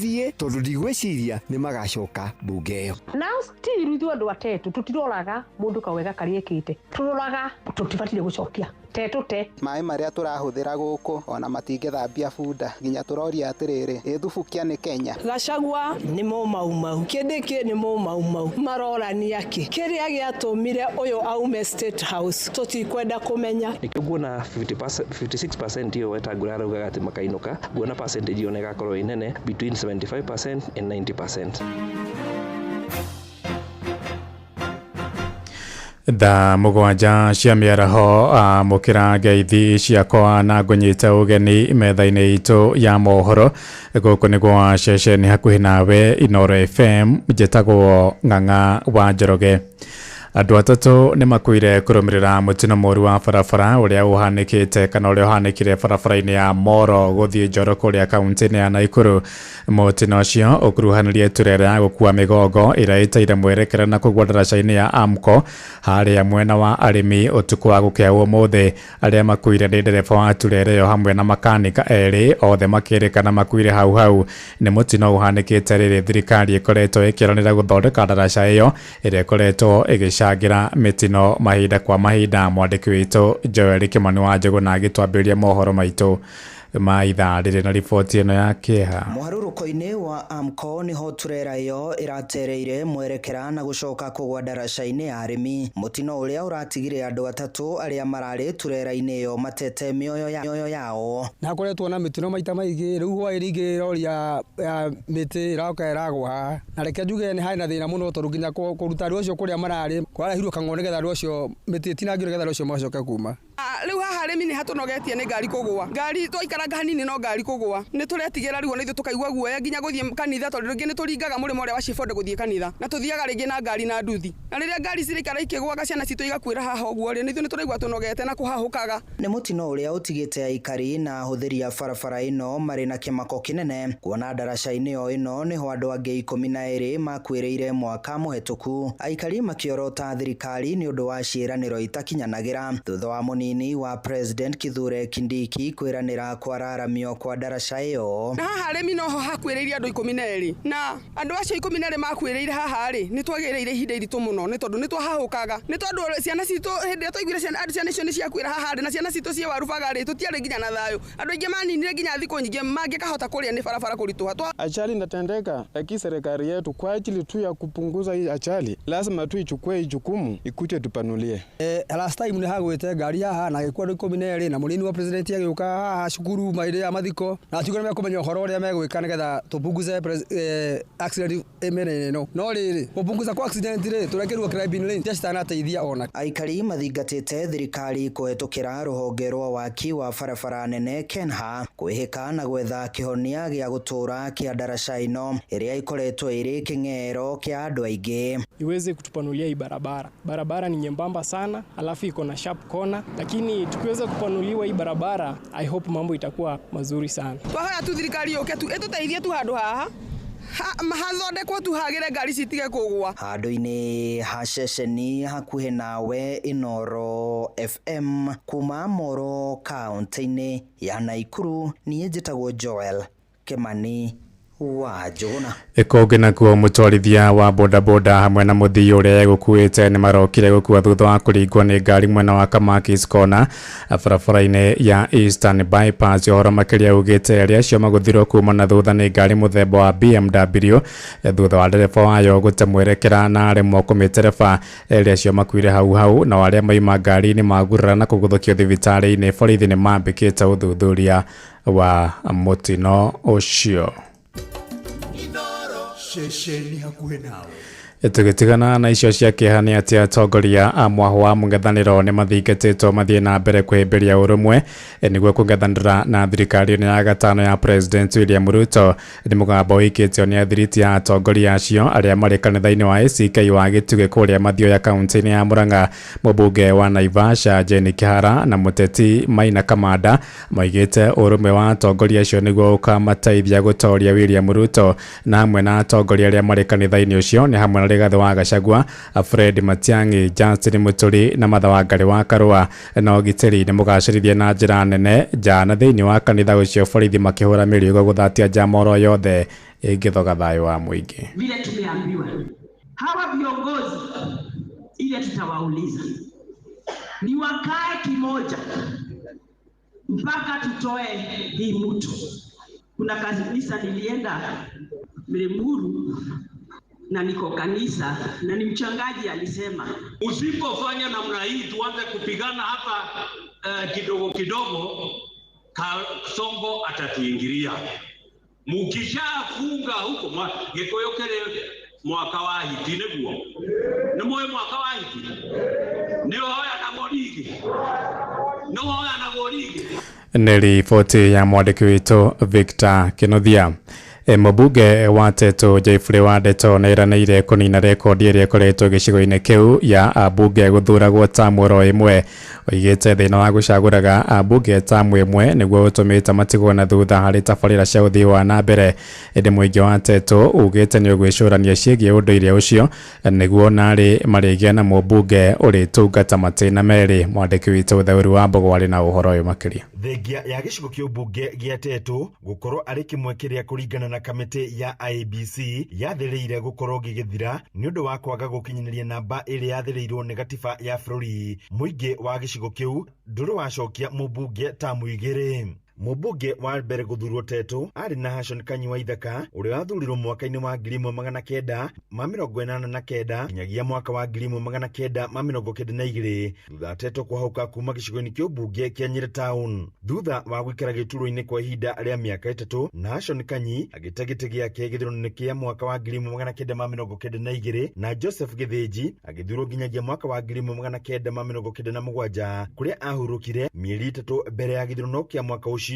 thie tondu ndigwiciria ni magacoka bunge iyo. Now still ithuĩ andũ atetu tutiroraga mũndũ kawega kariekĩte, turoraga tutibatire gucokia te mai maria turahuthira guku ona matingethambia bunda nginya turoria atiriri ithubukia ni Kenya. Gachagua ni mau kindiki ni mau marorania ki kiria giatumire uyu aume State House tutikwenda kumenya nikuona 56% hiyo Wetangula arauga ati makainuka guona percentage hiyo negakorwo inene between 75% and 90%. Da mugwanja cia miaraho mukira ngeithi ciakwa na ngunyite ugeni metha-ini itu ya mohoro guku nigwa ceceni hakuhi nawe Inooro FM njitagwo Ng'ang'a wa Njoroge. Andu atatu ni makuire kurumirira mutino moru wa barabara uria uhanikite kana uria uhanikire barabara-ini ya Moro guthie Njoro kuria kaunti-ini ya Naikuru. Mutino ucio ukuruhanirie turere ya gukua migongo ira itaire mwerekera na kugwa ndaraca-ini ya Amco haria mwena wa arimi utuku wa gukea umuthi. Aria makuire ni ndereba wa turere yo hamwe na makanika eri othe makirikana makuire hau. Ni mutino uhanikite riri thirikari ikoretwo ikiranira guthondeka ndaraca iyo iria ikoretwo igicangira mitino mahinda kwa mahinda. Mwandiki witu Joel Kimani wa Njuguna agitwambiria mohoro maitu ma ithaa riri na riboti ino ya kieha. Muharuruko-ini wa Amco niho turera iyo iratereire mwerekera na gucoka kugwa ndaraca-ini ya arimi. Mutino uria uratigire andu atatu aria marari turera-ini iyo matete mioyo yao. Na koretwo na mitino maita maigi riu hwairi rori ya miti irauka iragwa na reke njuge ni haina thina muno tondu nginya kuruta ru ucio kuria marari kwarahirwo kang'o nigetha ru ucio miti tinangire nigetha ru ucio macoke kuma. Riu haha arimi ni hatunogetie ni ngari kugwa ngari twaikaraga hanini no ngari kugwa ni turetigira riu na ithu tukaigua guoya nginya guthie kanitha tondu ringi ni turingaga murimo uria wa Chifonde guthie kanitha na tuthiaga ringi na ngari na nduthi na riria ngari cirikara ikigwaga ciana citu igakwira haha uguo ri ni ithu ni turaigua tunogete na kuhahukaga. Ni mutino uria utigite aikari na huthiri ya barabara ino mari na kimako kinene kuona ndaraca-ini ino niho andu angi 12 makwiriire mwaka muhetuku. Aikari makiorota thirikari ni undu wa ciiraniro itakinyanagira thutha wa munini wa President Kithure Kindiki kwiranira kwararamio kwa ndaraca iyo. Na haha arimi noho hakwiriire andu 12 na andu acio 12 makwiriire haha ri ni twagiriire ihinda iritu muno ni tondu ni twahahukaga ni tondu ciana citu hindi twaiguire ciana icio ni ciakwira haha ri na ciana citu cie warubaga ri tutiari nginya na thayo andu ingi maninire nginya thiku nyingi mangikahota kuria ni barabara kurituha. Ajali inatendeka lakini serikali yetu kwa ajili tu ya kupunguza hii ajali lazima tu ichukue jukumu ikuje tupanulie. Last time ni hagwite ngari haha na gikwa 12 na munini wa president agiuka haha cukuru maire ya mathiko na tigone me kumenya uhoro uria megwika nigetha tupunguze accident emenene no riri kupunguza kwa accident ri turekerwo crime lane testana teithia ona. Aikari mathingatite thirikari kuhetukira ruhonge rwa waki wa barabara nene Kenha kwihika na gwetha kihonia gia gutura kia ndaraca ino iria ikoretwo iri king'ero kia andu aingi. Iweze kutupanulia hii barabara ni nyembamba sana alafu iko na sharp corner lakini tukiweza kupanuliwa hii barabara I hope mambo itakuwa mazuri sana. Twahoya tu thirikari yoke tu etuteithie tu handu haha mahathondekwo tu hagire ngari citige kugwa. Handu-ini ha ceceni hakuhi nawe Inooro FM kuma Moro kaunti-ini ya Naikuru. Niĩ njĩtagwo Joel Kimani wa Njuguna. Ikonge nakuo mutwarithia wa bodaboda hamwe na muthii uria gukuite ni marokire gukua thutha wa kuringwo ni ngari mwena wa Kamakis Corner barabara-ini ya Eastern Bypass. Ohoro makiria ugite aria acio maguthirwo kuma na thutha ni ngari muthemba wa BMW thutha wa ndereba wayo gute mwerekera na aremwo kumitereba aria acio makuire hau na aria maima ngari-ini magurira na kuguthukio thibitari-ini. Borithi ni mambikite uthuthuria wa mutino ucio. Ceceni hakuhi nawe. Tugitigana na icio cia kieha ni ati atongoria a mwaho wa mung'ethaniro ni mathingatitwo mathie na mbere kwihimbiria urumwe niguo kung'ethanira na thirikari ya gatano ya President William Ruto. Ni mugambo wikitio ni athiriti ya atongoria acio aria mari kanitha-ini wa ACK wa Gituge kuria Mathioya kaunti-ini ya Murang'a. Mubunge wa Naivasha Jane Kihara na muteti Maina Kamanda maigite urumwe wa atongoria acio niguo ukamateithia gutoria William Ruto na hamwe na atongoria aria mari kanitha-ini ucio ni hamwe Rigathi wa Gachagua, Fred Matiang'i, Justin Muturi na Martha Wangari wa Karua na ũgitĩri nĩ mũgacĩrithie na njĩra nene nja na thĩinĩ wa kanitha ũcio borithi makĩhũra mĩrigo gũthatia njamoro yothe ĩngĩthoga thayũ wa mũingĩ. Vile tumeambiwa hawa viongozi ile tutawauliza ni wakae kimoja mpaka tutoe hii mtu. Kuna kanisa nilienda Mlimuru na niko kanisa na ni mchangaji alisema usipofanya namna hii tuanze kupigana hapa kidogo kidogo Kasongo atatuingilia. Mukishafunga huko gikoyokere mwaka wa hiti neguo ni moyo mwaka wa hiti ni hoya na gorigi no hoya na gorigi. Nĩ riboti ya mwandĩki witũ Victor Kĩnuthia. Mũmbunge wa Tetu Geoffrey Wandeto nĩ eranĩire kũnina rekondi ĩrĩa ĩkoretwo gĩcigo-inĩ kĩu ya ambunge gũthuragwo tamu oro ĩmwe. Oigĩte thĩna wa gũcagũraga ambunge tamu ĩmwe nĩguo ũtũmĩte matigwo na thutha harĩ tabarĩra cia ũthii wa na mbere. Ĩndĩ mũingĩ wa Tetu ugĩte nĩ ũgwĩcũrania ciĩgiĩ ũndũire ũcio nĩguo narĩ marĩgĩa na mũmbunge ũrĩtungata matĩna merĩ. Mwandĩki witũ Thaũri wa Mbogo arĩ na ũhoro ũyũ makĩria. Thengia ya gĩcigo kĩa ũmbunge gĩa Tetu gũkorwo arĩ kĩmwe kĩrĩa kũringana na kamĩtĩ ya IEBC yathĩrĩire gũkorwo gĩgĩthira nĩ ũndũ wa kwaga gũkinyanĩria namba ĩrĩa yathĩrĩirwo nĩ gatiba ya bũrũri. Mũingĩ wa gĩcigo kĩu ndũrĩ wacokia mũmbunge tamu igĩrĩ. Mũmbunge wa mbere gũthurwo Tetu arĩ na Hashon Kanyi wa Ithaka ũrĩa wathurirwo mwaka-inĩ wa 1989 nginyagia mwaka wa 1992 thutha Tetu kwahũka kuma gĩcigo-inĩ kĩa ũmbunge kĩa Nyĩrĩ Town. Thutha wa gũikara gĩturwa-inĩ kwa ihinda rĩa mĩaka 3 na Hashon Kanyi agĩte gĩtĩ gĩake gĩthurano-inĩ kĩa mwaka wa 1992 na Joseph Gĩthĩnji agĩthurwo nginyagia mwaka wa 1997 kũrĩa ahurũkire mĩeri 3 mbere ya gĩthurano kĩa mwaka ũcio.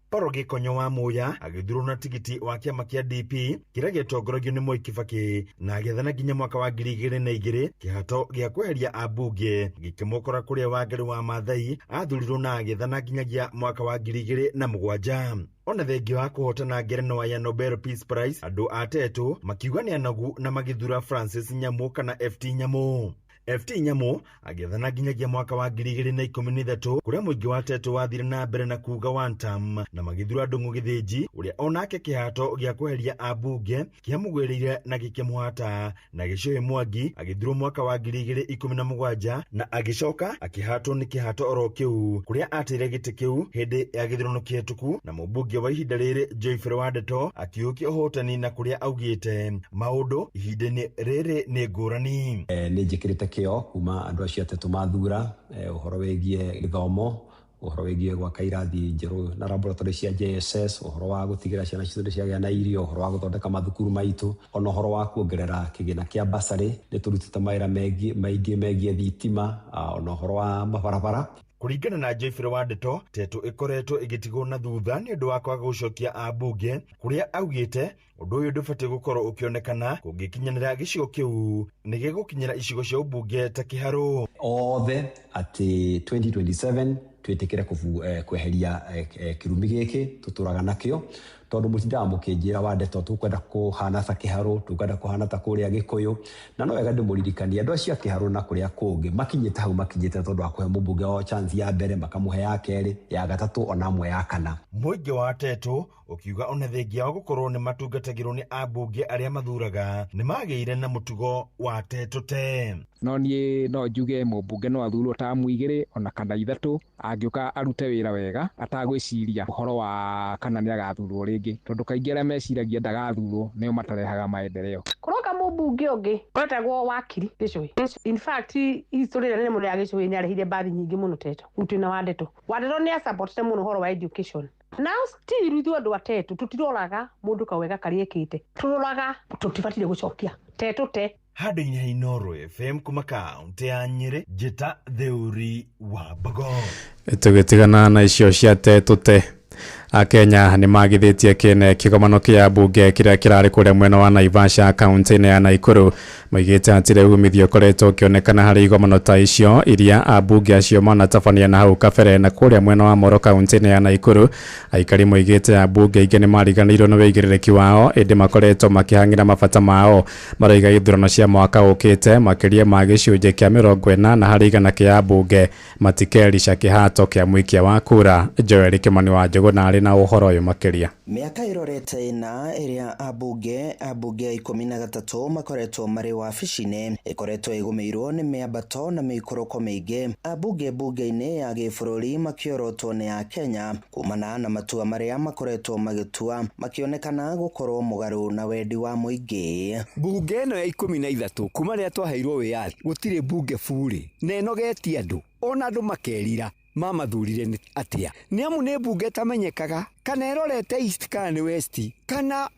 Paro Gĩkonyo wa Muya agĩthurwo na tigiti wa kĩama kĩa DP kĩrĩa gĩtongoragio nĩ Moi Kibaki na agĩathana nginya mwaka wa 2002. Kĩhato gĩa kweheria ambunge gĩkĩmũkora kũrĩa Wangari wa Maathai athurirwo na agĩathana nginyagia mwaka wa 2007. Ona thengia wa kũhotana ngerenwa ya Nobel Peace Prize andũ a Tetu makiuga nĩ anagu na magĩthura Francis Nyamu kana FT Nyamu. FT Nyamu agĩathana nginyagia mwaka wa 2013 kũrĩa mũingĩ wa Tetu wathire na mbere na kuga one term na magĩthura Ndung'u Gĩthĩnji ũrĩa onake kĩhato gĩa kweheria ambunge kĩamũgwĩrĩire na gĩkĩmũhata, na Gĩcũhĩ Mwangi agĩthurwo mwaka wa 2017 na agĩcoka akĩhatwo nĩ kĩhato oro kĩu kũrĩa atĩire gĩtĩ kĩu hĩndĩ ya gĩthurano kĩhĩtũku, na mũmbunge wa ihinda rĩrĩ Geoffrey Wandeto akiũkia ũhotani na kũrĩa augĩte maũndũ ihinda-inĩ rĩrĩ nĩ ngũrani. Nĩ njĩkĩrĩte kĩo kuma andũ acio Tetu mathura ũhoro wĩgiĩ gĩthomo, ũhoro wĩgiĩ gwaka irathi njerũ na laboratory cia JSS, ũhoro wa gũtigĩra ciana citũ nĩciagĩa na irio, ũhoro wa gũthondeka mathukuru maitũ, ona ũhoro wa kuongerera kĩgĩna kĩa basarĩ. Nĩ tũrutĩte mawĩra maingĩ megiĩ thitima, ona ũhoro wa mabarabara. Kũringana na Geoffrey Wandeto, Tetu ĩkoretwo ĩgĩtigwo na thutha nĩ ũndũ wa kwaga gũcokia ambunge, kũrĩa augĩte ũndũ ũyũ ndũbatiĩ gũkorwo ũkĩonekana kũngĩkinyanĩra gĩcigo kĩu nĩ gĩgũkinyĩra icigo cia ũmbunge ta Kĩharũ. Othe atĩ 2027 twĩtĩkĩre kweheria kĩrumi gĩkĩ tũtũraga nakĩo, tondũ mũtindaga mũkĩnjĩra Wandeto tũkwenda kũhana ta Kĩharũ, tũkwenda kũhana ta kũrĩa Gĩkũyũ, na no wega ndĩmũririkanie andũ acio a Kĩharũ na kũrĩa kũngĩ makinyĩte hau makinyĩte tondũ wa kũhe mũmbunge wao chance ya mbere, makamũhe ya kerĩ, ya gatatũ, ona amwe ya kana. Mũingĩ wa Tetu ũkiuga ona thengia wa gũkorwo nĩ matungatagĩrwo nĩ ambunge arĩa mathuraga nĩ magĩire na mũtugo wa Tetu te. No niĩ no njuge mũmbunge no athurwo tamu igĩrĩ ona kana ithatũ angĩũka arute wĩra wega atagwĩciria ũhoro wa kana nĩ agathurwo rĩngĩ, tondũ kaingĩ arĩa meciragia ndagathurwo nĩo matarehaga maendeleo. Kũroka mũmbunge ũngĩ wetagwo wakiri Gĩcũhĩ. In fact history ĩrĩa nene mũno ya Gĩcũhĩ nĩ arĩhire mbathi nyingĩ mũno Tetu na Wandeto. Wandeto nĩ asupportete mũno ũhoro wa education. Now still ithuĩ andũ a Tetu tũtiroraga mũndũ kawega karĩkĩte, tũroraga tũtibatire gũcokia Tetu te. Handũ-inĩ ha Inooro FM kuma kaũntĩ ya Nyĩrĩ, njĩta Thaũri wa Mbogo. Tũgĩtigana na icio cia Tetu te. Akenya nĩ magithitie kene kĩgomano kĩa bunge kĩrĩa kĩrarĩ kũrĩa mwena wa Naivasha kaunti-inĩ ya Nakuru moigĩte atĩ rĩu umithio ũkoretwo ũkĩonekana harĩ igomano ta icio iria abunge acio manatabania na hau kabere na kũrĩa mwena wa Moro kaunti-inĩ ya Nakuru. Aikari moigĩte abunge aingĩ nĩ mariganĩirwo nĩ wĩigĩrĩrĩki wao ĩndĩ makoretwo makĩhang'ĩra mabata mao maroiga ithurano cia mwaka ũkĩte makĩria ma gĩcunjĩ kĩa 40 harĩ igana kĩa abunge matikerica kĩhato kĩa mũikia wa kura. Joel Kimani wa Njũgũna arĩ na ũhoro ũyũ makĩria. Mĩaka ĩrorete ĩna ĩrĩa abunge 13 makoretwo marĩ wabici-inĩ ĩkoretwo ĩgũmĩirwo nĩ mĩambato na mĩikũrũko mĩingĩ. Abunge bunge-inĩ ya gĩbũrũri makĩorotwo nĩ Akenya kumana na matua marĩa makoretwo magĩtua makĩonekana gũkorwo mũgarũ na wendi wa mũingĩ. Bunge ĩno ya 13 kuma rĩrĩa twaheirwo wĩyathi gũtirĩ bunge bure na ĩnogetie andũ ona andũ makerira mamathurire nĩ atĩa. Nĩ amu nĩ bunge tamenyekaga kana ĩrorete east kana nĩ west kana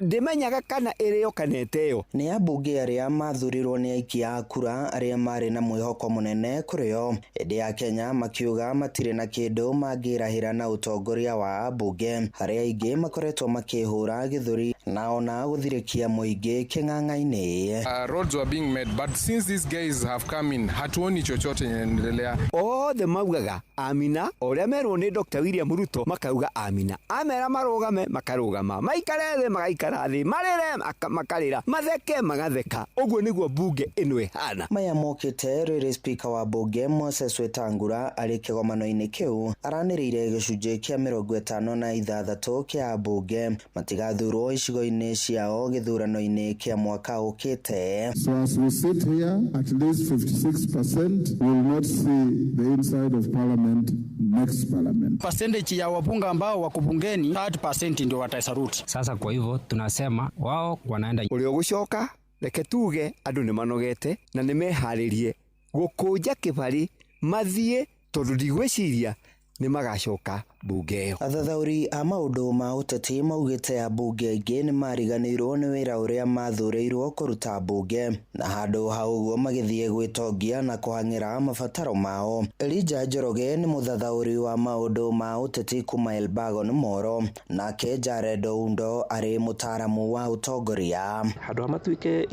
ndĩmenyaga kana ĩrĩo kana ĩteo. Nĩ abunge arĩa mathurirwo nĩ aikia a kura arĩa marĩ na mwĩhoko mũnene kũrĩ o. Ĩndĩ Akenya makiuga matirĩ na kĩndũ mangĩrahĩra na ũtongoria wa abunge harĩa aingĩ makoretwo makĩhũra gĩthũri na ona gũthirĩkia mũingĩ kĩng'ang'a-inĩ. Roads were being made, but since these guys have come in hatuoni chochote inaendelea. Othe maugaga Amina, ũrĩa merwo nĩ Dr. William Ruto makauga Amina, amera marũgame makarũgama, maikare thĩ magaikara thĩ, marĩre makarĩra, matheke magatheka. Ũguo nĩguo bunge ĩno ĩhana. Maya mokĩte rĩrĩ spika wa bunge Moses Wetangula arĩ kĩgomano-inĩ kĩu aranĩrĩire gĩcunjĩ kĩa 56 kĩa bunge matigathurwo icigo-inĩ ciao gĩthurano-inĩ kĩa mwaka ũkĩte. So as we sit here, at least 56% will not see the inside of parliament next parliament. Percentage ya wabunge ambao wako bungeni 30% ndio watasaruti. Sasa kwa hivyo tunasema wao wanaenda uri ũgũcoka reke tuge andũ nĩ manogete na nĩ meharĩrie gũkũnja kĩbari mathiĩ tondũ ndigwĩciria nĩ magacoka bunge ĩyo. Athathaũri a maũndũ ma ũteti maugĩte abunge aingĩ nĩ mariganĩirwo nĩ wĩra ũrĩa mathurĩirwo kũruta bunge na handũ hau ũguo magĩthiĩ gwĩtongia na kũhang'ĩra mabataro mao. Elijah Njoroge nĩ mũthathaũri wa maũndũ ma ũteti kuma Elbagon Moro, nake Jared Oundo arĩ mũtaaramu wa ũtongoria. Handũ matuĩke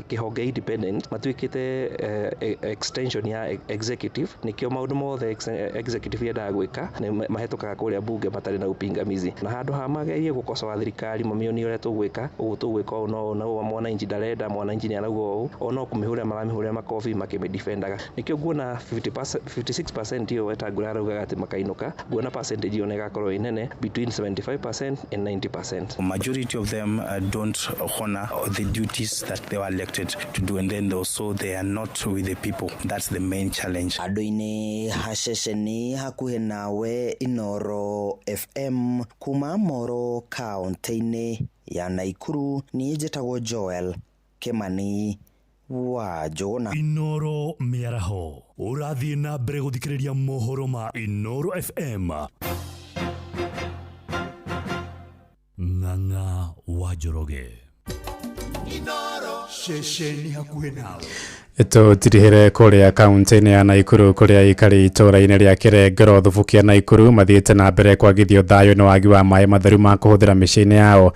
kĩhonge independent matuĩkĩte extension ya executive nĩkĩo maũndũ mothe executive yendaga gwĩka mahetokaga kũrĩa bunge matarĩ na upingamizi na handũ ha magerie gũkosoa thirikari mamĩoni ũrĩa tũgwĩka ũguo tũgwĩka ũũ na mwananchi ndarenda mwananchi nĩ arauga ũũ ona kũmĩhũrĩra maramĩhũrĩra makobi makĩmĩdefendaga. Nĩkĩo nguona 56% hiyo Wetangula araugaga atĩ makainũka, nguona percentage yone ĩgakorwo ĩnene between 75% and 90%. Majority of them don't honor the duties that they were elected to do, and then also they are not with the people. That's the main challenge. Andũ-inĩ haceceni hakuhĩ nawe Inoro FM kuma Moro kaunti-inĩ ya Nakuru. Niĩ njĩtagwo Joel Kimani wa Njũgũna. Inoro mĩaraho ũrathiĩ na mbere gũthikĩrĩria mohoro ma Inoro FM. Ng'ang'a wa Njoroge. Inoro ceceni hakuhĩ nawe. Tũtirihĩre kũrĩa kaunti-inĩ ya Nakuru kũrĩa aikari itũũra-inĩ rĩa Kĩrengero thubu kĩa Nakuru mathiĩte na mbere kwagithio thayũ na wagi wa maĩ matheru ma kũhũthĩra mĩciĩ-inĩ yao.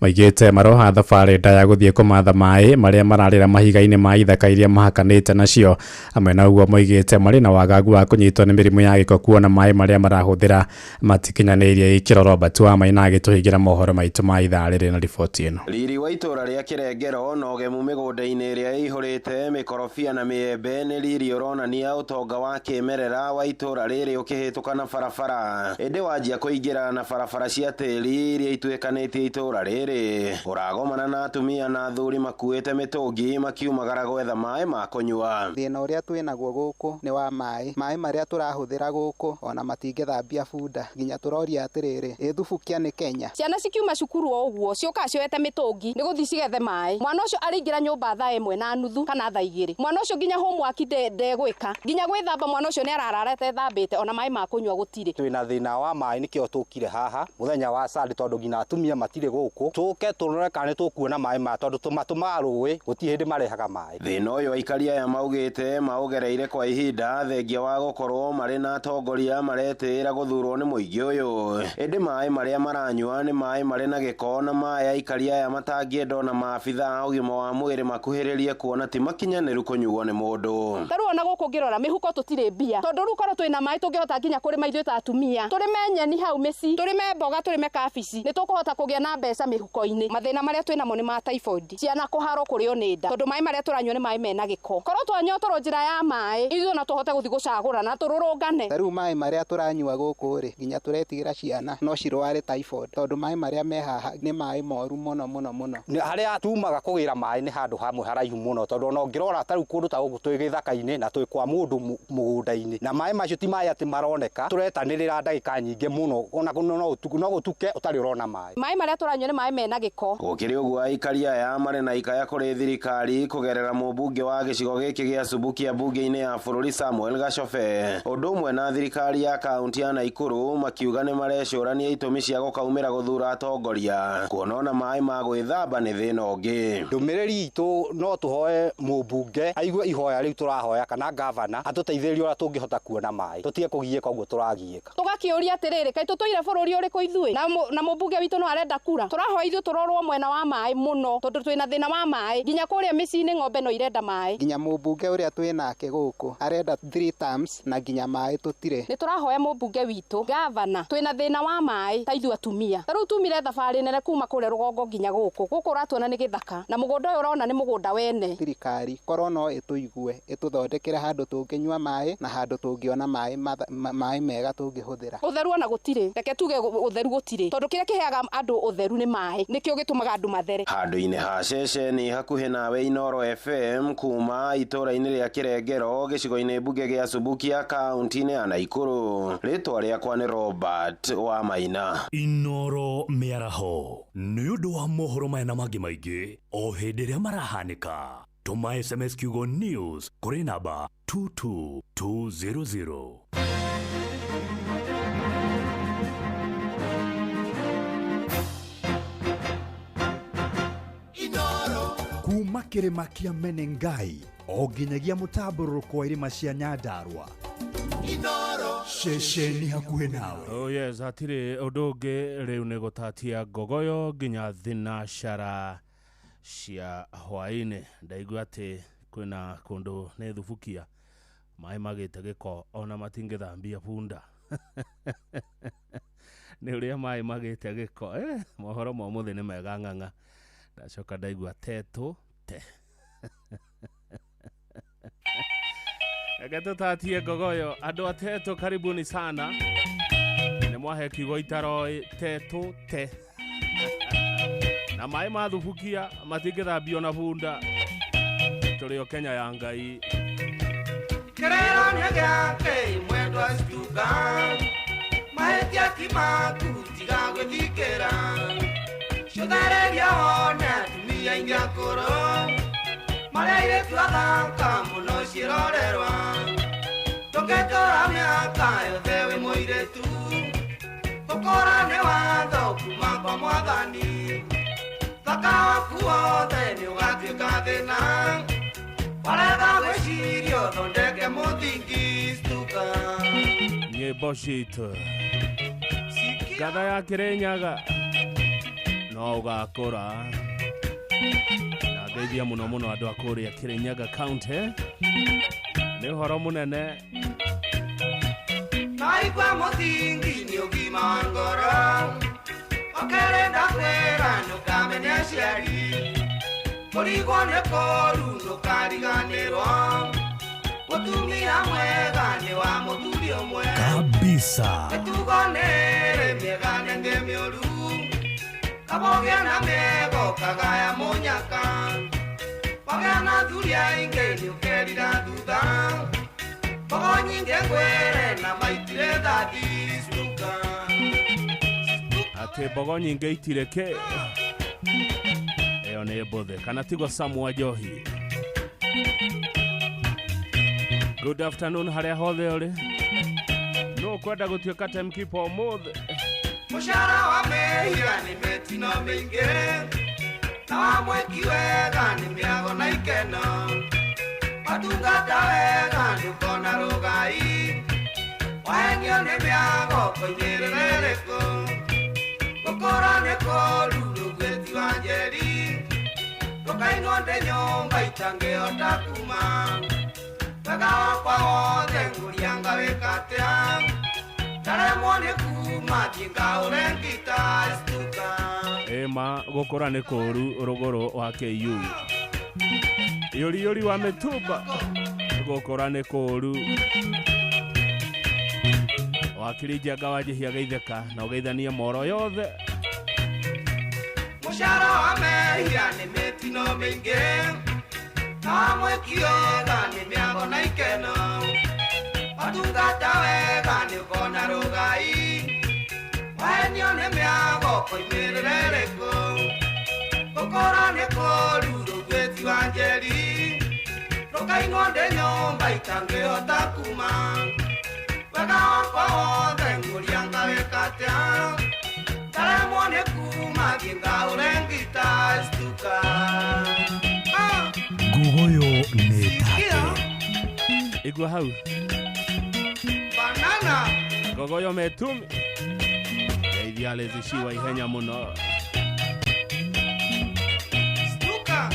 Moigĩte maroha thabarĩ ndaya gũthiĩ kũmatha maĩ marĩa mararĩra mahiga-inĩ ma ithaka iria mahakanĩte nacio. Amwe na ũguo moigĩte marĩ na wagagu wa kũnyitwo nĩ mĩrimũ ya gĩko kuona maĩ marĩa marahũthĩra matikinyanĩirie ikĩro. Robert Wamaina agĩtũhingĩra mohoro maitũ ma ithaa rĩrĩ na riboti ĩno. Riri wa itũũra rĩa Kĩrengero na ũgemu mĩgũnda-inĩ ĩrĩa ĩihũrĩte mĩkorobia na mĩembe nĩ riri ũronania ũtonga wa kĩmerera wa itũũra rĩrĩ ũkĩhĩtũka na barabara. Ĩndĩ wanjia kũingĩra na barabara cia tĩri iria ituĩkanĩtie itũũra rĩrĩ ũragomana na atumia na athuri makuĩte mĩtũngi makiumagara gwetha maĩ ma kũnyua. Thĩna ũrĩa twĩnaguo gũkũ nĩ wa maĩ marĩa tũrahũthĩra gũkũ ona matingĩthambia bunda nginya tũroria atĩrĩrĩ ĩthubukia nĩ Kenya. Ciana cikiuma cukuru o ũguo cioka cioete mĩtũngi nĩ gũthiĩ cigethe maĩ. Mwana ũcio arĩingĩra nyũmba thaa 1:30 kana thaa 2 riri mwana ucio nginya homework ndegwika nginya gwithamba mwana ucio ni arararete thambite ona mai ma kunywa gutiri twina thina wa mai nikio tukire haha muthenya wa sandi tondu ngina atumia matire guku tuke turore kana tukuona mai ma tondu tumatuma rui guti hindi marehaga mai thina uyu aikari aya maugite maugereire kwa ihinda thengia wa gukorwo mari na atongoria maretira guthurwo ni muingi uyu indi mai maria maranyua ni mai mari na giko na mai aikari aya matangienda na maabitha ugima wa mwiri makuhiririe kuona ti makinyaniru kunyuo ni mundu taru ona guku ngirora mihuko tutire mbia tondu rukoro twina mai tungihota nginya kuri maithu ta atumia turi menyeni hau mici turi me mboga turi me kabici ni tukuhota kugia na mbeca mihuko-ini mathina maria twina mo ni ma typhoid ciana kuharo kurio ni nda tondu mai maria turanyua ni mai mena giko korwo twanyotorwo njira ya mai ithuĩ na tuhote guthi gucagura na tururungane taru mai maria turanyua guku ri nginya turetigira ciana no cirware typhoid tondu mai maria me haha ni mai moru muno ni haria tumaga kugira mai ni handu hamwe haraihu muno tondu no ngirora taru kundu ta guku twi githaka-ini na twi kwa mundu mugunda-ini na mai macio ti mai ati maroneka turetanirira ndagika nyingi muno ona no gutuke utari urona mai maria turanyua ni mai mena giko gukiri uguo aikari aya mari na ikaya kuri thirikari kugerera mubunge wa gicigo giki gia Subukia bunge-ini ya bururi Samuel Gachofe undu umwe na thirikari ya kaunti ya Naikuru makiuga ni marecurania itumi cia gukaumira guthura atongoria kuona ona mai ma gwithamba ni thina ungi ndumiriri itu no tuhoe mubunge aigue ihoya riu turahoya kana governor atuteithĩrĩrie ora tungihota kuona mai tutige kugieka uguo turagieka tugakiuria atiriri kai tutoire bururi uriku ithui na mubunge witu no arenda kura turahoya ithu turorwo mwena wa mai muno tondu twina thina wa mai nginya kuria micini ng'ombe no irenda mai nginya mubunge uria twinake guku arenda 3 terms na nginya mai tutire ni turahoya mubunge witu governor twina thina wa mai ta ithu atumia taru tumire thabari nene kuma kuria rugongo nginya guku uratuona ni githaka na mugunda uyu urona ni mugunda wene thirikari korwo no ituigue ituthondekere handu tunginyua mai na handu tungiona mai mega tungihuthira utheru ona gutire reke tuge utheru gutire tondu kiria kiheaga andu utheru ni mai nikio gitumaga andu mathere handu-ini ha ceceni hakuhi nawe Inoro FM kuma itura-ini ria Kirengero gicigo-ini bunge gia Subukia kaunti-ini ya Naikuru ritwa riakwa ni Robert wa Maina Inoro miaraho ni undu wa mohoro mena mangi maingi o hindi ria marahanika tuma SMS kiugo news kuri namba 22200 kuma kirima kia Menengai o nginyagia mutamburuko wa irima cia Nyandarua ceceni hakuhi nawe oh yes hatire undu ungi riu ni gutatia ngogoyo nginya thinashara cia hwaini ndaigua ati kwina kundu ni thubukia mai magite giko ona matingithambia bunda ni uria mai magite giko mohoro mo muthi ni mega ng'ang'a ndacoka ndaigua tetu te Egeto tatie ngogoyo andu atetu karibuni sana ni mwahe kiugo itaro tetu te na mai mathubukia matingithambio na bunda turio Kenya ya Ngai kerero nyagake mwendwa stuka mahetia kimaku tiga gwithikira shudareria ona tumia ingia koro mareire tuathaka muno cirorerwa tuketora miaka yothe wi muiretu tukora ni watho kuma kwa mwathani thaka waku wothe ni ugatuika thina warega gwicirio thondeke muthingi stuka nyimbo citu ngatha ya Kirinyaga no ugakura na ngeithia muno andu akuria Kirinyaga county ni horo munene naigua muthingi ni ugima wa ngoro okerenda kwira ndukamenya aciari kurigwo ni koru ndukariganirwo gutumia mwega ni wa muthuri umwe kabisa etugonere miega nenge mioru kabogia na mego kagaya munyaka wagea na thuria inge ni ukerira thutha bogo nyinge ngwere na maitire thathi stuka ate bogo nyinge itireke eyo ni mbuthe kana tigo Samwa Njohi Good afternoon haria hothe uri. No kwenda gutuika timekeeper omothe. Mushara wa mehia ni metino mingi. Na wa mweki wega ni miago na ikeno. Matungata wega ndukona rugai. Waenio ni miago kwenyelereko. Gukora ni koru gweti wa njeri. Tukainwo nde nyomba itangeota kuma. Wega wakwa wothe ngurianga wikatea. Taremwo ni kuma jinga urengita stuka. Ema gukora ni koru rugoro wa KU. Yori wa metuba gukora ni koru. Wakirija gawaje hiaga itheka na ugeithania moro yothe. Mushara wa mehia ni metino mingi. Na mweki wega ni miago na ikeno. Matungata wega ni kona rugai. Waenio ni miago kwenyelereko. Gukora ni koru rugweti wa njeri. Tukainwo nde nyomba itangeota kuma. Wega wakwa wothe ngurianga wikatea. Taremwo ni kuma jinga urengita stuka. Gogoyo metate. Igwa hau. Banana. Gogoyo metumi. Ideale zishiwa ihenya muno. Stuka.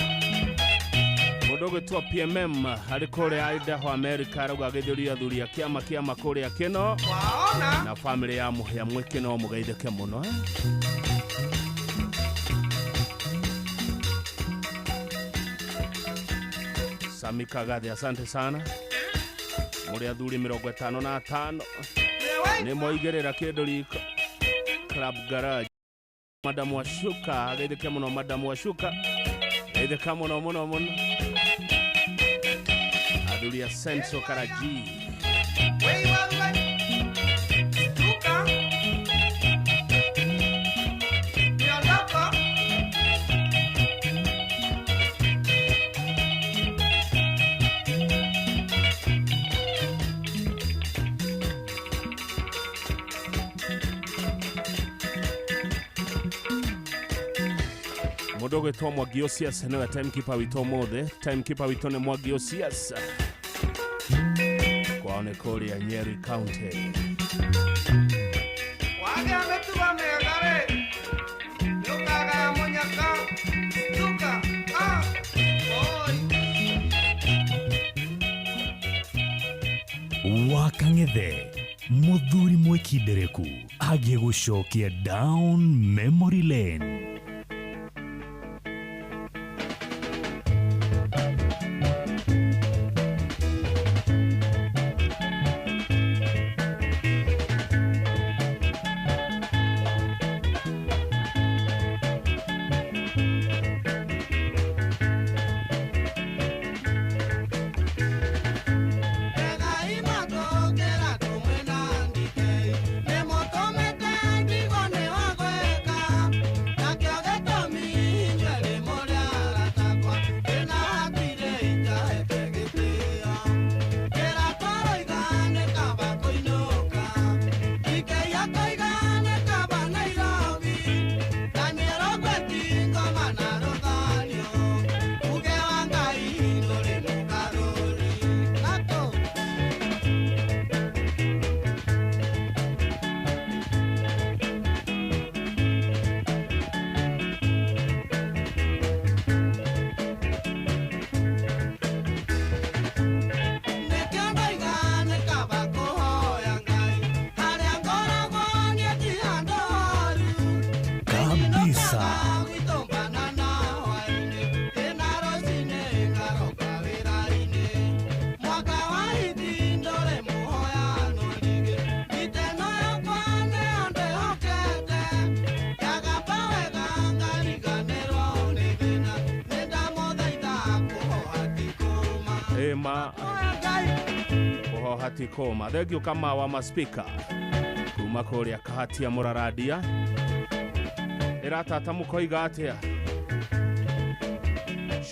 Mudogo twa PMM harikore Idaho America rugwa githuria thuria kiama kore akino. Waona. Na family ya muhya mwekeno mugaitheke muno. Samika Gadi, asante sana. Muri athuri 55 ni moigerera kindu riko Club Garage. Madam Washuka agithike muno. Madam Washuka agithika muno. Athuri ya Senso Karaji. Stuka. Miondoko. Mudogo twa Mwagiosias newe timekeeper wito mothe. Timekeeper wito ne Mwagiosias. Kwaone kori ya Nyeri County. Wage ametuwa megare. Yukaga ya munyaka. Stuka. Wakang'ethe muthuri mwikindereku agie gucokia down memory lane. Ema Hatikoma. Thegio kama wa maspika kuma kuria Kahatia Muraradia. Iratata mukoiga atia.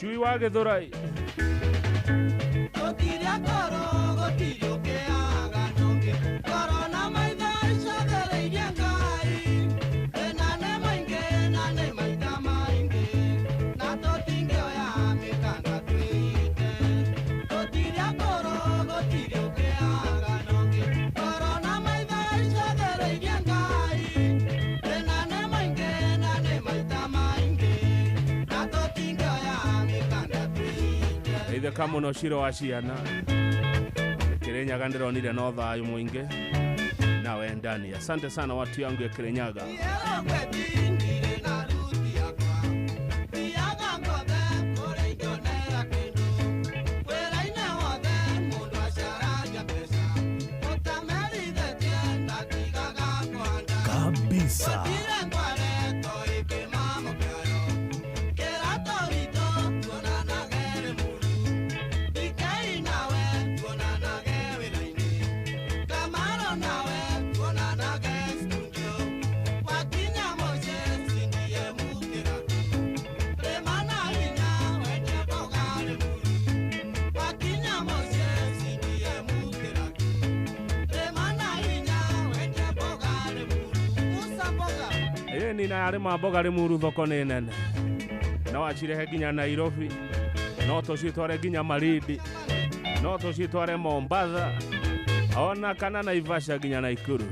Shui wa Githurai Kama no shiro wa ciana Kirinyaga ndironire no thayu mwingi nawe ndani. Asante sana watu yangu ya Kirinyaga. Kabisa. Nina arima mboga ri muru thoko ni nene no acirehe ginya Nairobi no tucitware ginya Malindi no tucitware Mombasa ona kana Naivasha ginya Naikuru.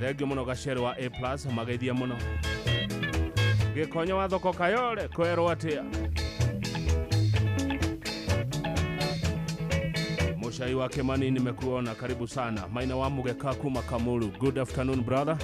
Thengio muno Gacero wa A+ mageithia muno Gikonyo wa thoko Kayole kwerwo atia Mushai wa Kimani nimekuona, karibu sana. Maina wa Mugeka kuma Kamulu, good afternoon brother.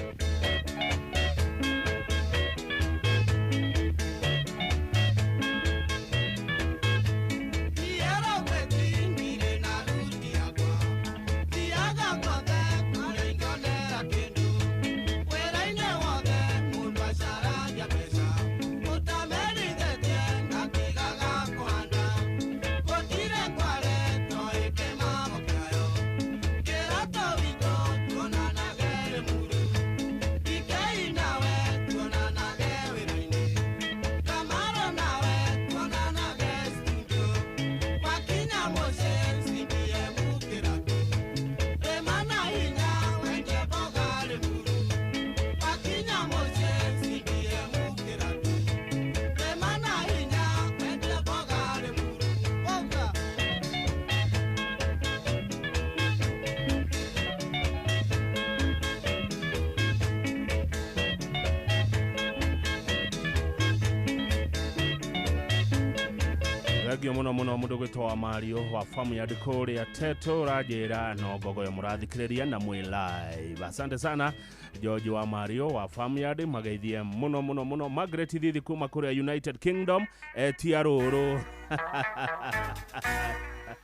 Thengio muno muno mundu gwitwa Mario wa famu ya Dikori ya Teto rajera no Gogoyo murathikiriria na mwi live. Asante sana George wa Mario wa famu ya Mageithie muno muno muno. Margaret Thithi kuma kuri United Kingdom etiaruru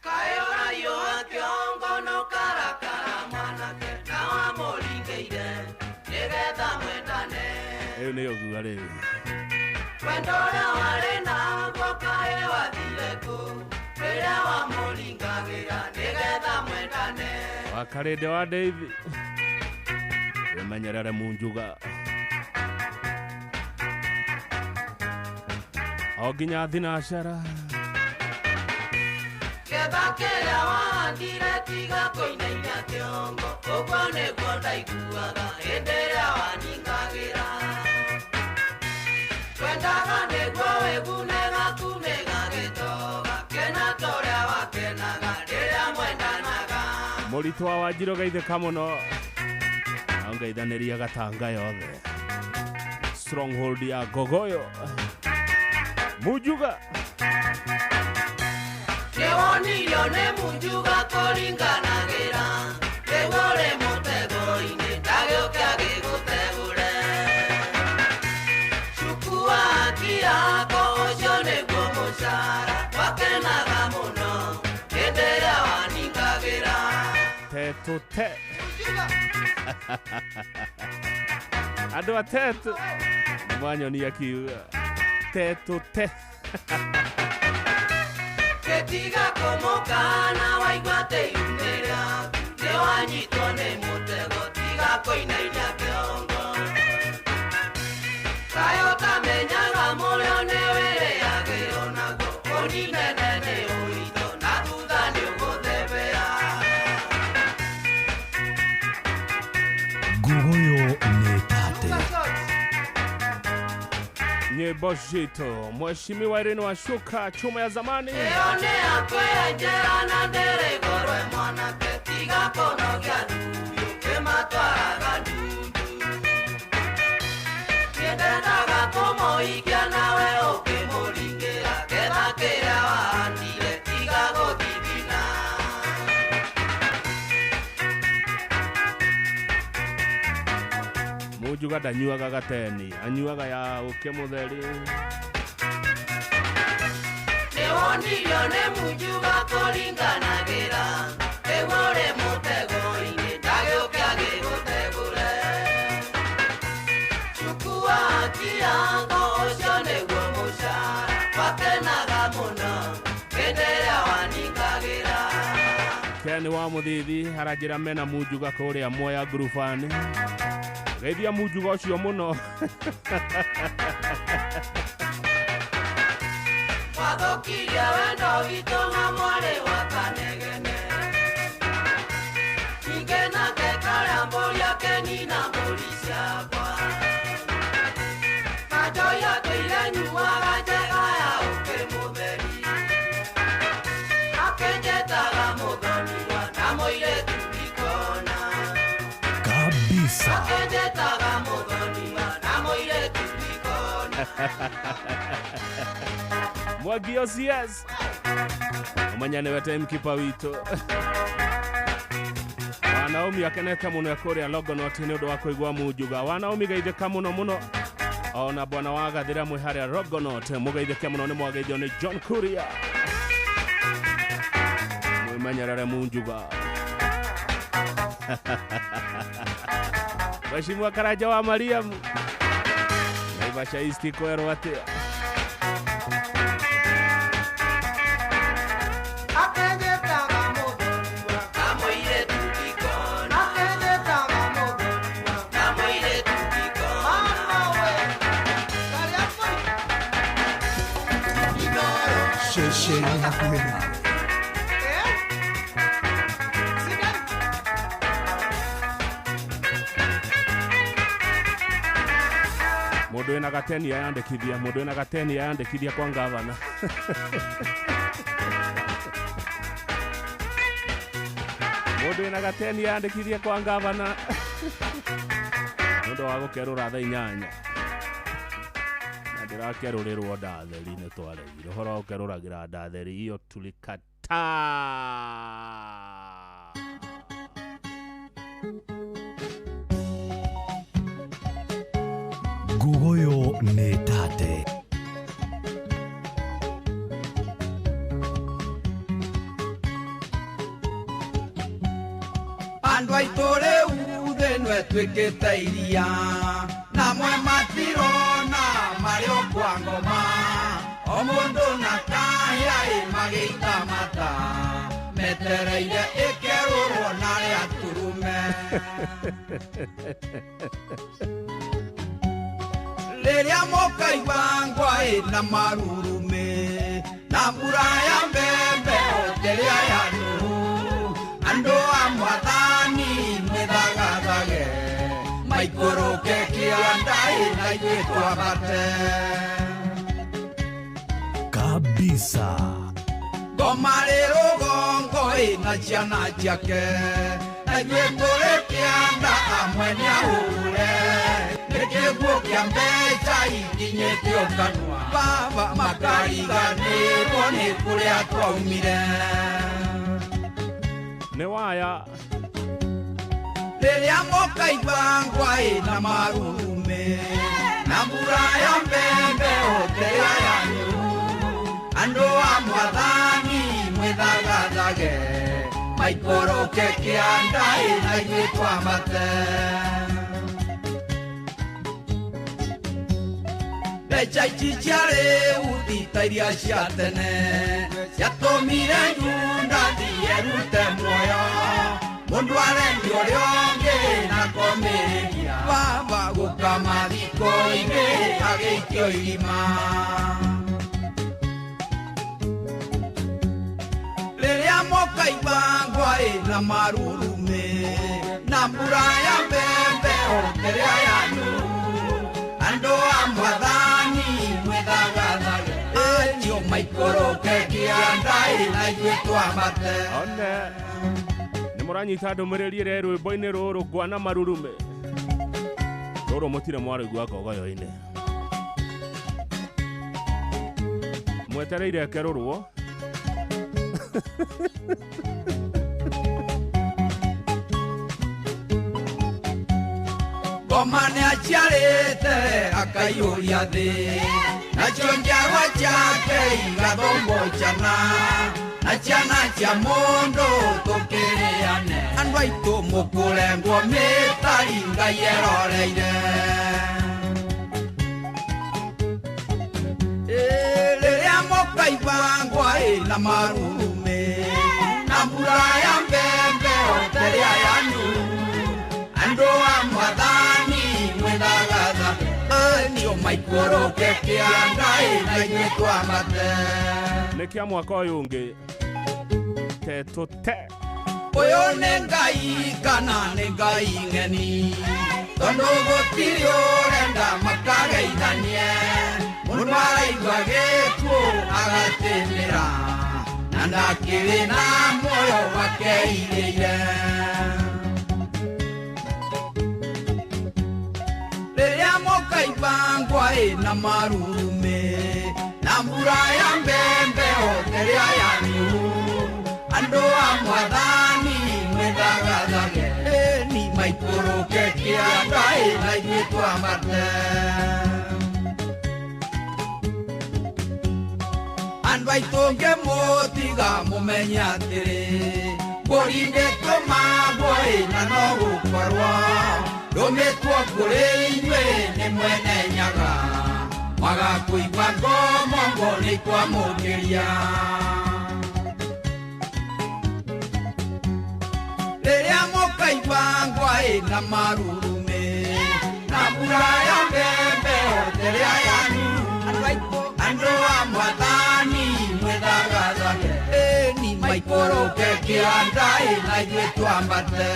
Kayora yo akiongo no karakara mwanake na wa moringeire nigetha mwendane. Eyo ni oguga riu Wendora warena gokae wathileko Wira wa moringagira nigetha mwendane. Wakarede wa David wemenyerere munjuga oginya thinashara Kebakera wandire tiga koinainya kiongo Ugo niguo ndaiguaga enderea waningagira Twendaga niguo wegunega kumega gitoga Kena torea wakenaga rĩrĩa mwendanaga. Mũritũ wa Wanjirũ geithĩka mũno angeithaniria Gatanga yothe Stronghold ya Gogoyo Munjuga Nĩwonirio nĩ Munjuga kũringanagĩra Rĩgũrĩ mũtego-inĩ ndagĩũke agĩgũtegũre Cuku wakiako ũcio nĩguo mũcara wakenaga mũno hĩndĩ ĩrĩa waningagĩra Teto te Andũ a Teto Mwanyonia kiuga Teto te Ketiga kũmũkana waigua tĩyumĩra Nĩwanyitwo nĩ mũtego tiga kũinainia kĩongo Kayo kamenyaga mũrĩo nĩ wĩrĩagĩrwo naguo Ũninenene nyimbo zito. Mheshimiwa Irene Washuka, chuma ya zamani. Eone akwe njera na ndere gorwe mwanake tiga kono gya dudu kematwaraga dudu. Nyendenaga kumuikia nawe ukimulingĩra ketha kĩrĩa wahandire tiga gũthithina. Mujuga ndanyuaga gateni, anyuaga ya ũkĩmũtheri. Nĩwonirio nĩ Mujuga kũringanagĩra ĩgũrĩ mũtego-inĩ ndagĩũke agĩgũtegũre. Chukua kiango ũcio nĩguo mũcara wakenaga mũno hĩndĩ ĩrĩa waningagĩra. Keni wa mũthithi haranjĩra mena Mujuga kũrĩa Mwea ngurubani. Geithia Mujuga ũcio mũno. Wathukirie wendo witũ na mwarĩ wa Kanegene. Ningĩ nake karĩa mbũri akeni na mbũri ciakwa. Kanjoi atũire nyuaga njega ya ũkĩmũtheri. Akenjetaga mũthoniwa na mũirĩtu ikona. Kabisa. Akenjetaga mũthoniwa na mũirĩtu ikona. Mwangi OCS. Omanyane wete mkipa wito. Wanaomi akenete muno ekũrĩa Longonot nĩ ũndũ wa kũigua Mujuga. Wanaomi geithĩka mũno mũno. Ona bwana wa Gathĩra mwĩ harĩa Longonot mũgeithĩke mũno nĩ mwageithio nĩ John Kuria. Mwĩmenyerere Mujuga. Mheshimiwa Karanja wa Mariam. Naivasha East kwerwo atĩa. Mũndũ ena gateni yandĩkithia, mũndũ ena gateni yandĩkithia kwa ngavana. Mũndũ ena gateni yandĩkithia kwa ngavana. Mũndũ wa gũkerũra thaa 8. Na ndĩrakerũrĩrwo ndatheri nĩ twaregire. Ũhoro wa gũkerũragĩra ndatheri iyo tulikata. Gugoyo nĩ tate. Andũ aitũ rĩu thĩ nĩ twĩkĩte iria na mwe matirona marĩ o kwa ngoma. O mũndũ na kahĩa magĩita mata metereire ĩkerũrwo narĩ atũrume. Rĩrĩa mũkaigua ngwa na marurume na mbura ya mbembe rĩrĩa ya nũũ, andũ a Mwathani mwĩthagathage maikũrũke kĩanda na ithuĩ twambate. Kabisa. Ngoma rĩ rũgongo na ciana ciake na ithuĩ tũrĩ kĩanda amwe nĩ ahũre. Nĩkĩguo kĩa mbeca ikinyĩte o kanua baba makariganĩrwo nĩ kũrĩa twaumire. Nĩ waya. Rĩrĩa mũkaigua ngwa na marurume na mbura ya mbembe hotera yanyu, andũ a Mwathani mwĩthagathage maikũrũke kĩanda na ithuĩ twambate. Mbeca ici cia rĩu ti ta iria cia tene ciatũmire Juda thierute muoyo. Mũndũ arendio ũrĩa ũngĩ na komĩrĩria baba gũkama thiko-inĩ agĩikio irima. Rĩrĩa mũkaigua ngwa na marurume na mbura ya mbembe o rĩrĩa yanyu, andũ a Mwathani twambate one nĩ mũranyita ndũmĩrĩri ĩrĩa rwĩmbo-inĩ rũrũ ngwana marurume rũrũ mũtire mwarĩigua ngogoyo-inĩ mwetereire kerũrwo ngoma nĩ aciarĩte akaiyũria thĩ nacio njiarwa ciake igathũmbũcana na ciana cia mũndũ tũkĩrĩane andũ aitũ mũkũrengwo mĩtari Ngai eroreire rĩrĩa mũkaigua ngwa na marurume na mbura ya mbembe oterĩa yanyu andũ a Mwathani mwĩthagatha nĩo maikũrũke kĩanda na ithuĩ twambate nĩ kĩa mwaka ũyũ ũngĩ tetũte ũyũ nĩ Ngai kana nĩ Ngai ng'eni tondũ gũtirĩ ũrenda makageithanie mũndũ araigua gĩkuũ agatĩmĩra na ndakĩrĩ na muoyo wakeirĩire rĩrĩa mũkaigua ngwa na marurume na mbura ya mbembe oterĩa yanyu andũ a Mwathani mwĩthagathage nĩ maikũrũke kĩanda na ithuĩ twambate andũ aitũ ngĩmũtiga mũmenye atĩrĩ mbũri ndĩtũmagwo na no gũkorwo ndũmĩtwo kũrĩ inyuĩ nĩ mwene nyaga magakũigua ngomongo nĩ kwamũkĩria rĩrĩa mũkaigua ngwa na marurume na mbura ya mbembe oterĩa yanyu andũ a Mwathani mwĩthagathage nĩ maikũrũke kĩanda na ithuĩ twambate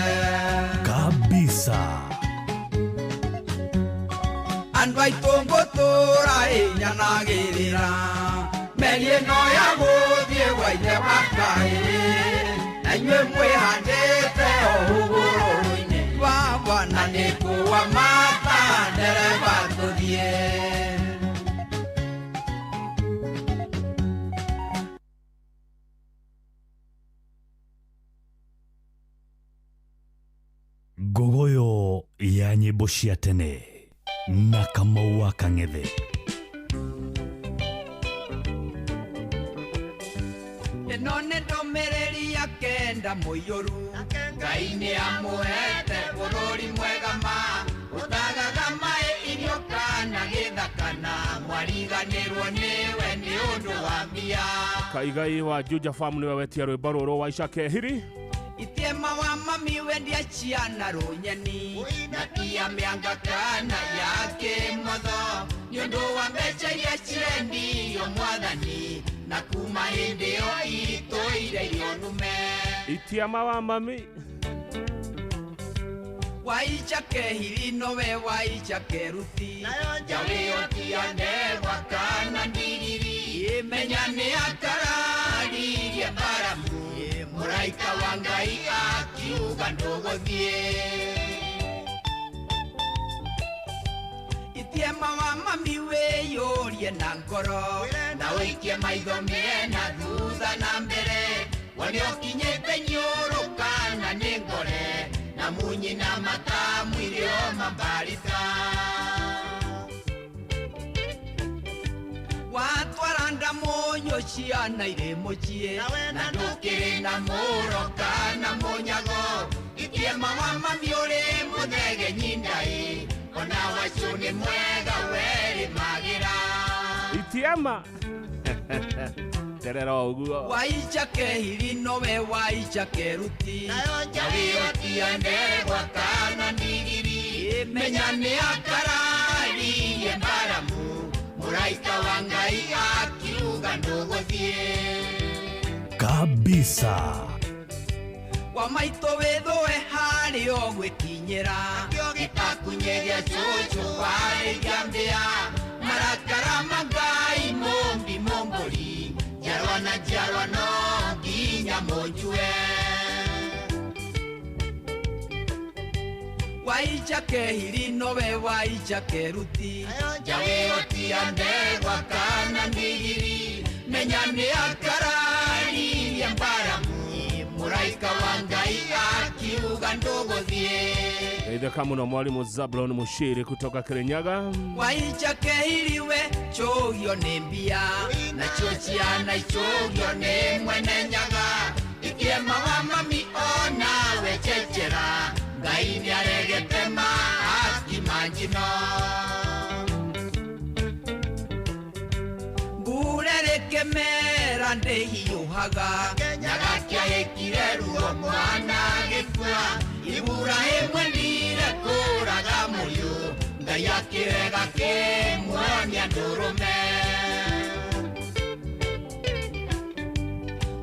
kabisa andũ aitũ ngũtũũra nyanagĩrĩra meri ĩno ya gũthiĩ gwa ithe wa kaĩ na inyuĩ mwĩhandĩte o hũgũrũrũ-inĩ rwa Bwana nĩ kũwa mata ndereba tũthiĩ ngogoyo ya nyĩmbo cia tene na Kamau wa Kang'ethe ĩno nĩ ndũmĩrĩri ya kenda mũiyũru Ngai nĩ amũhete bũrũri mwega ma ũtagaga maĩ irio kana gĩthakana mwariganĩrwo nĩwe nĩ ũndũ wa mbia Kaigai wa Juja Farm nĩwe wetia rwĩmbo rũrũ wa Ica Kehiri itiema wa mami wendia ciana rũnyeni na tia mĩanga kana yake motho nĩ ũndũ wa mbeca iria cirendio Mwathani na kuma hĩndĩ ĩyo itũire irio nume itiama wa mami wa Ica Kehiri nowe wa Ica Keruti jawe otiane wakana ndiriri menya nĩ akararirie mbaramu mũraika wa Ngai akiuga ndũgũthiĩ itiema wa mami wĩyũrie na ngoro na ũikie maitho mĩena thutha na mbere wone ũkinyĩte nyũrũka na nĩ ngore na munyi na matamu irio mambarika watwara ndamonyo ciana irĩ mũciĩ na ndũkĩrĩ na mũro kana mũnyago itiema wa mami ũrĩ mũthegenyi Ngai ona wacio nĩ mwega werĩ magĩra itiema terera ũguo wa Ica Kehiri nowe wa Ica Keruti jawe otiane gwakana ndigiri menya nĩ akararirie mbaramu mũraika wa Ngai akiuga ndũgũthiĩ kabisa wa maitũ wĩthũe harĩ o gwĩkinyĩra gĩtakunye gĩa cũcũ warĩ gĩambĩa marakara ma Ngai mũmbi mũmbũri njiarwa na njiarwa no nginya waicha kehiri nowe waicha keruti jawe otia ndegwa kana ndigiri menya ni akarari ya mbaramu muraika wa Ngai akiuga ndogothie. Aidha kama na mwalimu Zablon Mushiri kutoka Kirinyaga. Waicha kehiriwe chogyo ni mbia na chochia na chogyo ni mwene nyaga ikiema wa mami ona wechechera Ngai ni aregetema akimanjino Burere kemera ndehiyuhaga nyaga kia ekire ruo mwana gifua Iburahimwe ndire kuraga muyu Ngai akirega kimwonia ndurume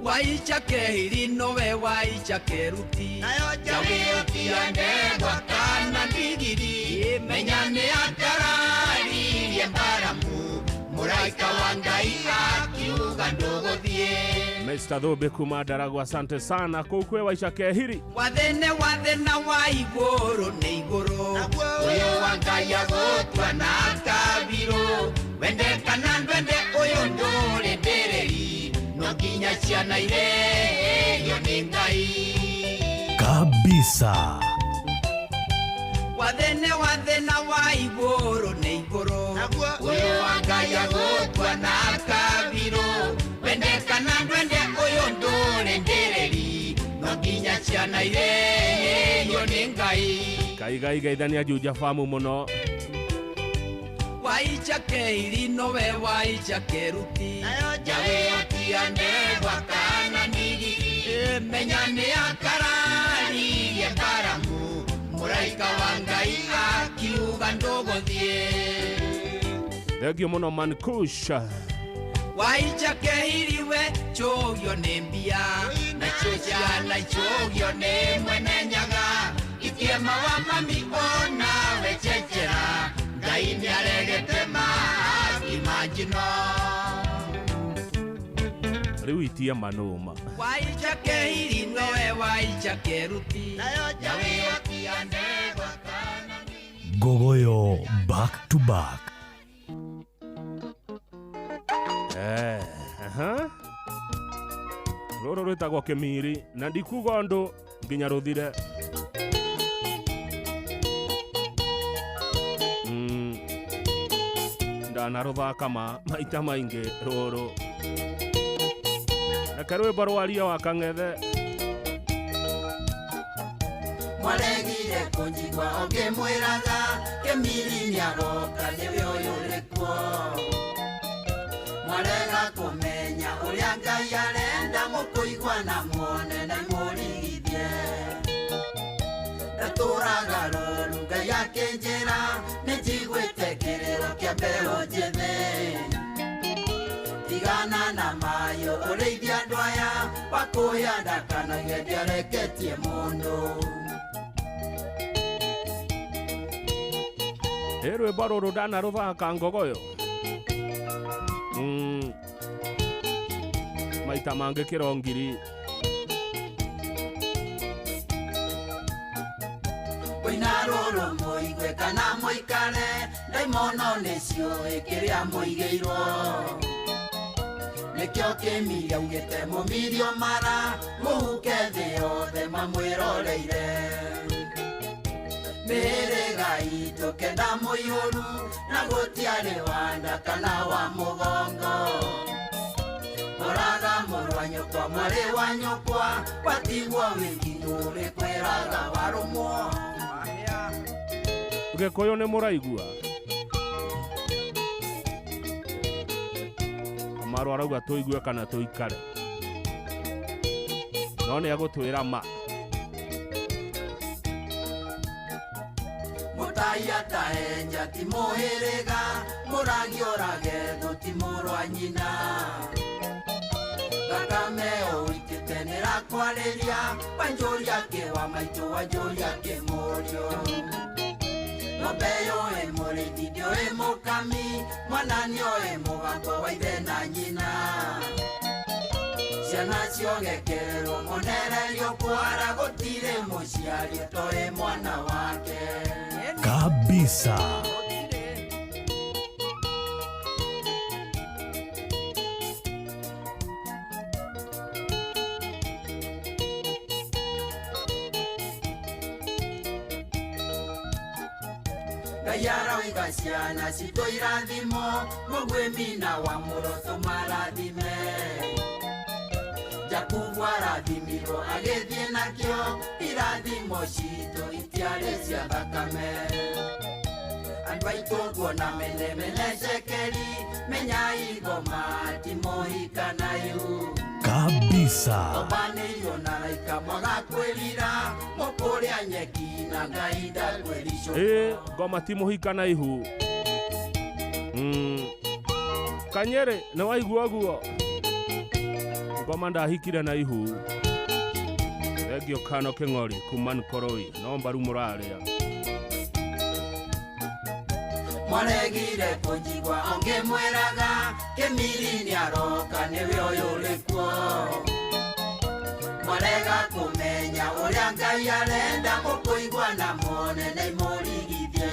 Waicha kehiri nowe waicha keruti jawe otia ndegwa kana ndigiri menya ni akarari ya mbaramu muraika wa Ngai akiuga ndogothie. Mr. Thobe Kumadaragu, asante sana kukwe waicha kehiri. Wathene wa iguru ni iguru uyu wa Ngai agotwa na kabiro wende kana ndwende uyu ndore ndereri no kinya ciana ire yo ni Ngai kabisa. Wathene wa iguru ni iguru uyu wa Ngai agotwa na kabiro wende kana ndwende uyu ndore ndereri no kinya ciana ire yo ni Ngai Kaiga idhani ajuja famu muno. Waicha kehiri nowe waicha keruti jawe otia ndegwa kana ndigiri menya ni akarari ya mbaramu muraika wa Ngai akiuga ndogothie. Thegio muno Mankusha. Waicha kehiriwe chogyo ni mbia na chochia na chogyo ni mwene nyaga ikiema wa mami ona wechechera Ngai ni aregetema akimanjino Riu itia manuma. Waicha kehiri nowe waicha keruti jawe otia ndegwa kana Gogoyo back to back. Roro rwitagwo Kimiri na ndikuga ndu nginya ruthire. Ndana ruthaka maita maingi roro na karwe barwaria wa Kang'ethe mwaregire kunjigwa ngimwiraga Kimiri niagoka niwe uyu urikuo mwarega kumenya uria Ngai arenda mukuigwa na muone na murigithie ndaturaga ruru Ngai akinjira nijigwite kiriro kia mbeu njithe tigana na mayo urithia andu aya wakuya ndakanagia ndiareketie mundu Erwe baroro dana ruthaka ngogoyo maita mange kirongiri Winaroro muigwe kana muikare ndaimono nicio ikiria muigeirwo nikio Kimiri augite mumirio mara muhuke thi yothe mamwiroreire mĩhĩrĩga itũ kenda mũihũru na gũtiarĩ wanda kana wa mũgongo mũraga mũrũ wa nyũkwa mwarĩ wa nyũkwa watigwo wĩkirũ ũrĩ kwĩraga warũmwo Gĩkũyũ nĩ mũraigua Amaru arauga tũigue kana tũikare no nĩ agũtwĩra ma Mũtaia ta enja ti mũhĩrĩga mũragi orage thũti mũrũ wa nyina Thakame ũitĩte nĩrakwarĩria wanjũria kĩwa maitũ wanjũria kĩmũrio Ng'ombe yũĩ mũrĩithi ndĩũĩ mũkami mwana nĩoĩ mũgambo wa ithe na nyina Ciana ciongekerwo mũnererio kwara gũtirĩ mũciari ũtoĩ mwana wake kabisa. Gayara ugasiana sito irathimo mugwe mina wa muroto marathime Jakubu arathimirwo agithie nakio irathimo cito itiare cia thakame Andũ aitũ nguona mene cekeri menya igoma timohikana ihu kabisa. Obanĩirio na raika mwaga kwĩrira mũkũrĩa nyeki na Ngai ndakwĩricũkwo ngoma timohikana ihu Kanyere na waigua guo ngoma ndahikire na ihu Thengio Kano King'ori kuman Koroi no mbaru muraria Mwaregire kũnjigua ongĩmwĩraga Kĩmiri nĩaroka nĩwe ũyũ ũrĩkuo Mwarega kũmenya ũrĩa Ngai arenda mũkũigua na muone na imũrigithie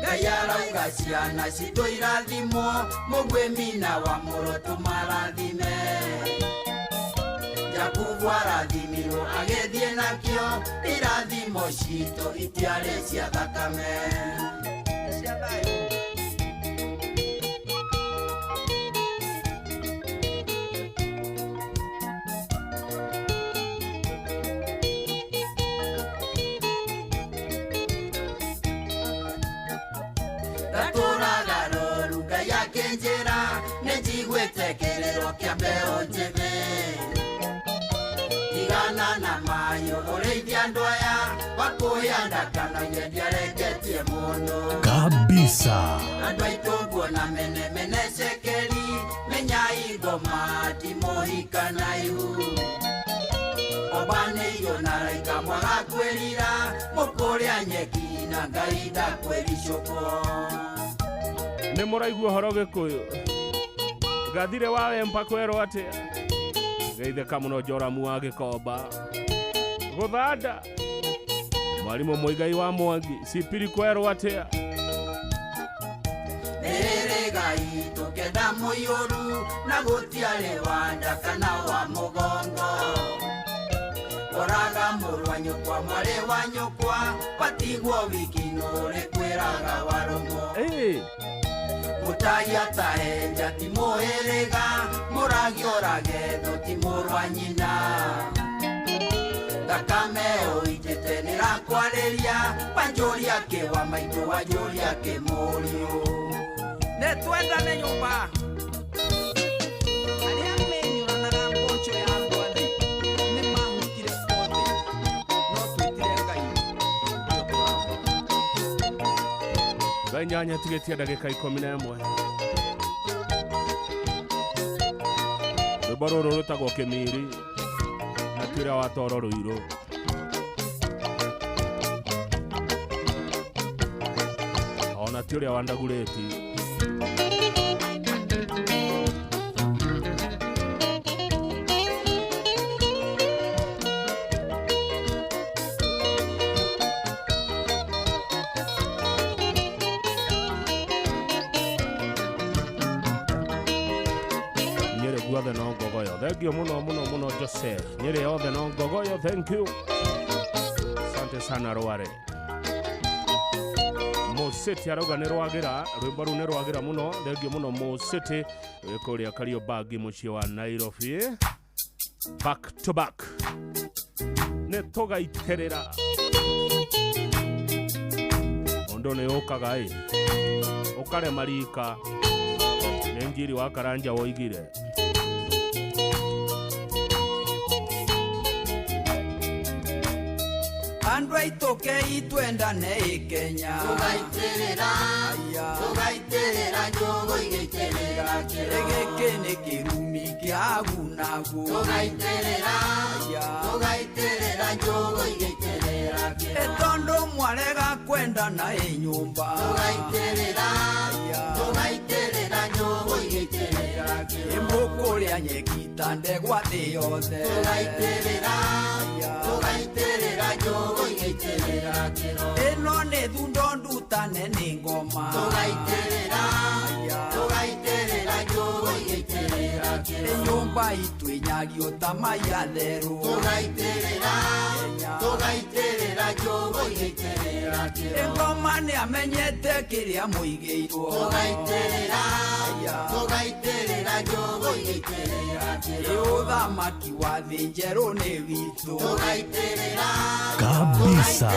Ngai arauga ciana citũ irathimwo mũgwĩ mina wa mũroto marathime Jakubu arathimirwo agĩthiĩ nakio irathimo citũ itiarĩ cia thakame Ndatũraga rũru Ngai akĩnjĩra nĩnjiguĩte kĩrĩro kĩa mbeũ njĩthĩ Igana na mayo ũrĩithia andũ aya wakũya ndakanagia ndiareketie mũndũ kabisa. Andũ aitũ nguona mene cekeri menya igoma timohikana ihu Obanĩirio na raika mwaga kwĩrira mũkũrĩa nyeki na Ngai ndakwĩricũkwo Nĩ mũraigua ũhoro Gĩkũyũ Gathire wawe mpakwerwo atĩa Geithĩka mũno Joramu wa Gĩkomba Gũthanda Mwarimũ Mũigai wa Mwangi Sipiri kwerwo atĩa Nĩrĩ Ngai tũkenda mũiyũru na gũtiarĩ wanda kana wa mũgongo Oraga mũrũ wa nyũkwa mwarĩ wa nyũkwa watigwo wiki nũrĩ kwĩraga warũmwo Mũtagia tahenja ti mũhĩrĩga mũragi orage ti mũrũ wa nyina Thakame ũitĩte nĩrakwarĩria wanjũria kĩwa maitũ wanjũria kĩmũriũ Nĩtwendane nyũmba Arĩa menyũranaga mboco ya Ngwathĩ nĩmahukire othe no twĩtire Ngai Ngai nyanyetigĩtie ndagĩka 11 Rwĩmbo rũrũ rũtagwo Kĩmiri na twĩra wa Toro Rũirũ Ona ti ũrĩa wa Ndagurĩti Guothe no ngogoyo thengio mũno Joseph Nyĩrĩ yothe no ngogoyo thank you Asante sana Rware Mũcĩti arauga nĩ rwagĩra rwĩmbo rũu nĩ rwagĩra mũno thengio mũno Mũcĩti kũrĩa Kariobangi mũciĩ wa Nairobi back to back nĩ tũgaitĩrĩra ũndũ nĩ ũkaga ũkarema rika nĩ Njiri wa Karanja woigire Andũ aitũ twendane Kenya Tũgaitĩrĩra njũgũ igĩitĩrĩra gĩkĩ nĩ kĩrumi kĩa gunagu Tũgaitĩrĩra njũgũ igĩitĩrĩra tondũ mwarega kwendana nyũmba Tũgaitĩrĩra njũgũ igĩitĩrĩra mũkũrĩa nyeki ta ndegwa thĩ yothe Tũgaitĩrĩra njũgũ igĩitĩrĩra ĩno nyumba itu inyagio tamaya theru tugaiterera njugu igaiterera kiro ngoma ni amenyete kiria muigeirwo tugaiterera njugu igaiterera kiro uthamaki wa thi njeru ni witu tugaiterera kabisa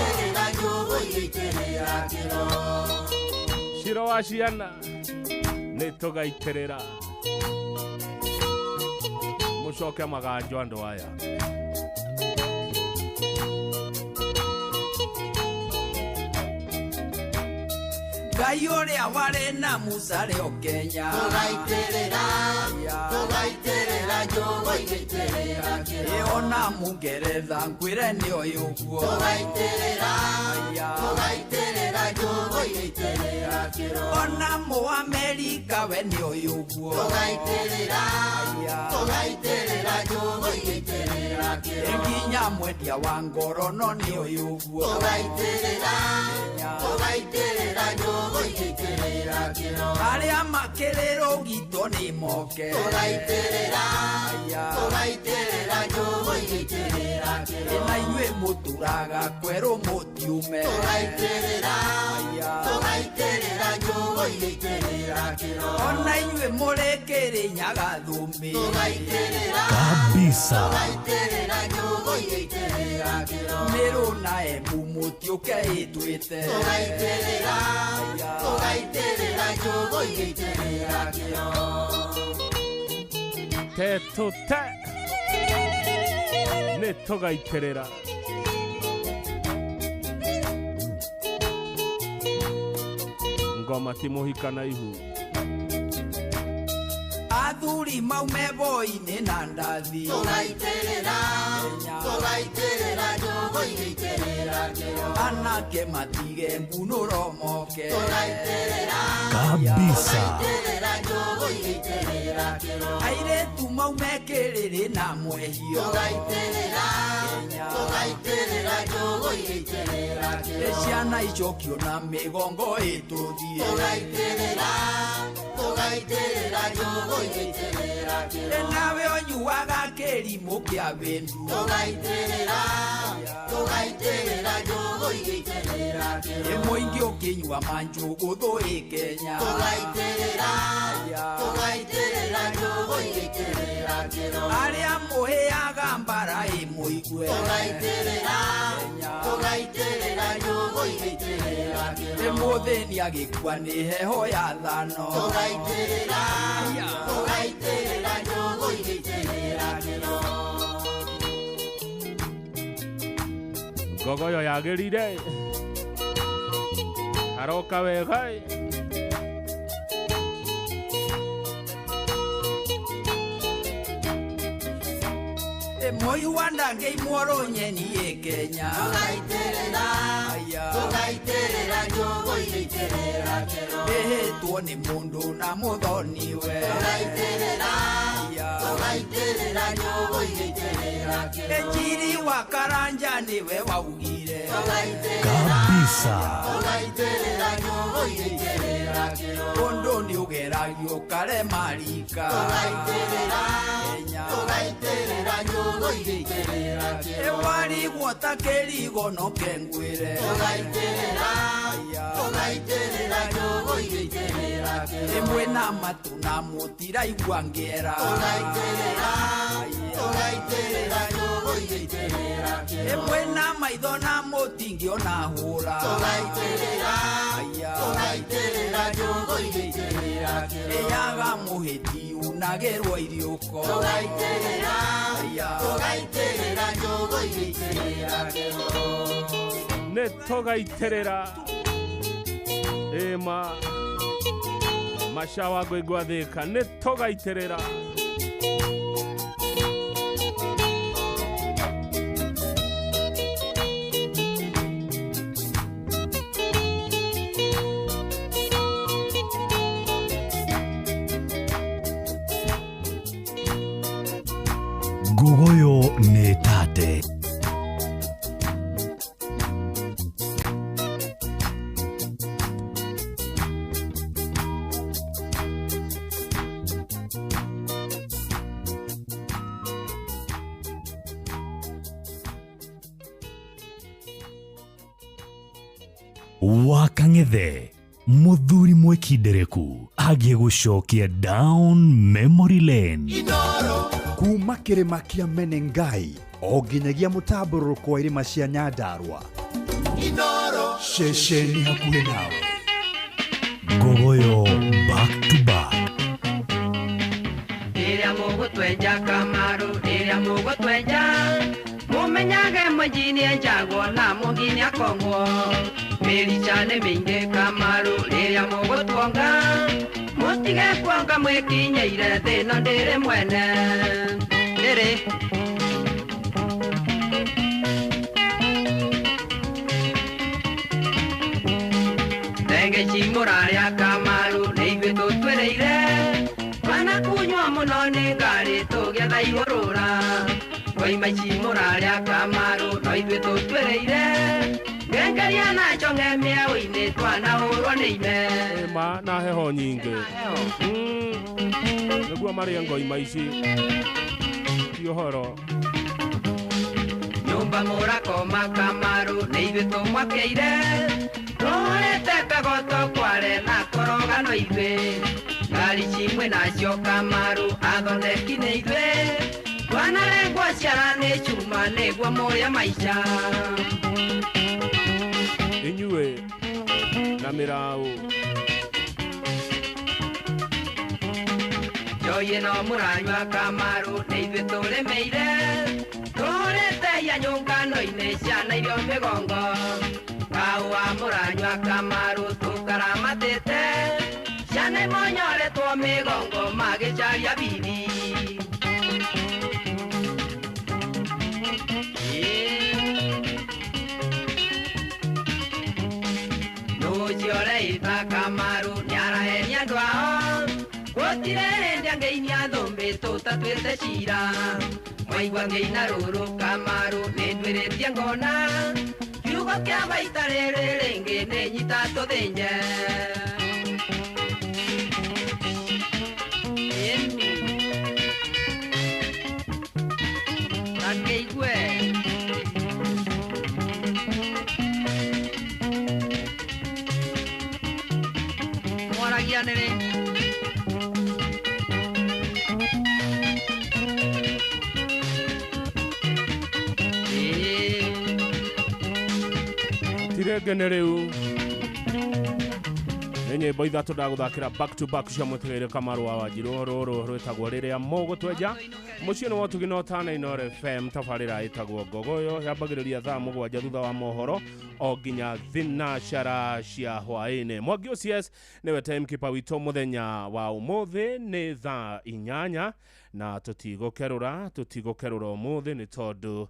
njugu igaiterera kiro Shiro wa ciana nĩ tũgaitĩrĩra mũcoke maganjo andũ aya Ngai ũrĩa warĩ na Musa rĩo Kenya tũgaitĩrĩra njugu igaitĩrĩra kĩro ona Mũngeretha ngwĩre nĩ ũyũ ũguo tũgaitĩrĩra njugu igaitĩrĩra kĩro ona Mũamerika we nĩ ũyũ ũguo tũgaitĩrĩra njugu igaitĩrĩra kĩro nginya mwendia wa ngoro no nĩ ũyũ ũguo tũgaitĩrĩra njugu igaitĩrĩra kĩro arĩa makĩrĩrwo gitũ nĩ moke tũgaitĩrĩra njugu igaitĩrĩra kĩro na inyuĩ mũturaga kwerũ mũtiume tũgaitĩrĩra njugu igaitĩrĩra kĩro ona inyuĩ mũrĩ Kĩrĩnyaga thũmbĩ kabisa njugu igaitĩrĩra kĩro Mĩrũ na Embu mũtiũke ĩtwĩte tũgaitĩrĩra njugu igaitĩrĩra kĩro tetũte nĩ tũgaitĩrĩra ngoma ti mũhika ihu athuri maume voi-inĩ na ndathi tũgaitĩrĩra njugu igaitĩrĩra kĩro anake matige ngunũro moke tũgaitĩrĩra kabisa njugu igaitĩrĩra kĩro airĩtu maume Kĩrĩrĩ na Mwehio tũgaitĩrĩra njugu igaitĩrĩra kĩro ciana icokio na mĩgongo ĩtũthiĩ tũgaitĩrĩra njugu igaitĩrĩra kĩro nawe ũnyuaga kĩrimũ kĩa wĩndu tũgaitĩrĩra njugu igaitĩrĩra kĩro mũingĩ ũkĩnyua manjũgũ thũĩ Kenya tũgaitĩrĩra njugu igaitĩrĩra kĩro arĩa mũhĩaga mbara mũigue tũgaitĩrĩra njugu igaitĩrĩra kĩro mũthĩni agĩkua nĩ heho ya thano tũgaitĩrĩra njugu igaitĩrĩra kĩro ngogoyo yagĩrire haroka wega Moi wanda ngei mworo nyeni Kenya tũgaitĩrĩra njugu igaitĩrĩra kĩro ĩhĩtwo nĩ mũndũ na mũthoniwe tũgaitĩrĩra njugu igaitĩrĩra kĩro Ejiri wa Karanja nĩwe waugire kabisa tũgaitĩrĩra njugu igaitĩrĩra kĩro ũndũ nĩ ũgeragio karemarika tũgaitĩrĩra njugu igaitĩrĩra kĩro warigwo ta kĩrigo no kengwĩre tũgaitĩrĩra njugu igaitĩrĩra kĩro ĩmwe na matu na mũtiraigua ngĩera tũgaitĩrĩra njugu igaitĩrĩra kĩro ĩmwe na maitho na mũtingĩona hũra tũgaitĩrĩra njugu igaitĩrĩra kĩro ĩyaga mũhĩti unagĩrwo iriũko tũgaitĩrĩra njugu igaitĩrĩra kĩro nĩ tũgaitĩrĩra ĩma macawa ngũigua thĩka nĩ tũgaitĩrĩra Ngugoyo nĩ tate wa Kang'ethe muthuri mwekindereku agie gucokia down memory lane kuma kĩrĩma kĩa Menengai o nginyagia mũtambũrũko wa irĩma cia Nyandarua. Ceceni hakuhĩ nawe. Gogoyo back to back. Rĩrĩa mũgũtwenja Kamaru, rĩrĩa mũgũtwenja mũmenyage mwĩnji enjagwo na mũngi nĩakongwo. Mĩrica nĩ mĩingĩ Kamaru, rĩrĩa mũgũtuonga mũtige kuonga mwĩkinyĩire thĩno ndĩrĩ mwene. Ndĩrĩ Ndege chimũrarĩa Kamaru nĩ ithuĩ tũtwĩrĩire. Bana kunywa mũno nĩ ngari tũgĩetha igũrũra. Koima chimũrarĩa Kamaru no ithuĩ tũtwĩrĩire. Ngengeria na chonge mĩaũ-inĩ twanahũrwo nĩ ime. Ma na heho nyingĩ. Nĩguo marĩa ngoima ici ti ũhoro. Nyũmba mũrakoma Kamaru nĩ ithuĩ tũmwakĩire. Tũhũrĩte kagoto Kware na Korogano ithuĩ. Ngari cimwe nacio Kamaru athondeki nĩ ithuĩ. Twanarengwo ciara nĩ cuma nĩguo mũrĩa maica. Inyuĩ na mĩraũ Njohi no mũranyua Kamaru nĩ ithuĩ tũrĩmĩire. Tũhũrĩte ya nyũngano-inĩ ciana irio mĩgongo. Kahũa mũranyua Kamaru tũkaramatĩte. Ciana imonyoretwo mĩgongo magĩcaria bibi. Nũcioreitha Kamaru nĩarahenia andũ ao. Gũtirĩ hĩndĩ angĩinia thũmbĩ tũtatuĩte cira. Mwaigua ngĩina rũrũ Kamaru nĩndwĩrĩtie ngona. Kiugo kĩa baita rĩrĩ rĩngĩ nĩ nyita tũthĩnje. Akĩigue mwaragia nĩrĩ tirengene rĩu nĩ nyĩmbo ithatũ ndagũthakĩra back to back cia mũtigaire Kamaru wa Wanjiru. Rũrũ rwĩtagwo rĩrĩa mũgũtwenja. Mũciĩ nĩ wotugi no tana Inooro FM. Tabarĩra ĩtagwo Gogoyo yambagĩrĩria thaa mũgwanja thutha wa mohoro o nginya thinacara cia hwaĩ-inĩ. Mwangi OCS nĩwe timekeeper witũ mũthenya wa ũmũthĩ nĩ thaa 8 na tũtigũkerũra ũmũthĩ nĩ tondũ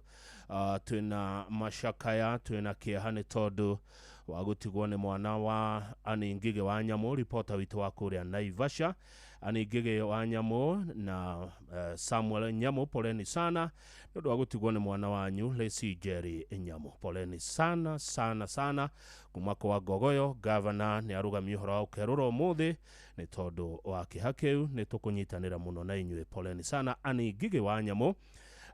twĩna macakaya, twĩna kĩeha nĩ tondũ wa gũtigwo nĩ mwana wa Annie Ngige wa Nyamũ, reporter witũ wa kũrĩa Naivasha. Annie Ngige wa Nyamũ na Samuel Nyamũ, poleni sana nĩ ũndũ wa gũtigwo nĩ mwana wanyu Lacey Jerry Nyamũ. Poleni sana kuma kwa Gogoyo. Governor nĩ arũgamia ũhoro wa ũkerũra ũmũthĩ nĩ tondũ wa kĩeha kĩu. Nĩ tũkũnyitanĩra mũno na inyuĩ. Poleni sana Annie Ngige wa Nyamũ,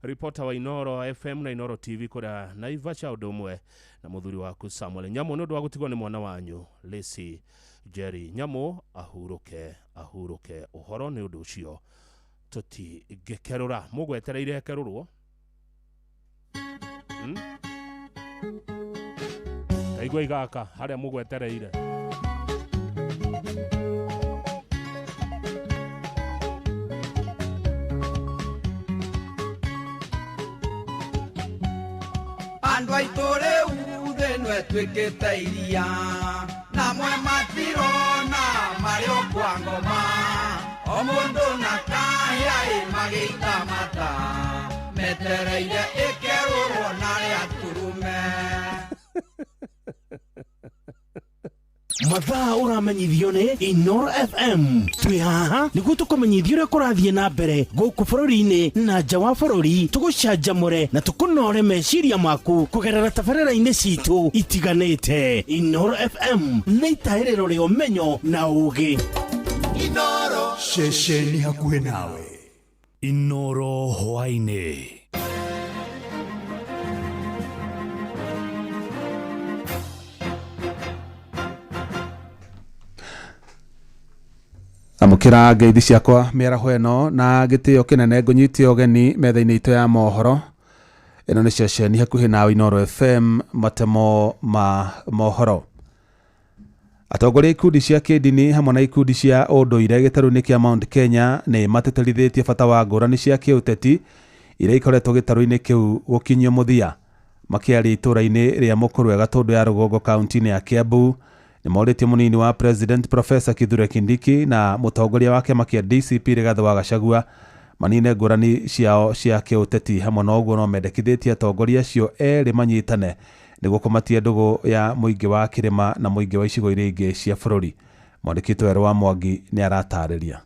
reporter wa Inooro FM na Inooro TV kũrĩa Naivasha, ũndũ ũmwe na mũthuri waku Samuel Nyamũ nĩ ũndũ wa gũtigwo nĩ mwana wanyu Lacey Jerry Nyamũ. Ahurũke ũhoro nĩ ũndũ ũcio tũtingĩkerũra. Mũgwetereire kerũrwo kaigua igaka harĩa mũgwetereire. Andũ aitũ rĩu thĩ no ĩtuĩkĩte iria. Namwe matirona marĩ o kwa ngoma. O mũndũ na kahĩa magĩita mata. Metereire ĩkerũrwo narĩa turume. Mathaa ũramenyithio nĩ Inooro FM. Twĩ haha nĩguo tũkũmenyithia ũrĩa kũrathiĩ na mbere gũkũ bũrũri-inĩ na nja wa bũrũri. Tũgũcanjamũre na tũkũnore meciria maku kũgerera tabarĩra-inĩ citũ itiganĩte. Inooro FM nĩ itaĩrĩro rĩa ũmenyo na ũũgĩ. Inooro ceceni hakuhĩ nawe. Inooro hwaĩ-inĩ. amukira ngeithi ciakwa mĩaraho ĩno na gĩtĩo kĩnene ngũnyitie ũgeni metha-inĩ itũ ya mohoro. Ĩno nĩ ceceni hakuhĩ na Inooro FM, matemo ma mohoro. Atongoria ikundi cia kĩndini hamwe na ikundi cia ũndũire gĩtarũ-inĩ kĩa Mount Kenya nĩ mateterithĩtie bata wa ngũrani cia kĩũteti iria ikoretwo gĩtarũ-inĩ kĩu gũkinyio mũthia. Makĩaria itũra-inĩ rĩa Mũkũrwe Gatũndũ ya Rũgongo kaunti-inĩ ya Kiambu nĩ morĩtie mũnini wa President Professor Kithure Kindiki na mũtongoria wa kĩama kĩa DCP Rigathĩ wa Gachagua manine ngũrani ciao cia kĩũteti. Hamwe na ũguo no mendekithĩtie atongoria acio erĩ manyitane nĩguo kũmatia ndũgũ ya mũingĩ wa kĩrĩma na mũingĩ wa icigo iria ingĩ cia bũrũri. Mwandĩki Werũ wa Mwangi nĩ aratarĩria.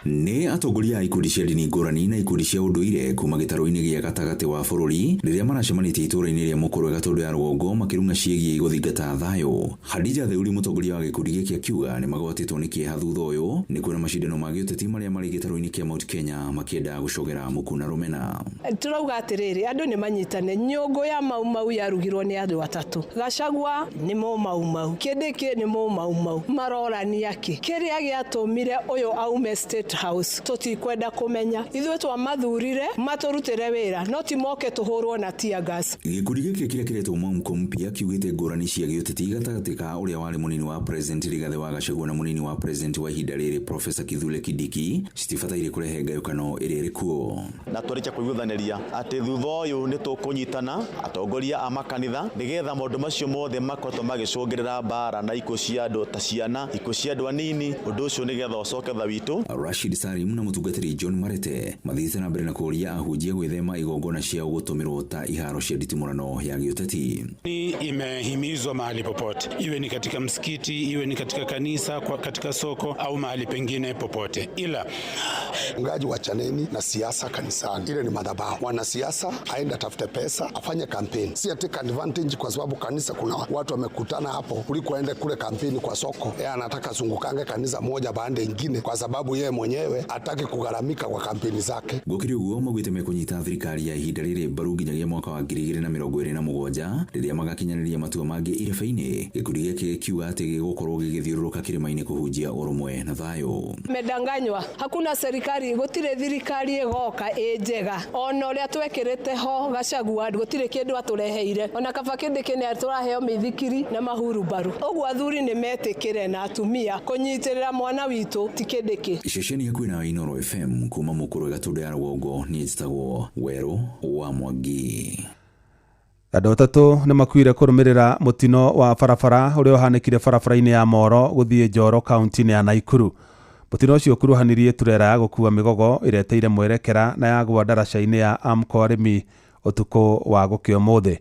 Nĩ atongoria a ikundi cia ndini ngũrani na ikundi cia ũndũire kuma gĩtarũ-inĩ gĩa gatagatĩ wa bũrũri rĩrĩa maracemanĩtie itũra-inĩ rĩa Mũkũrwe Gatũndũ ya Rũgongo makĩrunga ciĩgiĩ gũthingata thayũ. Khadija Theuri, mũtongoria wa gĩkundi gĩkĩ akiuga nĩ magwatĩtwo nĩ kĩeha thutha ũyũ nĩ kuona macindano ma gĩũteti marĩa marĩ gĩtarũ-inĩ kĩa Mount Kenya makĩenda gũcogera mũkuna rũmena. Turauga atĩrĩrĩ, andũ nĩ manyitane. Nyũngũ ya Mau yarugirwo nĩ andũ atatũ. Gachagua nĩ Mau, Kindiki nĩ Mau, marorania kĩ. Kĩrĩa gĩatũmire ũyũ aume State House tutikwenda kumenya. Ithuĩ twamathurire maturutire wĩra no ti moke tuhũrwo na tear gas. Gĩkundi gĩkĩ kĩrĩa kĩretwo mwamko mpya kiugĩte ngũrani cia gĩũteti gatagatĩ ka ũrĩa warĩ mũnini wa President Rigathĩ wa Gachagua na mũnini wa President wa ihinda rĩrĩ Professor Kithure Kindiki citibataire kũrehe ngayũkano ĩrĩa ĩrĩ kuo. Na tũrĩkia kũiguithanĩria atĩ thutha ũyũ nĩ tũkũnyitana atongoria a makanitha nĩgetha maũndũ macio mothe makorwo magĩcũngĩrĩra mbara na ikuũ cia andũ ta ciana, ikuũ cia andũ anini, ũndũ ũcio nĩgetha ũcoke tha witũ. Rashid Salim na mũtungatĩri John Marete mathiĩte na mbere na kũria ahunjia gwĩthema igongona ciao gũtũmĩrwo ta iharo cia nditimũrano ya gĩũteti. Imehimizwa mahali popote, iwe ni katika msikiti, iwe ni katika kanisa, katika soko au mahali pengine popote, ila ngaji wachaneni na siasa kanisani. Ile ni madhabahu. Wanasiasa aenda tafute pesa afanye kampeni, si take advantage kwa sababu kanisa kuna watu wamekutana hapo kuliko aende kule kampeni kwa soko. Yeye anataka zungukange kanisa moja baada nyingine kwa sababu yeye mwenyewe ataki kugaramika kwa kampeni zake. Gũkĩrĩ ũguo maugĩte mekũnyita thirikari ya ihinda rĩrĩ mbaru nginyagia mwaka wa 2027 rĩrĩa magakinyanĩria matua mangĩ ireba-inĩ. Gĩkundi gĩkĩ kiuga atĩ gĩgũkorwo gĩgĩthiũrũrũka kĩrĩma-inĩ kũhunjia ũrũmwe na thayũ. Medanganywa, hakuna serikali, gũtirĩ thirikari ĩgoka njega. Ona ũrĩa twekĩrĩte ho Gachagua gũtirĩ kĩndũ atũreheire. Ona kaba Kindiki nĩ atũraheo mĩthikiri na mahuru mbaru. Ũguo athuri nĩ metĩkĩre na atumia kũnyitĩrĩra mwana witũ ti Kindiki. Ceceni hakuhĩ na Inooro FM kuma Mũkũrwe Gatũndũ ya Rũgongo niĩ njĩtagwo Werũ wa Mwangi. Andũ atatũ nĩ makuire kũrũmĩrĩra mũtino wa barabara ũrĩa ũhanĩkire barabara-inĩ ya Moro gũthiĩ Njoro kaunti-inĩ ya Naikuru. Mũtino ũcio ũkuruhanirie turera ya gũkua mĩgogo ĩreteire mwerekera na yagwa ndaraca-inĩ ya Amco arĩmi ũtukũ wa gũkĩa ũmũthĩ.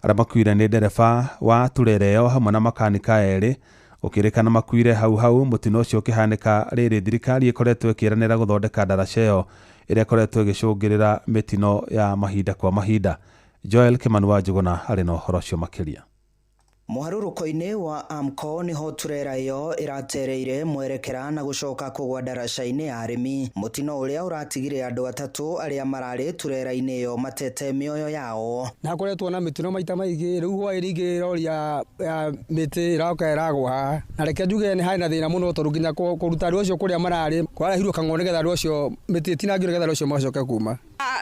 Arĩa makuire nĩ ndereba wa turera ĩyo hamwe na makanika erĩ. Ũkĩrĩkana makuire hau mũtino ũcio ũkĩhanĩka rĩrĩ thirikari ĩkoretwo ĩkĩranĩra gũthondeka ndaraca ĩyo ĩrĩa ĩkoretwo ĩgĩcũngĩrĩra mĩtino ya mahinda kwa mahinda. Joel Kimanu wa Njuguna arĩ na ũhoro ũcio makĩria. Mũharũrũko-inĩ wa Amco niho turera ĩyo ĩratereire mwerekera na gũcoka kũgwa ndaraca-inĩ ya arĩmi. Mũtino ũrĩa ũratigire andũ atatũ arĩa mararĩ turera-inĩ ĩyo matete mĩoyo yao. Na koretwo na mĩtino maita maingĩ, rĩu hwaĩ rĩngĩ rori ya mĩtĩ ĩroka ĩragwa haha. Na reke njuge nĩ harĩ na thĩna mũno tondũ nginya kũruta andũ acio kũrĩa mararĩ kwarahirwo kang'o nĩgetha andũ acio mĩtĩ ĩtinangio nĩgetha andũ acio macoke kuma.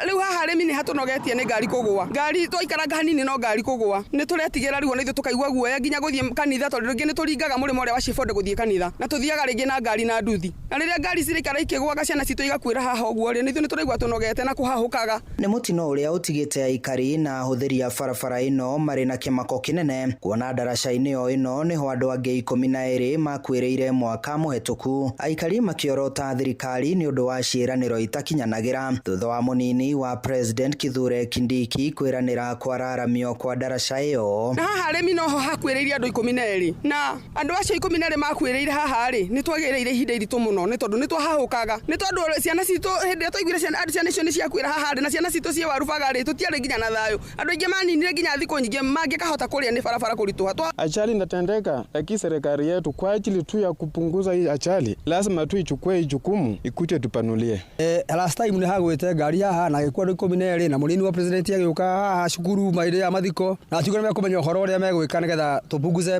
Rĩu haha arĩmi nĩ hatũnogetie nĩ ngari kũgũa. Ngari twaikaranga hanini no ngari kũgũa. Nĩ tũretigĩra rĩu na ithuĩ tũkaigua guoya nginya gũthiĩ kanitha tondũ rĩngĩ nĩ tũringaga mũrĩmo ũrĩa wa Shifode gũthiĩ kanitha. Na tũthiaga rĩngĩ na ngari na nduthi. Na rĩrĩa ngari cirĩikara ikĩgũaga ciana citũ igakuĩra haha ũguo rĩ, nĩ ithuĩ nĩ tũraigua tũnogete na kũhahũkaga. Nĩ mũtino ũrĩa ũtigĩte aikari na ahũthĩri a barabara ĩno marĩ na kĩmako kĩnene. Kuona ndaraca-inĩ ĩno nĩho andũ angĩ 12 makuĩrĩire mwaka mũhetũku. Aikari makĩorota thirikari nĩ ũndũ wa ciĩranĩro itakinyanagĩra. Thutha wa mũnini wa President Kithure Kindiki kwĩranĩra kwararamio kwa ndaraca ĩyo. Na haha arĩmi noho hakuĩrĩire andũ 12 na andũ acio 12 makuĩrĩire haha rĩ, nĩ twagĩrĩire ihinda iritũ mũno nĩ tondũ nĩ twahahũkaga. Nĩ tondũ ciana citũ hĩndĩ ĩrĩa twaiguire ciana icio nĩ ciakuĩra haha rĩ na ciana citũ cia warubaga rĩ, tũtiarĩ nginya na thayũ. Andũ aingĩ maninire nginya thikũ nyingĩ mangĩkahota kũrĩa nĩ barabara kũritũha. Ajali inatendeka, lakini serikali yetu kwa ajili tu ya kupunguza hii ajali lazima tu ichukue jukumu ikuje tupanulie. Last time nĩ hagwĩte ngari haha haha na gĩkuo andũ 12 na mũnini wa president agĩũka haha cukuru maire ya mathiko na atuĩka nĩ mekũmenya ũhoro ũrĩa megwĩka nĩgetha tũpunguze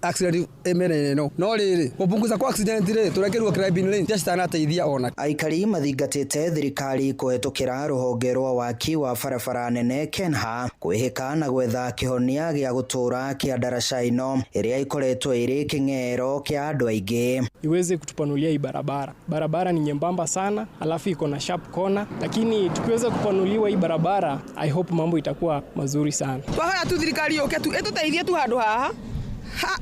accident mĩena-inĩ ĩno no rĩrĩ gũpunguza kwa accident rĩ tũrekerwo crime lane cia citanateithia ona. Aikari mathingatĩte thirikari kũhetũkĩra rũhonge rwa waki wa barabara nene KENHA kwĩhĩka na gwetha kĩhonia gĩa gũtũra kĩa daraca ino ĩrĩa ikoretwo ĩrĩ kĩng'ero kĩa andũ aingĩ. Iweze kutupanulia hii barabara. Barabara ni nyembamba sana, alafu iko na sharp corner, lakini tukiweza kupanuliwa hii barabara, I hope mambo itakuwa mazuri sana. Twahoya tu thirikari yoke tu ĩtũteithie tu handũ haha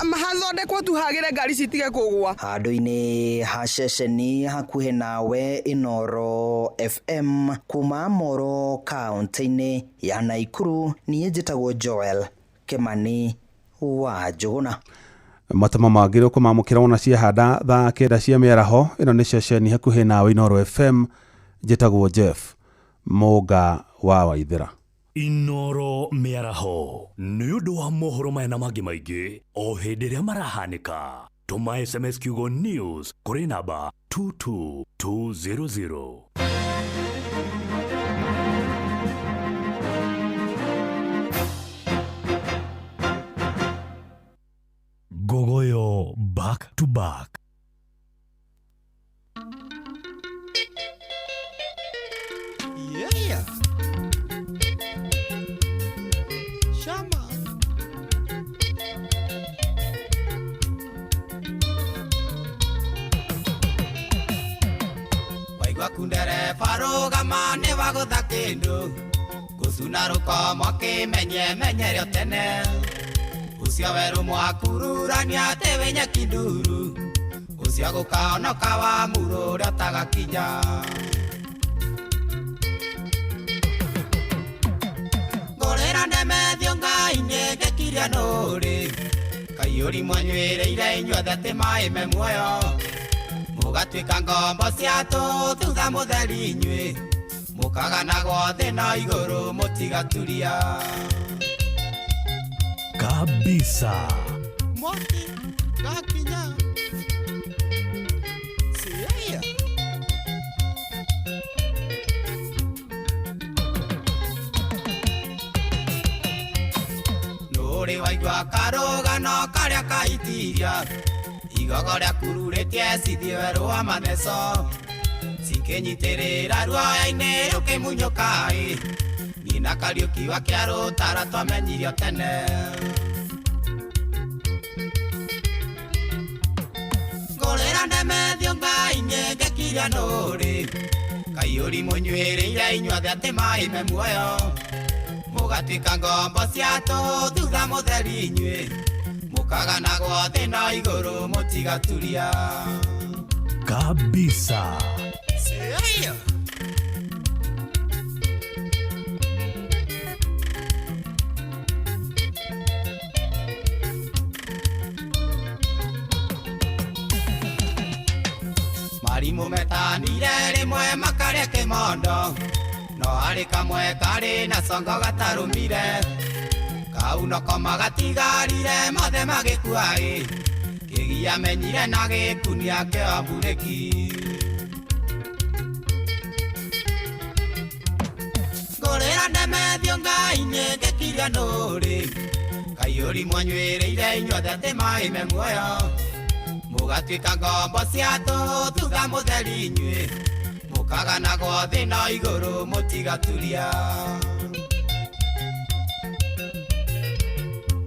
mahathondekwo tu hagĩre ngari citige kũgwa. Handũ-inĩ ha ceceni hakuhĩ nawe Inoro FM kuma Moro kaunti-inĩ ya Naikuru, niĩ njĩtagwo Joel Kimani wa Njũgũna. Matama mangĩ ũkũmamũkĩra wona ciahanda thaa 9 cia mĩaraho. Ĩno nĩ ceceni hakuhĩ nawe Inoro FM, njĩtagwo Jeff Mũga wa Waithĩra. Inoro mĩaraho nĩ ũndũ wa mohoro maya na mangĩ maingĩ o hĩndĩ ĩrĩa marahanĩka. Tũma SMS kiugo news kũrĩ namba 22200. Gogoyo back to back. Yeah. Shama. Waigua kundere farugama nĩ wagũtha kĩndũ gũcuna rũkomo kĩmenye menyere tene ucio weru mwakururania atĩ wĩ nyeki nduru ucio gũkaonoka wa muro ũrĩa ũtagakinya ngũrĩra ndemethio Ngai nĩngekiria nũrĩ kaiyũri mwanyuĩrĩire inyuothe atĩ maĩ me muoyo mũgatuĩka ngombo cia tũthutha mũtheri inyuĩ mũkaganagwo thĩ na igũrũ mũtigaturia kabisa. Moti gakinya siya nũrĩ waigua karũgano karĩa kaitiria igogo rĩa kururĩtie cithie werũ wa matheco cikĩnyitĩrĩra ruoya-inĩ rũkĩmunyũka nina Kariuki wa kĩa rũtara twamenyirio tene ngũrĩra ndemethio Ngai nĩngekiria nũrĩ kaiyũri mũnyuĩrĩire inyuothe atĩ maĩ me muoyo mũgatuĩka ngombo cia tũthutha mũtheri inyuĩ mũkaganagwo thĩ na igũrũ mũtigaturia kabisa. Seya. Marimũ metanire rĩmwe makarĩa kĩmondo no harĩ kamwe karĩ na congo gatarũmire kau noko magatigarire mothe magĩkua kĩgia menyire na gĩkunia kĩa mburĩki ngũrĩra ndemethio Ngai nĩngekiria nũrĩ kaiyũri mwanyuĩrĩire inyuothe atĩ maĩ me muoyo mũgatuĩka ngombo cia tũthutha mũtheri inyuĩ mũkaganagwo thĩ na igũrũ mũtigaturia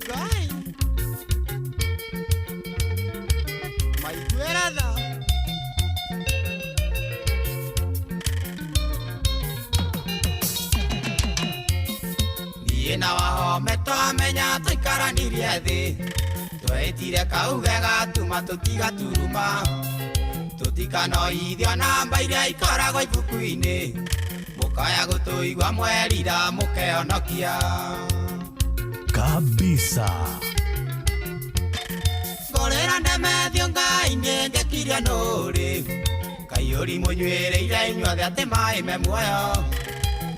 Ngai maituĩra tha niĩ na wahome twamenya tũikaranirie thĩ twetire kauge gatuma tũtigaturuma tũtikanoithio namba iria ikoragwo ibuku-inĩ mũkaya gũtũigua mwerira mũkeonokia kabisa. ngũrĩra ndemethio Ngai nĩngekiria nũrĩ kaiyũri mũnyuĩrĩire inyuothe atĩ maĩ me muoyo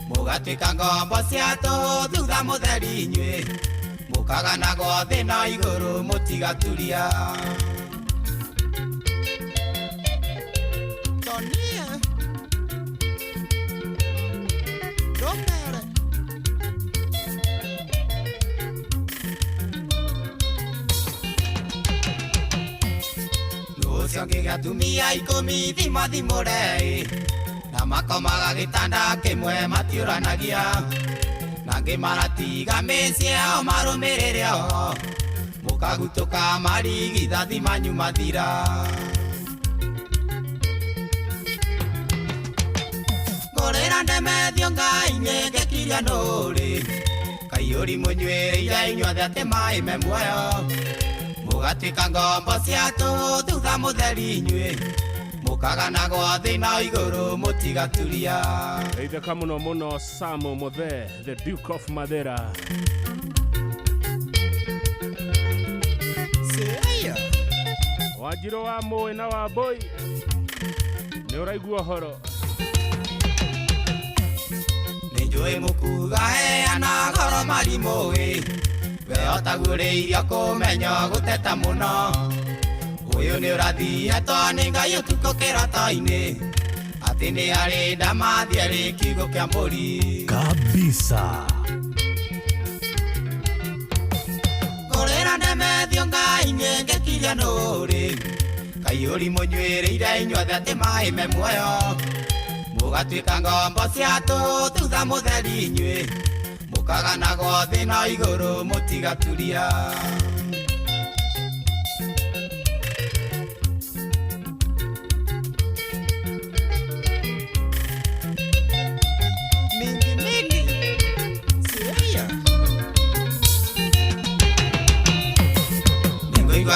mũgatuĩka ngombo cia tũthutha mũtheri inyuĩ mũkaganagwo thĩ na igũrũ mũtigaturia ucio ngigia tumia 10 thimo na makomaga gitanda kimwe matiuranagia na ngimaratiga micie o marumirire o mukagutuka marigitha thimanyu mathira ngorera ndemethio ngai ngekiria nuri kaiyuri munywire inyuothe ati mai me muoyo mugatwika ngombo ciatu thutha mutheri inyue mukagana gwa thina iguru mutigaturia Eitheka muno muno Samu Muthe, the Duke of Madeira. Seya Wajiro wa Moi na wa Boy ni uraigua horo Ninjue mukuga heana goro marimo we otaguriria kumenya guteta muno uyu ni urathie toni ngai utuko kirata-ini ati ni ari ndamathi ari kiugo kia mburi kabisa ngorera ndemethio ngai ngekiria nuri kaiyuri munywiriire inyuothe ati mai me muoyo mugatwika ngombo ciatu thutha mutheri inyue mukagana gwa thina iguru mutigaturia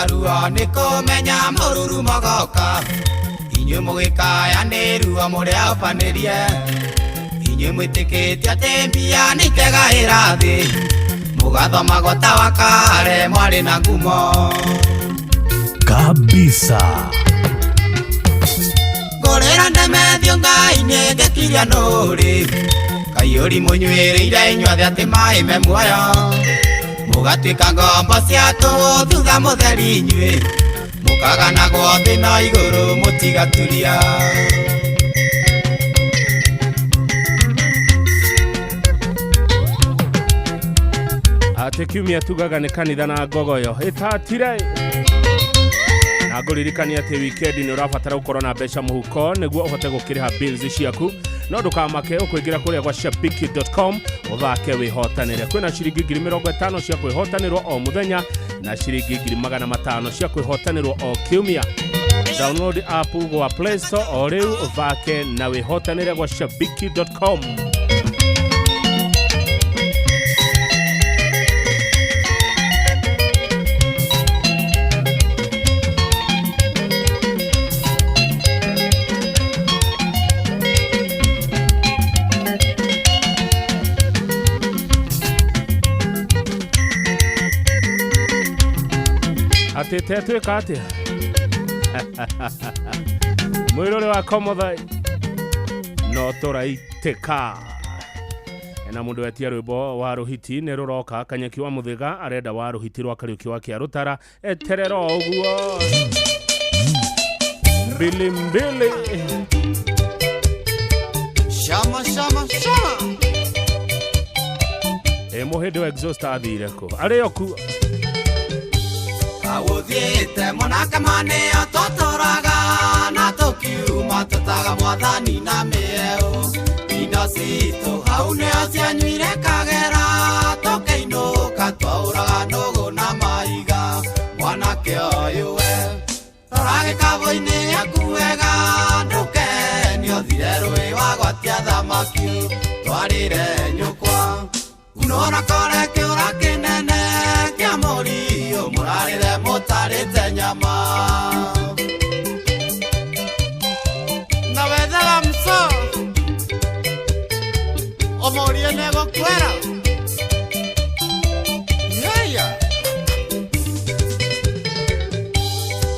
Ruo niko menya mururu mogoka inyue mugikaya ni ruo muria upanirie inyue mwitikite ati mbia nikegahira thi mugathoma gota wakare mwari na ngumo kabisa ngorera ndemethio ngai ngekiria nuri kaiyuri munywiriire inyuothe ati mai me muoyo mugatwika ngombo ciatu thutha mutheri inyue mukagana gwa thina iguru mutigaturia ati kiumia tugaga ni kanitha na ngogoyo itatire na nguririkania ati weekend ni urabatara gukorwo na mbeca muhuko niguo uhote gukiriha bills ciaku no ndukamake ukuingira kuria kwa shabiki.com uthake wihotanire kwina ciringi 50,000 cia kwihotanirwo o muthenya na ciringi 500 cia kwihotanirwo o kiumia download app gwa Play Store o riu uthake na wihotanire kwa shabiki.com Ate kate mwirore wa Komothai no turaiteka ena mundu wetia rwimbo wa ruhiti ne ruroka Kanyeki wa Muthiga arenda wa ruhiti rwa Kariuki wa Kiarutara eterero uguo mbili shama muhindi wa exhaust athire ko ariyo ku awothiete monaka mane atotoraga na tokiuma tataga mwathani na mieo indo citũ hau nĩo cianyuire kagera tũkĩinũka twaũraga nũgũ na maiga mwanake ũyũ we rora gĩkabũ-inĩ gĩaku wega ndũkenio thire rũĩ wagwatia thamaki twarĩre nyũkwa unona kore kĩũra kĩnene kĩa mũriũ mũrarĩre mũtarĩte nyama na wethera mso omorie negũkwera yeya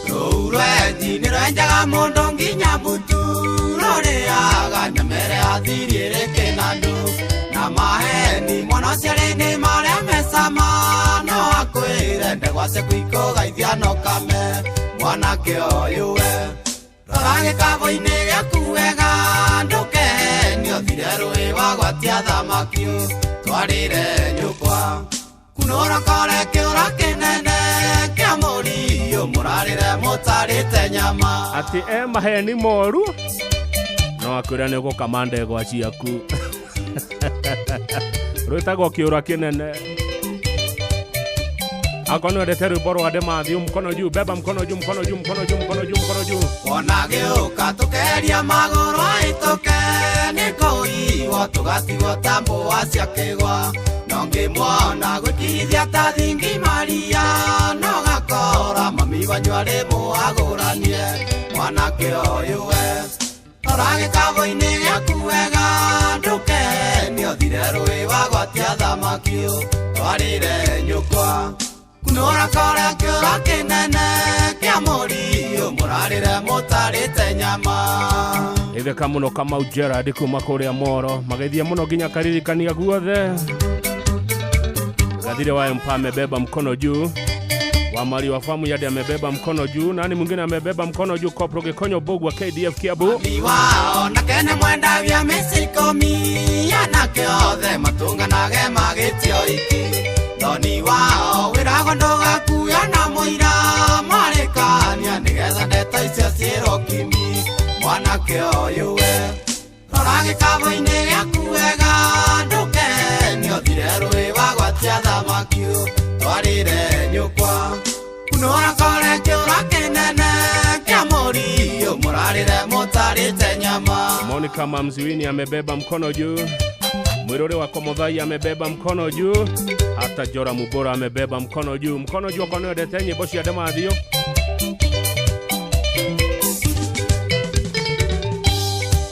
rũu rwendi nĩrwenjaga mũndũ nginya mbutu rũrĩaga nyamere athirie rĩkĩnandũ na maheni mwana ciarĩ-inĩ marĩa mecama no akwĩre ndegwace kwikũgaithia no kame mwanake ũyũ we rora gĩkabũ-inĩ gĩaku wega ndũkenio thire rũĩ wagwatia thamaki twarĩre nyũkwa kunora kore kiura kinene kia murio murarire mutarite nyama ati maheni moru no akwira ni gukamande gwa ciaku rwitagwo kiura kinene akono de teru boro ade mathi mkono juu beba mkono juu mkono juu mkono juu mkono juu mkono juu onageuka tukeria magoro aitoke nikoiwo tugatigo tambo wacia kigwa nongimwona gwikithia ta thingi maria nogakora mami wanyu ari muaguranie mwanake uyu we oragikavo-ini giaku wega ndukeni othire rui wagwatia thamakio twarire nyukwa kunora kore kiura kinene kia murio murarire mutarite nyama itheka muno kama Gerard kuma kuria Moro magethia muno nginya karirikania guothe gathire wa mpa amebeba mkono juu wa mali wa famu yadi amebeba mkono juu nani mwingine amebeba mkono juu Kopro Gikonyo Bogwa KDF Kiabu ni wao na kene mwenda vya misikomi yanake othe matunga nage magitio iki Doni wao wirago ndoga kuya na moira marekania nigetha ndeto icio cirokimi mwanake uyu we rorage kavo-ini giaku wega ndukeni othire rui wagwatia thamakio twarire nyukwa kunora kore kiura kinene kia murio murarire mutarite nyama Monica Mamziwini amebeba mkono juu Mwirore wa Komothai amebeba mkono juu hata Jora Mubora amebeba mkono juu kono detenye boshi ya demathio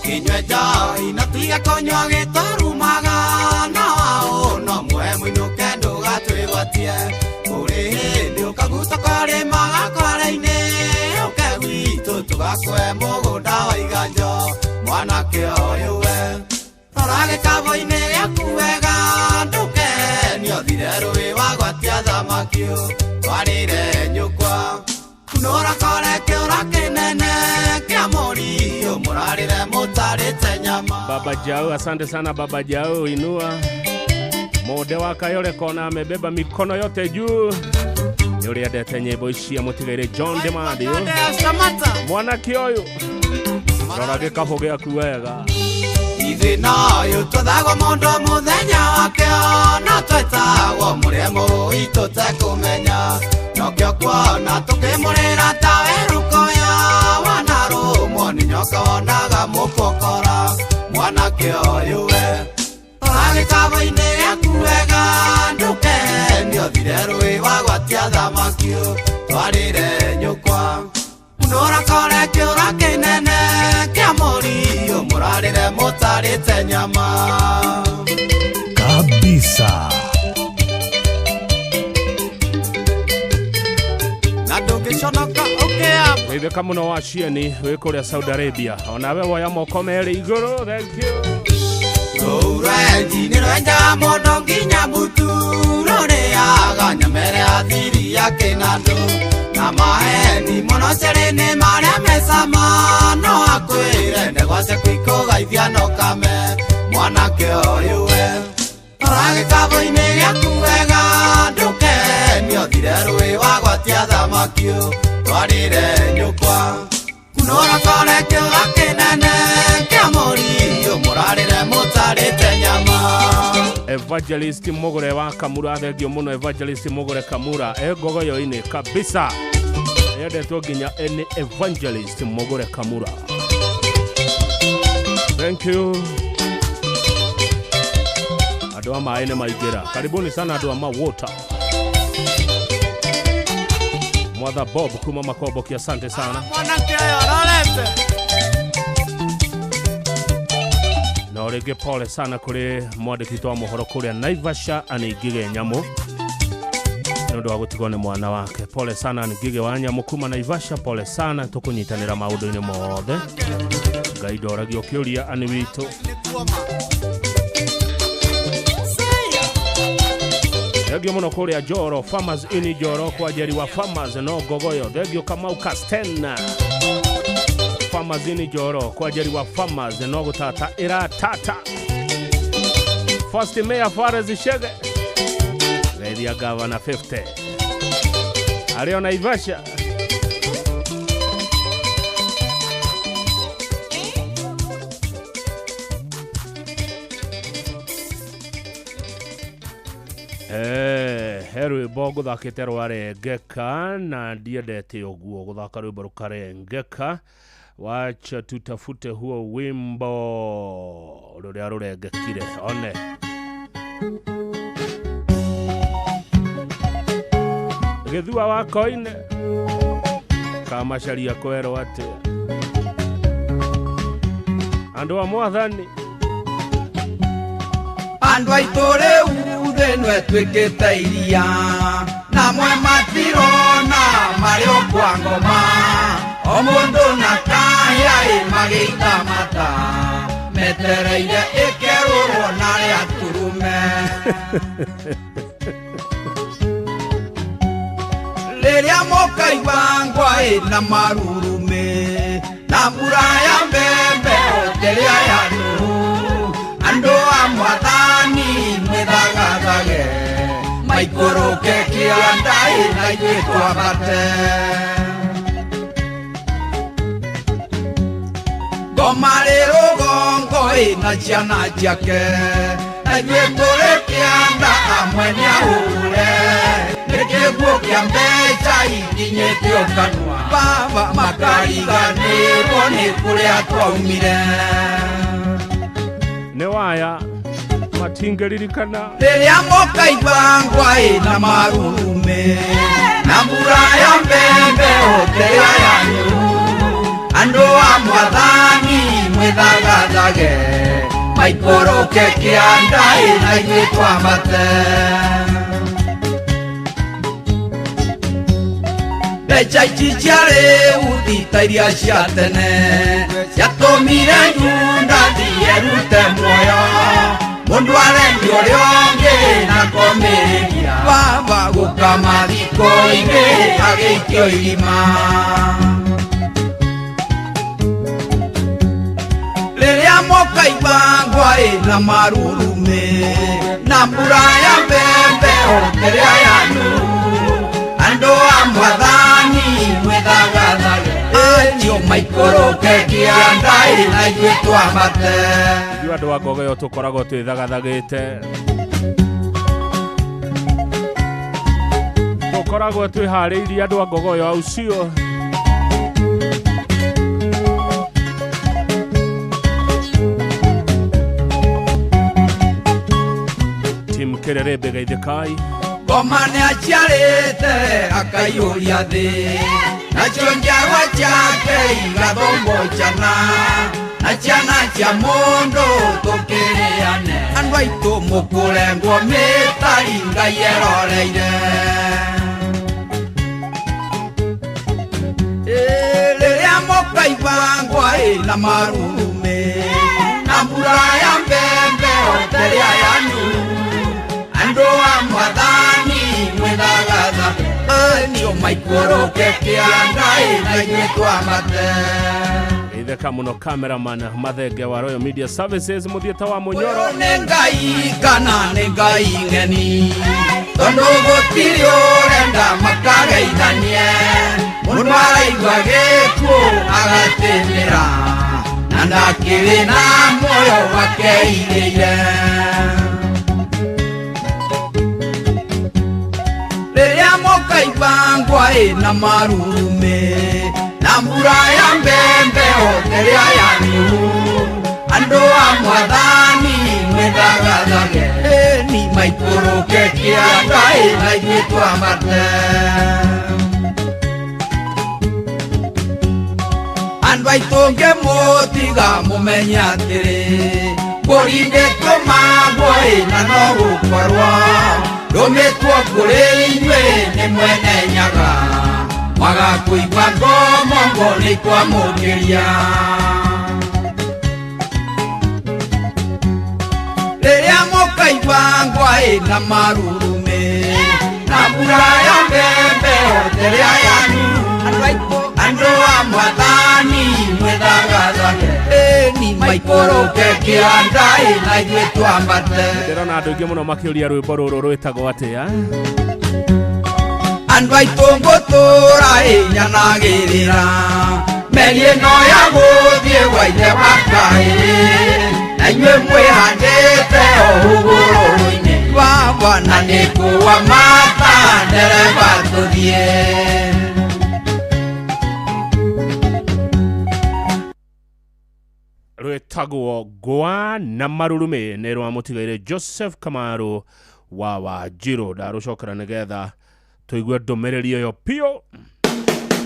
kinywe jai na tiga konywa gitorumaga na wao no mwe mwinuke ndugatwibatie uri hindi ukaguta kore maga kore-ini ukegwitu tugakwe mugunda wa iganjo mwanake uyu we orage kavo-ini giaku wega ndukeni othire rui wagwatia thamakio twarire nyukwa kunora kore kiura kinene kia murio murarire mutarite nyama Baba Jao asante sana Baba Jao inua Mode wa Kayole kona amebeba mikono yote juu Yuri adete nyebo ishia mutigaire John Demadio mwanake uyu rorage kavo giaku wega ithina uyu tuthago mundu muthenya wakio no twetagwo muremo itu tekumenya nokio kuona tukimurira ta werukoya wanarumwo ni nyoka wonaga mupokora mwanake uyu we orage kavo-ini giaku wega ndukeni othire rui wagwatia thamakio twarire nyukwa kunora kore kiura kinene kia murio murarire mutarite nyama kabisa na ndungiconoka ukia itheka muno wa cieni wi kuria Saudi Arabia onawe woya moko meri iguru thank you Urenji ni rwenja mundu nginya butu ruriaga nyamere athiri ya kinandu na maheni muno cere-ini maria mecama no akwire ndegwace kwikugaithia no kame mwanake uyu we orage kavo-ini giaku wega ndukeni othire rui wagwatia thamakio twarire nyukwa kunora kore kiura kinene kia murio murarire mutarite nyama Evangelist Mogore wa Kamura thengio muno Evangelist Mogore Kamura gogoyo-ini kabisa yendetwo nginya ene Evangelist Mogore Kamura thank you andu a maĩ nĩ maingĩra karibuni sana andu a water Mwatha Bob kuma Makoboki asante sana mwanake ararete no rĩngĩ pole sana kũrĩ mwandĩki wa mohoro kũrĩa Naivasha Anĩngige Nyamũ nĩ ũndũ wa gũtigwo nĩ mwana wake pole sana Anĩngige wa Nyamũ kuma Naivasha pole sana tũkũnyitanĩra maũndũ-inĩ mothe Ngai ndoragio kĩũria anĩ witũ Thengio muno kuria Joro Farmers ini Joro kwa ajili wa Farmers no gogoyo thengio Kamau Kastena Farmers ini Joro kwa ajili wa Farmers no gutata ira tata First Mayor Fares Shege Area Governor 50 Arĩo Naivasha he rwĩmbo ngũthakĩte rwarengeka na ndiendete ũguo gũthaka rwĩmbo rũkarengeka. Wacha tutafute huo wimbo rũrĩa rũrengekire one gĩthua wa koine kamacaria kwerwo atĩa andũ a Mwathani andũ aitũ rĩu thĩ ĩno ĩtuĩkĩte iria na mwe matirona marĩ o kwa ngoma o mũndũ na kahĩa magĩita mata metereire ĩkerũrwo narĩ aturume rĩrĩa mũkaigua ngwa na marurume na mbura ya mbembe rĩrĩa yanũru andũ a Mwathani mwĩthagathage maikũrũke kĩanda na ithuĩ twambate ngoma rĩ rũgongo na ciana ciake na ithuĩ tũrĩ kĩanda amwe nĩahũre nĩ kĩguũ kĩa mbeca ikinyĩte o kanua baba makariganĩrwo nĩ kũrĩa twaumire nĩ waya matingĩririkana rĩrĩa mũkaigua ngwa na marurume na mbura ya mbembe rĩrĩa yanũru andũ a Mwathani mwĩthagathage maikũrũke kĩanda na ithuĩ twambate mbeca ici cia rĩu thita iria cia tene ciatũmire Juda thierute muoyo mũndũ arendio ũrĩa ũngĩ na komĩrĩria baba gũkama thiko-inĩ agĩikio irima rĩrĩa mũkaigua ngwa na marurume na mbura ya mbembe rĩrĩa yanũru andũ a Mwathani mwĩthagathage nĩo maikũrũke kĩanda na ithuĩ twambate ithuĩ andũ a Ngogoyo tũkoragwo twĩthagathagĩte tũkoragwo twĩharĩirie andũ a Ngogoyo au cio Tim Kererebe Gaithĩkai ngoma nĩaciarĩte akaiyũria thĩ nacio njiarwa ciake igathombochana na ciana cia mũndũ tũkĩrĩane andũ aitũ mũkũrengwo mĩtari Ngai eroreire rĩrĩa mũkaigua ngwa na marurume na mbura ya mbembe rĩrĩa yanũru andũ a Mwathani mwĩthagathage nĩo maikũrũke kĩanda na ithuĩ twambate Geithĩka mũno cameraman Mathenge wa Royal Media Services mũthiĩte wa Mũnyoro nĩ Ngai kana nĩ Ngai ng'eni tondũ gũtirĩ ũrenda makageithanie mũndũ araigua gĩkuũ agatĩmĩra na ndakĩrĩ na muoyo wakeirĩire rĩrĩa mũkaigua ngwa na marurume na mbura ya mbembe rĩrĩa yanũru andũ a Mwathani mwĩthagathage nĩ maikũrũke kĩanda na ithuĩ twambate andũ aitũ ngĩmũtiga mũmenye atĩrĩ mbũri ndĩtũmagwo na no gũkorwo ndũmĩtwo kũrĩ inyuĩ nĩ mwene nyaga magakũigua ngomongo nĩ kwamũkĩria rĩrĩa mũkaigua ngwa na marurume na mbura ya mbembe rĩrĩa yanũru andũ a Mwathani mwĩthagathage nĩ maikũrũke kĩandai na ithuĩ twambate. Ndĩrona andũ aingĩ mũno makĩũria rwĩmbo rũrũ rwĩtagwo atĩa? Andũ aitũ ngũtũũra nyanagĩrĩra meri ĩno ya gũthiĩ gwa ithe wa Ngai, na inyuĩ mwĩhandĩte o hũgũrũrũ-inĩ baba, na nĩkũwa mata ndereba tũthiĩ. Rwĩtagwo Ngwa na Marurumĩ nĩ rwa mũtigaire Joseph Kamaru wa Wanjiru. Ndarũcokera nĩgetha tũigue ndũmĩrĩri ĩyo piũ.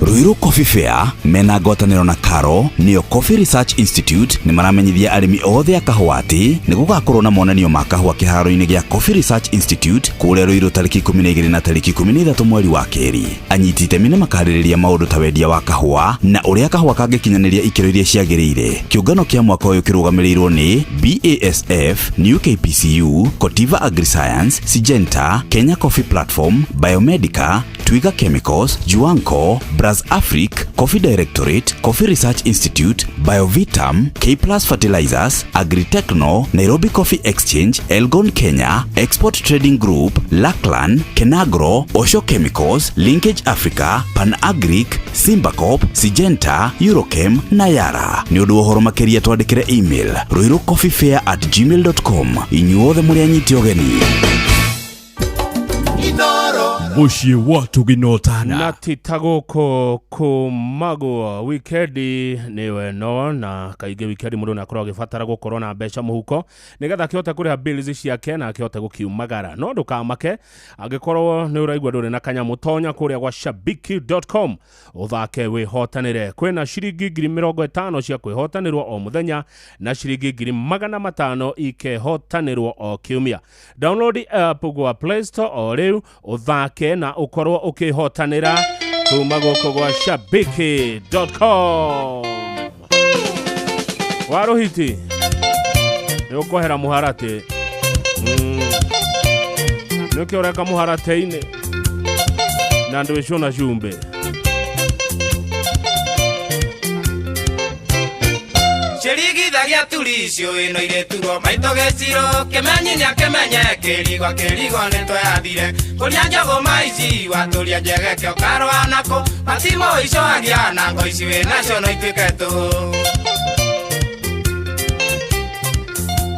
Ruiru Coffee Fair mena ngwatanĩro na Karo nĩyo Coffee Research Institute nĩ maramenyithia arĩmi othe a kahũa atĩ nĩ gũgakorwo na monanio ma kahũa kĩharo-inĩ gĩa Coffee Research Institute kũrĩa Ruiru tarĩki 12 na tarĩki 13 mweri wa kerĩ. Anyiti itemi nĩ makarĩrĩria maũndũ ta wendia wa kahũa na ũrĩa kahũa kangĩkinyanĩria ikĩro iria ciagĩrĩire. Kĩũngano kĩa mwaka ũyũ kĩrũgamĩrĩirwo nĩ BASF, New KPCU, Cotiva Agriscience, Syngenta, Kenya Coffee Platform, Biomedica, Twiga Chemicals, Juanco, Afric, Coffee Directorate, Coffee Research Institute, Biovitam, K+ Fertilizers, Agritechno, Nairobi Coffee Exchange, Elgon Kenya, Export Trading Group, Laklan, Kenagro, Osho Chemicals, Linkage Africa, Pan Agric, Simbacop, Syngenta, Eurochem na Yara. Nĩ ũndũ ũhoro makĩria twandĩkĩre email ruirucoffeefair@gmail.com. Inyuothe mũrĩ anyiti ũgeni. Muciĩ watu ginotana na titagũkũ kumagwo wikendi nĩwe no, na kaingĩ wikendi mũndũ nĩ akorwo agĩbatara gũkorwo na mbeca mũhuko nĩgetha akĩhote kũrĩha bills ciake na akĩhote gũkiumagara. No ndũkamake angĩkorwo nĩ ũraigua ndũrĩ na kanyamũ, tonya kũrĩa gwa shabiki.com ũthake wĩhotanĩre. Kwĩna ciringi 50,000 cia kwĩhotanĩrwo o mũthenya na ciringi 500,000 ikehotanĩrwo o kiumia. Download app gwa Play Store o rĩu ũthake na ukorwo ukihotanira kuma gũkũ gwa shabiki.com. Waruhiti nĩ ũkohera mũharatĩ nĩ ũkĩoreka mũharatĩ-inĩ na ndwĩcũna cumbe. Shirigithagia tulicio ino ile tugo maito geciro kemenyi nya kemenye kirigo nito yathire kuria njogo maici waturia njege kyo karo anako matimo ico agia na ngo ici we nacio no itiketu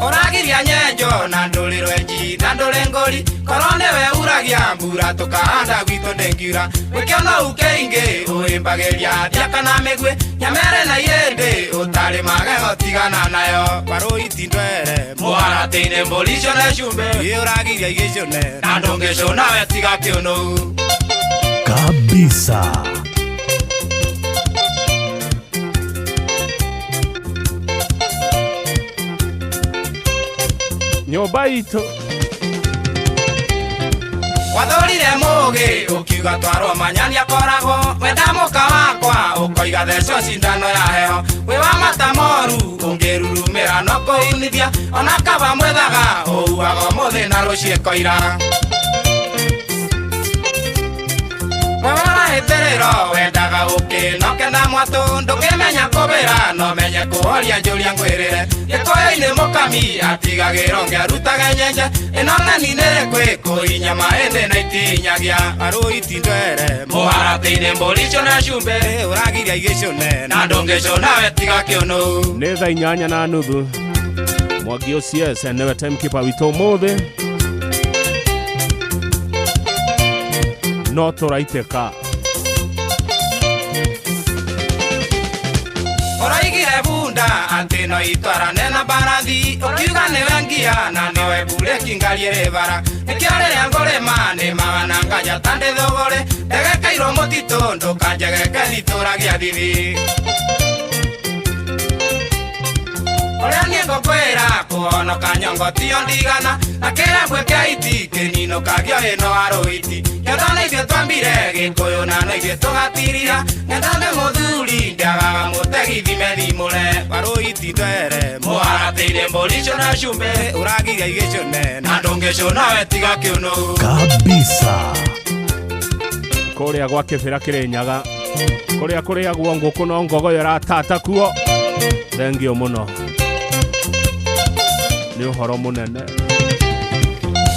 oragiria nyenjo na nduliro enji na ndulengori korone we uragia mbura tukahanda gwito ndengira wikiono ukeingi uimbageria diakana megwe nyamere na yende utari magego tigana nayo baro itindwere muharatine mbolisho na shumbe uragiria igicone na ndongesho nawe tiga kiono kabisa. Nyumba itu wathorire mugi ukiuga twarwo manyani akoragwo wenda muka wakwa ukoiga theco cindano ya heho wi wa mata moru ungirurumira no kuunithia ona kaba mwethaga uuaga muthi na ruciikoira Wawaraheterero wendaga ukinoke na mwatu ndukimenya kubira no menye kuhoria njuria ngwirire gikoya-ini mukami atigagiro ngiarutaga nyenje ino ng'ani nĩ kwĩkũ inyama ĩndĩ na itinyagia arũ itindwere mũharatĩ-inĩ mbũrico na cumbe ũragiria igĩcũne na ndũngĩcũna we tiga kĩũnũ. Nĩ thaa 8:30 Mwangi OCS nĩwe timekeeper witũ ũmũthĩ no tũraitĩka. Ũraigire bunda atĩ no itwarane na mbarathi ũkiuga nĩwe ngia na nĩwe bureki ngari ĩrĩ bara nĩkĩo rĩrĩa ngũrĩma nĩmaga nganja ta ndĩ thũgũrĩ ndegekairwo mũtitũ ndũkanjegeke thitũragia thithi ũrĩa niĩ ngũkwĩra kũhonoka nyongo tio ndigana na kĩrembwe kĩa iti kĩninũkagio ĩno warũ iti kĩotho nĩ ithuĩ twambire gĩkũyũ na no ithuĩ tũgatirira ng'enda ndĩ mũthuri ndiagaga mũtegithi methimũre warũ iti ndwere mũharatĩ-inĩ mbũrico na cumbe ũragiria igĩcũne na ndũngĩcũna we tiga kĩũnũ kabisa. Kũrĩa gwa kĩbĩra Kĩrĩnyaga kũrĩa kũrĩagwo ngũkũ no ngogoyo ĩratata kuo thengio mũno. nĩ ũhoro mũnene.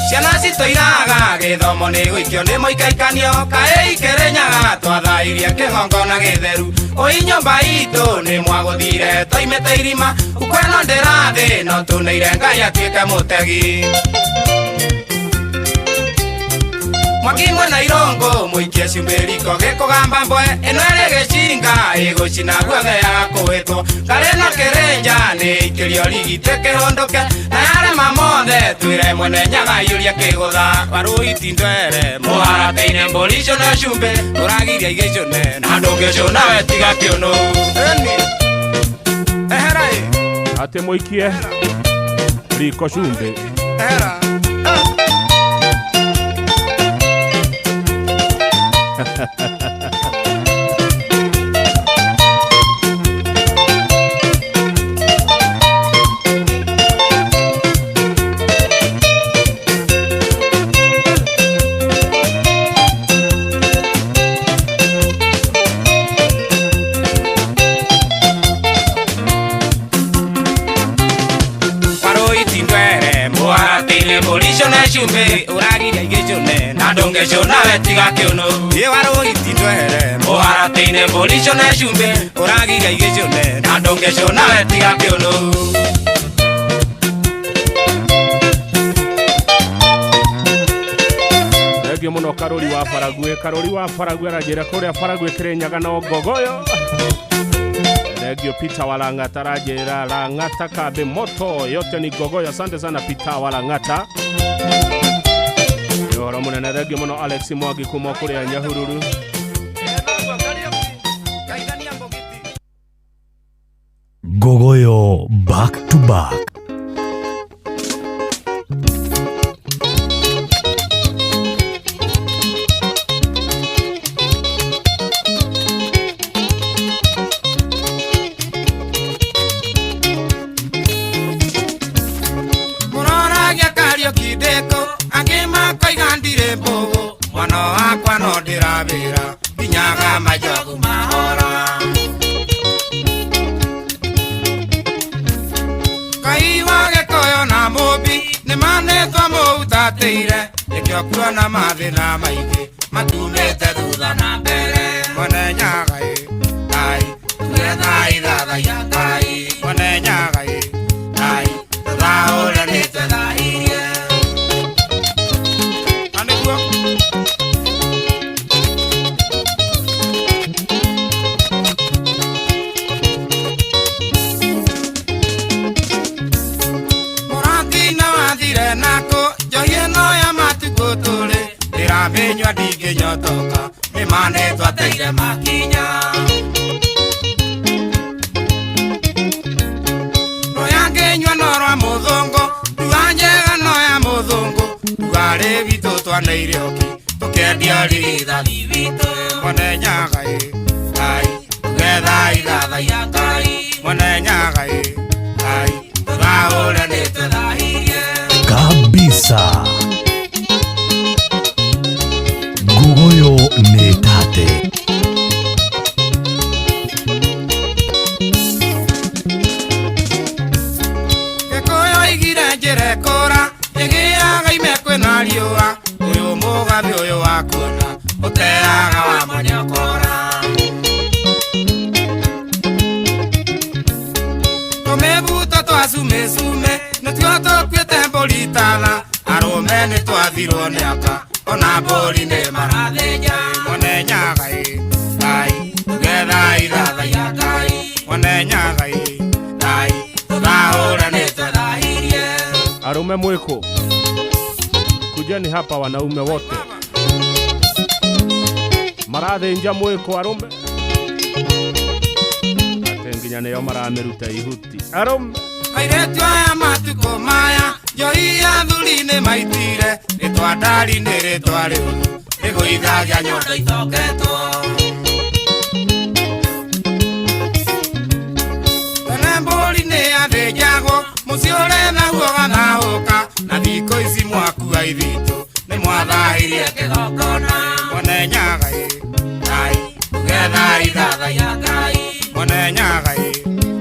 Ciana citũiraga gĩthomo nĩ gũikio nĩ mũikaikanio kaĩ ikĩrĩnyaga twathairie kĩgongona gĩtheru ũi nyũmba itũ nĩ mwagũthire toimĩte irima ukweno ndĩrathĩ no tũnĩire Ngai atuĩke mũtegi Mwaki mwena irongo mũikie ciumbĩriko gĩkũgamba mbwe ĩno ĩrĩ gĩcinga ĩgũcina guothe ya kũhĩtwo ngarĩ na kĩrĩnja nĩ ikĩrio rigite kĩhũndũke na yarema mothe twĩre mwene nyaga yũria kĩgũtha warũiti ndwere mũharatĩ-inĩ mbũri icio na cumbĩ ũragiria igĩcũne na ndũngĩcũna we tiga kĩũnũ ehera atĩ mũikie riko cumbĩ ehera uragiria igĩcũne na ndũngĩcũna we tiga kĩũnũ warũiti ndwehere mũharatĩ-inĩ mbũri icio na cumbĩ ũragiria igĩcũne na ndũngĩcũna we tiga kĩũnũ Thengiũ mũno Karũri wa Baragwe aranjĩra kũrĩa Baragwe Kĩrĩnyaga no ngogoyo. Thengiũ Peter wa Lang'ata aranjĩra Lang'ata Kambe moto yote ni ngogoyo. Asante sana Peter wa Lang'ata. Ũhoro mũnene. Thengiũ mũno Alex Mwangi kuma kũrĩa Nyahururu. Ngogoyo back to back. Mwana wakwa no ndĩrawĩra nginyaga majogu mahora Ngai wa Gĩkũyũ na Mũmbi nĩmanĩtwo mũhutatĩire nĩkĩo kuona mathĩna maingĩ matumĩte thutha na mbere Mwene Nyagai Ngai tuge thai thathaia Ngai Mwene Nyagai Ngai tũthaũre nĩtwethairie Ndĩramenywa ndingĩnyotoka nĩmanĩtwo ateire makinya Noyangĩnyua norwa mũthũngũ nduga njega noya mũthũngũ nduga rĩ witũ twanĩire oki tũkĩendia rithathi witũ Mwene Nyagai Ngai tuge thai thathaia Ngai Mwene Nyagai Ngai tũthaũre nĩtwethairie kabisa. Ngogoyo nĩ tate. Gĩkũyũ igire njĩra kũra ĩgĩaga ime kwĩna riũa ũyũ mũgathĩ ũyũ wa kuona ũteaga wa manyakora tũmĩbuto twacumecume nĩtuo tũkuĩte mbũri tana arũme nĩtwathirwo nĩ aka ona mbũri nĩ marathĩnja Mwene Nyagai Ngai tuge thai thathaia Ngai Mwene Nyagai Ngai tũthaũre nĩtwethairie Arume mwiko kujeni hapa wanaume wote marathinja mwiko arume atenginya nĩo marameruta ihuti arume airĩtu aya matukũ maya njoi ya thuri nĩ maitire rĩtwa ndari nĩ rĩtwa rĩũru rĩgũithagia nyondo ithoketwo tene mbũri nĩ yathĩnjagwo mũciĩ ũrethaguo gathahũka na thikũ ici mwakua ithitũ nĩ mwathairie kĩgongona Mwene Nyagai Ngai tuge thai thathaia Ngai Mwene Nyagai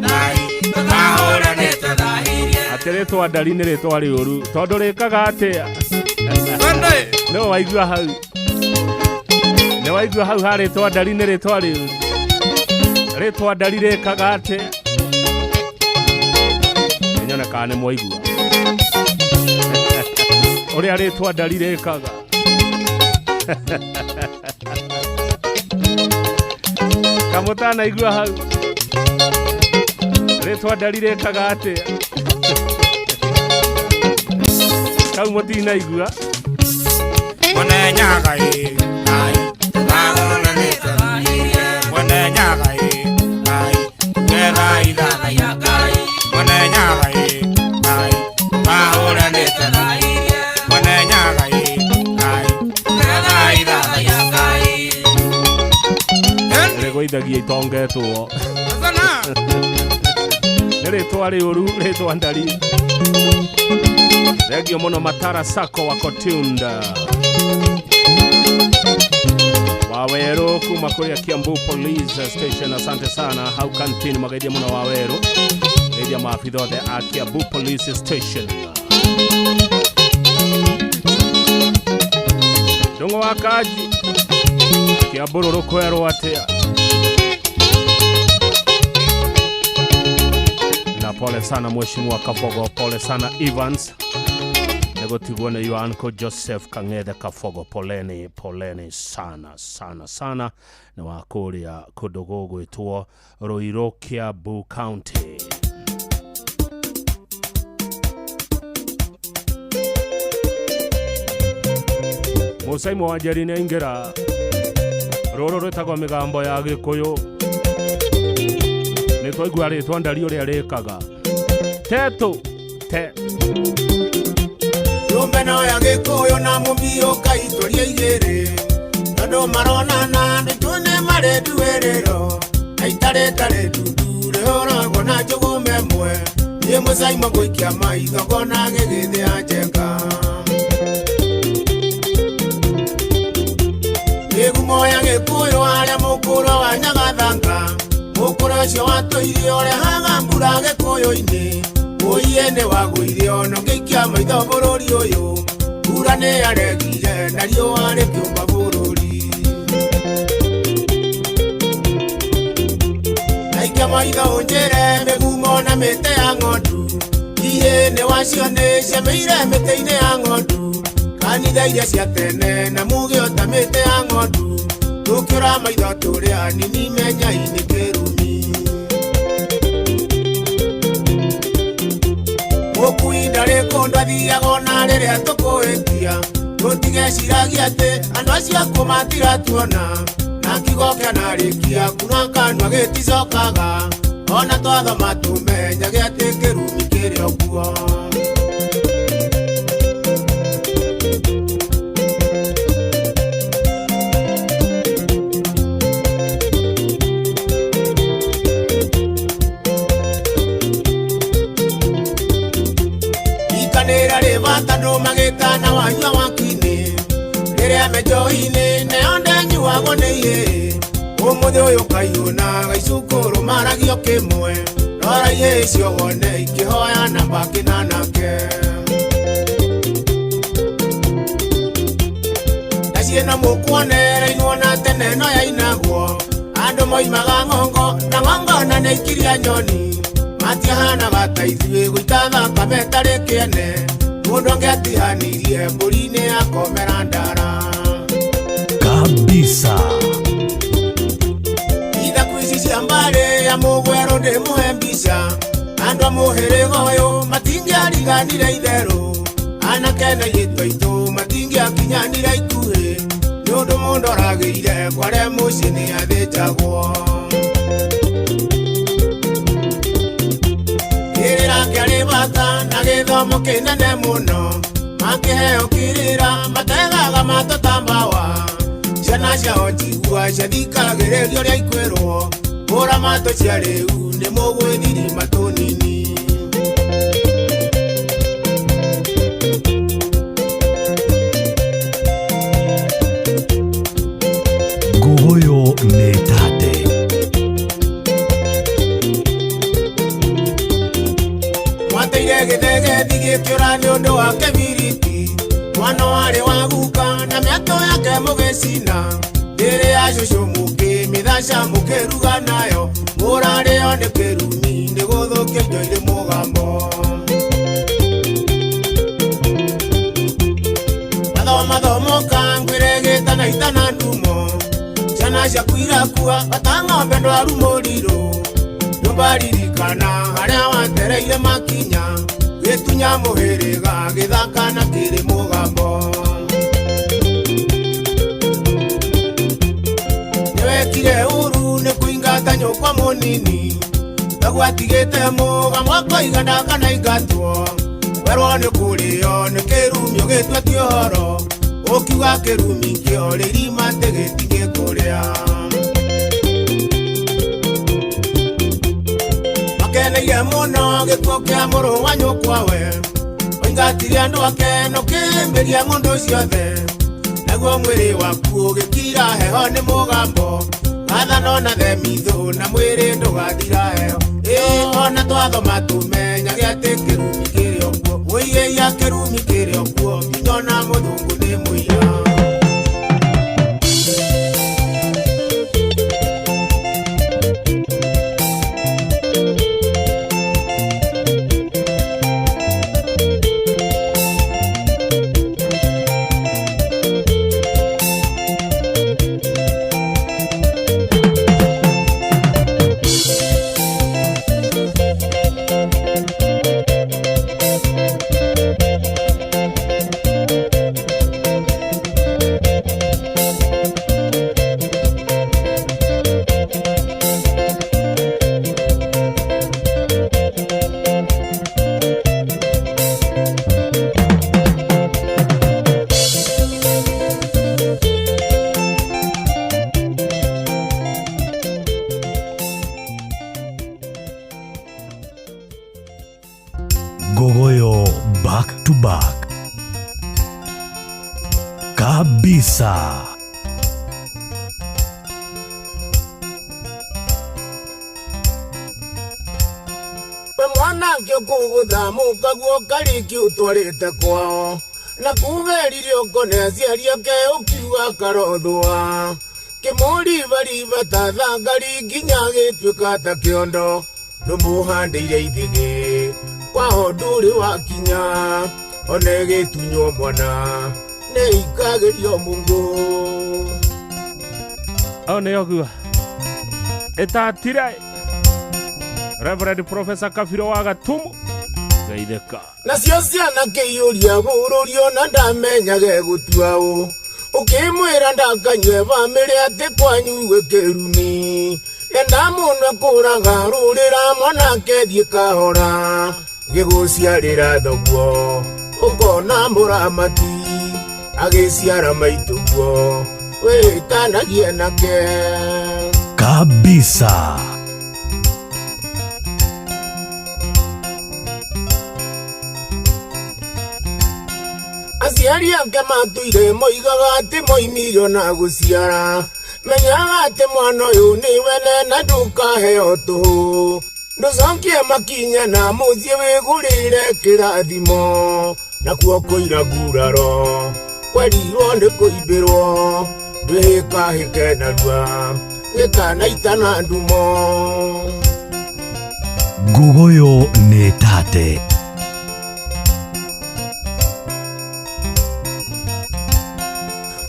Ngai tũthaũre nĩtwethairie Ateretwo ndari nĩ rĩtwa rĩũru tondũ rĩkaga atĩa. No waigua hau. Nĩ waigua hau harĩtwa ndari nĩ rĩtwa rĩũru. Rĩtwa ndari rĩkaga atĩa. Nyoneka nĩ mwaigua. Ũrĩa rĩtwa ndari rĩkaga. Kamũtana igua hau. Rĩtwa ndari rĩkaga atĩa. Kau mũtina igua. Mwene nyaga ĩ, ai, tũgagũra rĩtwa rĩrĩa. Mwene nyaga ĩ, ai, tũgetha ithatha ya Ngai. Mwene nyaga ĩ, ai, tũgagũra rĩtwa rĩrĩa. Mwene nyaga ĩ, ai, tũgetha ithatha ya Ngai. Rĩgũithagia itongetwo. Nĩ rĩtwa rĩũru, rĩtwa ndari. Thengio mũno Matara Sacco wako tuned. Waweru kuma kũrĩa Kiambu Police Station, asante sana. Hau kantini magaidi mũno Waweru. Gedia maafitha othe a Kiambu Police Station. Ndungu wa kaji Kiamburu rũkwerwo atĩa. Na pole sana mheshimiwa Kafogo, pole sana Evans. Negotigwo na your uncle Joseph Kang'ethe Kafogo, poleni, poleni sana sana sana. Na wakũrĩa kũndũ gũgwĩtwo Ruiru, Kiambu County. Musaimo wa Njeri nĩaingĩra. Rũrũ rwĩtagwo mĩgambo ya Gĩkũyũ. Nĩtwaigua rĩtwa ndari ũrĩa rĩkaga. Tetu te Rumbeno ya Gĩkũyũ na mũmbiũ kaitũria igĩrĩ. Tondũ maronana nĩtune marenduĩrĩro. Na itarĩ ndundu rĩhũragwo na njũgũ memwe. Niĩ Mũsaimo gũikia maitho ngona gĩgĩthĩa njenga. Gĩgumo ya Gĩkũyũ harĩa mũkũrwa wa Nyagathanga. Mũkũrwa ũcio watũire ũrehaga mbura Gĩkũyũ-inĩ. Ũiye nĩ wagũire ono ngĩikia maitho bũrũri ũyũ. Mbura nĩ yaregire na riũa rĩkĩũmba bũrũri. Naikia maitho ũnjĩre mĩgumo na mĩtĩ ya ng'ondu. Ihĩ nĩ wacio ciameire mĩtĩ-inĩ ya ng'ondu. Kanitha iria cia tene na muge ota mĩtĩ ya ng'ondu. Tũkĩra maitho tũrĩa anini menya-inĩ kĩrumi. Mũkui ndarĩ kũndũ athiaga ona rĩrĩa tũkũhĩtia. Tũtigeciragia atĩ andũ acio akũ matiratuona. Na kiugo kĩanarĩkia kuna kanua gĩticokaga. Ona twathoma tũmenyage atĩ kĩrumi kĩrĩ o kuo. Ikanĩra rĩbatandũ magĩtana wanyua wakinĩ. Rĩrĩa mejohi-inĩ neyonde nyuagwo nĩ ihĩ. Ũmũthĩ ũyũ kaiyũna gaicukũrũ maragio kĩmwe. Rora ihĩ icio wone ikĩhoya na bakĩnanake. Naciĩ mũkuonereirwo na tene no yainagwo. Andũ moimaga ng'ongo na ng'ongona nĩ ikiria nyoni. Matiahanaga ta ithuĩ gũita thakame tarĩ kĩene. Mũndũ angĩatihanirie mbũri-inĩ akomera ndara. Kabisa. Ithaku ici cia mbarĩ ya mũgwero ndĩmũhe mbica. Andũ a mũhĩrĩga ũyũ matingĩariganire itherũ. Anake na airĩtu aitũ matingĩakinyanire ikuhĩ. Nĩ ũndũ mũndũ oragĩire kware mũciĩ nĩ athĩnjagwo. Kĩrĩra kĩarĩ bata na gĩthomo kĩnene mũno. Makĩheo kĩrĩra mategaga matũtambawa. Ciana ciao njigua ciathikagĩrĩrio ũrĩa ikwĩrwo. Hũra matũ cia rĩu nĩ mũgwĩthiri matũnini. Ngũyũ nĩ tate. Mwatĩ Nĩũrĩire gĩthege thigĩkĩũra nĩ ũndũ wa kĩbiriti. Mwana warĩ wa guka na mĩatũ yake mũgĩcina. Ndĩrĩ ya cũcũ mũkĩmĩthaca mũkĩruga nayo. Mũrarĩo nĩ kĩrumi nĩ gũthũkia indo irĩ mũgambo. Mathomo kangwĩre gĩtana itana ndumo. Ciana ciaku irakua bata ng'ombe ndwaru mũrirũ. Ndũmbaririkana harĩa watereire makinya. Gĩtunya mũhĩrĩga gĩthaka na kĩrĩ mũgambo. Nĩwekire ũru nĩ kũingata nyũkwa mũnini. Ndagwatigĩte mũgambo akoigana kana ingatwo. Werwo nĩ kũrĩo nĩ kĩrumi ũgĩtwetie ũhoro. Ũkiuga kĩrumi kĩo rĩrima tĩgĩtigĩ kũrĩa. Makeneire mũno gĩkuũ kĩa mũrũ wa nyũkwawe. Oingatire andũ ake no kĩmbĩria ng'ũndũ ciothe. Naguo mwĩrĩ waku ũgĩkira heho nĩ mũgambo. Gathano na themithũ na mwĩrĩ ndũgathira heho. Ona twathoma tũmenyage atĩ kĩrumi kĩrĩ o kuo. Wĩiya kĩrumi kĩrĩ o kuo nginya ona mũthũngũ nĩ mũira. Gogoyo back to back kabisa. Mwana ngĩkũgũtha mũkaguo karĩki ũtwarĩte kwao. Na kugerire ũkone aciari ake ũkiuga karothwa. Kĩmũribariba ta thangari nginya gĩtuĩka ta kĩondo. Ndũmũhandĩire ithigĩ kwao ndũrĩ wakinya. One gĩtunywo mwana nĩ ikagĩrio Mungu. One ogua etatire Reverend Professor Kafiro wa Gatumu Gaitheka. Nacio ciana kĩiyũria bũrũrio na ndamenyage gũtua ũ. Ũkĩmwĩra ndakanyue bamĩrĩ atĩ kwanyu gwĩ kĩrumi. Enda mũno kũraga rũrĩra mwanake thiĩ kahora. Gĩgũciarĩra thoguo ũkona mũramati. Agĩciara maitũguo wĩtanagie nake kabisa. Aciari ake matuire moigaga atĩ moimirio na gũciara. Menyaga atĩ mwana ũyũ nĩ wene na ndũkaheo tũhũ. Ndũcokie makinya na mũciĩ wĩgũrĩre kĩrathimo. Nakuo kũira nguraro kwerirwo nĩ kũimbĩrwo. Ndwĩhĩkahĩke narua gĩkanaitana ndumo. Gogoyo nĩ tate.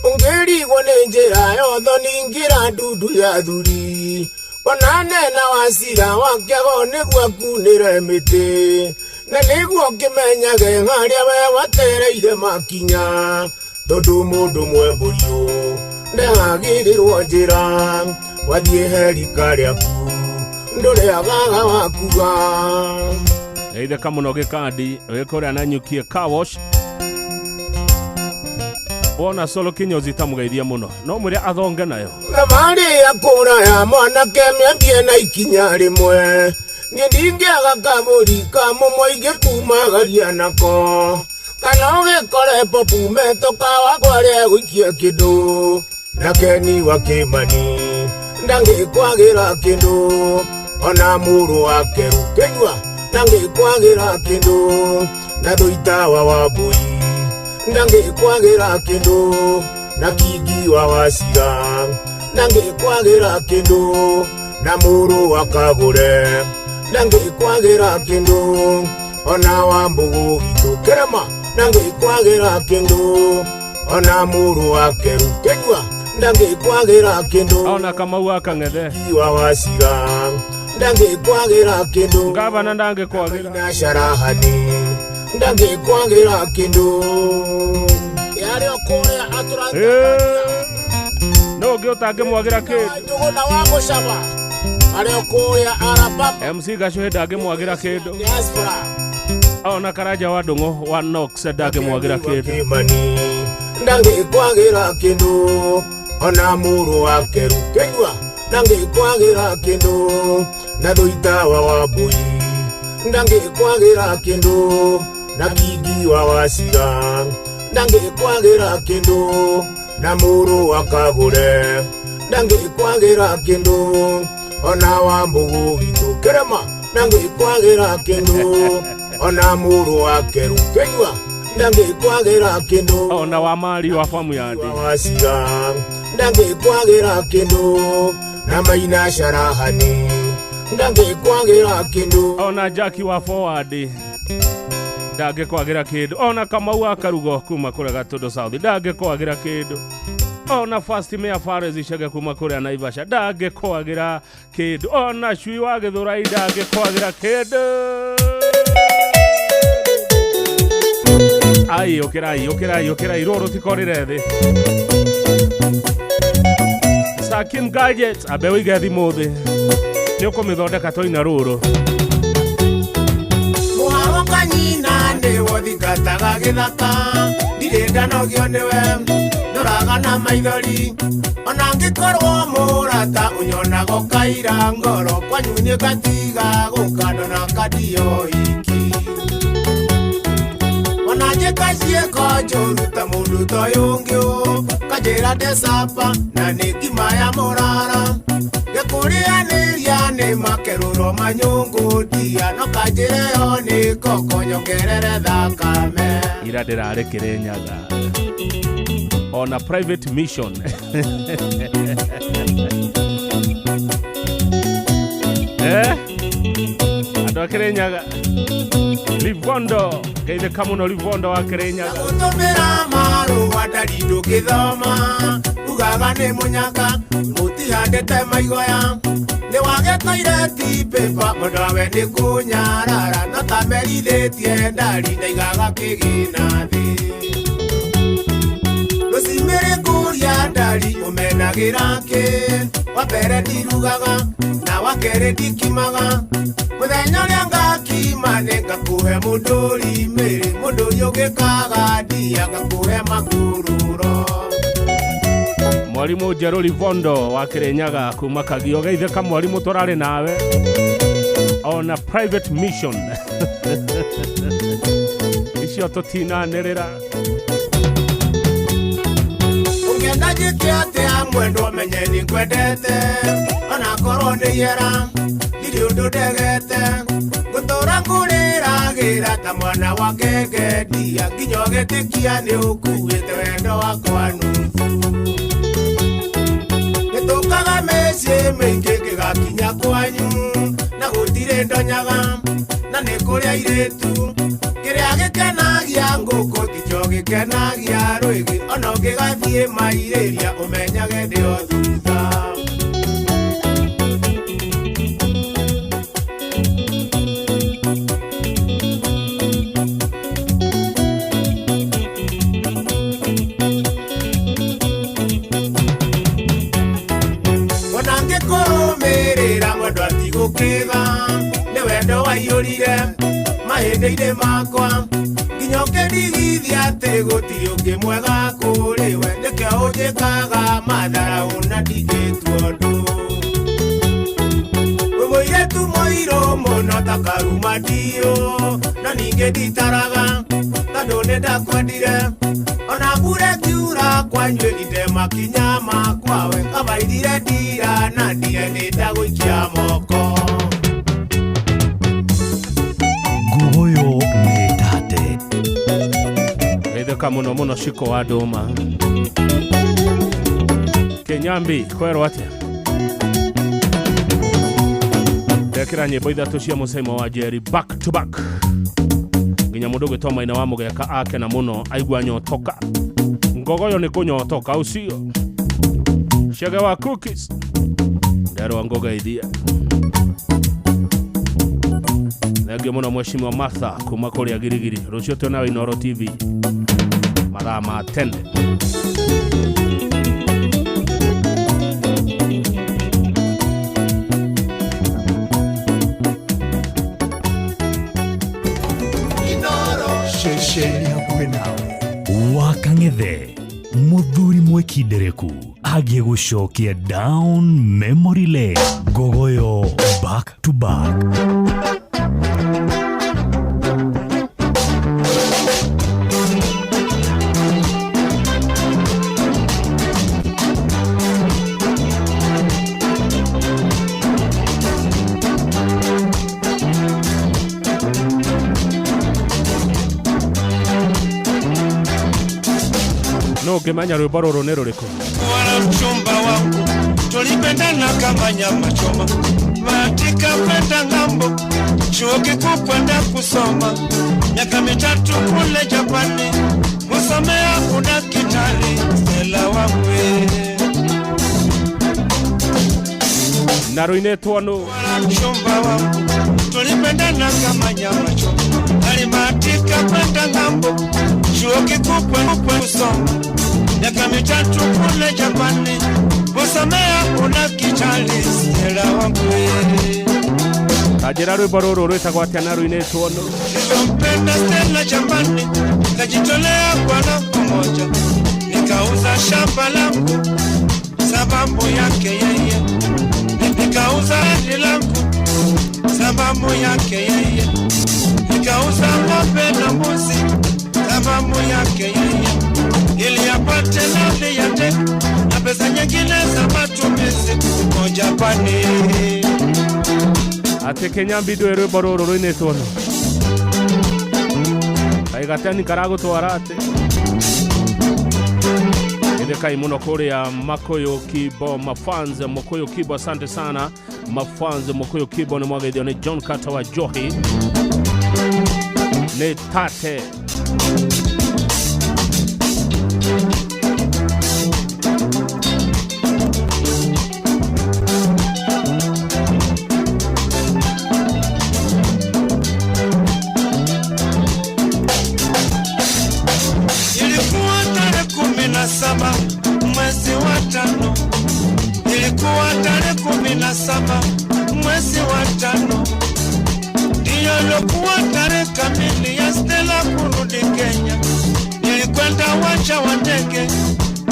Ũngĩrigwo nĩ njĩra yothe ningĩra ndundu ya thuri. Ona nena wa cira wakĩago nĩguo akunĩre mĩtĩ. Na nĩguo kĩmenyage harĩa we watereire makinya. Tondũ mũndũ mwembũriũ ndehagĩrĩrwo njĩra. Wathiĩ herika rĩaku ndũrĩagaga wakuga. Gaitheka mũno gĩkandi wĩkũrĩa na nyukie car wash. Wona Solo Kinyozi tamũgeithia mũno no mwĩre athonge nayo. Thabarĩ ya kũraya mwanake mĩambie na ikinya rĩmwe. Niĩ ndingĩaga kabũri kamũmwe ingĩkumagaria nako. Kana ũgĩkore popu metũka wakwarĩa gũikia kĩndũ. Na Keni wa Kĩmani ndangĩkwagĩra kĩndũ. Ona mũrũ wake Rukĩnyua ndangĩkwagĩra kĩndũ na thũitawa wa mbũi, ndangĩkwagĩra kĩndũ na kingi wa Wachira, ndangĩkwagĩra kĩndũ na mũrũ wa Kagũre, ndangĩkwagĩra kĩndũ ona wa Mbũgũ witũ Kĩrĩma, ndangĩkwagĩra kĩndũ ona mũrũ wa Keru Kĩnyua, ndangĩkwagĩra kĩndũ ona Kamau Akang'ethe wa Wachira, ndangĩkwagĩra kĩndũ ngavana ndangĩkwagĩra na Sharahani, ndangĩkwagĩra kĩndũ yarĩ okũrĩa atũrangĩra no ũngĩ ũtangĩmwagĩra kĩndũ Njũgũna wa Mũcaba arĩ okũrĩa Araba MC Gacuhĩ ndangĩmwagĩra kĩndũ ona Karanja wa Ndũng'ũ wa Nox ndangĩmwagĩra kĩndũ ndangĩkwagĩra kĩndũ ona mũrũ wa Keru Kĩnyua, ndangĩkwagĩra kĩndũ na thũitawa wa mbũi, ndangĩkwagĩra kĩndũ na kingi wa Wachira, ndangĩkwagĩra kĩndũ na mũrũ wa Kagũre, ndangĩkwagĩra kĩndũ ona wa Mbũgũ witũ Kĩrĩma, ndangĩkwagĩra kĩndũ ona mũrũ wa Keru Kĩnyua, ndangĩkwagĩra kĩndũ ona wa Mari wa famu yandi Wachira, ndangĩkwagĩra kĩndũ na Maina Sharahani, ndangĩkwagĩra kĩndũ ona Jackie wa Forward ndangĩkwagĩra kĩndũ ona Kamau Akarugo kuma kũrĩa Gatũndũ South ndangĩkwagĩra kĩndũ ona First Mayor Fares Icege kuma kũrĩa Naivasha ndangĩkwagĩra kĩndũ ona Cui wa Gĩthũrai ndangĩkwagĩra kĩndũ. Ai ũkĩrai rũrũ tikorĩre thĩ Sakim Gadgets abe wĩige thimũ thĩ nĩ ũkũmĩthondeka toina rũrũ mũharo kanyina nĩwo thingataga gĩthaka ndirĩ ndanogio nĩwe ndũragana maithori ona ngĩkorwo mũrata ũnyonago kaira ngoro kwanyu nĩ ngatiga gũkandona kadio iki ona njĩka ciĩko njũru ta mũndũ toyũ ũngĩ kanjĩra ndecapa na nĩ ngima ya mũrara gĩkũrĩanĩria nĩ makerũro manyũngũ ndia no kanjĩreyo nĩ koko nyongerere thakame ira ndĩrarĩ Kĩrĩnyaga ona Private Mission andũ a Kĩrĩnyaga Livondo geithĩka mũno Livondo wa Kĩrĩnyaga gũtũmĩra marũa ndarĩ ndũngĩthoma ugaga nĩ mũnyaka mũtihandĩte maigoya nĩ wagĩkoire tipepa mũndũ wawe nĩ kũnyarara no tamerithĩtie ndari ndaigaga kĩgĩna thĩ rũcimĩrĩ kũria ndari ũmenagĩra kĩ wa mbere ndirugaga na wa kerĩ ndikimaga mũthenya ũrĩa ngakima nĩ ngakũhe mũndũri mĩrĩ mũndũ ũyũ ũgĩkaga ndia ngakũhe makũrũro Mwarimũ Njerũ Livondo wa Kĩrĩnyaga kuma Kagio geithĩka mwarimũ tũrarĩ nawe ona Private Mission icio tũtinanĩrĩra ũngĩenda njĩke atĩa mwendwa menye nĩ ngwendete ona korwo nĩ yera ndirĩ ũndũ ndegete ngũtũra ngũrĩragĩra ta mwana wa ngenge ndia nginya ũgĩtĩkia nĩ ũkuĩte wendo wakwa nuthu nĩtũkaga mĩciĩ mĩingĩ ngĩgakinya kwanyu na gũtirĩ ndonyaga na nĩ kũrĩa airĩtu kĩrĩa gĩkenagia ngũkũ tikĩo gĩkenagia rwĩgĩ ona ũngĩgathiĩ mairĩria ũmenyage ndĩ o thutha ona ngĩkũrũmĩrĩra mwendwa tigũkĩga nĩ wendo waiyũrire mahĩndĩ-inĩ makwa nginya ũkĩndigithia atĩ gũtirĩ ũngĩ mwega kũrĩ we nĩkĩo ũnjĩkaga matharaũ na ndingĩtua ũndũ wĩ mũirĩtu mũirũ mũno ta karuma ndiũ no ningĩ nditaraga tondũ nĩ ndakwendire ona mbura ĩkiura kwanyu ndemakinya makwa we kabaithire ndira na ndire nĩ ndagũikia moko Teka muno shiko wa doma. Kenyambi kwero atia. Dekira nyimbo ithatu cia musaimo wa Jerry back to back. Nginya mudogo toma ina wamo geka ake na muno aigwa nyotoka. Ngogoyo ni kunyotoka usio. Shega wa cookies. Ndero ngoga idea. Nagio muno mheshimiwa Martha kuma kuri Girigiri. Rucio tuna Inoro TV. Madama tende. Wakang'ethe muthuri mwekindereku agie gucokia down memory lane. Ngogoyo back to back. No kimanya rwimbo ruru ni ruriku. Wala mchumba wangu tulipendana kama nyama choma, matika kwenda ngambo, chuo kikuu kwenda kusoma, miaka 3 kule Japani, kusomea udaktari. Stella wangu naruinetwo no. Wala mchumba wangu tulipendana kama nyama choma, alimatika kwenda ngambo, chuo kikuu kwenda kusoma, miaka 3 kule Japani, kusomea udaktari. Stella wangu Ajira rwimbo ruru rwitagwo atia naruinetwo no. Nilimpenda Stella Japani, nikajitolea kwa nafsi moja, nikauza shamba langu sababu yake yeye, nikauza ardhi langu sababu yake yeye, nikauza ng'ombe na mbuzi sababu yake yeye, ili apate nauli ya ndege na pesa nyingine za matumizi kwa Japani. Ate Kenyambi dwe rwimbo ruru rwinetwo no. Kaigatani karago twarate. Kai muno korea Makoyo Kibo mafanze Makoyo Kibo, asante sana mafanze Makoyo Kibo. Ni mwage ni John Carter wa Johi ne tate Saba mwezi wa 5, ilikuwa tarehe 17 mwezi wa 5, ndiyo ilikuwa tarehe kamili ya Stella kurudi Kenya. Nilikwenda uwanja wa ndege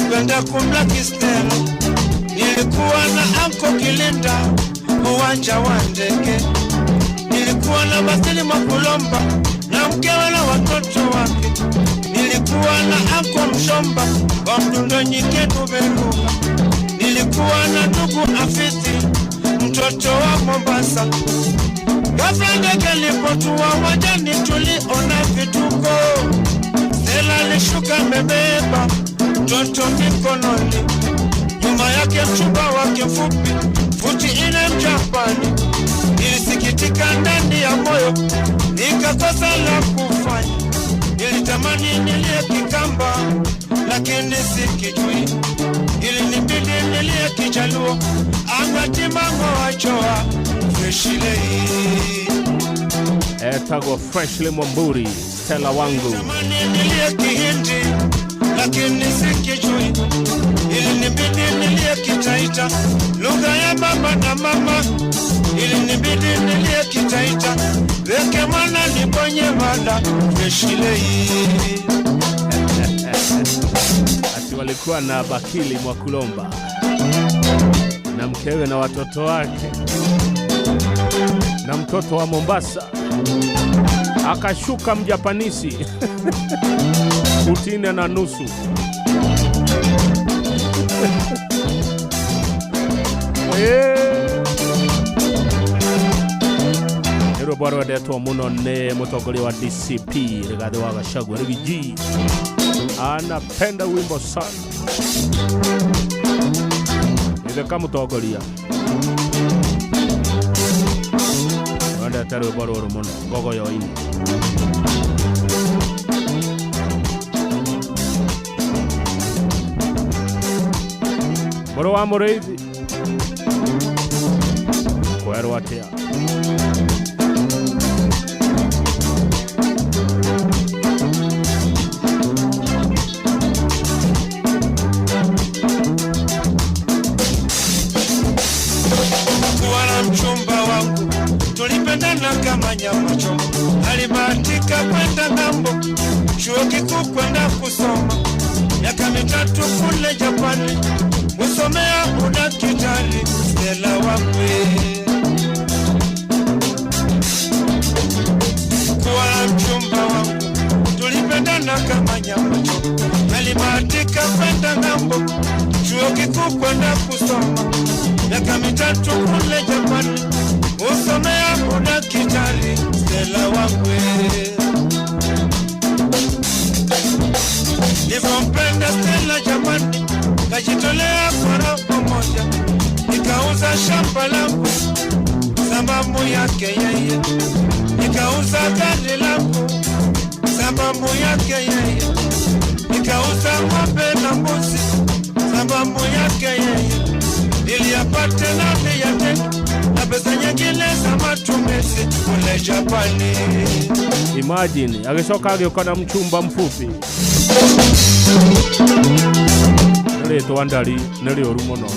kwenda kumlaki Stella, nilikuwa na anko Kilinda uwanja wa ndege, nilikuwa na Basili Makulomba na mkewe na watoto wake, nilikuwa na anko Mshomba wa Mdundo Nyiketu Beruga, nilikuwa na ndugu Afisi mtoto wa Mombasa. Ghafla ndege ilipotua wajani tuliona vituko, Stella alishuka amebeba mtoto mikononi, nyuma yake mchumba wake mfupi futi 4 Mjapani. Nilisikitika ndani ya moyo, nikakosa la kufanya, nilitamani nilie Kikamba lakini sikijui, ilinibidi nilie Kijaluo angati mango wachoa freshly. Etago freshly Mwamburi Stella wangu. Nilitamani nilie Kihindi lakini sikijui, ilinibidi nilie Kitaita lugha ya baba na mama, ilinibidi nilie Kitaita weke mwana nibonye mada freshly. Ati walikuwa na Bakili Mwakulomba na mkewe na watoto wake na mtoto wa Mombasa, akashuka Mjapanisi kutini na nusu. Nero bwaro ndetwo muno ne mutongori wa DCP Rigathi wa Gachagua Rigiji anapenda wimbo sana ile kama mutongoria wanda taro bwaro muno gogo yo ini bwaro wa Mureithi kwero atia mchumba wangu tulipendana kama nyama choma, alibahatika kwenda ng'ambo chuo kikuu kwenda kusoma miaka 3 kule Japani, kusomea udaktari. Stella wangu kuwa mchumba wangu tulipendana kama nyama choma, alibahatika kwenda ng'ambo chuo kikuu kwenda kusoma miaka 3 kule Japani, usomea udaktari. Stella wangu nilimpenda Stella jamani, kajitolea kwa roho moja, nikauza shamba langu sababu yake yeye, nikauza gari langu sababu yake yeye, nikauza ng'ombe na mbuzi sababu yake yeye, ili apate nafsi yake na pesa nyingine za matumizi kule Japani. Imagine ageshoka ageuka na mchumba mfupi Neleto andali nelioru muno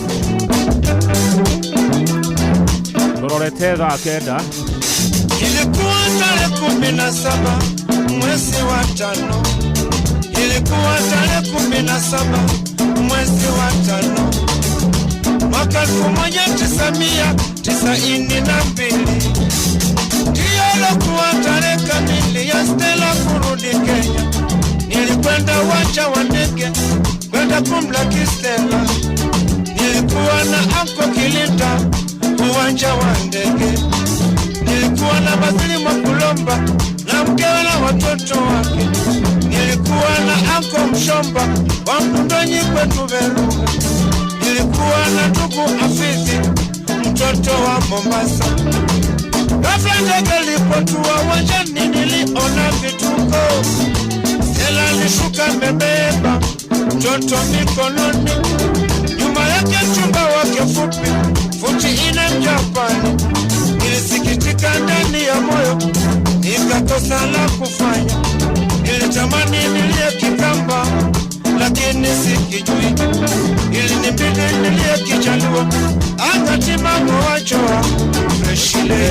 Dororete thaa kenda. Ilikuwa tarehe 17 mwezi wa 5, ilikuwa tarehe 17 mwezi wa 5 mwaka 1992, ndiyo ilikuwa tarehe kamili ya Stella kurudi Kenya. Nilikwenda uwanja wa ndege kwenda kumlaki Stella, nilikuwa na Anko Kilinda uwanja wa ndege, nilikuwa na Basili Mwakulomba na mkewe na watoto wake, nilikuwa na Anko Mshomba wa Mkundonyi kwetu Veruga, nilikuwa na ndugu Afizi mtoto wa Mombasa. Ghafla ndege ilipotua uwanjani niliona vituko. Stella alishuka amebeba mtoto mikononi, nyuma yake mchumba wake fupi futi 4 Mjapani. Nilisikitika ndani ya moyo, nikakosa la kufanya, nilitamani nilie Kikamba lakini sikijui, ilinibidi nilie Kijaluo akatima mwachoa freshile.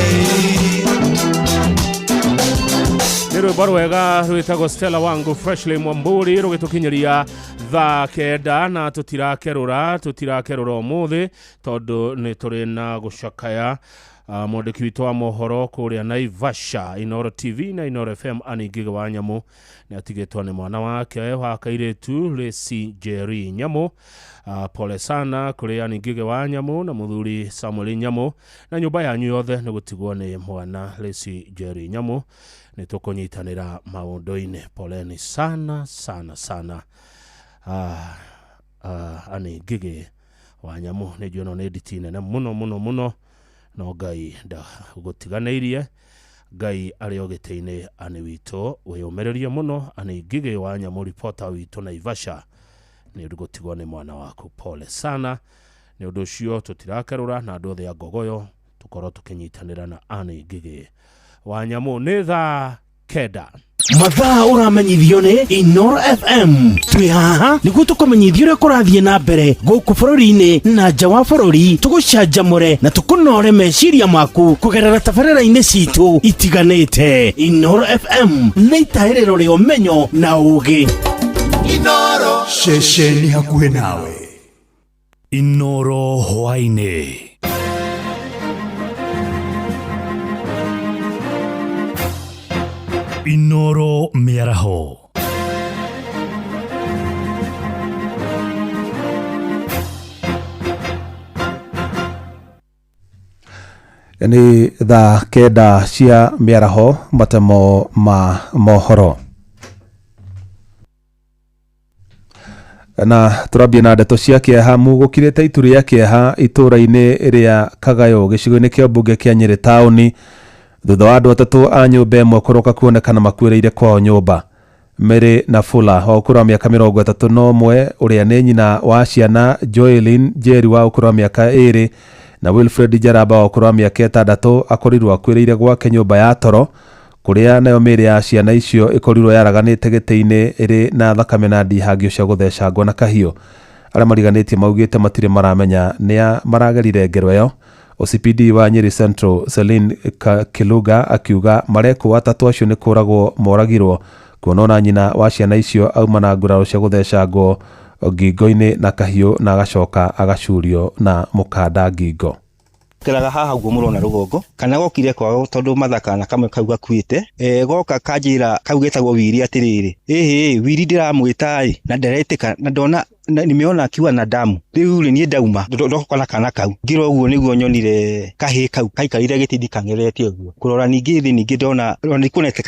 Nero baro wega rwitago Stella wangu Freshly Mwamburi rugitukinyiria thaa kenda na tutirakerura umuthi tondu ni turi na gucakaya mwandiki witu wa mohoro kuria Naivasha Inoro TV na Inoro FM Aningige wa Nyamu ni atigitwo ni mwana wake wa kairetu Lesi Jerry Nyamu. Pole sana kuri Aningige wa Nyamu na muthuri Samuel Nyamu na nyumba yanyu yothe ni gutigwo ni mwana Lesi Jerry Nyamu. Nitukunyitanira maundu-ini. Poleni sana sana sana. Aningige wa Nyamu ni juno ni editine na muno no Ngai nda gutiganeirie. Ngai ari ogiteine ani wito weyumererie muno. Aningige wa Nyamu reporter wito Naivasha ni ugutigwo ni mwana waku. Pole sana. Ni undu ucio tutirakerura na andu othe a Gogoyo tukorwo tukinyitanira na Aningige wa Nyamu ni thaa kenda. Mathaa uramenyithio ni Inoro FM. Twi haha niguo tukumenyithia uria kurathie na mbere guku bururi-ini na nja wa bururi, tugucanjamure na tukunore meciria maku kugerera tabarĩra-inĩ citu itiganĩte. Inoro FM nĩ itaĩrĩro rĩa ũmenyo na ũũgĩ. Inoro ceceni hakuhĩ nawe. Inoro hwainĩ. Inoro miaraho. ni thaa kenda cia mĩaraho matemo ma mohoro. Na turambia na ndeto cia kĩeha mugũkirĩte itu rĩa kĩeha itũra-inĩ rĩa Kagayo gĩcigo-inĩ kĩa mbunge kĩa Nyeri taũni thutha wa andũ atatũ a nyũmba ĩmwe kũroka kuonekana makuĩrĩire kwao nyũmba. Mary Nafula wa ũkũrũ wa mĩaka 31 ũrĩa nĩ nyina wa ciana Joelyn Njeri wa ũkũrũ wa mĩaka 2 na Wilfred Jaraba wa ũkũrũ wa mĩaka 6 akorirwo akuĩrĩire gwake nyũmba ya toro kuria nayo mĩĩrĩ ya ciana icio ikorirwo yaraganĩte gĩtĩ-inĩ ĩrĩ na thakame na ndihangio cia gũthecangwo na kahiũ. Arĩa mariganĩtie maugĩte matirĩ maramenya nĩa maragerire ngero ĩyo. OCPD wa Nyeri Central Celine Kiluga akiuga marekwo atatũ acio nĩ kũragwo moragirwo kuonona nyina wa ciana icio auma na nguraro cia gũthecangwo ngingo-inĩ na kahiũ na agacoka agacurio na mũkanda ngingo. Kiraga haha guo murona rugongo kana gokire kwao tondu mathaka na kamwe kau gakuite goka kanjira kau getagwo Wiri atiriri Wiri ndiramwita na nderetika na ndona nimeona akiwa na damu riu ni ndauma ndokona kana kau ngiro uguo niguo nyonire kahi kau kaikarire gitindi kangeretie uguo kurora ningi ndona ni kunete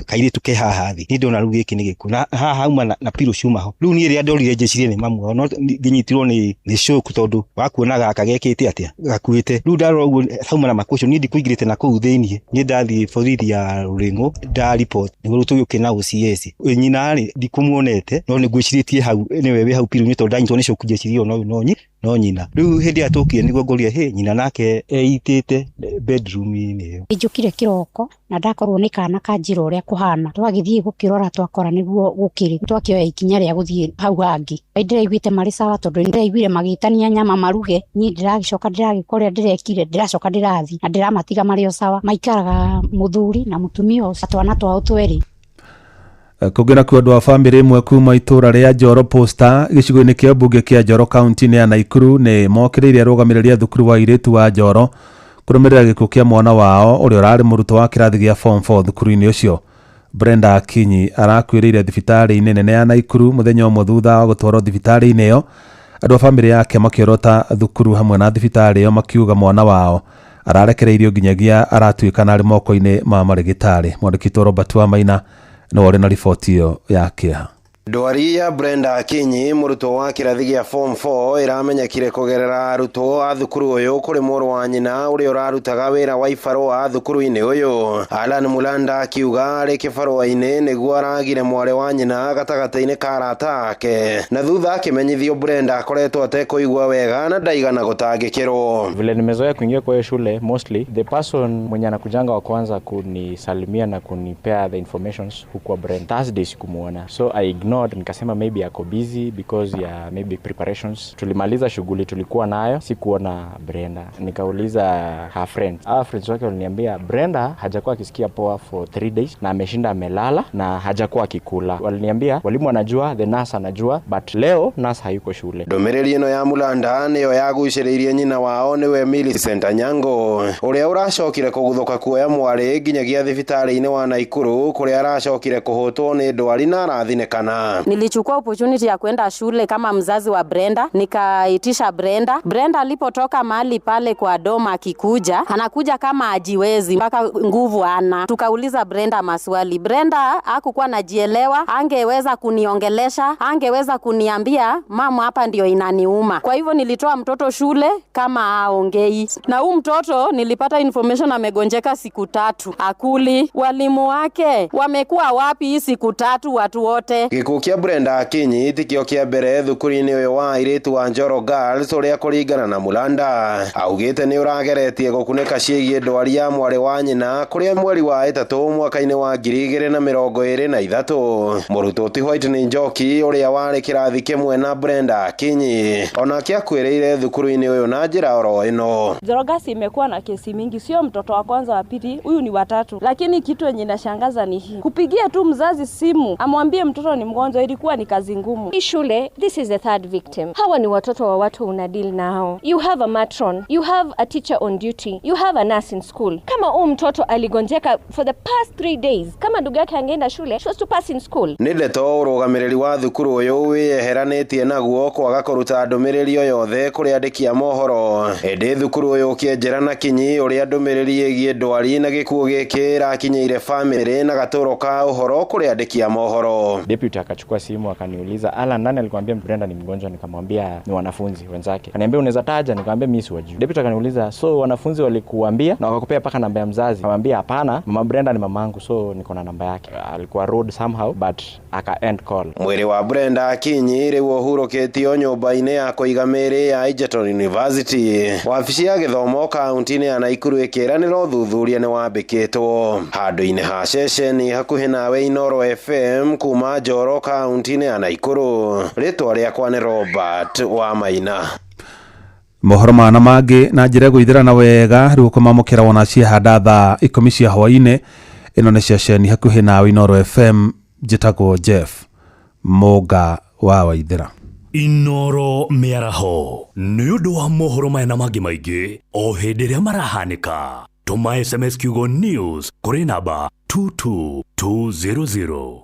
kairitu ke haha thi ni ndona rugi iki ni giku na haha uma na piru ciuma ho riu ni ria ndorire njecire ni mamu no nginyitirwo ni shock tondu wakuonaga akagekite atia gakuite riu ndarora uguo hauma na makucio ni ndikuigirite na kuu thiini ni ndathi borithi ya Ruringo nda report niguo tugiuke na OCS nyina ri ndikumuonete no niguciritie hau niwe we hau piru ni tondu ndanyitwo ni shock njecirio no nyina riu hindi atukire niguo ngoria nyina nake eitite bedroom-ini njukire kiroko na ndakorwo ni kana kanjira uria kuhana twagithie gukirora twakora niguo gukiri twakioya ikinya ria guthie hau hangi ndiraiguite mari sawa tondu ndiraiguire magitania nyama maruge ni ndiragicoka ndiragikoria ndirekire ndiracoka ndirathi na ndiramatiga mario sawa maikaraga muthuri na mutumia ucio twana twao tweri. Kugena kwa andũ a bamĩrĩ ĩmwe kuma itũra rĩa Njoro Posta gĩcigo-inĩ kĩa mbunge kĩa Njoro kaunti-inĩ ya Naikuru nĩ mokĩrĩire arũgamĩrĩri a thukuru wa airĩtu wa Njoro kũrũmĩrĩra gĩkuũ kĩa mwana wao ũrĩa ũrarĩ mũrutwo wa kĩrathi gĩa form 4 thukuru-inĩ ũcio. Brenda Akinyi arakuĩrĩire thibitarĩ nene ya Naikuru mũthenya ũmwe thutha wa gũtwarwo thibitarĩ-inĩ ĩyo. Andũ a bamĩrĩ yake makĩorota thukuru hamwe na thibitarĩ ĩyo makiuga mwana wao ararekereirio nginyagia aratuĩka arĩ moko-inĩ ma marĩgĩtarĩ. Mwandĩki witũ Robert Wamaina no ore na riboti iyo yake. Ndwari ya Brenda Akinyi murutwo wa kirathi gĩa form 4 iramenyekire kugerera arutwo a thukuru uyu kuri mũrũ wa nyina uria urarutaga wĩra wa ibarũa thukuru-inĩ uyu. Alan Mulanda akiuga ari kibarũa-inĩ nĩguo aragire mwarĩ wa nyina gatagatĩ-inĩ ka arata ake na thutha akimenyithio Brenda akoretwo atekũigua wega na ndaigana gũtangĩkĩrwo. Vile nimezoea kuingia kwa hiyo shule, mostly the person mwenye anakujanga wa kwanza kunisalimia na kunipea the informations huko Brenda. Thursday sikumuona, so I ignored, nikasema maybe ako busy because ya maybe preparations. Tulimaliza shughuli tulikuwa nayo, sikuona Brenda. Nikauliza her friends. Friends wake waliniambia Brenda hajakuwa akisikia poa for 3 days na ameshinda amelala na hajakuwa akikula. Waliniambia walimu anajua, the nurse anajua, but leo nurse hayuko shule. Ndomereri ino ya Mulanda niyo yagucĩrĩirie nyina wao niwe Millicent Anyango uria uracokire kuguthuka kuoya mwarĩ nginyagia thibitarĩ-inĩ wa Naikuru kuria aracokire kuhotwo ni ndwari na arathinĩkana. Nilichukua opportunity ya kwenda shule kama mzazi wa Brenda, nikaitisha Brenda. Brenda alipotoka mahali pale kwa doma akikuja, anakuja kama ajiwezi mpaka nguvu ana. Tukauliza Brenda maswali. Brenda hakukuwa anajielewa, angeweza kuniongelesha, angeweza kuniambia mama hapa ndio inaniuma. Kwa hivyo nilitoa mtoto shule kama haongei. Na huyu mtoto nilipata information amegonjeka siku 3. Akuli. Walimu wake wamekuwa wapi hii siku 3 watu wote? Gikuũ kĩa Brenda Akinyi tikio kĩa mbere thukuru-inĩ ũyũ wa airĩtu wa Njoro Girls ũrĩa kũringana na Mulanda augĩte nĩ ũrageretie gũkunĩka ciĩgiĩ ndwari ya mwarĩ wa nyina kũrĩa mweri wa 3 mwaka-inĩ wa 2023 mũrutwo ti Whitney Njoki ũrĩa warĩ kĩrathi kĩmwe na Brenda Akinyi onake akuĩrĩire thukuru-inĩ ũyũ na njĩra oro ĩno. Njoro Girls imekuwa na kesi mingi, sio mtoto wa kwanza wa pili, huyu ni watatu, lakini kitu yenye inashangaza ni hii: kupigia tu mzazi simu amwambie mtoto ni mgonjwa mgonjwa, ilikuwa ni kazi ngumu. Hii shule, this is the third victim. Hawa ni watoto wa watu unadeal nao. You have a matron, you have a teacher on duty, you have a nurse in school. Kama huyu mtoto aligonjeka for the past 3 days, kama ndugu yake angeenda shule, she was to pass in school. Nĩ ndeto ũrũgamĩrĩri wa thukuru ũyũ wĩyeheranĩtie naguo kwaga kũruta ndũmĩrĩri o yothe kũrĩ andĩki a mohoro. Ĩndĩ thukuru ũyũ ũkĩenjera na kinyi ũrĩa ndũmĩrĩri ĩgiĩ ndwari na gĩkuũ gĩkĩ ĩrakinyĩire famĩlĩ na gatũro ka ũhoro kũrĩ andĩki a mohoro. Deputy akachukua simu akaniuliza, Alan, nani alikwambia Brenda ni mgonjwa? Nikamwambia ni wanafunzi wenzake. Akaniambia unaweza taja? Nikamwambia mimi siwajui. Deputy akaniuliza, so wanafunzi walikuambia na wakakupea paka namba ya mzazi? Nikamwambia hapana, mama Brenda ni mamangu, so niko na namba yake. Alikuwa rude somehow but aka end call. Mwĩrĩ wa Brenda Akinyi rĩu ũhurũkĩtio nyũmba-inĩ ya kũiga mĩĩrĩ ya Egerton University. Wabici ya gĩthomo kaunti-inĩ ya Nakuru ĩkĩranĩra ũthuthuria nĩ wambĩkĩtwo. Handũ-inĩ ha ceceni hakuhĩ nawe Inoro FM kuma Njoro kaunti-inĩ ya Nakuru. Rĩtwa rĩakwa nĩ Robert Wamaina. Mohoro mana mangĩ na njĩra gũithĩrana wega rĩu kũmamũkĩra wona ciahanda thaa 10 cia hwaĩ-inĩ. Ĩno nĩ ceceni hakuhĩ nawe Inoro FM, njĩtagwo Jeff Mũnga wa Waithĩra. Inoro mĩaraho nĩ ũndũ wa mohoro maya na mangĩ maingĩ o hĩndĩ ĩrĩa marahanĩka. Tũma SMS kiugo news kũrĩ namba 22200.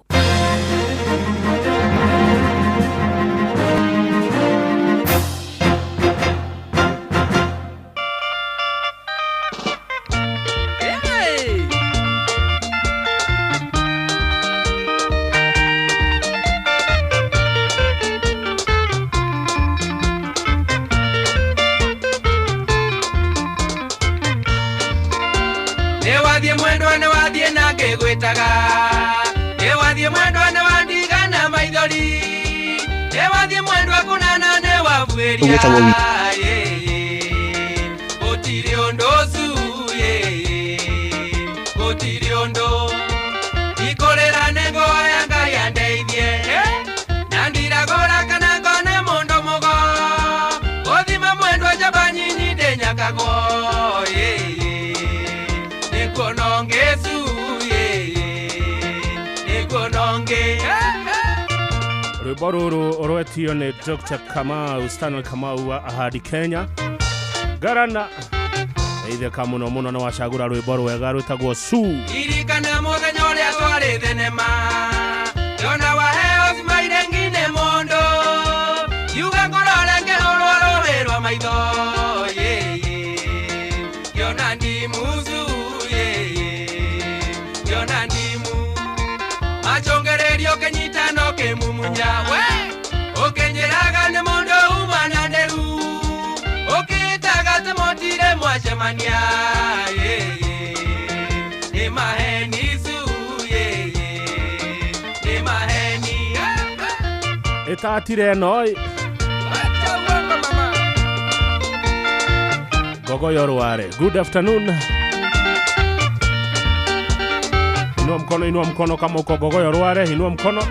Ewadhi mwendo ne wandigana maidoli. Ewadhi mwendo kunana ne wavueria. Otiriondo su otiriondo. Ikolera nengo yanga yandeidie. Nandira gora kana gone mondo mogo. Odima mwendo jabanyini de nyakago. Nekonongesu Rwĩmbo rũrũ ũrwetio nĩ Dr. Kamau, Stanley Kamau wa Ahadi Kenya. Garana eitheka mũno mũno nĩ wacagũra rwĩmbo rwega rwĩtagwo Su. Irikana mũthenya ũrĩa twarĩ thenema, yona waheo cimaire ngine mondo, yuga ngorore ngĩhũrwo rũĩ rwa maitho, yona ndimuzu, yona ndimu, machongererio kenyitano kemumunya, okenjeraga nĩ mũndũ umana nderu, okĩtaga tũmotire mwacemania, nĩ maheni su, nĩ maheni. Ĩtatire ĩno Gogoyo Rware. Good afternoon. Inua mkono kama uko Gogoyo Rware, inua mkono.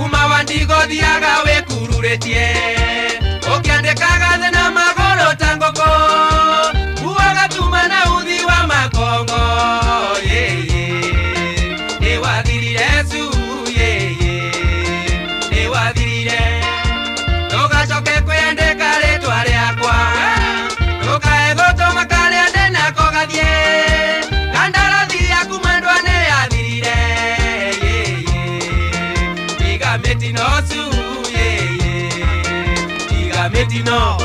Uma wandigo thiaga wekururetie, ukiandikaga thina magoro tangoko, uaga tuma na uthi wa makongo, ni wathirire su, ni wathirire, tugacoke kwendeka rĩtwa rĩakwa, tukaegotwo makarĩa ndena kogathie, kandarathi yaku mwendwa nĩ yathirire, tiga mĩtino su, tiga mĩtino.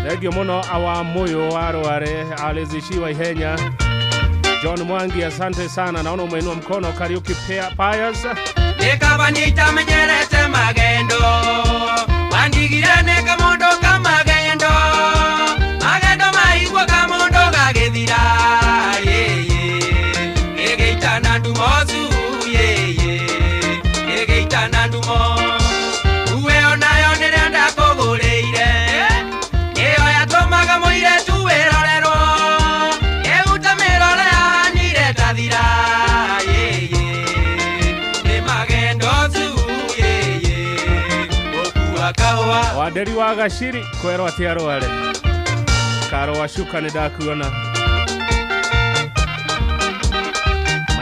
Thengio mũno awa Mũyũ wa Rware, alizishiwa Ihenya. John Mwangi, asante sana. Naona umeinua mkono. Kariuki Pius. Nikaba nitamenyerete magendo, wandigire neka mondo kamagendo, magendo maigwa kamondo gagethira, egeitana ndumosu, egeitana ndumo, uwe onayo nirenda kũgũrĩire, ĩyo yatũmaga mũiretu wĩrorerwo, ĩguta mĩrore yahanire tathira, Waderi wa Gashiri kwero atia Rware. Karo washuka nĩ ndakuona.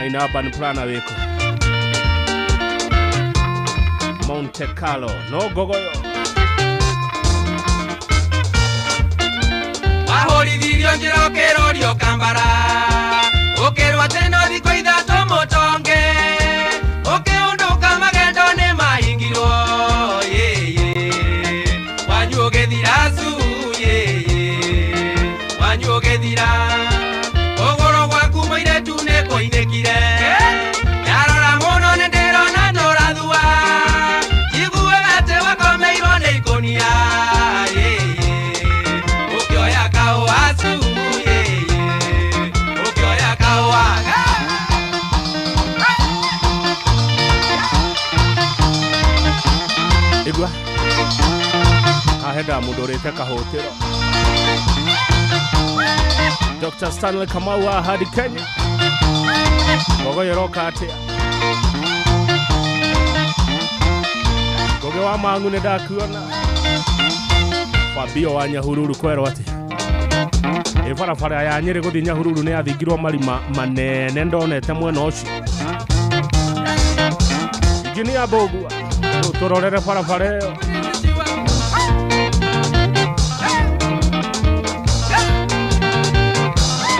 ina urban planner weko Monte Carlo no gogoyo Ahori dirio njiro kerorio kambara Okero ateno diko idhato motonge Okeondoka magendo ne mahingiro Wanyuoge dhirasu Wanyuoge dhira Ogoro gwaku moire tune koinekire Yarora mono nendero na noradua Igue ate wakomeiro ne ikonia Ukioya kao asu Ukioya kao aga Igua Aheda mudorete kahotero Dr. Stanley Kamau hadi Kenya Gogoyo roka atia Goge wa mangu ne dakuona Fabio wa Nyahururu kwero ati Farafara ya Nyeri guthi Nyahururu ne athingirwo marima manene ndonete mwena ucio Engineer Bogua turorere farafara yo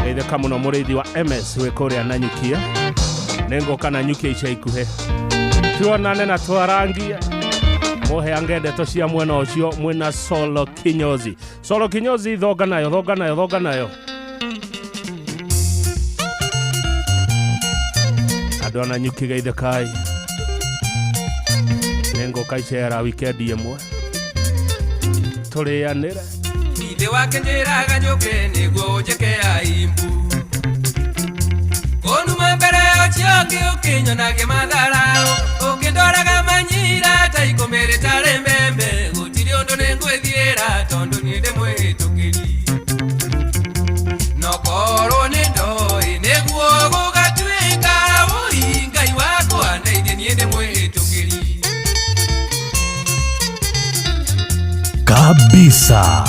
Either kamuno murithi wa MS we korea na nyukia nengo kana nyukia ica ikuhe tuonane na twarangia mohe angende to cia mwena ucio mwena Solo Kinyozi thoga nayo adona nyukiga ithe kai nengo kaicera weekend yemwe turianira Ide wake njiraga njuke niguo njeke aimbu Konu mambere ochioki ukinyonage matharao Ukindoraga manyira taikomere tare mbembe Gutiri undu ningwithiira tondu ninde mwitukiri Nokorwo nindoi niguo gugatuika Ui Ngai wakwa ndeithie niende mwitukiri Kabisa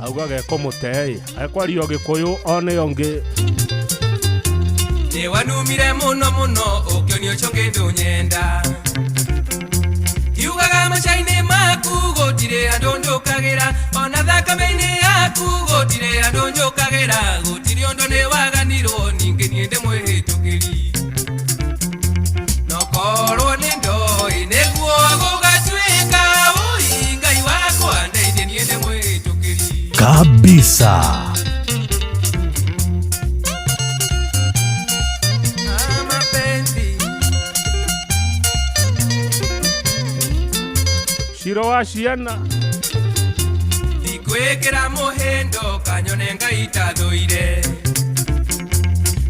Augage komutei akwario gikuyu one yonge Ni wanumire muno ukionio chonge ndunyenda Yugaga machaine maku gotire andonjokagira ona thakame-ini yaku gotire andonjokagira gotire ondo ne waganirwo ninge niende mwihitukiri Nokorwo nindoi niguo gugatuika Ui Ngai wakwa ndeithie niende mwihitukiri Kabisa Shiro wa ciana Ndikwikira muhindo kanyone Ngai tathuire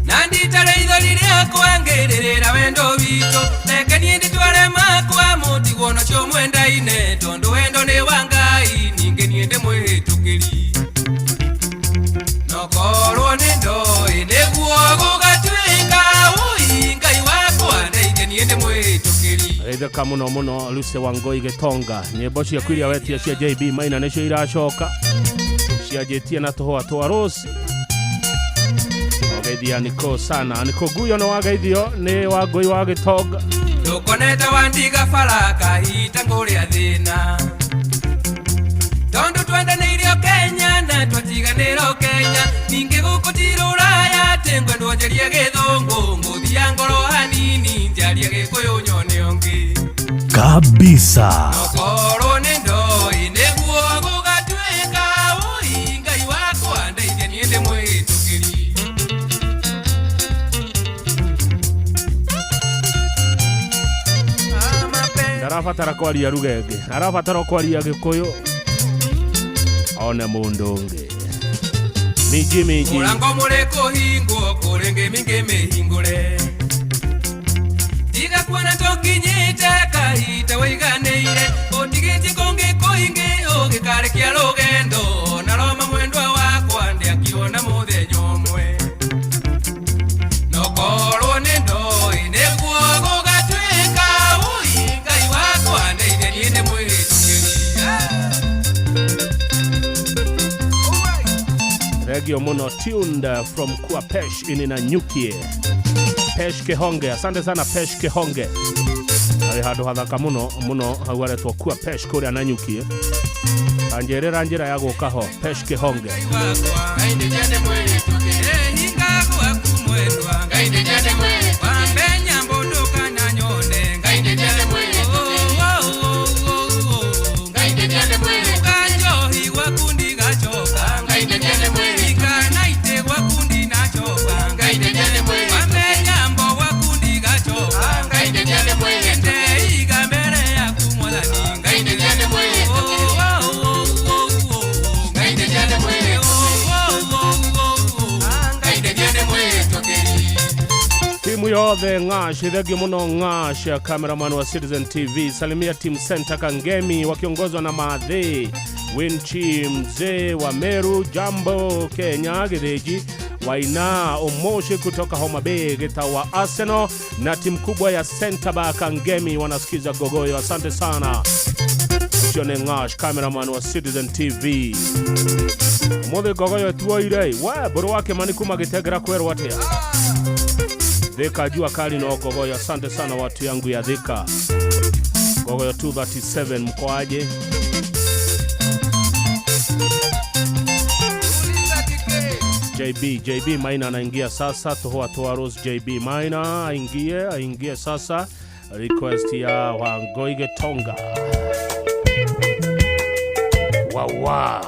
Nanditare ithori riakwa ngirira wendo wito Reke nie nditware makwa mutigwo nacio mwendaine Tondu wendo ni wa Ngai ninge nie ndi mwihitukiri Nokorwo ni ndoi niguo gugatuika Ui Ngai wakwa ndeithie nie ndi mwihitukiri Either muno Lucy Wangoi Gitonga nyimbo cia kwiria wetia cia JB Maina nicio iracoka cianjitie na tuhwa twa Rosi Ogeithia niko sana niko guyo no wageithio ni Wangoi wa Gitonga Tukonete wandiga faraka hita nguria thina Tondu twendaneirio Kenya na twatiganiro Kenya Ninge gukutiro Raya tengwe ndonjerie githungu Nguthia ngoro hanini njarie gikuyu nyone ongi Kabisa Nokorwo ni ndoi niguo gugatuika Ui Ngai wakwa ndeithie nie ndi mwihitukiri Ndarabatara kwaria rugenge ndarabatara kwaria gikuyu one mundu ungi mingi Murango mure kuhingwo kurenge mingi mihingure Tiga kuona tokinyite kahita waiganeire Otigiti konge koinge ogikare kia rugendo Na roma mwendwa wakwa ndi akiona muthenya umwe Nokorwo ni ndoi niguo gugatuika Ui Ngai wakwa ndeithie nie ndi mwihitukiri Thagio Mono tuned from Kuapesh in Nanyuki. Pesh Kehonge, asante sana Pesh Kehonge. Hado hathaka muno hagwaretwo Kuapesh kuri Nanyuki. Anjerera njira ya gukaho Pesh Kehonge. Yothe Ngash, Thagio Mono Ngash, cameraman wa Citizen TV. Salimia Team Center Kangemi wakiongozwa na Madhe Winchi mzee wa Meru, Jambo Kenya Gedeji, Waina Omoshi kutoka Homa Bay, Geta wa Arsenal na timu kubwa ya Center Back Kangemi wanasikiza Gogoyo. Asante sana Sione Ngash, cameraman wa Citizen TV. Mothe Gogoyo tuoire wa boro wake manikuma Gitegera kweru watea Thika jua kali na Gogoyo. Asante sana watu yangu ya Thika. Gogoyo 237 mkoaje? JB Maina anaingia sasa. Toa Rose JB Maina aingie sasa. Request ya Wangoige Tonga. Wow.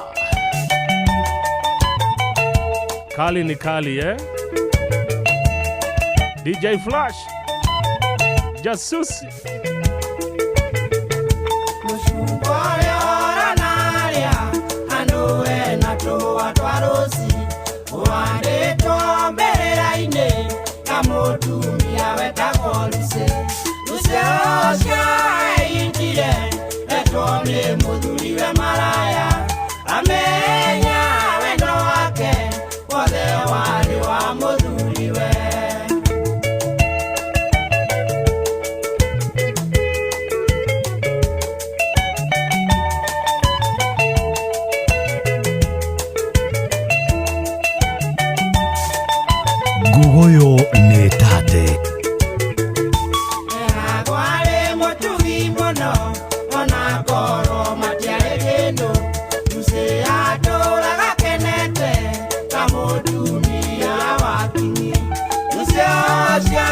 Kali ni kali DJ Flash Jasusi Mushukoyo naria Anduwe na tuwa twarosi Uwande tombere raine Kamutumia wetako Luse Osha itire Etone mudhuriwe maraya Amenya wendo wake Wode wali wa mudhuriwe Gogoyo netate Agwale motugi mono Ona koro matiare gendo Tuse atora gakenete Kamodumia wakini Tuse osha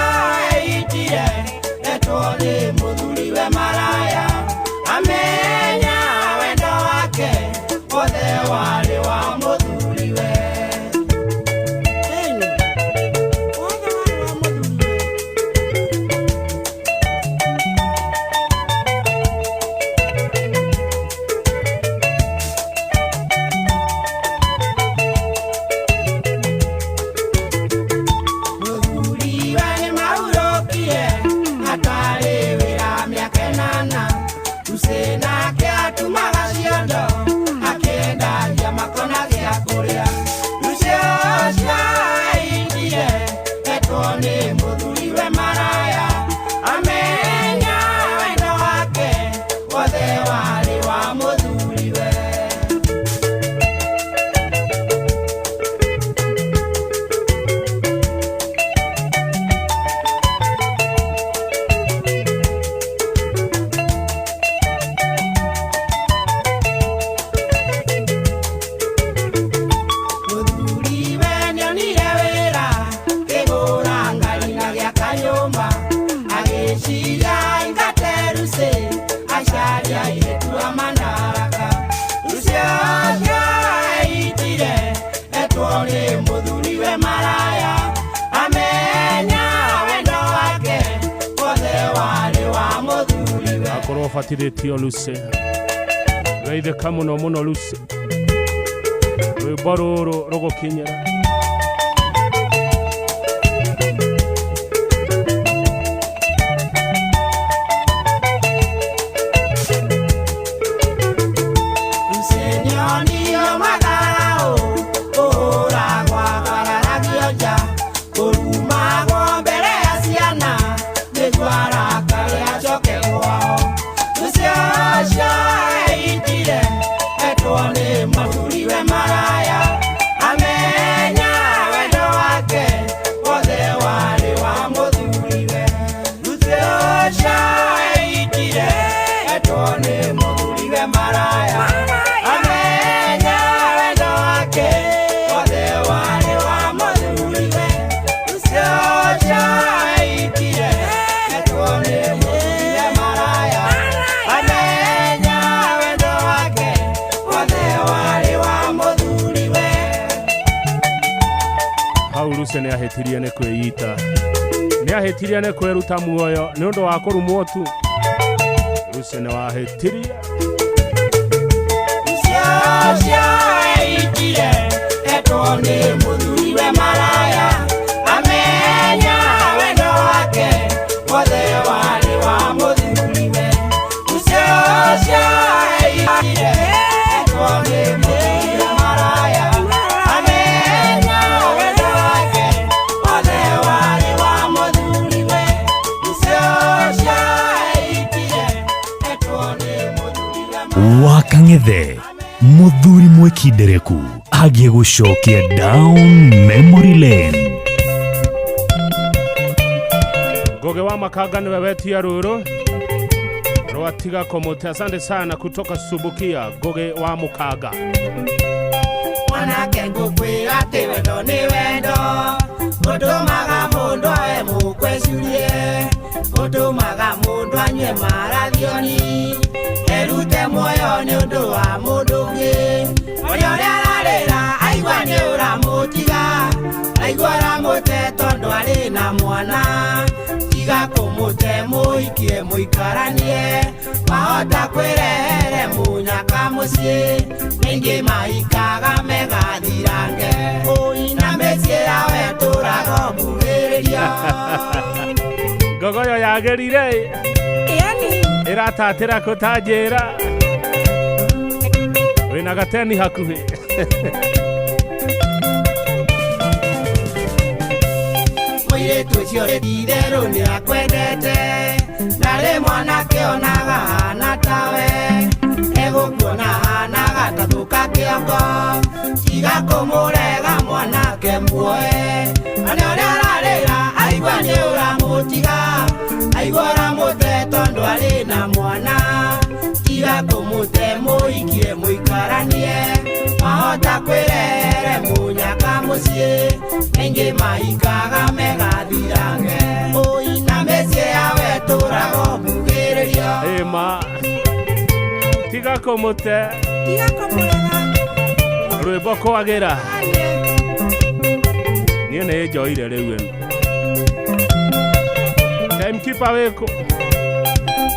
itire Etole mudhuriwe maraya Amenya wendo wake Ode wale wa mudhuriwe Fatire Luse Gaide kamuno muno Luse Baroro rogo kinyera Senyoni yo magarao Ora kwa baragioja Kuruma kwa mbele ya siana Negwara kare achoke kwao Asha itire Etone mafuriwe maraya Amen maraya amenya wendo wake wothe warĩ wa mũthuriwe ũcio aikie etwo nĩ mũthuriwe maraya amenya wendo wake wothe warĩ wa mũthuriwe. Hau Lucy nĩ ahĩtirie nĩ kwĩita, nĩ ahĩtirie nĩ kwĩruta muoyo nĩ ũndũ wa kũrumwo tu. Lucy nĩ wahĩtirie Cia aikie etwo nĩ mũthuriwe maraya amenya wendo wake wothe warĩ wa mũthuriwe ũcio aikie etwo nĩ mũthuriwe maraya amenya wendo wake wothe warĩ wa mũthuriwe ũcio aikie etwo nĩ mũthuriwe Wakang'ethe muthuri mwekindereku agie gucokia down memory lane. Goge wa Makanga niwe wetia ruru rwatiga komote. Asante sana kutoka Subukia, Goge wa Mukaga. Mwanake ngũkwĩra atĩ wendo nĩ wendo ũtũmaga mũndũ awe mũkwĩcurie ũtũmaga mũndũ anyue marathioni erute muoyo nĩ ũndũ wa mũndũ ũngĩ ũrĩa ararĩra aigua nĩ ũramũtiga aigua ũramũte tondũ arĩ na mwana tiga kũmũte mũikie mũikaranie wahota kwĩrehere mũnyaka mũciĩ ningĩ maikaga megathirange na mĩciĩ yawe tũraga mbugĩrĩria. Gogoyo yagerire iratatĩra kũtanjĩra wĩna gateni hakuhĩ. Mũirĩtu ũcio itherũ nĩ akwendete na rĩ mwanake onaga hana tawe egũkuona hanaga tathũka kĩongo tiga kũmũrega mwanake muoe na ũrĩa ararĩra aigua nĩ ũramũtiga aigua ũramũte tondũ arĩ na mwana tiga kũmũte mũikie mũikaranie wahota kwĩrehere mũnyaka mũciĩ aingĩ maikaga megathirange na mĩciĩ yawe tũraga mbugĩrĩria. Ema tiga kũmũte rwĩmbo kwagĩra niĩ nĩ njoire rĩu ĩno timekeeper wĩkũ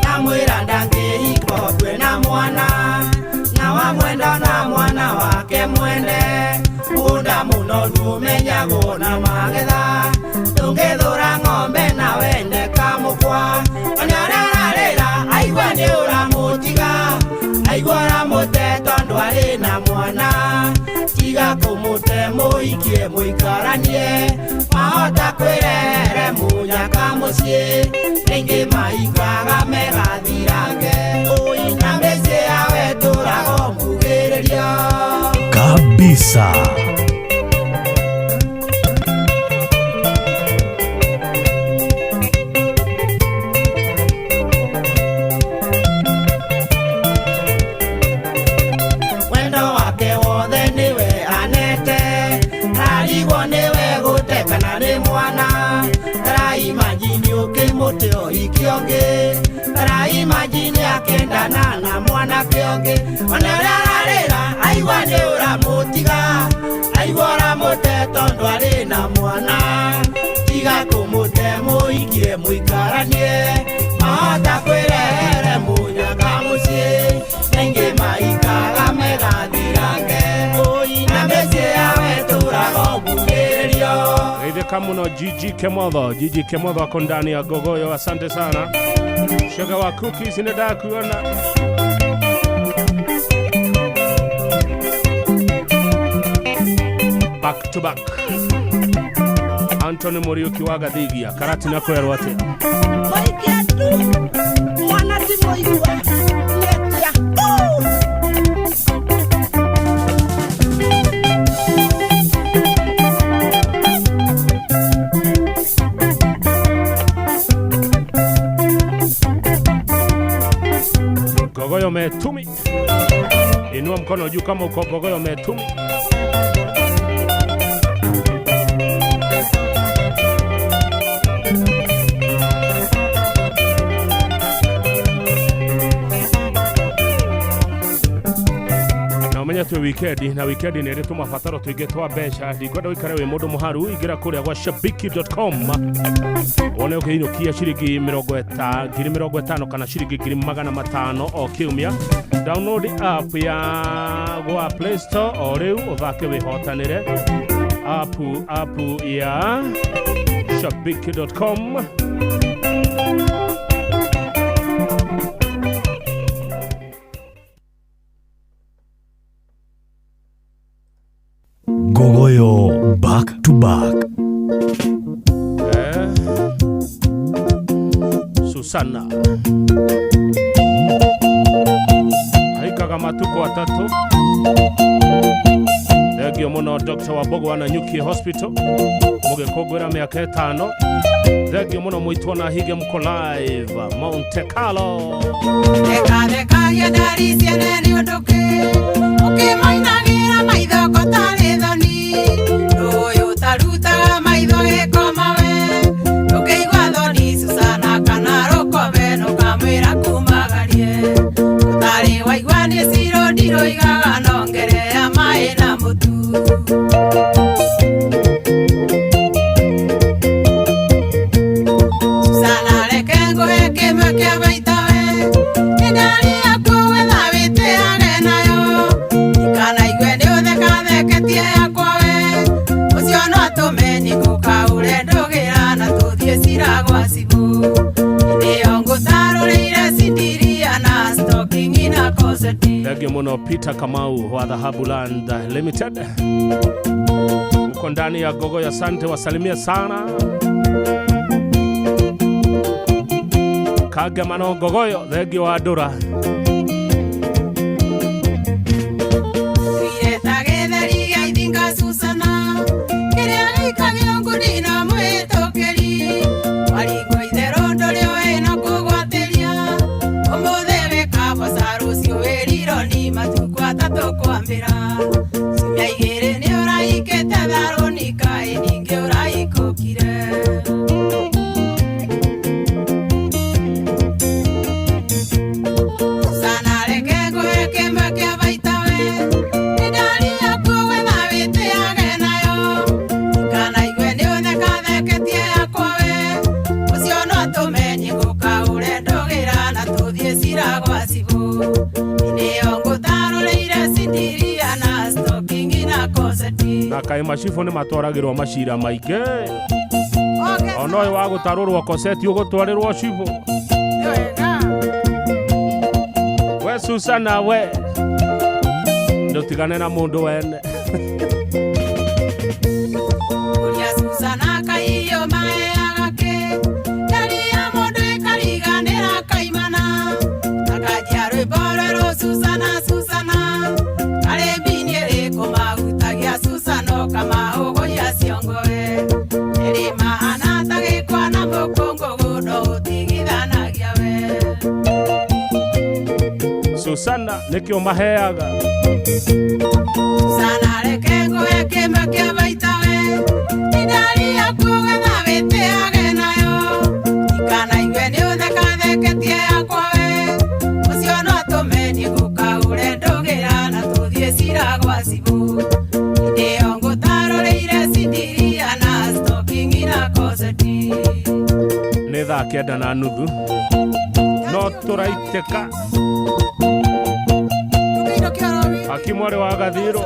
namwĩra ndangĩhika kwĩna mwana na wamwenda na mwana wake mwene mũgũnda mũnoru ũmenyagwo na magetha ndũngĩthũra ng'ombe na wende kamũkwa ona ũrĩa ararĩra aigua nĩ ũramũtiga aigua ũramũte tondũ arĩ na mwana tiga kũmũte mũikie mũikaranie wahota kwĩrehere mũnyaka mũciĩ rĩngĩ maikaga megathirange na mĩciĩ yawe tũraga mbugĩrĩria kabisa. wendo wake wothe nĩwe anete rarigwo nĩwe gũtekana nĩ mwana raimajini ũkĩmũte ũhiki ũngĩ raimajini akendana na mwanake ũngĩ ona ũrĩa ararĩra aigua nĩ ũramũtiga aigua ũramũte tondũ arĩ na mwana tiga kũmũte mũikie mũikaranie mahota kwĩrehere mũnyaka mũciĩ aingĩ maikaga megathirange na mĩciĩ yawe tũraga mbugĩrĩrio. Geithĩka mũno Gigi Kemotho ako ndani ya Gogoyo. Asante sana shoga wa cookies ndakuona. Back to back Anthony Muriuki wa Gathigia karati na kwerwo atia Moikia tu mwana ti moigua netia Gogoyo metumi Inua mkono juu kama uko Gogoyo Metumi. Twe weekend na weekend ni retu mafataro tuige twa besha ndikwenda wikare we mundu muharu igira kuria gwa shabiki.com one ukiinukia ciringi 50 kana ciringi 500 o kiumia. Download app ya gwa Play Store o riu uthake wihotanire app ya shabiki.com. Gogoyo back to back. Susana haikaga matuko watatu. Thegio muno Dr. Wabogo wana Nyuki Hospital muge kogwera miaka 5. Thegio muno muitwana hige mko live Monte Carlo. Deka ya dari siene ni odoke oke mainagira maitho kotale thoni royo taruta maitho ekomawe oke igwa thoni Susana kana rokobe no kamwira kumagarie utari waigwa ni siro ndiro igaga nongere ya mai na mutu. Susana reke ngoe kema kia baitawe ndari akwe thawite agenayo ikana igwe ni uthekatheketie yakwawe ucio no atumeni kukaure ndugira na tuthie cira gwa cibu ndio ngutarurire sindiria na stocking ina coseti. Thegio muno Peter Kamau wa Dhahabu Land Limited uko ndani ya Gogoyo. Asante, wasalimia sana Kagamano Gogoyo. Thegio wa Dura Susana kiria ikagio ngudina mwitokeri waringo ithero ndoryo ena kugwateria omuthe weka basaru cio wiriro ni matuku atatu kwambira cumia igiri ni uraikite tharuni kai ningi uraikukire. Susana reke ngoe kema kia baitawe ndari akwe thawite agenayo ikana igwe ni uthekatheketie yakwawe ucio no atumeni gukaure ndugira na tuthie cira gwa cibu ndio ngutarurire sindiria na stocking na coseti. na kai mashifu ni matwaragirwo mashira maige onoy wa gutarurwo coseti ugutwarirwo shifu we Susana we ndutigane na mundu wene. Uria Susana kaiyo mae agake ndari ya mundu ikariganira kaimana akajia rwimborero Susana Susana karebinie riko magutagia Susana kama ugoya ciongoe erima anatagikwa na mukongo guno utigithanagia we. Susana nikio maheaga Susana reke ngoe kema kia baitawe ndari akwe thawite agenayo ikana igwe ni uthekatheketie yakwawe ucio no atumeni gukaure ndugira na tuthie cira gwa cibu ndio ngutarurire sindiria na stocking na coseti. ni thaa 9:30 no turaiteka akimwari wa gathiro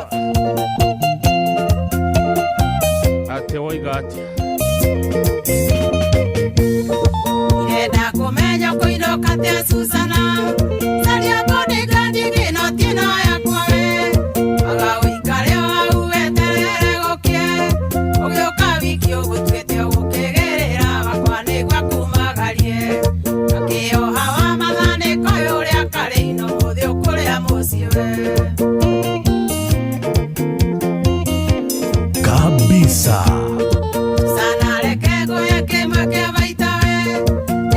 ate woiga atia irenda kumenya kuinoka tia Susana saria bodyguard gino tino yakwawe agawikare au weterere gukie ugioka wiki ugutwite ugukigerera bakwane gwa kumagarie akioha wa mathaniko yuria kare ino muthi ukuria mucie we kabisa. Susana reke ngoe kema kia baitawe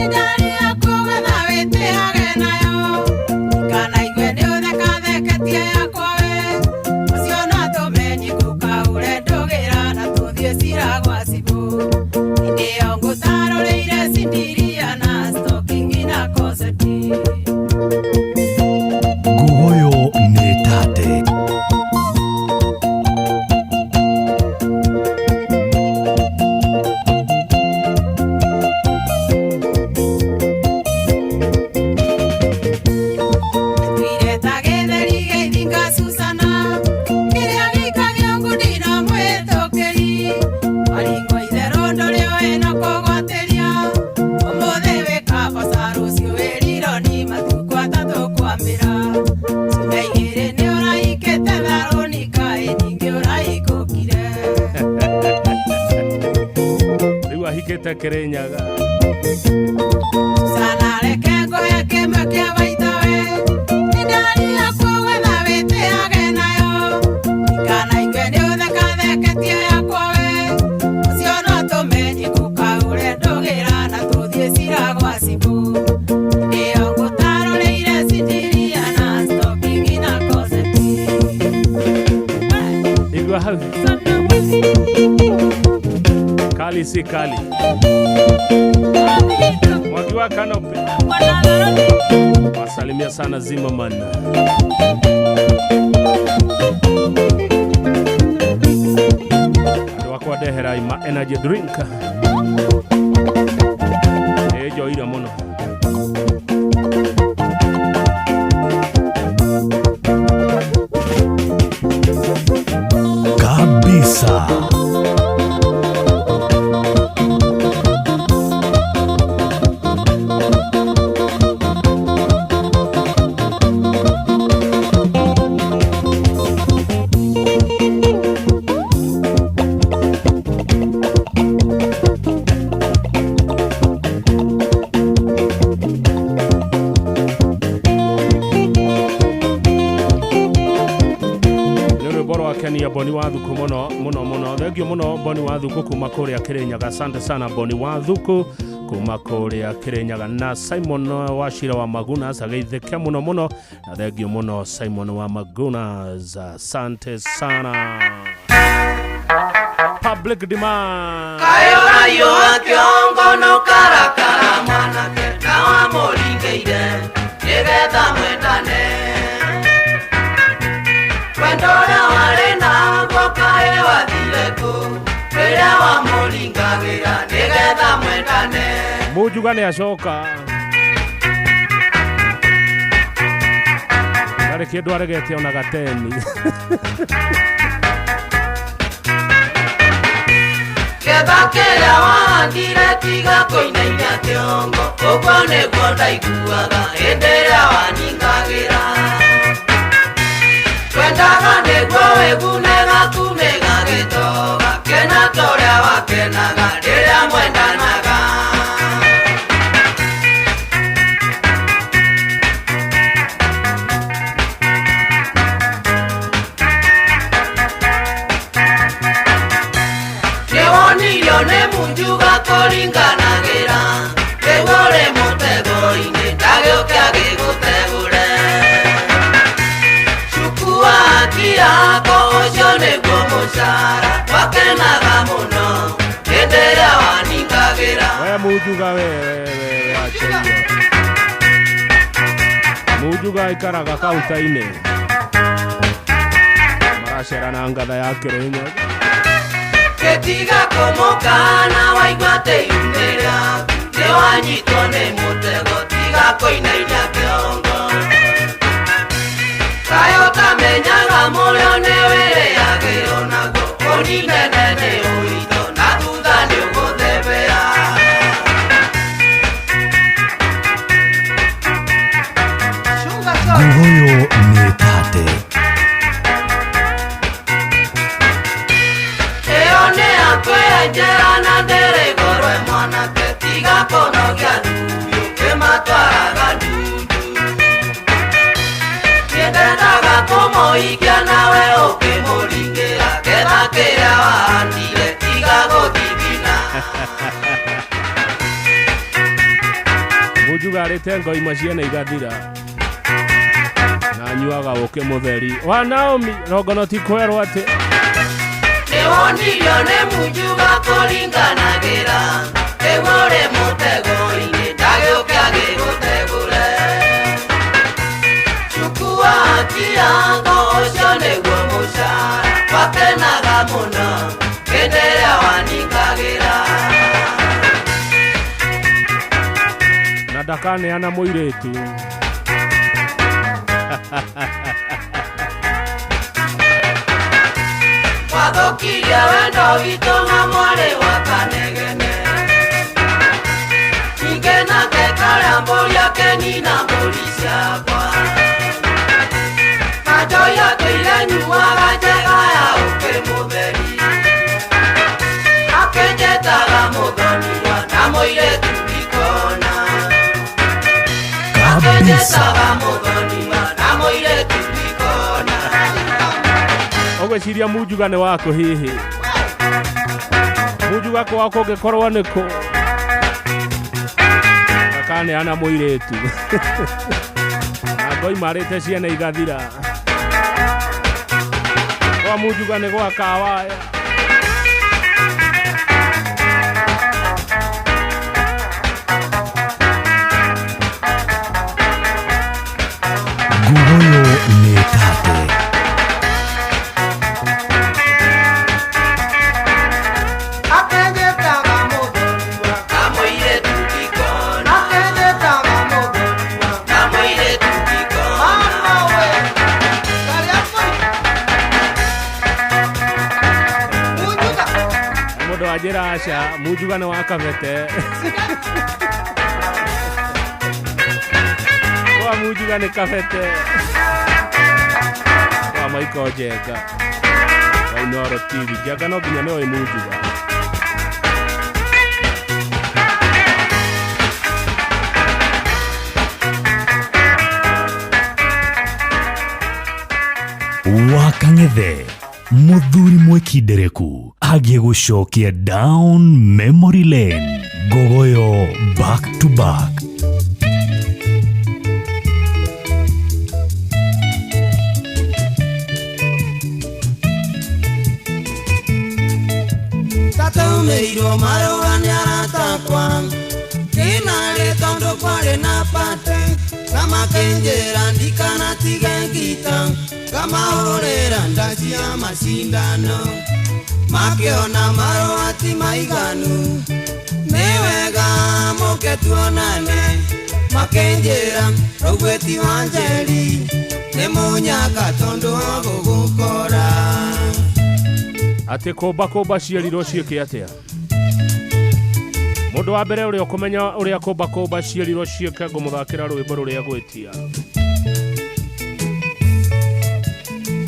ndari akwe thawite agenayo ikana igwe ni uthekatheketie kure Kirinyaga. Sana reke ngoya kemwe kia baitawe. Nidari yako wetha wete agenayo. Ikana ingeni utheka theketie yakwawe. Ucio no tumenyi kukaure ndugira na tuthie cira gwa cibu. Iyo ngutaroreire cindiria na stopping na coseti. Igwa hau. Kali si kali. Mwagiwa Kanope. Wasalimia sana Zimmerman. Ado wakwa dehera ima energy drink. Ejo ira mono. Kabisa. Kenya Boni Wathuku muno thengio muno Boni Wathuku kuma kuria Kirinyaga. Asante sana Boni Wathuku kuma kuria Kirinyaga. Na Simon Wachira wa Maguna ageitheke muno na thengio muno Simon wa Maguna, asante sana. Public demand Kayora yo kiongo no karakara mwana keta wa moringeire nigetha mwendane. Wendora wale na gokae wathireku Wira wa muringagira nigetha mwendane. Mujuga ni acoka Kare kindu aregete ona gateni. Ketha kiria wahandire tiga kuinainia kiongo Uguo niguo ndaiguaga hĩndĩ ĩrĩa waningagira. Twendaga niguo wĩgunega kunĩga gĩtoga Kena torĩa wakenaga rĩrĩa mwendanaga. Nĩwonirio nĩ munjuga kũringanagĩra Nĩguo ũrĩ mũtego-inĩ ndagĩũke agĩgũtegũre. Cukuaki yako ũcio nĩguo mũcara wakenaga mũno hĩndĩ ĩrĩa waningagĩra. We mujuga we acherio mujuga ikaraga kaunta-inĩ maracera na ngatha ya Kirinyaga. Gĩtiga kũmũkana waigua tĩinĩ rĩaku nĩwanyitwo nĩ mũtego tiga kũinainia kĩongo. Kaĩ ũtamenyaga mũrĩo nĩ wĩrĩagĩrwo naguo ũninene nĩ ũritũ na thutha nĩ ũgũthebea. Gogoyo nĩ tate. Ĩyo nĩ akwĩenjera na ndĩrĩgorwe mwanake tiga kũnogia thuyu kĩmatwaraga ndundu. Nĩndendaga kũmũhikia nawe ũkĩmũringĩra ketha kĩrĩa wahandire tiga gũthithina. Mujuga arĩte ngoima ciene igathira na nyuaga ũkĩ mũtheri wa Naomi rogono ti kwerwo atĩ. Nĩwonirio nĩ munjuga kũringanagĩra nĩguo ũrĩ mũtego-inĩ ndagĩũke agĩgũtegũre. Cukuaki yako ũcio nĩguo mũcara wakenaga mũno hĩndĩ ĩrĩa waningagĩra. Na ndakaneana mũirĩtu. Wathukirie wendo witũ na mwarĩ wa Kanegene. Ningĩ nake karĩa mbũri akenina mbũri ciakwa. Kanjoi atũire nyuaga njega ya ũkĩ mũtheri. Akenjetaga mũthoni wa Ogweciria munjugane wako hihi munjugako wako ũngĩkorwo nĩkũ akane ana mũirĩtu ngoi marĩte ciana igathira kwa munjugane gwa kawaya Gugoyo Metate. Modo ajira asha munjugane wa Kavete kwa munjugane Kavete kwa Maiko Jega kwa Inoro TV Jega no ginya nĩoĩ munjuga Wakang'ethe muthuri mwekindereku agie gucokia down memory lane. Gogoyo back to back. Tatumeiro marugani aratakwa kinare tondo kware na pate kama kenjera ndikana tigengita kama orera ndaci ya mashindano makiona marowati maiganu mewega moke tuonane makenjera rogweti wanjeri nemunyaka tondo agugukora ati komba ciarirwo cieke atia mundu wa mbere uria ukumenya uria komba ciarirwo cieke ngumuthakira rwimbo ruria gwitia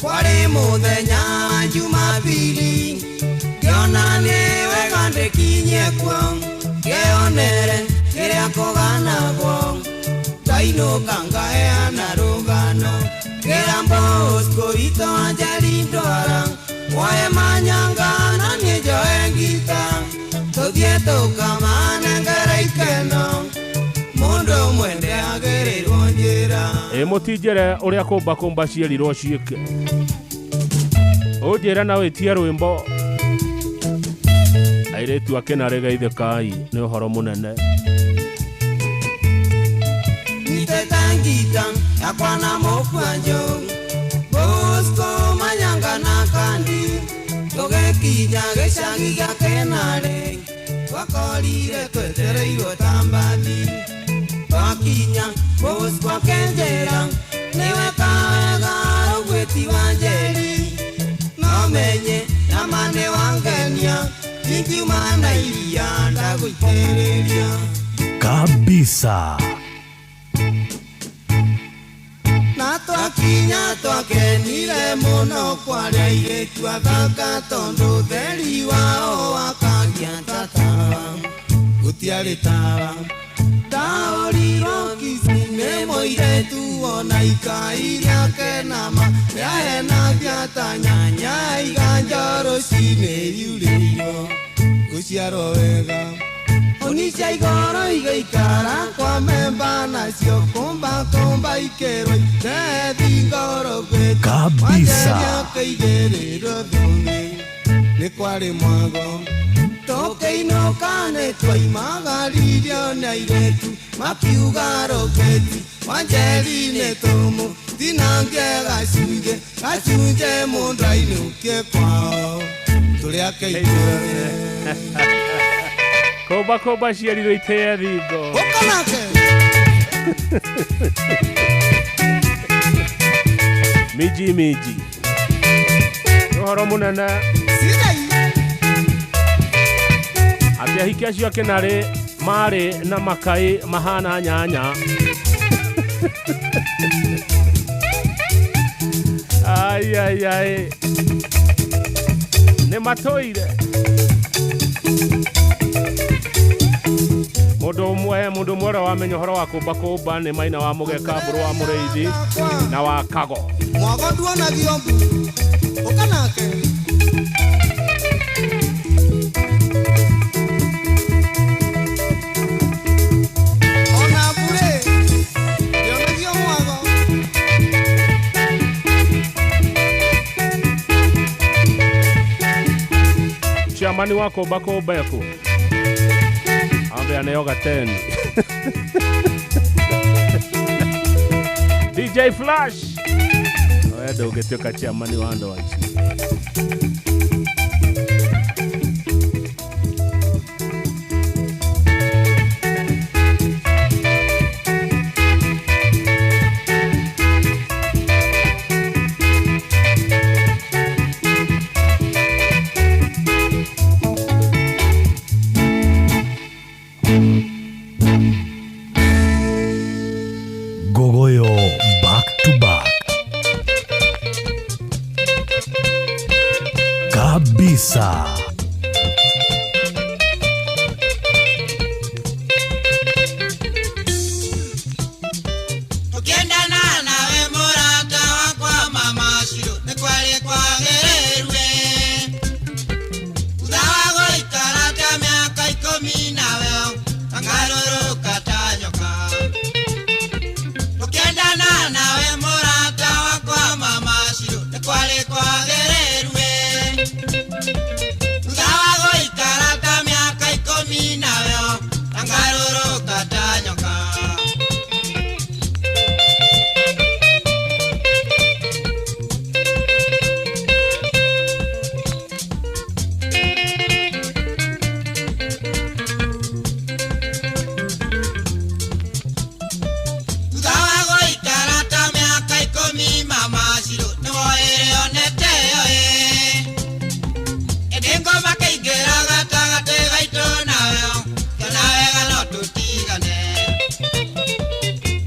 kwari muthenya Jumapili ngionane wega ndikinye kwa ngionere kiria kuganagwo ndainuka ngaheana rugano kirambo uskoito anjeri ndwara wae manyanga na nĩnjoe ngita tũthiĩ tũkamane ngaraikeno mũndũ mwende agereirwo njĩra mũtinjere ũrĩa komba ciarirwo ciĩke ũnjĩra na wĩtie rwĩmbo airĩtu akenare geithĩkai nĩ ũhoro mũnene nyitĩte ngita yakwa na mũkwanjũ Bosco manyanga na kandi tũgĩkinya gĩcagi gĩa Kenare twakorire twetereirwo ta mbathi twakinya Bosco akenjĩra nĩwe kawega ũgwĩti wanjeri no menye nama nĩ wangenia ingiuma na iria ndagũitĩrĩria kabisa. na twakinya twakenire mũno kwaria airĩtu athaka tondũ theri wao wakagia tatawa gũtiarĩ tawa taũrirwo kisi nĩ mũirĩtu ona ikai rĩake nama rĩahenagia ta nyanya iganja rũcinĩ yurĩirwo gũciarwo wega Unisha igoro igaikara kwa memba nacio komba ikerwa tethi ngoro gwetu kabisa kaigerero thungi ni kwari mwago tokeinuka nĩ twaimagaririo na iretu makiuga roketi wanjeri nĩ tũmũ tinange gacunje mũndũ ainũkie kwao tũrĩa keitũre komba ciarirwo itĩa thingo ũkanake miji ũhoro mũnene atĩ ahiki acio Kenare marĩ na makai mahana nyanya ai nĩ matũire mundu mwere wamenya horo wa kumba ni Maina wa Mugeka, Mburu wa Mureithi na wa Kago. Mwago nduonagio mbu ukanake ona mbure ndionagio mwago. Chiamani wako bako beko ambe anayoga 10 DJ Flash oya ugetioka chiamani wando wachi Gogoyo back to back kabisa. Tukiendana nawe murata wakwa mama Shiro ni kweli kwagererwe uthawa goikarata miaka 10 nawe angaroroka tanyoka. Tukiendana nawe murata wakwa mama Shiro ni kweli kwagererwe uthawa goikarata miaka 10 nawe angaroroka tanyoka. Uthawa ikarata miaka 10 mama Shiro ni woere onete oe edengo makeingera gatagate gaito nawe kana wega no tutigane.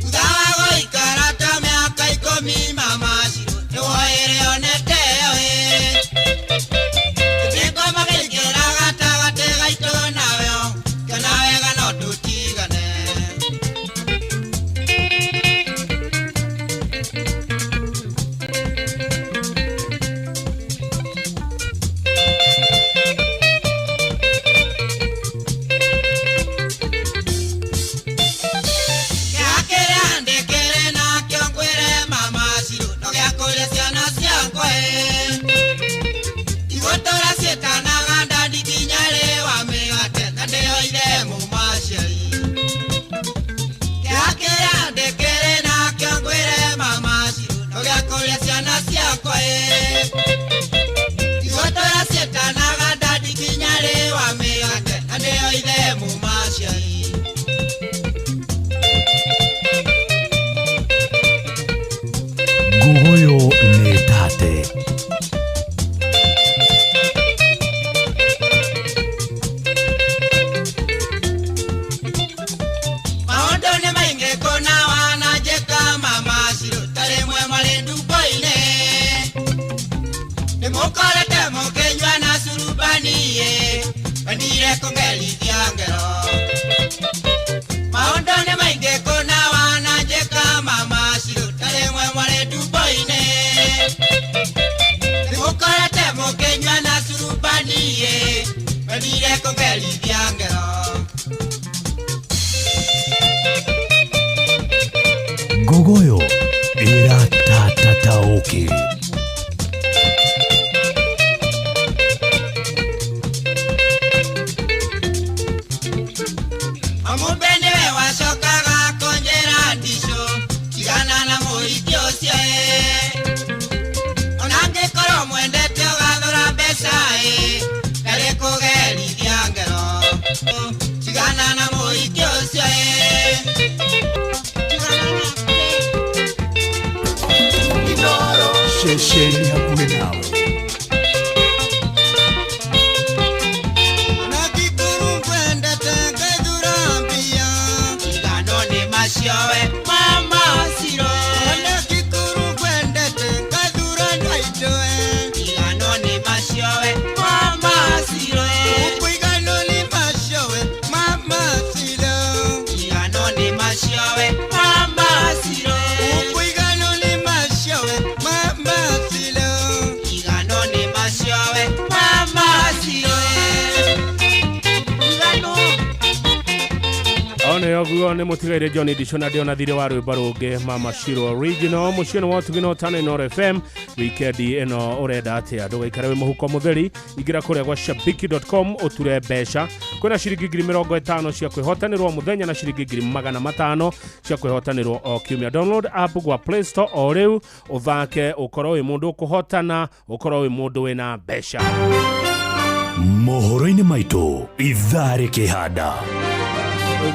Uthawa ikarata miaka 10 mama Shiro ni woere onete oe edengo makeingera gatagate gaito nawe kana wega no tutigane. Gogoyo ni tate. Maondo ni mainge kona wanajeka mama Shiro tare mwe malendu boine ni mokale temo kenywa na surubani ye bandire kongeli diangero. Maondo ni mainge kona wanajeka mama Shiro tare mwe malendu boine ni mokale temo kenywa na surubani ye bandire kongeli diangero. Gogoyo era tatataoke. Amubene wasokaga konjera ndisho tigana na muhikio cie onange koro mwendete ugathura mbeca nare kugerithia ngero tigana na muhikio cie Shesheni hakuwe nawe. Nakikuru kwendete ngethura mbia tigano ni maciowe mama Shiro. Nakikuru kwendete ngethura nwaitoe tigano ni maciowe mama Shiro. Kuigano ni maciowe mama Shiro. ucio nä må tigaire John Edition na ndiona thire wa rwimbo rũngĩ Mama Shiro Original mũciĩ wa tugino tano Inoro FM weekend ĩno ũrenda atĩa ndũgaikare wĩ mũhuko mũtheri ingĩra kũrĩa gwa shabiki.com ũture mbeca kwĩna ciringi 50 cia kwĩhotanĩrwo mũthenya na ciringi 500 cia kwĩhotanĩrwo o kiumia. Download app gwa Play Store o rĩu ũthake ũkorwo wĩ mũndũ ũkũhotana ũkorwo wĩ mũndũ wĩna mbeca. Mohoro-inĩ maitũ ithaa rĩkĩhanda.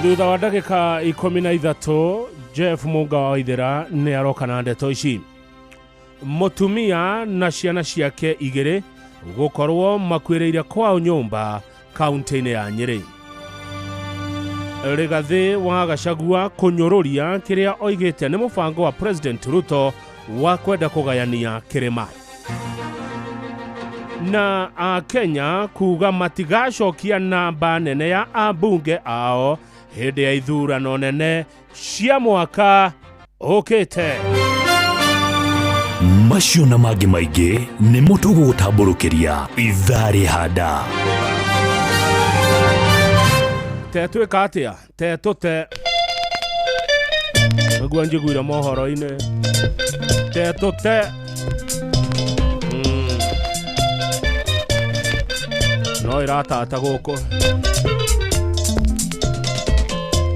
Thutha wa ndagĩka 13 Jeff Munga wa Waithera nĩ aroka na ndeto ici. Mũtumia na ciana ciake igĩrĩ gũkorwo makwĩrĩire kwao nyũmba kaunti-inĩ ya Nyĩrĩ. Rigathi wa Gachagua kũnyũrũria kĩrĩa oigĩte nĩ mũbango wa President Ruto wa kwenda kũgayania kĩrĩma. Na Kenya kuga matigacokia namba nene ya ambunge ao hĩndĩ ya ithurano nene cia mwaka ũkĩte. Macio na mangĩ maingĩ nĩ mũtũgũgũtambũrũkĩria ithaa rĩhanda. Tetwĩka atĩa tetũte nĩguo njiguire mohoro-inĩ tetũte no iratata gũkũ.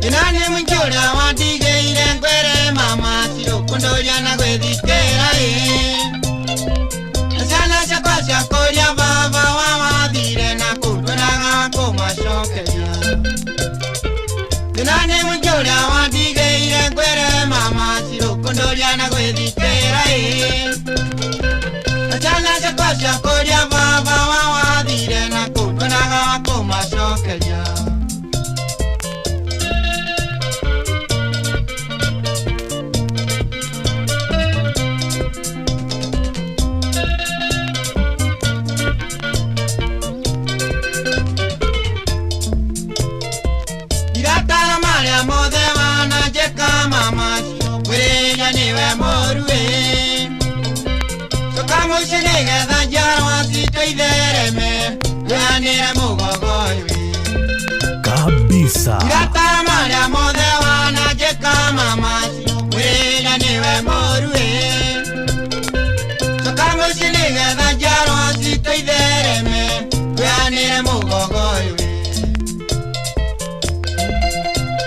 Inani mwenjura wandigeire ngwere Mama Shiro kundoria na gwĩthikĩra Ciana ciakwa ciakũria baba wa wathire na kũndũraga kũmacokeria. Inani mwenjura wandigeire ngwere Mama Shiro kundoria na gwĩthikĩra Ciana ciakwa ciakũria baba wa wathire na kũndũraga kũmacokeria. Mama Shiro kwĩrĩria nĩwe mũrue coka mũciĩ nĩgetha njiarwa citũ ithereme tũhanĩre mũgogoyo kabisa. Iratara marĩa mothe wananjĩka Mama Shiro kwĩrĩria nĩwe mũrue coka mũciĩ nĩgetha njiarwa citũ ithereme tũhanĩre mũgogoyo.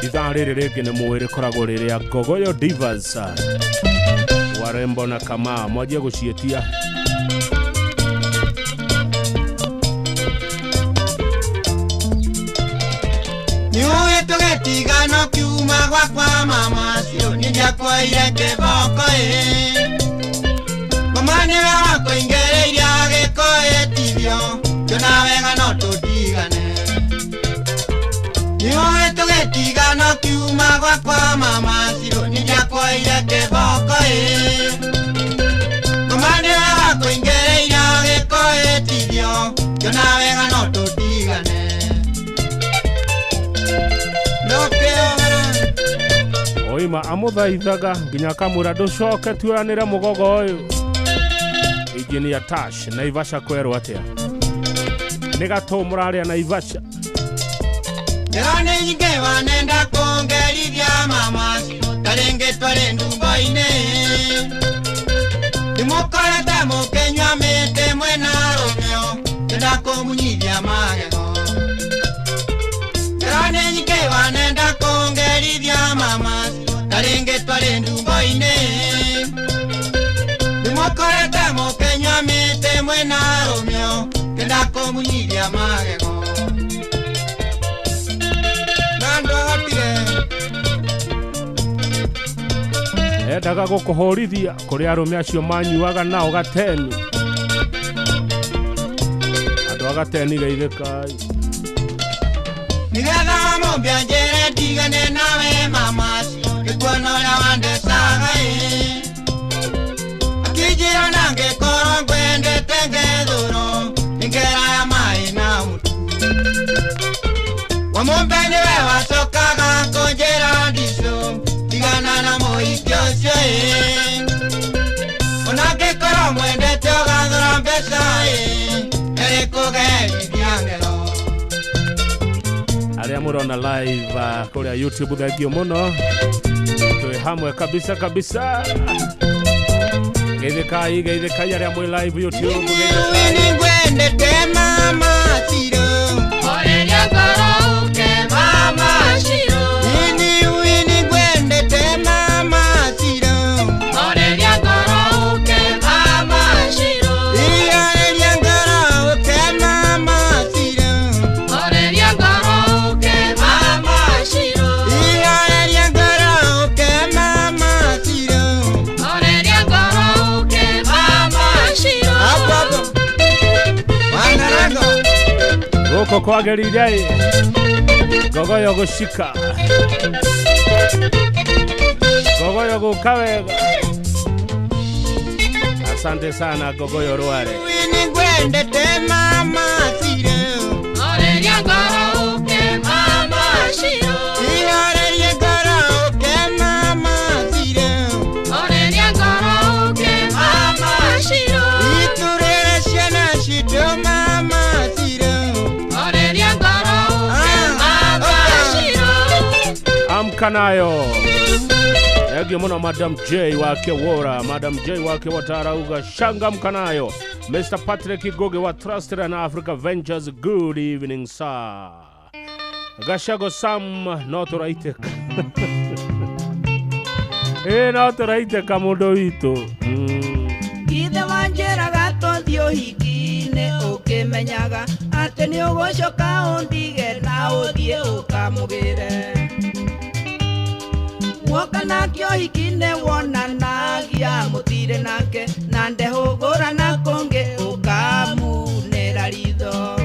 Ithaa rĩrĩ rĩngĩ nĩ mũĩ rĩkoragwo rĩrĩa Gogoyo Divas Warembo na Kama mwanjie gũciĩtia. Niũĩ tũgĩtigana kiuma gwakwa Mama Shiro nĩndiakwoire kĩboko Mama nĩwe wakũingĩrĩire agĩkũĩtithio tũna wega no tũtigane. Niũĩ tũgĩtigana kiuma gwakwa Mama Shiro nĩndiakwoire kĩboko Mama nĩwe wakũingĩrĩire agĩkũĩtithio tũna wega no tũtigane. Oima amũthaithaga nginya akamwĩra ndũcoke tuoyanĩre mũgogo ũyũ. Engineer Tash Naivasha kwerwo atĩa nĩ gatũ mũrarĩa Naivasha. Nĩ nyingĩ wanenda kũngerithia Mama Shiro tarĩngĩ twarĩ ndumbo-inĩ ndĩmũkorete mũkĩnyua mĩtĩ mwĩna rũmĩo ndĩnda kũmunyithia magego. Nĩ nyingĩ wanenda kũngerithia Mama Shiro tarĩngĩ twarĩ ndumbo-inĩ ndĩmũkorete mũkĩnyua mĩtĩ mwĩna rũmĩo ndĩnda kũmunyithia magego. Endaga gũkũhũrithia kũrĩ arũme acio manyuaga nao gateni. Andũ a gateni geithĩkai. Nĩgetha mũmbia njĩre ndigane nawe Mama Shiro ngĩkuona ũrĩa wandecaga akĩnjĩra na ngĩkorwo ngwendete ngethũrwo nĩngeraya maĩ na mũtu. Wamũmbe nĩwe wacokaga kũnjĩra ndicũ tigana na mũhiki ũcio ona ngĩkorwo mwendete ũgathũra mbeca erĩ kũgerithia ngero. Arĩa murona live kuria YouTube thengio muno twi hamwe kabisa geithikai aria mwi live YouTube Gwendete mama Shiro Oreria ngoro uke mama Shiro Wini gwendete mama Shiro Oreria ngoro uke mama Shiro Oreria ngoro uke mama Shiro Oreria ngoro uke mama Shiro Oreria ngoro uke mama Shiro Oreria ngoro uke mama Shiro Goko kwageririe gogoyo gushika gogoyo gukawega. Asante sana gogoyo Rware. Wini gwendete mama Shiro Oreria ngoro uke mama Shiro Oreria ngoro uke mama Shiro Oreria ngoro uke mama Shiro Iturere ciana citũ mama Shiro Oreria ngoro uke mama Shiro Amka nayo egyo muno Madam J wake Wora, Madam J wake Watarauga shangamka nayo. Mr. Patrick Goge wa Trusted and Africa Ventures, good evening sir. Gashago Sam not right. Not right kamundo ito. Ithe wanjera gato dio hikine ukimenyaga ati ni ugucoka undige na uthie ukamugire Woka na kio hikine wonanagia mutire nake na ndehugura na konge ukamunera ritho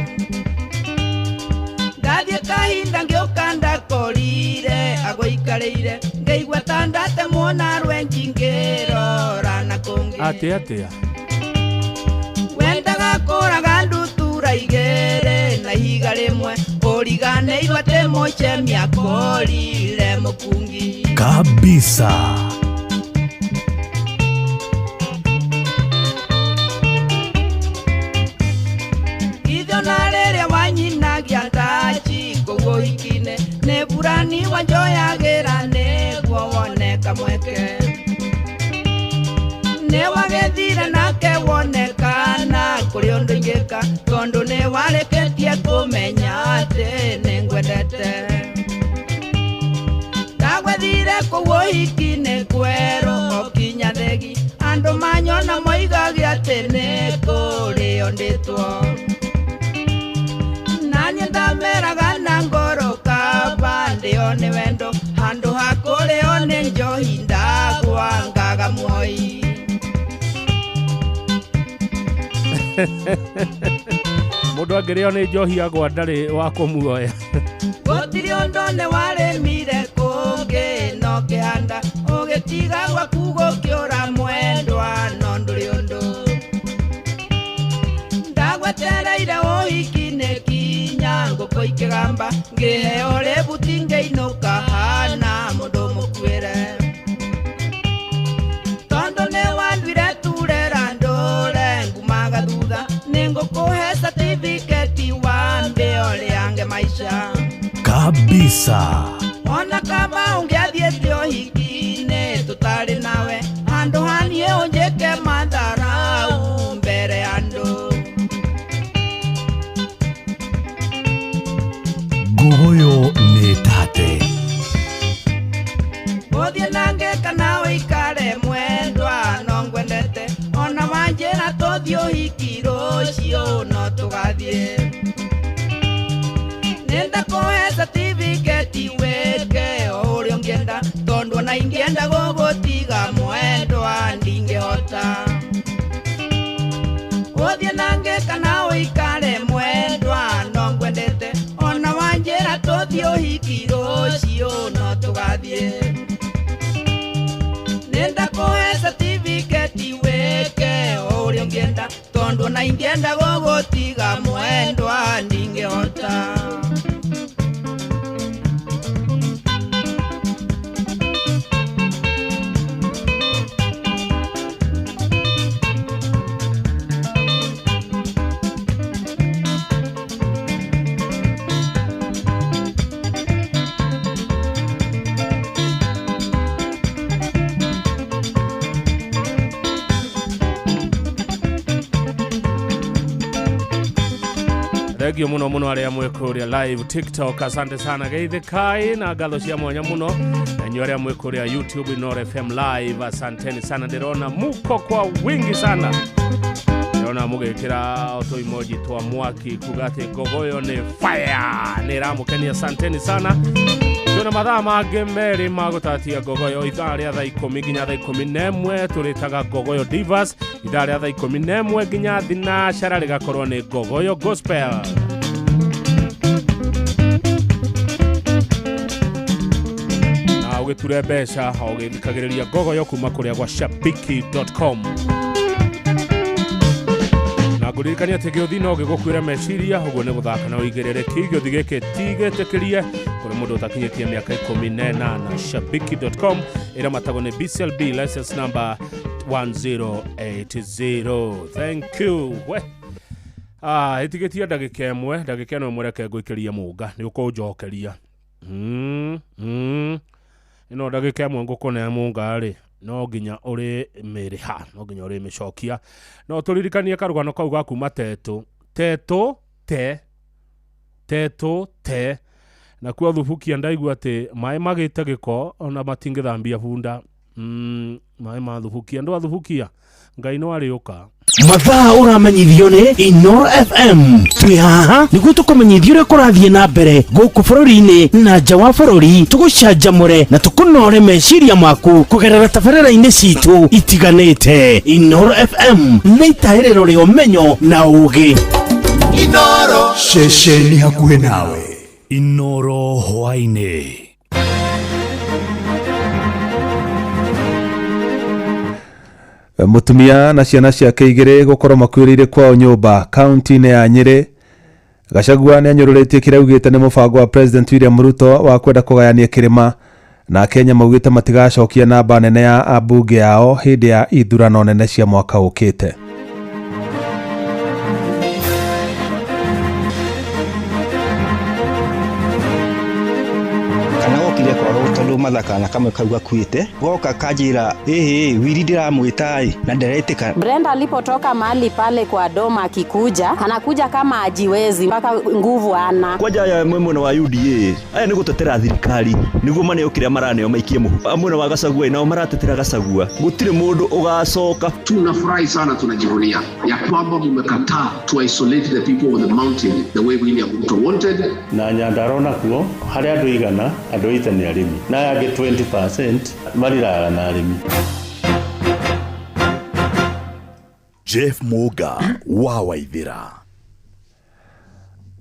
Ngathie kahinda ngiukanda korire agoikarire ngeigua tandate mwona rwenji ngirora na konge Atia Wendaga kuraga ndutura igere na ihiga rimwe urigane ibate moche miakorire mukungi kabisa. Itho na rĩrĩa wanyinagia ndachi koguo hikine nĩ burani wanjoyagĩra nĩguo woneka mweke nĩ wagethire nake wonekana kũrĩ ũndũ ingĩka tondũ nĩ warĩkĩtie kũmenya atĩ nĩ ngwendete ndagwethire kũguo hikine kwerũ okinya thegi andũ manyona moigagia atĩ nĩ kũrĩo ndĩtwo nanye ndameraga na ngoro kaba ndĩo nĩ wendo handũ ha kũrĩo nĩ njohi ndagwa ngaga muoi Mundu angĩrĩo nĩ njohi agwa ndarĩ wa kũmuoya. Gũtirĩ ũndũ nĩ warĩmire kũngĩ no kĩhanda ũgĩtiga gwaku gũkĩũra mwendwa no ndũrĩ ũndũ ndagwetereire ũhiki-inĩ kinya ngũkũ ikĩgamba ngĩheo rĩbuti ngĩinũka hana mũndũ mũkuĩre tondũ nĩ wanduire turera ndũre ngumaga thutha nĩ ngũkũhe certificate wambĩo rĩange maisha kabisa. Ona kama ũngĩathiĩte ũhiki-inĩ tũtarĩ nawe handũ haniĩ ũnjĩke matharau mbere ya andũ Gogoyo nĩ tate ũthiĩ nange kana ũikare mwendwa no ngwendete ona wanjĩra tũthiĩ ũhiki rũciũ no tũgathiĩ nĩndakũhe certificate wĩke o ũrĩa ũngĩenda tondũ ona ingĩenda gũgũtiga mwendwa ndingĩhota ũthiĩ nange kana ũikare mwendwa no ngwendete ona wanjĩra tũthiĩ ũhiki rũciũ no tũgathiĩ nĩndakũhe certificate wĩke o ũrĩa ũngĩenda tondũ ona ingĩenda gũgũtiga mwendwa ndingĩhota Thank you muno aria mwekuria live TikTok. Asante sana geithe kai na ngalo cia mwanya muno. Enyu aria mwekuria YouTube Inoro FM live. Asanteni sana, ndirona muko kwa wingi sana. Ndirona mugekira auto emoji twa mwaki kugate gogoyo ni fire. Niramukeni, asanteni sana. Tuna mathaa mangĩ merĩ magũtatia gogoyo ithaa rĩa thaa 10 nginya thaa 11 tũrĩtaga gogoyo divas. Ithaa rĩa thaa 11 nginya thinacara rĩgakorwo nĩ gogoyo gospel. Na ũgĩture mbeca ũgĩthikagĩrĩria gogoyo kuma kũrĩa gwa shabiki.com. Na ngũririkania atĩ gĩũthi no gĩgũkwĩra meciria, ũguo nĩ gũthaka na ũigĩrĩrĩki. Gĩũthi gĩkĩ tigĩtĩkĩrie kũrĩ mũndũ ũtakinyĩtie mĩaka 18. Shabiki.com ĩrĩa matagwo nĩ BCLB license number 1080. Thank you. Ĩtigĩtie ndagĩka ĩmwe mũreke ngũikĩrie mũnga nĩ ũkũnjokeria. Ĩno ndagĩka ĩmwe ngũkũnea mũnga rĩ, no nginya uri mĩrĩha, no nginya uri mĩcokia. No tũririkanie karũgano kau ga kuma teto te na kwa thubukia ndaigua atĩ maĩ magĩte gĩko ona matingĩthambia bunda. Maĩ ma thubukia, ndo thubukia Ngai no arĩũka. Mathaa ũramenyithio nĩ Inoro FM. Twĩ haha nĩguo tũkũmenyithia ũrĩa kũrathiĩ na mbere gũkũ bũrũri-inĩ na nja wa bũrũri. Tũgũcanjamũre na tũkũnore meciria maku kũgerera tabarĩra-inĩ citũ itiganĩte. Inoro FM nĩ itaĩrĩro rĩa ũmenyo na ũũgĩ. Inoro ceceni hakuhĩ nawe. Inoro hwainĩ. Mutumia na ciana ciake igĩrĩ gũkorwo makuĩrĩire kwao nyũmba kaunti-inĩ ya Nyĩrĩ. Gachagua nĩ anyũrũrĩtie kĩrĩa augĩte nĩ mũbango wa President William Ruto wa kwenda kũgayania kĩrĩma, na Kenya maugĩte matigacokia namba nene ya ambunge yao hĩndĩ ya ithurano nene cia mwaka ũkĩte. Mathakana kamwe kauga kuite goka kajira wiri ndiramwita na nderetika. Brenda alipotoka mahali pale kwa doma akikuja, anakuja kama ajiwezi mpaka nguvu ana. Kwaja ya mwena wa UDA aya ni gutetera thirikari niguo mane ukire marane o maikie muhu mwena wa Gachagua na maratetera Gachagua gutire mundu ugacoka. Tunafurahi sana, tunajivunia ya kwamba mmekataa to isolate the people of the mountain the way William Ruto wanted. Na Nyandarua kuo hari andu igana andu itani arimi na age 20% mariraga na arimi. Jeff Muga wa Waithira.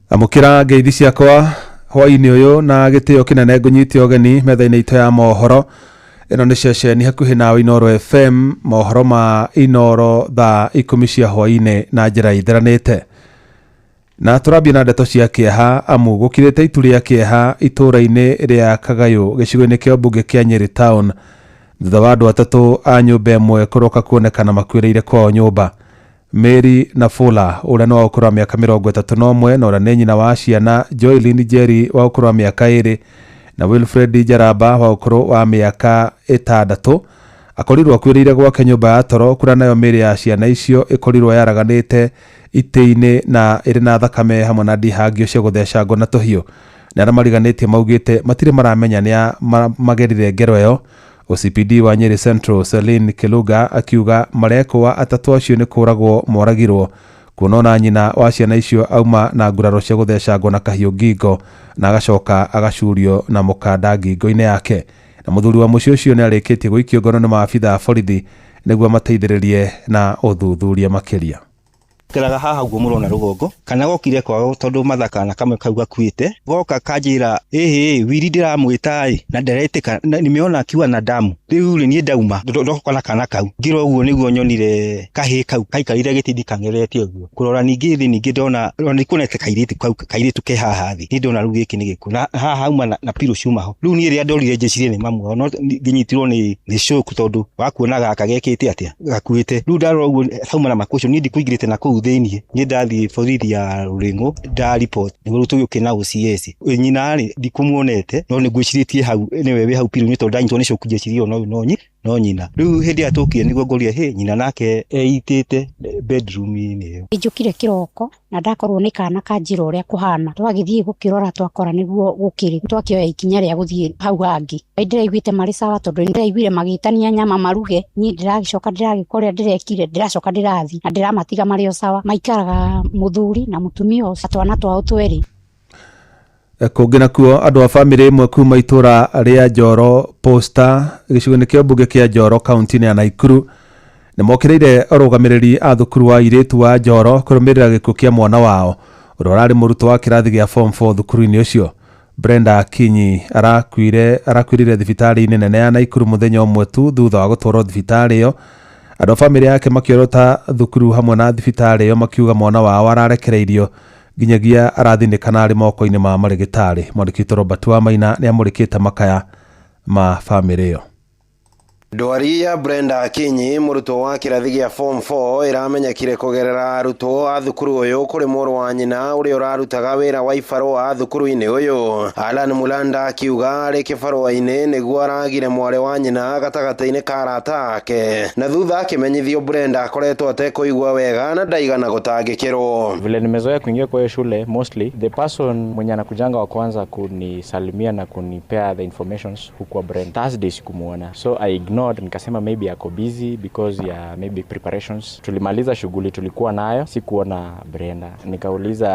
Amukira ngeithi ciakwa hwainĩ ũyũ na gĩtĩo kĩnene ngũnyitie ũgeni metha-inĩ itũ ya mohoro. Ĩno nĩ ceceni hakuhĩ nawe Inoro FM, mohoro ma Inoro thaa 10 cia hwainĩ na njĩra itheranĩte. Na tũrambia na ndeto cia kĩeha amu gũkirĩte itu rĩa kĩeha itũra-inĩ rĩa Kagayũ gĩcigo-inĩ kĩa mbunge kĩa Nyĩrĩ town thutha wa andũ atatũ a nyũmba ĩmwe kũroka kuonekana makuĩrĩire kwao nyũmba. Mary Nafula ũrĩa nĩ wa ũkũrũ wa mĩaka 31 na ũrĩa nĩ nyina wa ciana Joylin Jerry wa ũkũrũ wa mĩaka 2 na Wilfred Jaraba wa ũkũrũ wa mĩaka 6 akorirwo akuĩrĩire gwake nyũmba ya toro, kũrĩa nayo mĩĩrĩ ya ciana icio ĩkorirwo yaraganĩte itĩ-inĩ na ĩrĩ na thakame hamwe na ndihangio cia gũthecangwo na tũhiũ. Na arĩa mariganĩtie maugĩte matirĩ maramenya nĩa magerire ngero ĩyo. OCPD wa Nyeri Central Celine Kiluga akiuga marekwa atatũ acio nĩ kũragwo moragirwo, kuonona nyina wa ciana icio auma na nguraro cia gũthecangwo na kahiũ ngingo na agacoka agacurio na mũkanda ngingo-inĩ yake. Na mũthuri wa mũciĩ ũcio nĩ arĩkĩtie gũikio ngono nĩ maabitha a borithi nĩguo mateithĩrĩrie na ũthuthuria makĩria. Keraga haha guo murona rugongo kana gokire kwao tondu mathakana kamwe kauga kuite goka kajira wiri ndiramwita na nderetika nimeona akiwa na damu riu ni ndauma ndokona kana kau ngiro guo niguo nyonire kahi kau kaikarire gitindi kangeretie guo kurora ningi ndona ni kunete kairitu ke haha thi ni ndona rugi iki ni giku na haha uma na piro ciuma ho riu ni ria ndorire jecirie ni mamu no nginyitirwo ni shock tondu wakuonaga akagekite atia gakuite riu ndarora guo hauma na makusho ni ndikuingirite na kuu thini ni ndathi borithi ya Ruringo nda report ni gurutu yukina OCS nyina ri ndikumuonete no ni gwiciritie hau niwe we hau piro ni tondu ndanyitwo ni shock jecirie no nonyi no nyina riu hindi atukire niguo ngoria he nyina nake eitite bedroom ini njukire kiroko na ndakorwo ni kana kanjira uria kuhana twagithie gukirora twakora niguo gukiri twakioya ikinya ria guthie hau hangi ndiraiguite mari sawa tondu ndiraiguire magitania nyama maruge ni ndiragicoka ndiragikoria ndirekire ndiracoka ndirathi na ndiramatiga mari o sawa maikaraga muthuri na mutumia ucio twana twao tweri. Kungi nakuo andu a family imwe kuma itura ria Njoro Posta gicigo-ini kia mbunge kia Njoro kaunti-ini ya Naikuru ni mokireire arugamiriri a thukuru wa iritu wa Njoro kurumirira gikuo kia mwana wao uria urari murutwo wa kirathi gia form 4 thukuru-ini ucio. Brenda Akinyi arakwirire thibitari-ini nene ya Naikuru muthenya umwe tu thutha wa gutwarwo thibitari iyo. Andu a family yake makiorota thukuru hamwe na thibitari iyo makiuga mwana wao ararekereirio nginyagia arathinikana ari moko-ini ma marigitari. Mwandiki Robert Wamaina ni amurikite makaya ma family iyo. Ndwari ya Brenda Akinyi murutwo wa kirathi gia form 4 iramenyekire kugerera arutwo a thukuru uyu kuri muru wa nyina uria urarutaga wira wa ibarua a thukuru-ini uyu. Alan Mulanda akiuga ari kibarua-ini niguo aragire mware wa nyina gatagata-ini ka arata ake na thutha akimenyithio Brenda akoretwo atekuigua wega na ndaigana gutangikirwo. Vile nimezoea kuingia kwa shule, mostly the person mwenye anakujanga wa kwanza kunisalimia na kunipea the informations hukuwa Brenda. Thursday sikumuona, so I ignored, nikasema maybe ako busy because ya maybe preparations. Tulimaliza shughuli tulikuwa nayo, sikuona Brenda. Nikauliza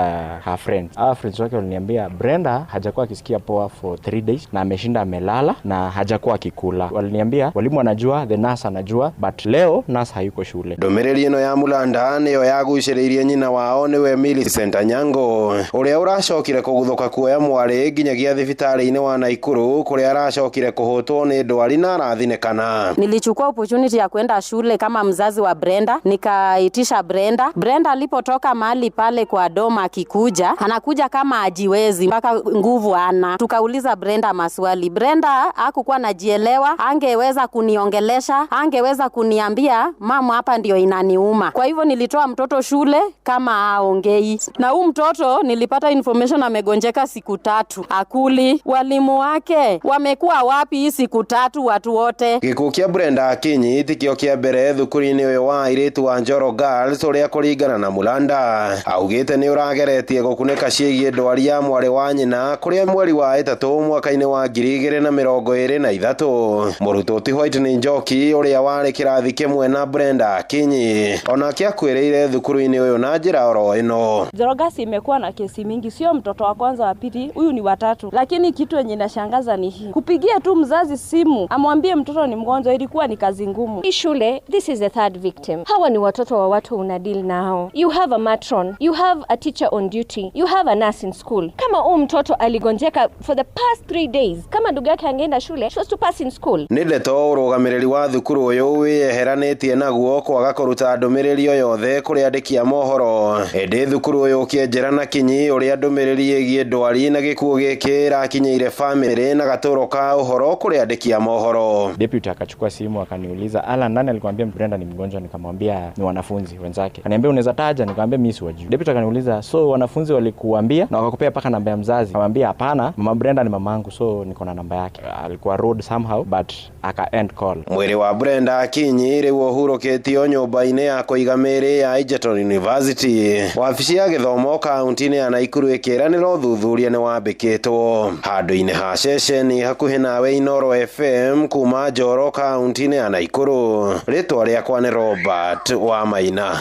her friends. Friends wake waliniambia Brenda hajakuwa akisikia poa for 3 days na ameshinda amelala na hajakuwa akikula. Waliniambia walimu anajua, the nurse anajua, but leo nurse hayuko shule. Ndomereri ino ya Mulanda niyo yaguciririe nyina wao niwe Millicent Anyango uria uracokire kuguthuka kuoya mwari nginyagia thibitari-ini wa Naikuru kuria aracokire kuhutwo ni ndwari na arathinekana. Nilichukua opportunity ya kwenda shule kama mzazi wa Brenda, nikaitisha Brenda. Brenda alipotoka mahali pale kwa doma akikuja, anakuja kama ajiwezi, mpaka nguvu ana. Tukauliza Brenda maswali. Brenda hakukuwa anajielewa, angeweza kuniongelesha, angeweza kuniambia mama hapa ndio inaniuma. Kwa hivyo nilitoa mtoto shule kama haongei. Na huyu mtoto nilipata information amegonjeka siku 3. Akuli, walimu wake wamekuwa wapi hii siku 3 watu wote? Gikuo kia Brenda Akinyi tikio kia mbere thukuru-ini uyu wa iritu wa Njoro Girls uria kuringana na Mulanda augite ni urageretie gukunika ciigie ndwari ya mwari wa nyina kuria mweri wa 3 mwaka-ini wa 2023 murutwo ti Whitney Njoki uria wari kirathi kimwe na Brenda Akinyi onake akwiriire thukuru-ini uyu na njira oro ino. Njoro Girls imekuwa na kesi mingi, sio mtoto wa kwanza wa pili, huyu ni watatu. Lakini kitu yenye inashangaza ni hii, kupigia tu mzazi simu amwambie mtoto ni mgonjwa ilikuwa ni kazi ngumu. Hii shule, this is the third victim. Hawa ni watoto wa watu unadili nao. You have a matron, you have a teacher on duty, you have a nurse in school. Kama mtoto aligonjeka for the past 3 days, kama ndugu yake angeenda shule, she was to pass in school. Ni ndeto urugamiriri wa thukuru uyu wieheranitie naguo kwaga kuruta ndumiriri o yothe kuri andiki a mohoro. Ende thukuru uyu kienjera na Kinyi uria ndumiriri yegie ndwari na gikuo giki rakinyeire family na gaturo ka uhoro kuri andiki a mohoro. Deputy akachukua simu akaniuliza, Alan, nani alikwambia Brenda ni mgonjwa? Nikamwambia ni wanafunzi wenzake. Akaniambia unaweza taja? Nikamwambia mimi siwajui. Deputy akaniuliza, so wanafunzi walikuambia na wakakupea paka namba ya mzazi? Nikamwambia hapana, mama Brenda ni mamangu, so niko na namba yake. Alikuwa rude somehow but aka end call. Mwiri wa Brenda Akinyi riu uhurukitio nyumba-ini ya kuigamiri ya Egerton University. Wabici ya githomo kaunti-ini ya Naikuru ikiranira uthuthuria ni wambikitwo handu-ini ha ceceni hakuhi nawe Inoro FM kuma Njoro kaunti-ini ya Naikuru. Ritwa riakwa ni Robert Wamaina.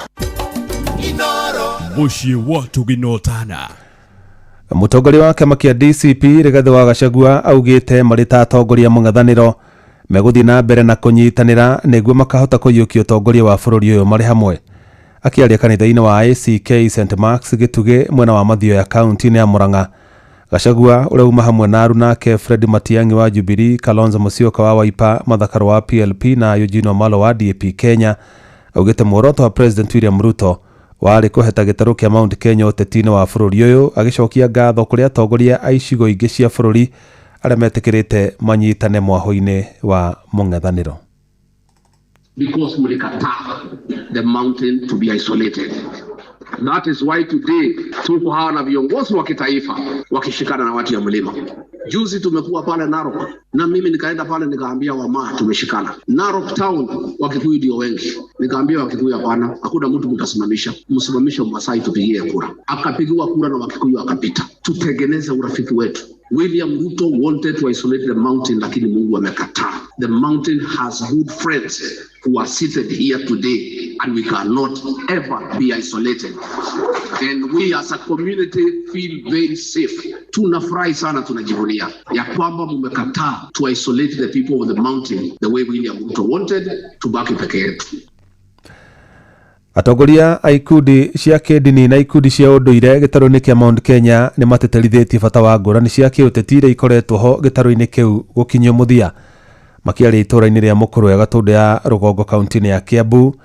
Muciĩ watu ginotana. Mutongoria wa kĩama kĩa DCP Rigathĩ wa Gachagua augĩte marĩ ta atongoria mũng'ethanĩro megũthiĩ na mbere na kũnyitanĩra nĩguo makahota kũiyũkia ũtongoria wa bũrũri ũyũ marĩ hamwe. Akĩaria kanitha-inĩ wa ACK St Mark's Gĩtugĩ mwena wa Mathioya kaunti-inĩ ya Murang'a. Gachagua ũrĩa uma hamwe na aruna ake Fred Matiang'i wa Jubilee, Kalonzo Musyoka wa Wiper, Martha Karua wa PLP na Eugene Wamalwa wa DAP Kenya augĩte muoroto wa President William Ruto warĩ kũheta gĩtarũ kĩa Mount Kenya ũteti-inĩ wa bũrũri ũyũ, agĩcokia ngatho kũrĩ atongoria a icigo ingĩ cia bũrũri arĩa metĩkĩrĩte manyitane mwahũ-inĩ wa mũng'ethanĩro. Because mulikataa the mountain to be isolated. That is why today tuko hawa na viongozi wa kitaifa wakishikana na watu ya mlima. Juzi tumekuwa pale Narok na mimi nikaenda pale nikaambia wamaa tumeshikana. Narok town Wakikuyu ndio wengi. Nikaambia Wakikuyu hapana, hakuna mtu mtasimamisha. Msimamishe Masai tupigie kura. Akapigiwa kura na Wakikuyu akapita. Tutengeneze urafiki wetu. William Ruto wanted to isolate the mountain, lakini Mungu amekataa. The mountain has good friends who are seated here today, and we cannot ever be isolated. And we as a community feel very safe. Tunafurahi sana, tunajivunia ya kwamba mmekataa to isolate the people of the mountain the way William Ruto wanted. Tubaki peke yetu. Atongoria a ikundi cia kĩndini na ikundi cia ũndũire gĩtarũ-inĩ kĩa Mount Kenya nĩ mateterithĩtie bata wa ngũrani cia kĩũteti iria ikoretwo ho gĩtarũ-inĩ kĩu gũkinyio mũthia. Makĩaria itũũra-inĩ rĩa Mũkũrwe Gatũndũ ya Rũgongo kaunti-inĩ ya Kiambu,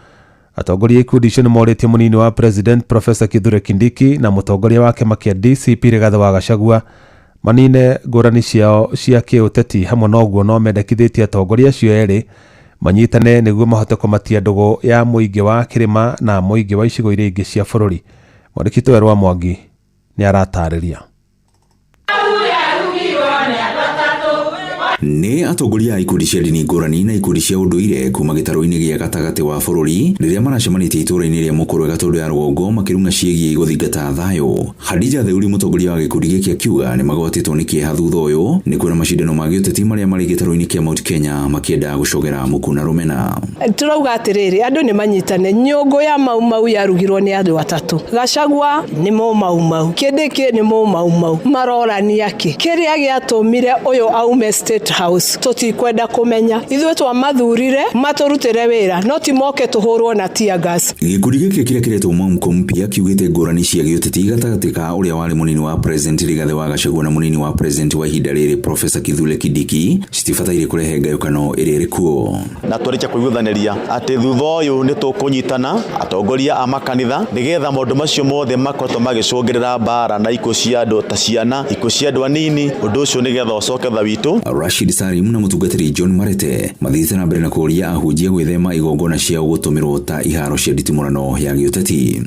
atongoria ikundi icio nĩ morĩtie mũnini wa President Professor Kithure Kindiki na mũtongoria wa kĩama kĩa DCP Rigathĩ wa Gachagua manine ngũrani ciao cia kĩũteti. Hamwe na ũguo no mendekithĩtie atongoria acio erĩ manyitane nĩguo mahote kũmatia ndũgũ ya mũingĩ wa kĩrĩma na mũingĩ wa icigo iria ingĩ cia bũrũri. Mwandĩki Werwa Mwangi nĩ aratarĩria. Nĩ atongoria a ikundi cia ndini ngũrani na ikundi cia ũndũire kuma gĩtarũ-inĩ gĩa gatagatĩ wa bũrũri rĩrĩa maracemanĩtie itũũra-inĩ rĩa Mũkũrwe Gatũndũ ya Rũgongo makĩrunga ciĩgiĩ gũthingata thayũ. Khadija Theuri, mũtongoria wa gĩkundi gĩkĩ akiuga nĩ magwatĩtwo nĩ kĩeha thutha ũyũ nĩ kuona macindano ma gĩũteti marĩa marĩ gĩtarũ-inĩ kĩa Mount Kenya makĩenda gũcogera mũkuna rũmena. Turauga atĩrĩrĩ, andũ nĩ manyitane. Nyũngũ ya Mau yarugirwo nĩ andũ atatũ. Gachagua nĩ Mau, Kindiki nĩ Mau, marorania kĩ. Kĩrĩa gĩatũmire ũyũ aume State House tutikwenda kumenya. Ithuĩ twamathurire maturutire wĩra, no ti moke tuhũrwo na tear gas. Gĩkundi gĩkĩ kĩrĩa kĩretwo mwamko mpya kiugĩte ngũrani cia gĩũteti gatagatĩ ka ũrĩa warĩ mũnini wa President Rigathĩ wa Gachagua na mũnini wa President wa ihinda rĩrĩ Professor Kithure Kindiki citibataire kũrehe ngayũkano ĩrĩa ĩrĩ kuo. Na tũrĩkia kũiguithanĩria atĩ thutha ũyũ nĩ tũkũnyitana atongoria a makanitha nĩgetha maũndũ macio mothe makorwo magĩcũngĩrĩra mbara na ikuũ cia andũ ta ciana, ikuũ cia andũ anini, ũndũ ũcio nĩgetha ũcoke tha witũ. Rashid Salim na mũtungatĩri John Marete mathiĩte na mbere na kũria ahunjia gwĩthema igongona ciao gũtũmĩrwo ta iharo cia nditimũrano ya gĩũteti.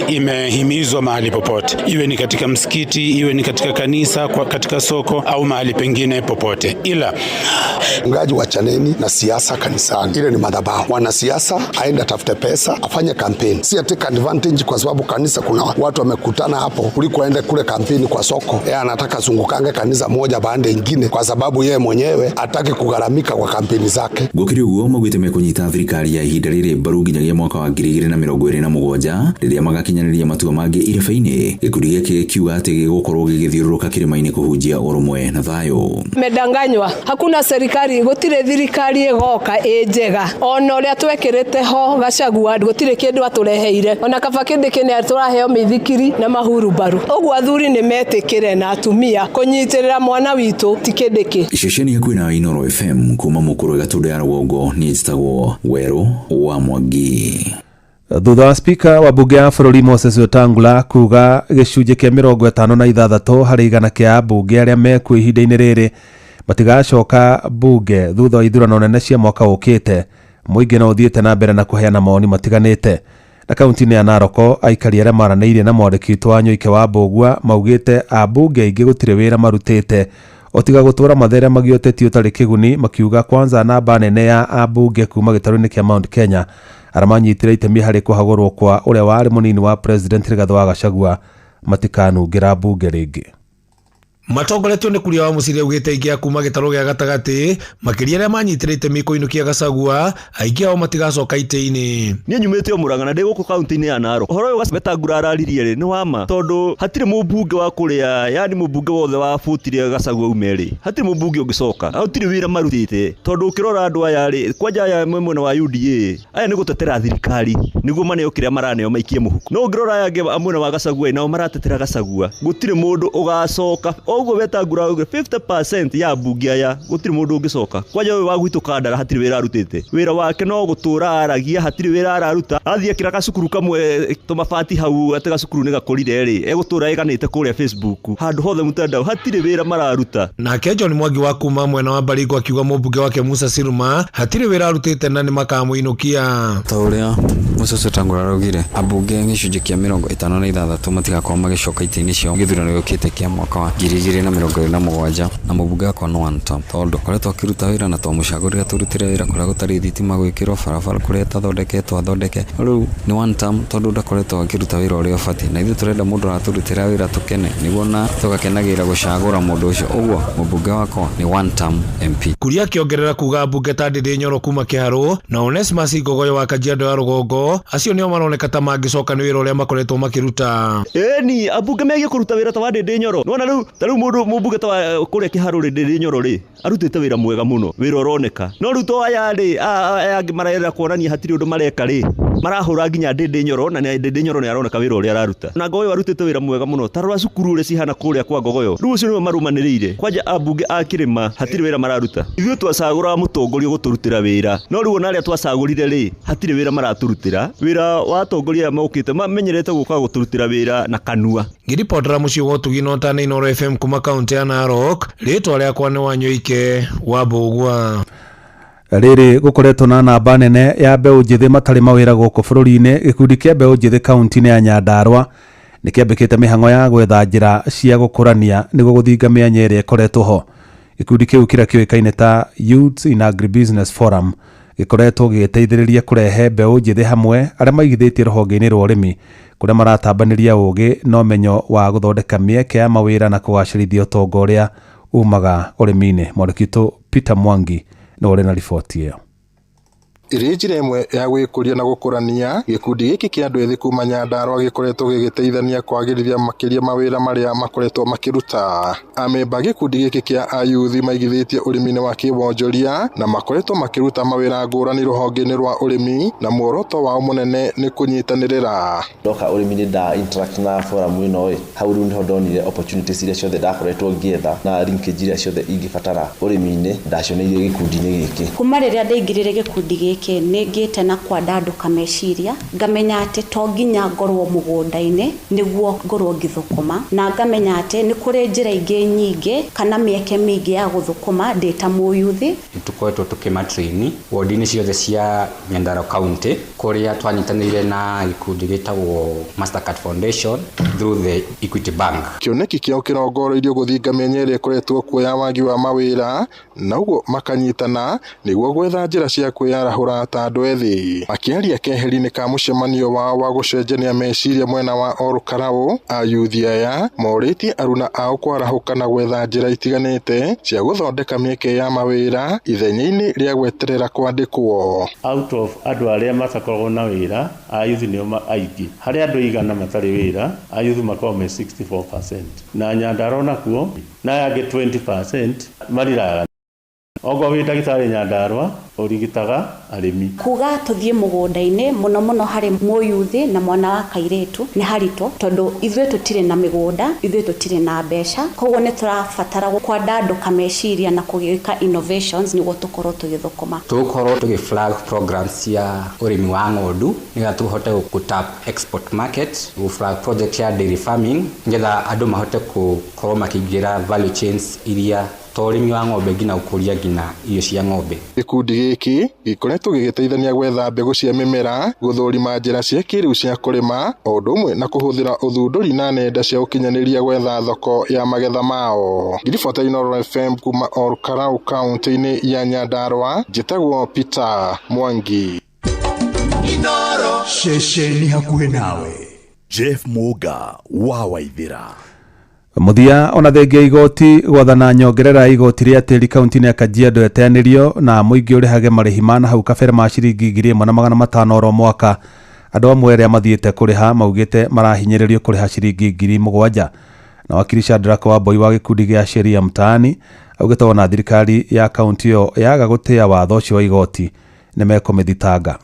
Imehimizwa mahali popote, iwe ni katika msikiti, iwe ni katika kanisa, katika soko au mahali pengine popote, ila ngaji wachaneni na siasa kanisani. Ile ni madhabahu. Wanasiasa aenda tafute pesa afanye kampeni, si atake advantage kwa sababu kanisa kuna watu wamekutana hapo kuliko aende kule kampeni kwa soko. Yeye anataka zungukange kanisa moja baada nyingine kwa sababu yeye mwenyewe atake kugaramika kwa kampeni zake. Gũkĩrĩ ũguo maugĩte mekũnyita thirikari ya ihinda rĩrĩ mbaru nginyagia mwaka wa 2027 rĩrĩa magakinyanĩria matua mangĩ ireba-inĩ. Gĩkundi gĩkĩ kiuga atĩ gĩgũkorwo gĩgĩthiũrũrũka kĩrĩma-inĩ kũhunjia ũrũmwe na thayũ. Medanganywa, hakuna serikali, gũtirĩ thirikari ĩgoka njega. Ona ũrĩa twekĩrĩte ho Gachagua gũtirĩ kĩndũ atũreheire. Ona kaba Kindiki nĩ atũraheo mĩthikiri na mahuru mbaru. Ũguo athuri nĩ metĩkĩre na atumia kũnyitĩrĩra mwana witũ ti Kindiki. Iceceni hakuhĩ na Inooro FM kuma Mũkũrwe Gatũndũ ya Rũgongo niĩ njĩtagwo Werũ wa Mwangi. Thutha wa spika wa bunge ya bũrũri Moses Wetangula kuga gĩcunjĩ kĩa 56 harĩ igana kĩa bunge arĩa mekuo ihinda-inĩ rĩrĩ matigacoka bunge thutha wa ithurano nene cia mwaka ũkĩte, mũingĩ no ũthiĩte na mbere na kũheana mawoni matiganĩte. Na kaunti-inĩ ya Naroko aikari arĩa maranĩirie na mwandĩki witũ wa Nyoike wa Mbũgua maugĩte abunge aingĩ gũtirĩ wĩra marutĩte otiga gũtũra mathere magĩoteti ũtarĩ kĩguni, makiuga kwanza namba nene ya abunge kuma gĩtarũ-inĩ kĩa Mount Kenya aramanyitire itemi harĩ kũhagũrwo kwa ũrĩa warĩ mũnini wa President Rigathĩ wa Gachagua matikanungĩra bunge rĩngĩ. Matongoretio nĩ Kuria wa Mũcirĩ augĩte aingĩ kuma gĩtarũ gĩa gatagatĩ makĩria arĩa manyitĩrĩte mĩiko-inĩ kĩa Gachagua aingĩ ao matigacoka itĩ-inĩ. Niĩ nyumĩte o Mũrang'a na ndĩ gũkũ kaunti-inĩ ya Narok. Ũhoro ũyũ Wetangula araririe rĩ nĩ wama, tondũ hatirĩ mũmbunge wa kũrĩa, yani mũmbunge wothe wa bũtire Gachagua umerĩ, hatirĩ mũmbunge ũngĩcoka, hatirĩ wĩra marutĩte, tondũ ũkĩrora andũ aya rĩ, kwanja aya mwena wa UDA aya nĩ gũtetera thirikari nĩguo maneo kĩrĩa maraneo maikie mũhuko, no ũngĩrora aya angĩ mwena wa Gachagua nao maratetera Gachagua, gũtirĩ mũndũ ũgacoka oguo Wetangula 50% ya bunge aya gutiri mundu ungicoka kwanja we wagwitu kandara hatiri wira arutite wira wake no gutura aragia hatiri wira araruta athie kiraka cukuru kamwe tumabati hau atega cukuru ni gakorire ri egutura eganite kuria Facebook handu hothe mutandao hatiri wira mararuta. Nake John Mwangi wa kuma mwena wa Baringo akiuga mũmbunge wake Musa Siruma hatiri wira arutite na ni makamuinukia ta uria Musa Wetangula araugire ambunge gicunji kia 56 matigakorwo magicoka iti-ini cio githurano gĩũkĩte kia mwaka wa 2027 na mũmbunge akwa no one term tondu koretwo akiruta wira na twamucagurire turutire wira kuria gutari thitima gwikirwo barabara kuria tathondeketwo athondeke riu ni one term tondu ndakoretwo akiruta wira uria bati na ithu turenda mundu araturutira wira tukene niguo na tugakenagira gucagura mundu ucio uguo mũmbunge wakwa ni one term MP. Kuria kiongerera kuga mbunge ta Ndindi Nyoro kuma Kiharu na Onesmus Ngogoyo wa Kajiado ya Rugongo acio nio maroneka ta mangicoka ni wira uria makoretwo makiruta. Eni abunge megie kuruta wira ta wa Ndindi Nyoro nona riu mũmbunge ta wa kuria Kiharu Ndindi Nyoro ri arutite wira mwega muno wira uroneka no ruto aya ri aya marayera kuonania hatiri undu mareka ri marahura nginya Ndindi Nyoro na Ndindi Nyoro ni aroneka wira uria araruta na Ngogoyo arutite wira mwega muno tarwa cukuru ri cihana kuria kwa Ngogoyo riu ucio ni marumaniriire kwanja abunge akirima hatiri wira mararuta ithuĩ twacagura mũtongoria guturutira wira no riu ona aria twacagurire ri hatiri wira maraturutira wira wa tongoria mokite mamenyerete guka guturutira wira na kanua. Ngiripotera mucio wotugi no tana Inooro FM kuma kaunti ya Narok ritwa riakwa ni Wanyoike wa Mbugua. Riri gukoretwo na namba nene ya mbeũ njĩthĩ matarĩ mawĩra gũkũ bũrũri-inĩ. Gĩkundi kĩa mbeũ njĩthĩ kaunti-inĩ ya Nyandarua nĩ kĩambĩkĩte mĩhang'o ya gwetha njĩra cia gũkũrania nĩguo gũthinga mĩanya ĩrĩa ĩkoretwo ho. Gĩkundi kĩu kĩrĩa kĩũĩkaine ta Youth in Agribusiness Forum gĩkoretwo gĩgĩteithĩrĩria kũrehe mbeũ njĩthĩ hamwe arĩa maigithĩtie rũhonge-inĩ rwa ũrĩmi kũrĩa maratambanĩria ũũgĩ na ũmenyo wa gũthondeka mĩeke ya mawĩra na kũgacĩrithia ũtonga ũrĩa umaga ũrĩmi-inĩ. Mwandĩki Peter Mwangi nĩ ũrĩ na riboti ĩyo. Ĩrĩ njĩra ĩmwe ya gwĩkũria na gũkũrania, gĩkundi gĩkĩ kĩa andũ ethĩ kuma Nyandarua gĩkoretwo gĩgĩteithania kwagĩrithia makĩria mawĩra marĩa makoretwo makĩruta. Amemba gĩkundi gĩkĩ kĩa ayuthi maigithĩtie ũrĩmi-inĩ wa kĩwonjoria na makoretwo makĩruta mawĩra ngũrani rũhonge-inĩ rwa ũrĩmi na muoroto wao mũnene nĩ kũnyitanĩrĩra. Ndoka ũrĩmi-inĩ nda interact na forum ĩno hau rĩu nĩho ndonire opportunities iria ciothe ndakoretwo ngĩetha na linkage iria ciothe ingĩbatara ũrĩmi-inĩ ndacioneire gĩkundi-inĩ gĩkĩ. Kuma rĩrĩa ndaingĩrire gĩkundi gĩkĩ nĩngĩte na kwandanduka meciria ngamenya atĩ to nginya ngorwo mũgũnda-inĩ nĩguo ngorwo ngĩthũkũma na ngamenya atĩ nĩ kũrĩ njĩra ingĩ nyingĩ kana mĩeke mĩingĩ ya gũthũkũma ndĩ ta mũyuthi. Tukoretwo tũkĩmatraini ward-inĩ ciothe cia Nyandarua County kũrĩa twanyitanĩire na gĩkundi gĩtagwo Mastercard Foundation through the Equity Bank. Kĩoneki kĩao kĩrongoreirio gũthinga mĩenya ĩrĩa ĩkoretwo kuoya wagi wa mawĩra na ũguo makanyitana nĩguo gwetha njĩra cia kwĩyarahũra ta andũ ethĩ. Akĩaria keheri-inĩ ka mũcemanio wao wa gũcenjania meciria mwena wa Olkarau, ayuthi aya morĩtie aruna ao kwarahũka na gwetha njĩra itiganĩte cia gũthondeka mĩeke ya mawĩra ithenya-inĩ rĩa gweterera kwandĩkwo. Out of andũ arĩa matakoragwo na wĩra ayuthi nĩo aingĩ. Harĩ andũ 100 matarĩ wĩra ayuthi makoragwo me 64% na Nyandarua nakuo na yangĩ 20% mariraga. Ogo wĩ ndagĩtarĩ Nyandarua ũrigitaga arĩmi. Kuga tũthiĩ mũgũnda-inĩ mũno mũno harĩ mũyuthi na mwana wa kairĩtu nĩ haritũ tondũ ithuĩ tũtirĩ na mĩgũnda, ithuĩ tũtirĩ na mbeca. Koguo nĩ tũrabatara kwandandũka meciria na kũgĩka innovations nĩguo tũkorwo tũgĩthũkũma. Tũkorwo tũgĩ-flag programs cia ũrĩmi wa ng'ondu nĩgetha tũhote gũ-tap export market, gũ-flag project ya dairy farming nĩgetha andũ mahote gũkorwo makĩingĩra value chains iria torimi wa ng'ombe ngina ũkũria ngina irio cia ng'ombe. Gĩkundi gĩkĩ gĩkoretwo gĩgĩteithania gwetha mbegũ cia mĩmera, gũthũrima njĩra cia kĩrĩu cia kũrĩma, o ũndũ ũmwe na kũhũthĩra ũthundũri na nenda cia ũkinyanĩria gwetha thoko ya magetha mao. Ngiribota Inooro FM kuma Olkarau kaunti-inĩ ya Nyandarua, njĩtagwo Peter Mwangi. Inooro ceceni hakuhĩ nawe. Jeff Muga wa Waithĩra. Muthia ona thengia igoti gwathana nyongerera igoti rĩa tĩri kaunti-inĩ ya Kajiado eteanĩrio na mũingĩ ũrĩhage marĩhi ma na hau kabere ma ciringi 1,500 oro mwaka. Andũ amwe arĩa mathiĩte kũrĩha maugĩte marahinyĩrĩrio kũrĩha ciringi 7,000. Na wakiri Shadrack Wambui wa gĩkundi gĩa sheria mtaani augĩte ona thirikari ya kaunti ĩyo yaga gũtĩa watho ũcio wa igoti nĩ mekũmĩthitanga.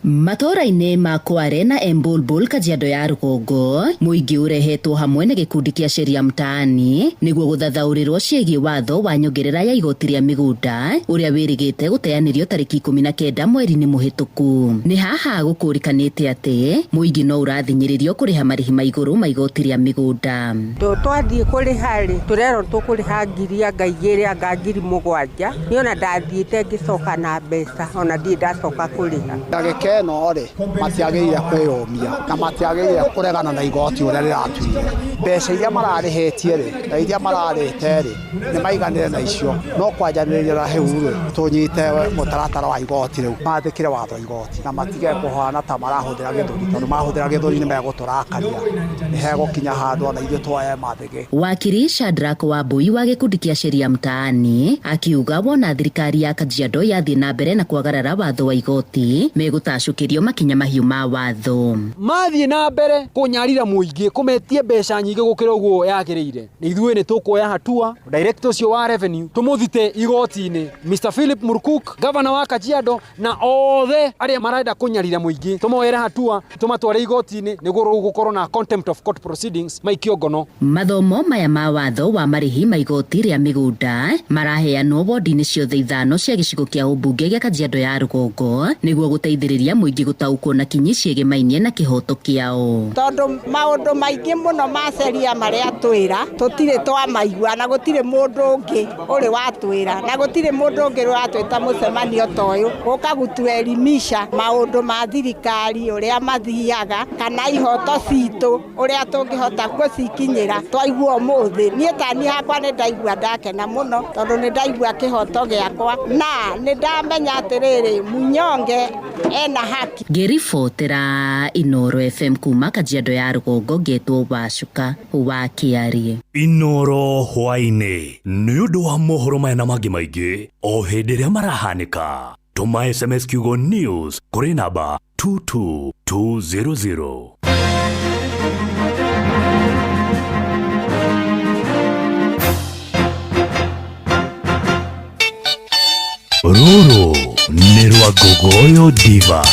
Matora-inĩ ma Kware na Embulbul Kajiado ya Rũgongo, mũingĩ ũrehetwo hamwe na gĩkundi kĩa Sheria Mtaani nĩguo gũthathaũrĩrwo ciĩgiĩ watho wa nyongerera ya igoti rĩa mĩgũnda ũrĩa wĩrĩgĩte gũteanĩrio tarĩki 19 mweri-inĩ mũhĩtũku. Nĩ haha gũkũrĩkanĩte atĩ mũingĩ no ũrathinyĩrĩrio kũrĩha marĩhi ma igũrũ ma igoti rĩa mĩgũnda. Twathiĩ kũrĩha rĩ, tũrerwo tũkũrĩha ngiri anga 2 anga 7,000. Niona ndathiĩte ngĩcoka na mbeca, ona ndiĩ ndacoka kũrĩha. Ndagĩka ĩno rĩ, matiagĩrĩire kwĩyũmia na matiagĩrĩire kũregana na igoti ũrĩa rĩratuire. Mbeca iria mararĩhĩtie rĩ, na iria mararĩte rĩ, nĩ maiganĩre na icio. No kwanjanĩrĩra hau rĩ, tũnyite mũtaratara wa igoti rĩu, mathĩkĩre watho wa igoti na matige kũhana ta marahũthĩra gĩthũri, tondũ mahũthĩra gĩthũri nĩ megũtũrakaria. Nĩ hegũkinya handũ na ithuĩ twoye mathĩgĩ. Wakiri Shadrack Wambui wa gĩkundi kĩa Sheria Mtaani akiuga wona thirikari ya Kajiado yathiĩ na mbere na kwagarara watho wa igoti megũtacũkĩrio makinya mahiũ ma watho. Mathiĩ na mbere kũnyarira mũingĩ kũmetie mbeca nyingĩ gũkĩra ũguo yagĩrĩire. Ithuĩ nĩ tũkuoya hatua director ũcio wa revenue tũmũthite igoti-inĩ, Mr. Philip Murkuk, governor wa Kajiado, na othe arĩa marenda kũnyarira mũingĩ tũmoere hatua tũmatware igoti-inĩ nĩguo gũkorwo na contempt of court proceedings maikio ngono. Mathomo maya ma watho wa marĩhi ma igoti rĩa mĩgũnda maraheanwo wondi-inĩ ciothe 5 cia gĩcigo kĩa ũmbunge gĩa Kajiado ya Rũgongo nĩguo gũteithĩrĩria mũingĩ gũtaũkwo na kinyi ciĩgemainie na kĩhoto kĩao. Tondũ maũndũ maingĩ mũno ma sheria marĩa twĩra tũtirĩ twamaigua na gũtirĩ mũndũ ũngĩ ũrĩ watwĩra na gũtirĩ mũndũ ũngĩ watwĩta mũcemanio ta ũyũ gũka gũtuelimisha maũndũ ma thirikari ũrĩa mathiaga kana ihoto citũ ũrĩa tũngĩhota gũcikinyĩra twaigua ũmũthĩ. Niĩ tani hakwa nĩ ndaigua ndakena mũno tondũ nĩ ndaigua kĩhoto gĩakwa na nĩ ndamenya atĩrĩrĩ Munyonge ena haki. Ngĩribotera Inoro FM kuma Kajiado ya Rũgongo ngetwo Wacuka wa Kĩarie. Inoro hwainĩ nĩ ũndũ wa mohoro maya na mangĩ maingĩ o hĩndĩ ĩrĩa marahanĩka. Tũma SMS kiugo news kũrĩ namba 22200. Rũrũ nĩ rwa Gogoyo Divas.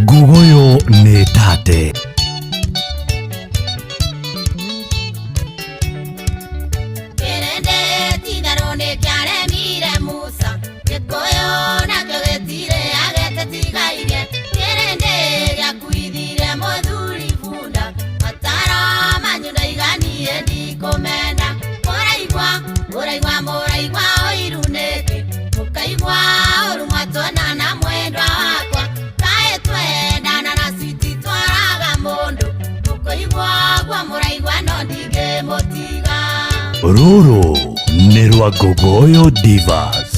Gogoyo nĩ tate. Rũrũ nĩ rwa Gogoyo Divas.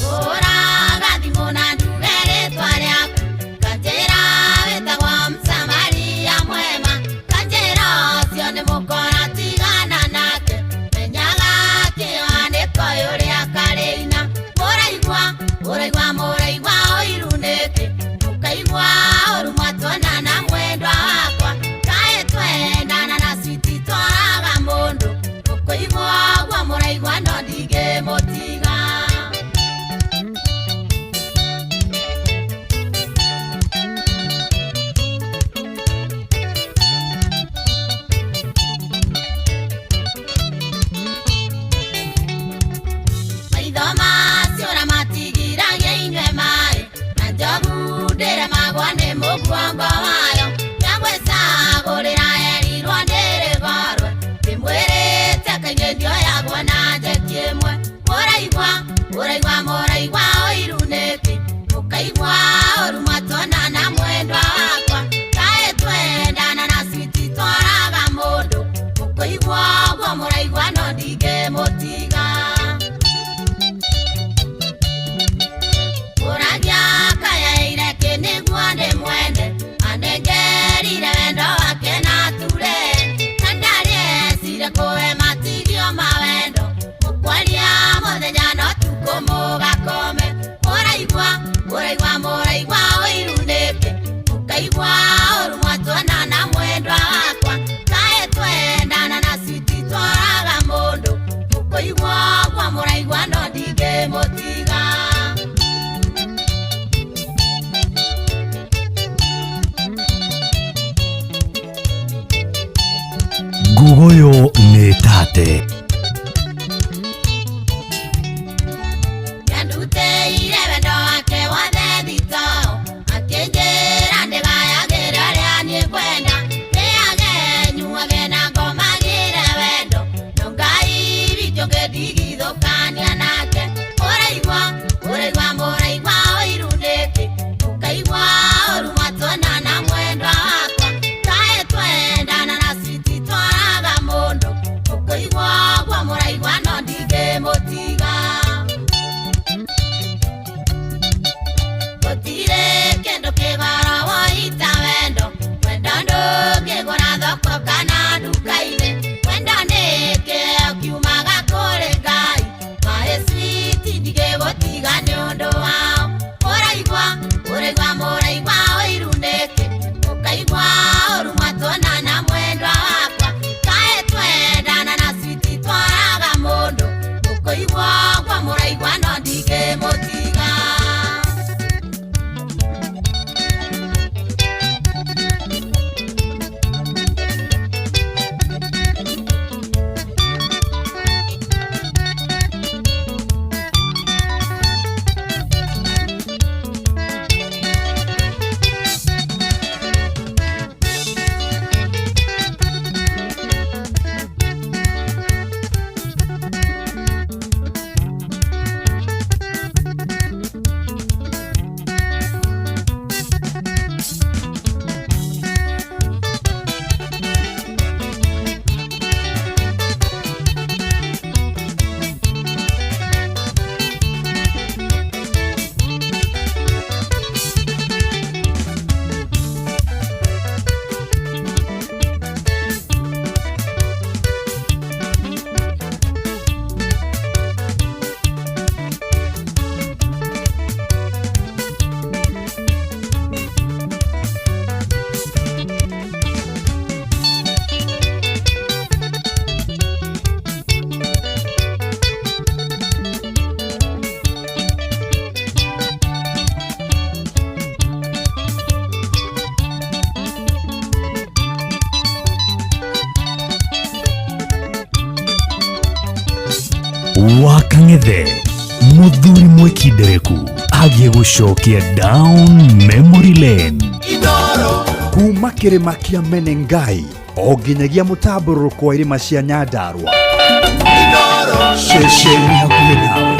ngugoyo nĩ tate. Wakang'ethe muthuri mwikindereku agie gucokia down memory lane kuma kirima kia Menengai o nginyagia mutamburuko wa irima cia Nyandarua ceceni hakuhĩ nawe.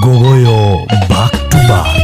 Gogoyo back to back.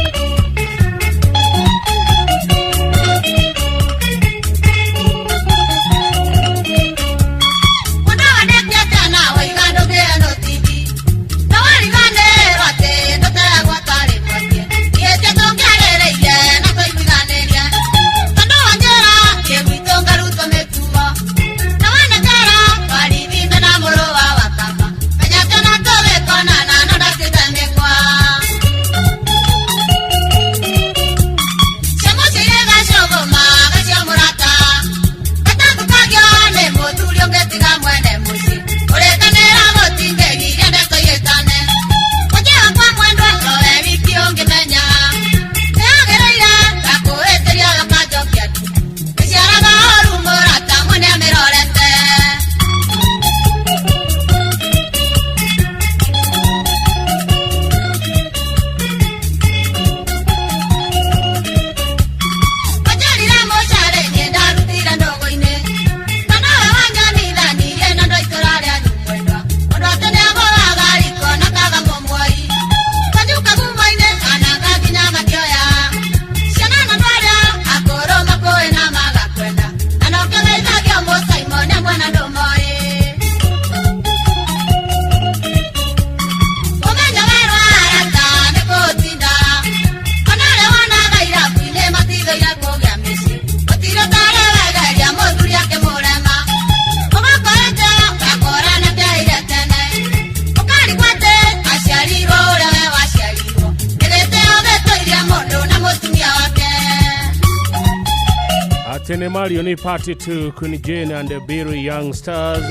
Mario ni party to Kunijane and the Berry Young Stars.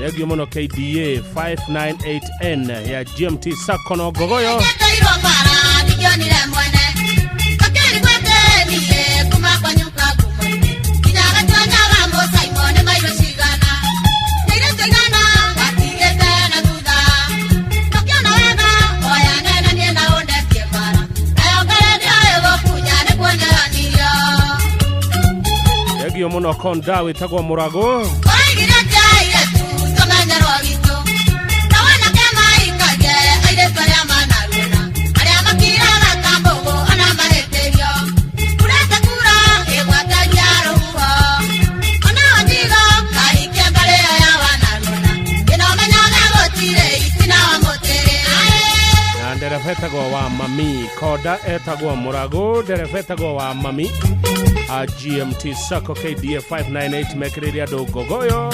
Legi mono KDA 598N ya GMT Sakono Gogoyo. Mono kondawe tagwa murago derefetagwa wa mami koda etagwa murago derefetagwa wa mami GMT Sako KDA 598 mekereria do gogoyo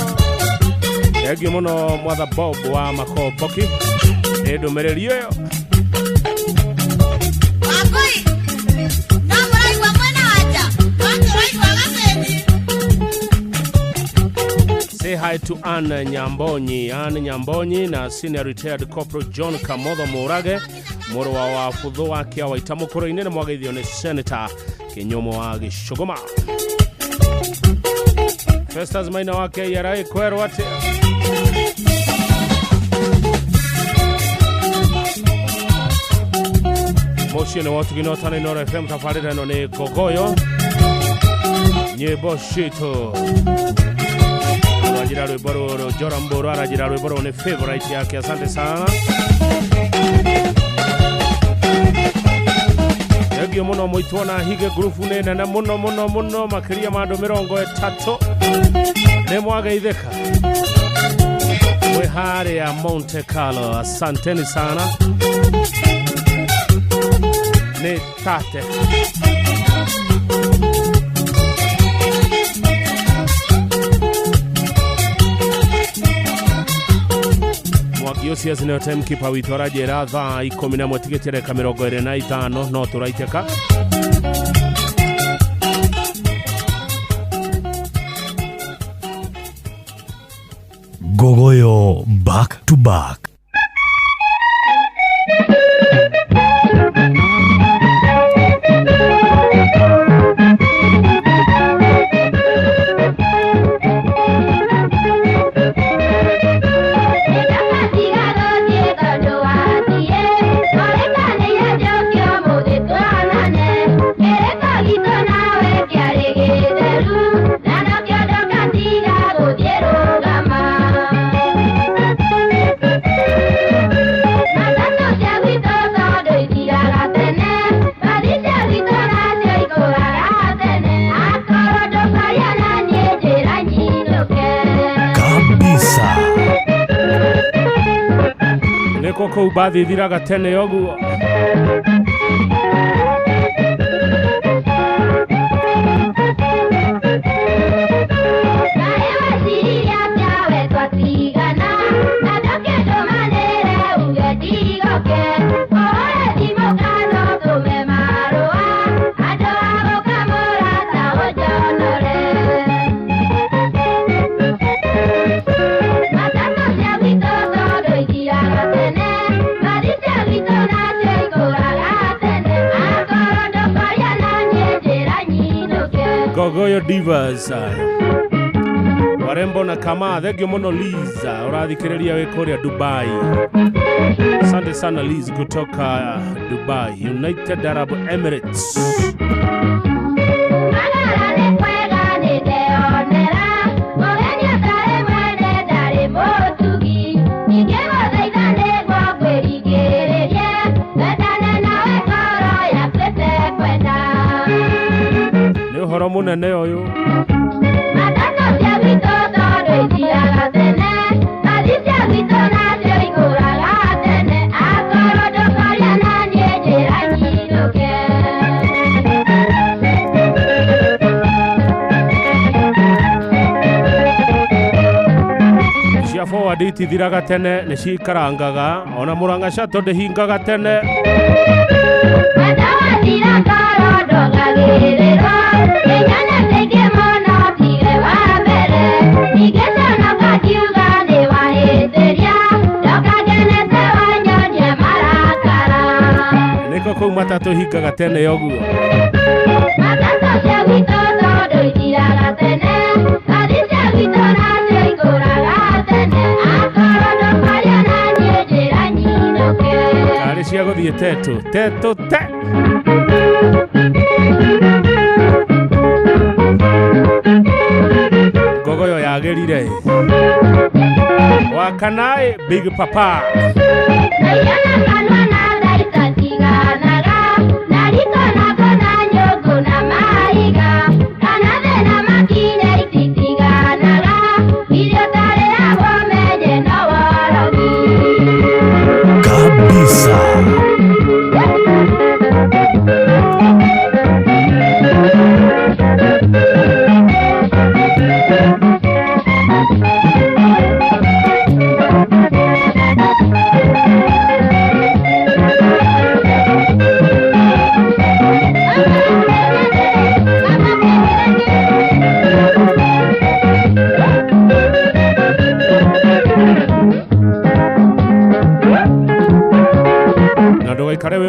egi mono mwatha Bob wa Makoboki edo mererio bye to Anne Nyambonyi na senior retired corporal John Kamotho Murage moro wa wafudho wake awaita mukoro-ini na mwageithio ni Senator Kinyomo wa Gicuguma. Festus Maina wake yarai kwerwo ati Moshine watu ginotana Inoro FM tafarira no ni Gogoyo nyebo shito arajira rwiboro Joramboro arajira rwiboro ni favorite yake. Asante sana Egyo muno muitwana hige group nene na muno makiria mando 30 ne mwageitheka we hare ya Monte Carlo. Asanteni sana ne tate Mwagiosi ya zineo time kipa witora jera dha ikomina mwetiketire kamirogo erena itano no turaiteka Gogoyo back to back. Koko ubadhi dhiraga tene yogu Gogoyo Divas warembo na kama thegio muno Liza urathikiriria wikoria Dubai. Asante sana Liz kutoka Dubai, United Arab Emirates. Horo munene oyo cia forward itithiraga tene ni cikarangaga ona Muranga Shato ndehingaga tene Niko kwa matatu higaga tene yogu matatu cia witoto ndoithiraga tene cia witona cio ikuraga tene akoro ndokaria na niĩ njĩra nyinũke arĩ cia gũthiĩ tetu te Gogoyo yagerire wakanae Big Papa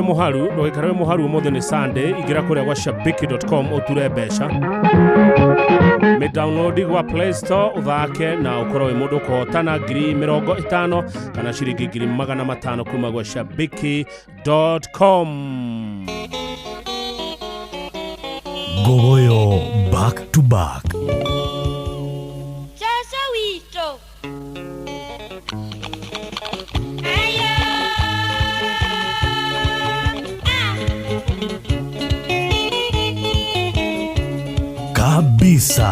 muharu ndogikare muharu mothe ni Sunday igira kuria kwa shabiki.com uture besha me download kwa Play Store uthake na ukoro we mundu kohotana 50 kana shiringi 500 kuma kwa shabiki.com. Gogoyo back to back. Chasawito. Kabisa.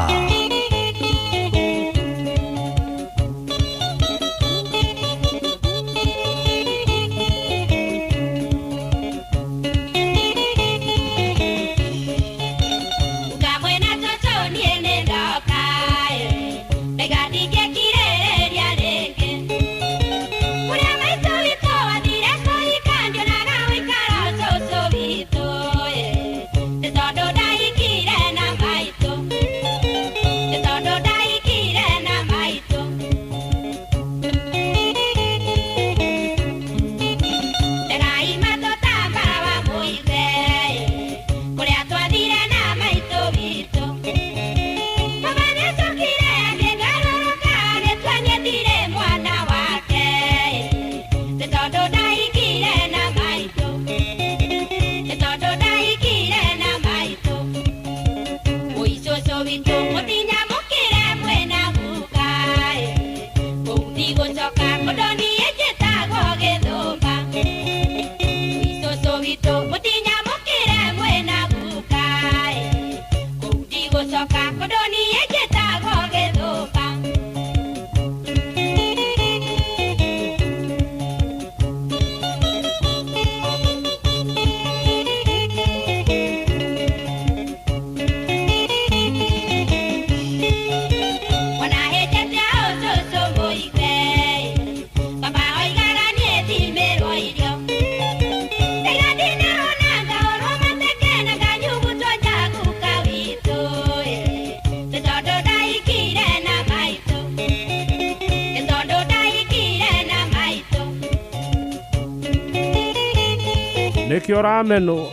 Nikiora meno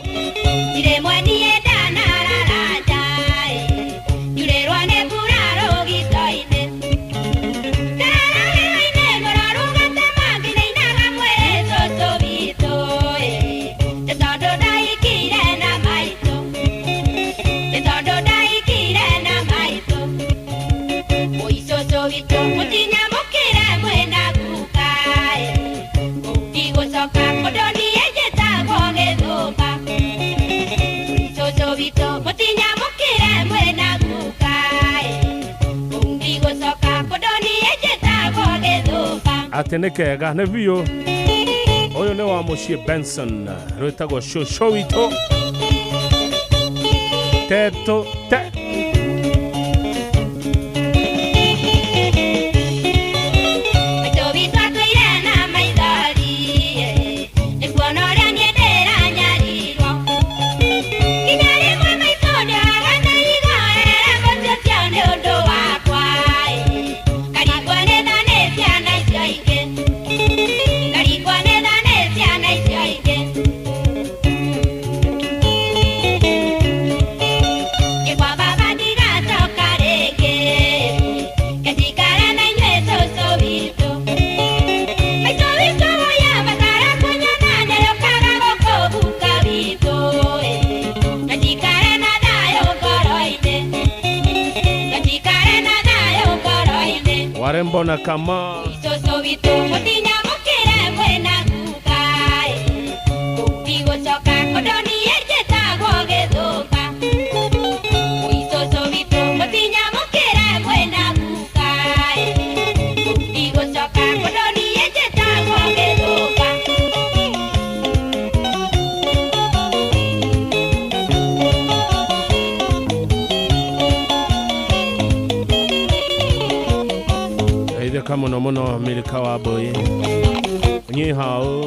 Dire mwani edana raraja Yure rwane kuraro gitoine Karara ine goraruga temagi neinaga mwere soso vito Tesodo daikire na maito Tesodo daikire na maito Oi soso vito mutinya mukire mwena kukai Utigo soka kodoni atenekega ne vio oyo ne wa Moshie Benson rwetagwo show ito teto te Warembona kama Soso vito mutinya mukire mwena kukai Kupigo soka kodoni ejeta gogedoka Soso vito mutinya mukire mwena kukai Kupigo soka kodoni ejeta gogedoka kama mono milika wa boy ni hao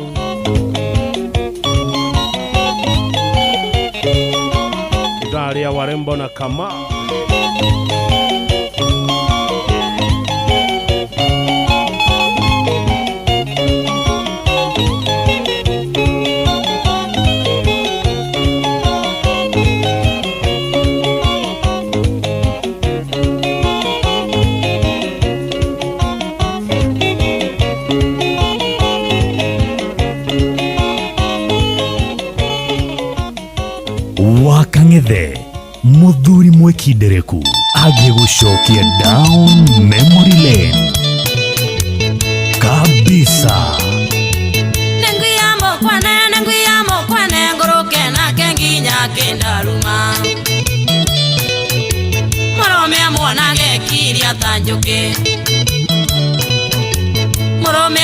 Daria Warembona kama wa Kang'ethe muthuri mwekindereku agigucokia down memory lane kabisa. Nenguya mokwane ngoroke na kenginya kendaruma Morome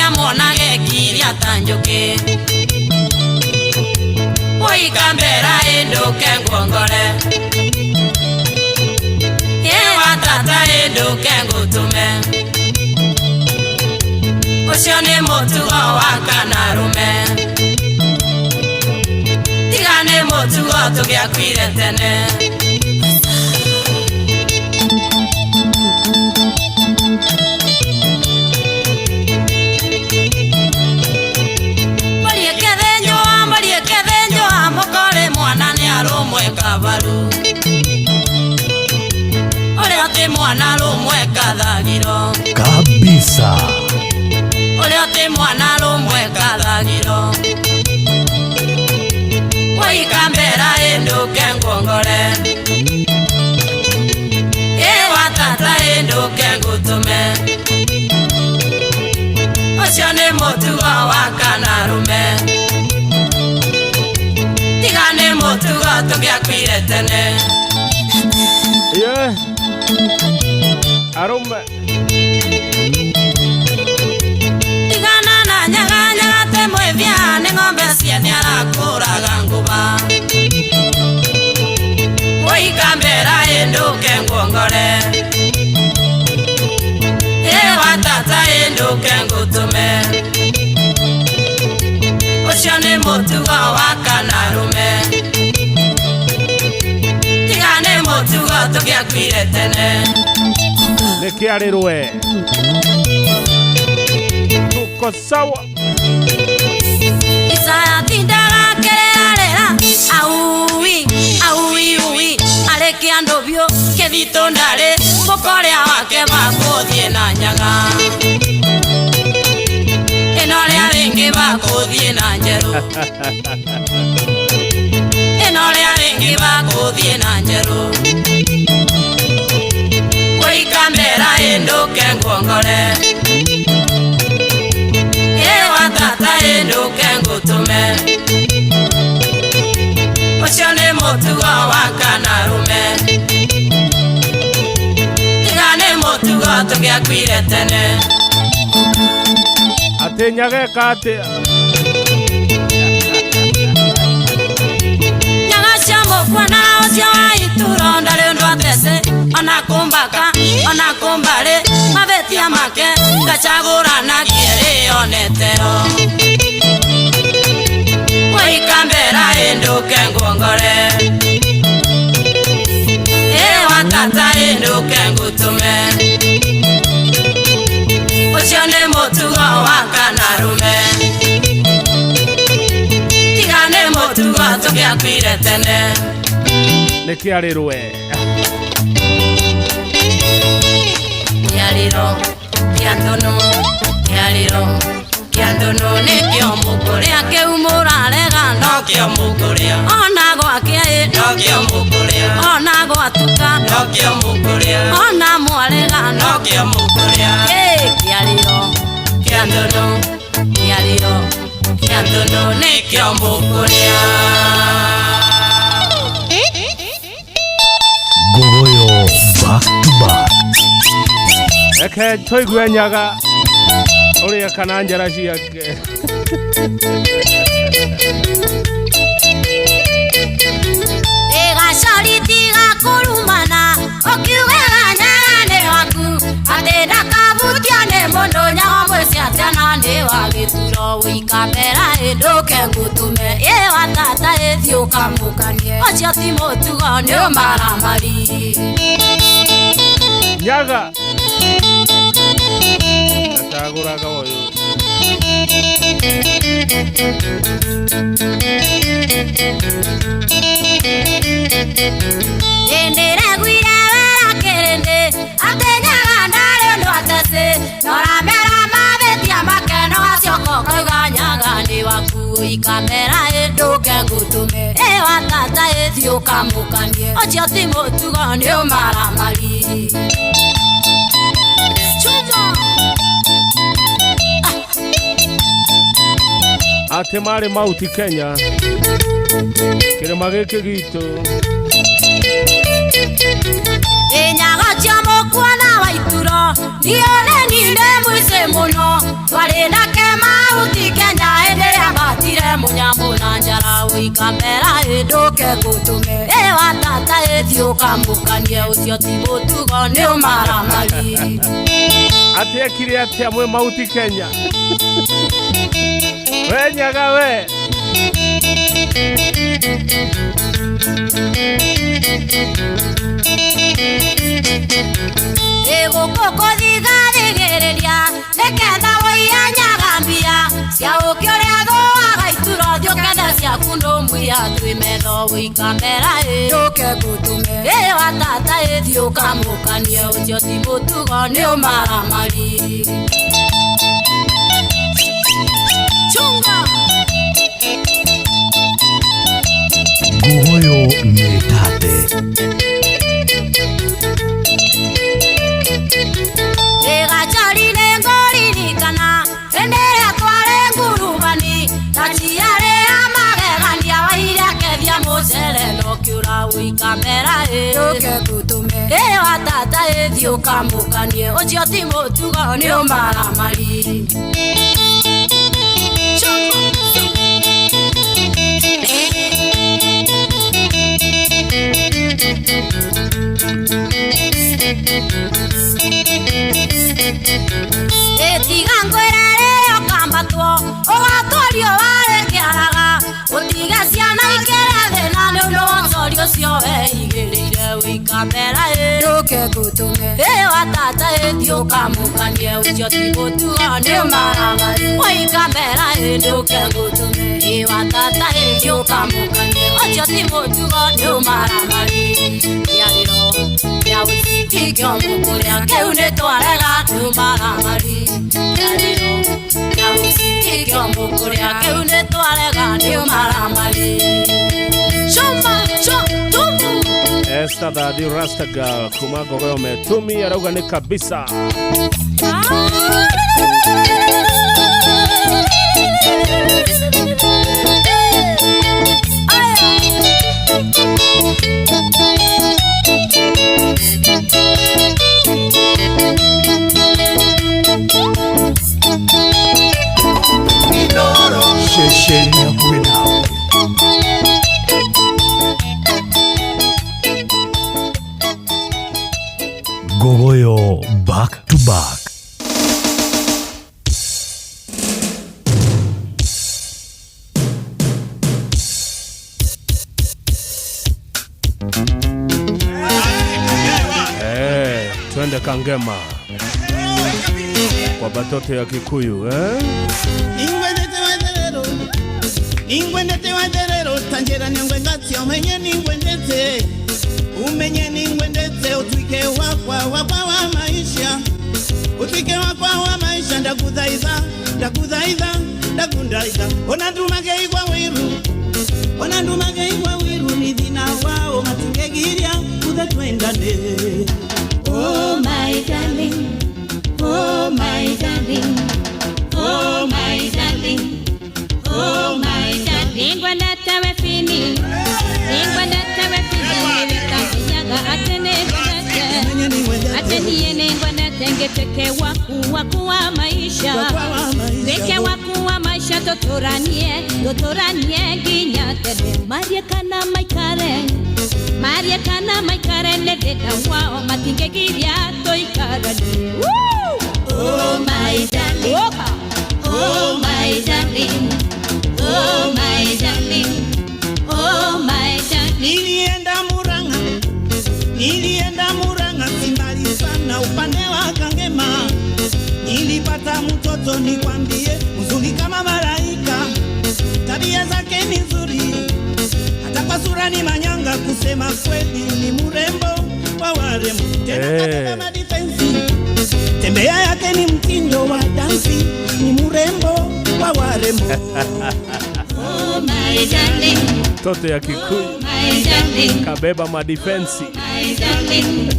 amona gekiria tanjuke Oi kambera endoke ngongore Ewa tata endoke ngutume Ucio ni mutugo wa kanarume Tiga ni mutugo tugiakwire tene Kabaru Ole ate mwana rumwe kathagiro kabisa. Ole ate mwana rumwe kathagiro Wai kambera enduke ngongore Ewa tata enduke ngutume Ucio ni mutugo wa kanarume Tigane mutugo tugiakwire tene Yeah Arume Tigana na nyaga te mwevya ni ng'ombe ciene arakuraga nguba Woi kambera enduke ngongore Ewa tata enduke ngutume Ucio ni mutugo wa kanarume Tigane mutugo tugiakwire tene Nikiarirwe tuko sawa Isaya tindaga kerera Aui Areke andobio Kethito ndare Mukorea wake bakuthie na nyaga Enorea ringi bakuthie na njeru Enorea ringi bakuthie na njeru Woi kambera enduke ngongore Ewa tata enduke ngutume Ucio ni mutugo wa kanarume Tigane mutugo tugiakwire tene Ate nyageka atia Nyaga cia mukwana ucio wa ituro ndari undu atese Ona kumbare mabetia make Gachagurana kiere onetero Woi kambera enduke ngongore Ewa tata enduke ngutume Ucio ni mutugo wa kanarume Tigane mutugo tugiakwire tene Nikiarirwe Kiandono nikio mukuria keumurarega nokio mukuria Ona gwake nokio mukuria Ona gwatuka nokio mukuria Ona mwarega nokio mukuria Kiandono nikio mukuria Gogoyo back to back. Eke toigwe nyaga Uria kana njara ciake Egacari tiga kurumana Okiugaga nyane waku Ate ndakabutia ni mundu nyaga mweci atiana ni wa githuro Wikambera enduke ngutume Ewa tata ethiuka mukanie Ucio ti mutugo ni umaramari Nyaga Nataguraga uyu Endere gwire wera kerende Atenyaga ndari undu atese Noramera mabetia makeno acioko Kauga nyaga ni waku Ikambera enduke ngutume gutume ewa tata ethio kamukanie ocio ti mutugo ni umaramari chuma ate mari mauti Kenya kirema giki gitu enyaga mokwana waituro nione ninde mwise muno twari na kema uti Kenya ende abatire munyambo na njara uikambera endoke gutume ewa tata ethio kamukanie ucio ti mutugo ni umaramari ate kire ate amwe mauti Kenya we nyaga we ego koko digaregereria nekenda woia nyagambia cia ukioria thoaga ituro diokenda cia kundo mbuya twimetho wikambera nduke gutume ewa tata ethio kamukanie ucio ti mutugo ni umaramari chunga Gogoyo metate ega chari ngori nikana endere atware ngurubani tachiare amagegania waira kethia musere nokiura uikamera nduke gutume ewa tata ethio kamukanie ucio ti mutugo ni umaramari etigangwerere okambatwo ogatorio ware kiaraga utiga ciana ikerere na nonzorio cioe igirire wikambera nduke gutume ewa tata ethio kamukanie ucio ti mutugo ni umaramari wikambera nduke gutume ewa tata ethio kamukanie ucio ti mutugo ni umaramari yariro ya usitikio mukuria keune twarega ni umaramari yariro ya usitikio mukuria keune twarega ni umaramari chuma chumu esta dadi rastaga kuma gogoyo metumi arauga ni kabisa Gogoyo back to back. Twende Kangema kwa batoto ya Kikuyu Ningwendete waderero tanjera ningwendati omenye ningwendete umenye ningwendete utwike wakwa wa maisha utwike wakwa wa maisha ndakudhaiza ona ndumage igwa wiru ni dhina wao matungegiria kuthatwendane. Oh my darling, oh my darling, oh my darling, oh my darling. Ningwendete we fini wikanyaga atenie ningwendete ngiteke waku wa maisha weke waku wa maisha totoranie nginya tene maria kana maikare nededa wao matingegiria toikarani. Oh my darling, oh my darling, oh my darling, oh my darling. Nilienda Murang'a simbali sana upande wa Kangema, nilipata mtoto nikwambie mzuri kama malaika, tabia zake ni nzuri hata kwa sura ni manyanga, kusema kweli ni mrembo wa warembo tena kama defensi, tembea yake ni mtindo wa dansi, ni mrembo wa warembo. Oh my darling. Toto ya Kikuyu. My darling. Kabeba madifensi. My darling.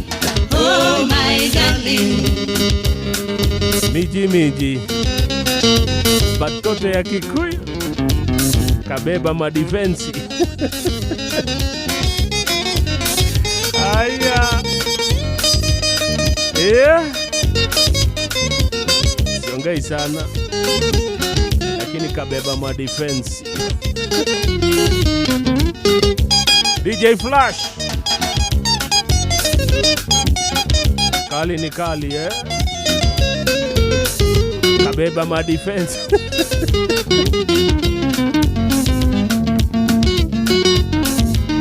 Oh my darling. Miji. Batoto ya Kikuyu. Kabeba madifensi. Aya. Siongei sana. Lakini kabeba madifensi. DJ Flash. Kali ni kali Kabeba madifensi.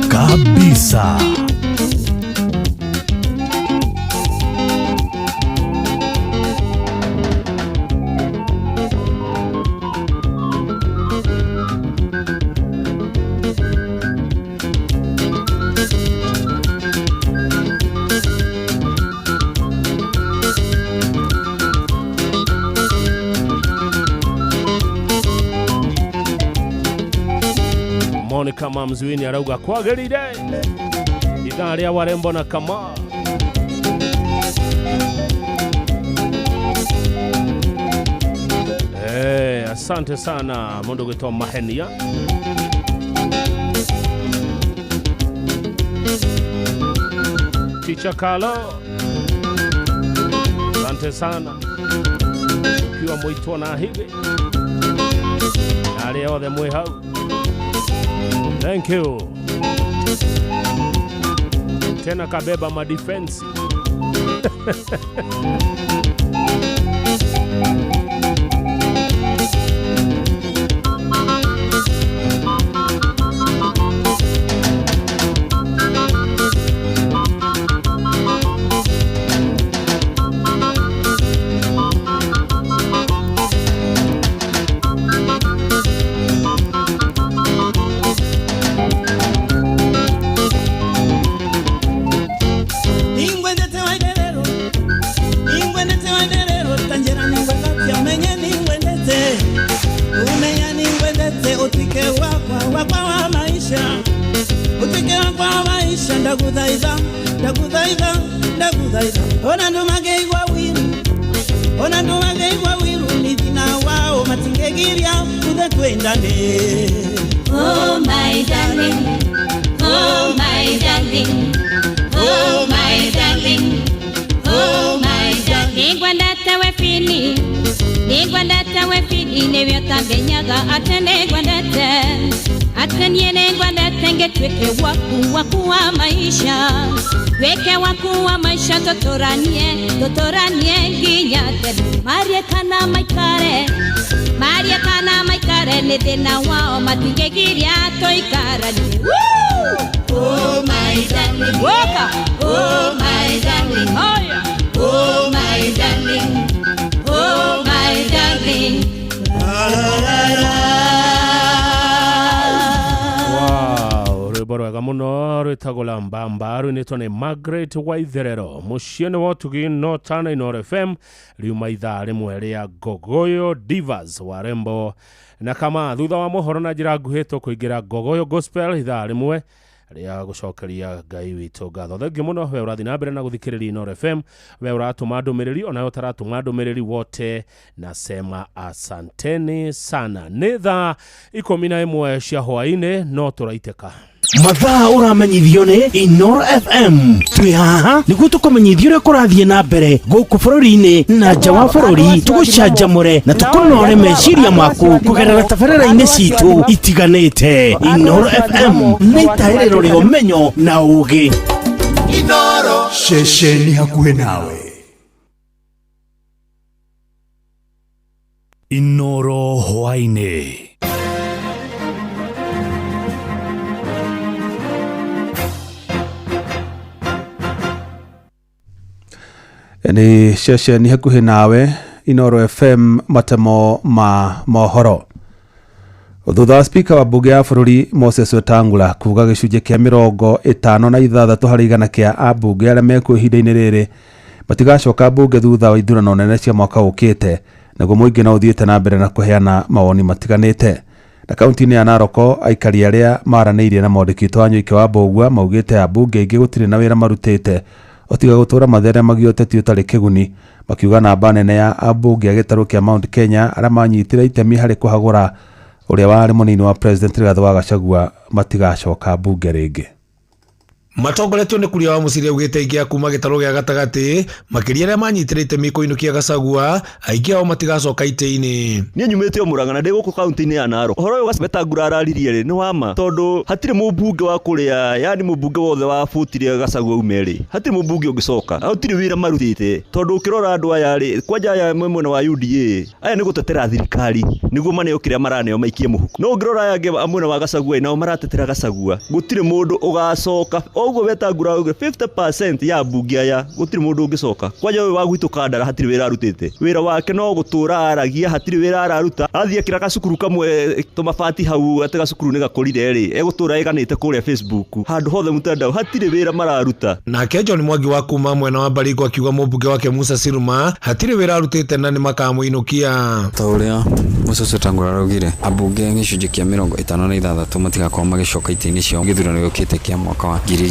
Kabisa. Monica Mamzwini arauga kwagerire ithaa ria warembo na kama asante sana mundu gwitwa Mahenia. Chicha Kalo asante sana kiwa mwitwa na hivi aria othe mwe hau. Thank you. Tena kabeba madifensi. Oh my darling, oh my darling, oh my darling, oh my darling. Ningwendete we fini nivyo tangenyaga ate ningwendete ate nie ningwendete ngetweke waku wa maisha, weke waku wa maisha totoranie nginya tene marie kana maikare ni thina wao matingegiria toikaranie. Oh my darling, woka. Oh my darling, oh yeah. Oh my darling, oh my darling. Wow, rwimbo rwega muno rwitagwo Lambamba rwinitwo ni Margaret Waitherero muciini wa Tugi no Tana Inoro FM riuma ithaa rimwe ria Gogoyo Divas warembo na kama thutha wa mohoro na njira nguhi tukuingira Gogoyo Gospel ithaa rimwe ria gucokeria Ngai witu ngatho. Thengiũ muno we urathi na mbere na guthikiriria Inoro FM, we uratuma ndumiriri ona yo taratuma ndumiriri wote nasema asanteni sana. Nĩ thaa 11 cia hwaĩ-inĩ no tũraitĩka mathaa uramenyithio ni Inoro FM. Twi haha niguo tukumenyithia uria kurathie na mbere guku bururi-ini na nja wa bururi, tugucanjamure na tukunore meciria maku kugerera tabarĩra-inĩ citu itiganĩte. Inoro FM nĩ itaĩrĩro rĩa ũmenyo na ũũgĩ. Inoro ceceni hakuhĩ nawe. Inoro hwaĩ-inĩ. Ni ceceni hakuhĩ nawe Inoro FM matemo ma mohoro. Thutha wa spika wa bunge ya bũrũri Moses Wetangula kuga gĩcunjĩ kĩa 56 harĩ igana kĩa ambunge arĩa mekuo ihinda-inĩ rĩrĩ matigacoka bunge thutha wa ithurano nene cia mwaka ũkĩte, naguo mũingĩ no ũthiĩte na mbere na kũheana mawoni matiganĩte. Na kaunti-inĩ ya Naroko aikari arĩa maranĩirie na mwandĩki wa Nyoike wa Mbũgua maugĩte ambunge aingĩ gũtirĩ na wĩra marutĩte otiga gũtũra matheremagia ũteti ũtarĩ kĩguni, makiuga namba nene ya ambunge a gĩtarũ kĩa Mount Kenya arĩa manyitire itemi harĩ kũhagũra ũrĩa warĩ mũnini wa president Rigathĩ wa Gachagua matigacoka mbunge rĩngĩ. Matongoretio nĩ kuria wa mũciria ugĩte ingĩ kuma gĩtarũ gĩa gatagatĩ makĩria arĩa manyitire itemi kũinũkia Gachagua aingĩ ao matigacoka itĩ-inĩ. Niĩ nyumĩte o Murang'a na ndĩ gũkũ kaunti-inĩ ya Narok. Ũhoro ũyũ Wetangula araririe nĩ wama tondũ hatirĩ mũmbunge wa kũrĩa yani mũmbunge wothe wa bũtire Gachagua umerĩ. Hatirĩ mũmbunge ũngĩcoka. Hatirĩ wĩra marutĩte tondũ ũkĩrora andũ aya rĩ kwanja aya mwena wa UDA aya nĩ gũtetera thirikari nĩguo maneo kĩrĩa maraneo maikie mũhuko. No ũngĩrora aya angĩ mwena wa Gachagua nao maratetera Gachagua gũtirĩ mũndũ ũgacoka. Oguo Wetangula uge 50% ya bunge aya gũtirĩ mũndũ ũngĩcoka. Kwanja ũyũ wa gwitũ Kandara hatirĩ wĩra arutĩte. Wĩra wake no gũtũra aragia hatirĩ wĩra araruta. Athiĩ kĩra gacukuru kamwe tũmabati hau atĩ gacukuru nĩ gakũrire rĩ egũtũra eganĩte kũrĩa Facebook handũ hothe mutandao hatirĩ wĩra mararuta. Nake John Mwangi wa kuma mwena wa Baringo akiuga mũmbunge wake Musa Siruma hatirĩ wĩra arutĩte na nĩ makamũinũkia. Ta ũrĩa Musa Wetangula araugire ambunge gĩcunjĩ kĩa 56 matigakorwo magĩcoka itĩ-inĩ ciao gĩthurano gĩũkĩte kĩa mwaka wa 2027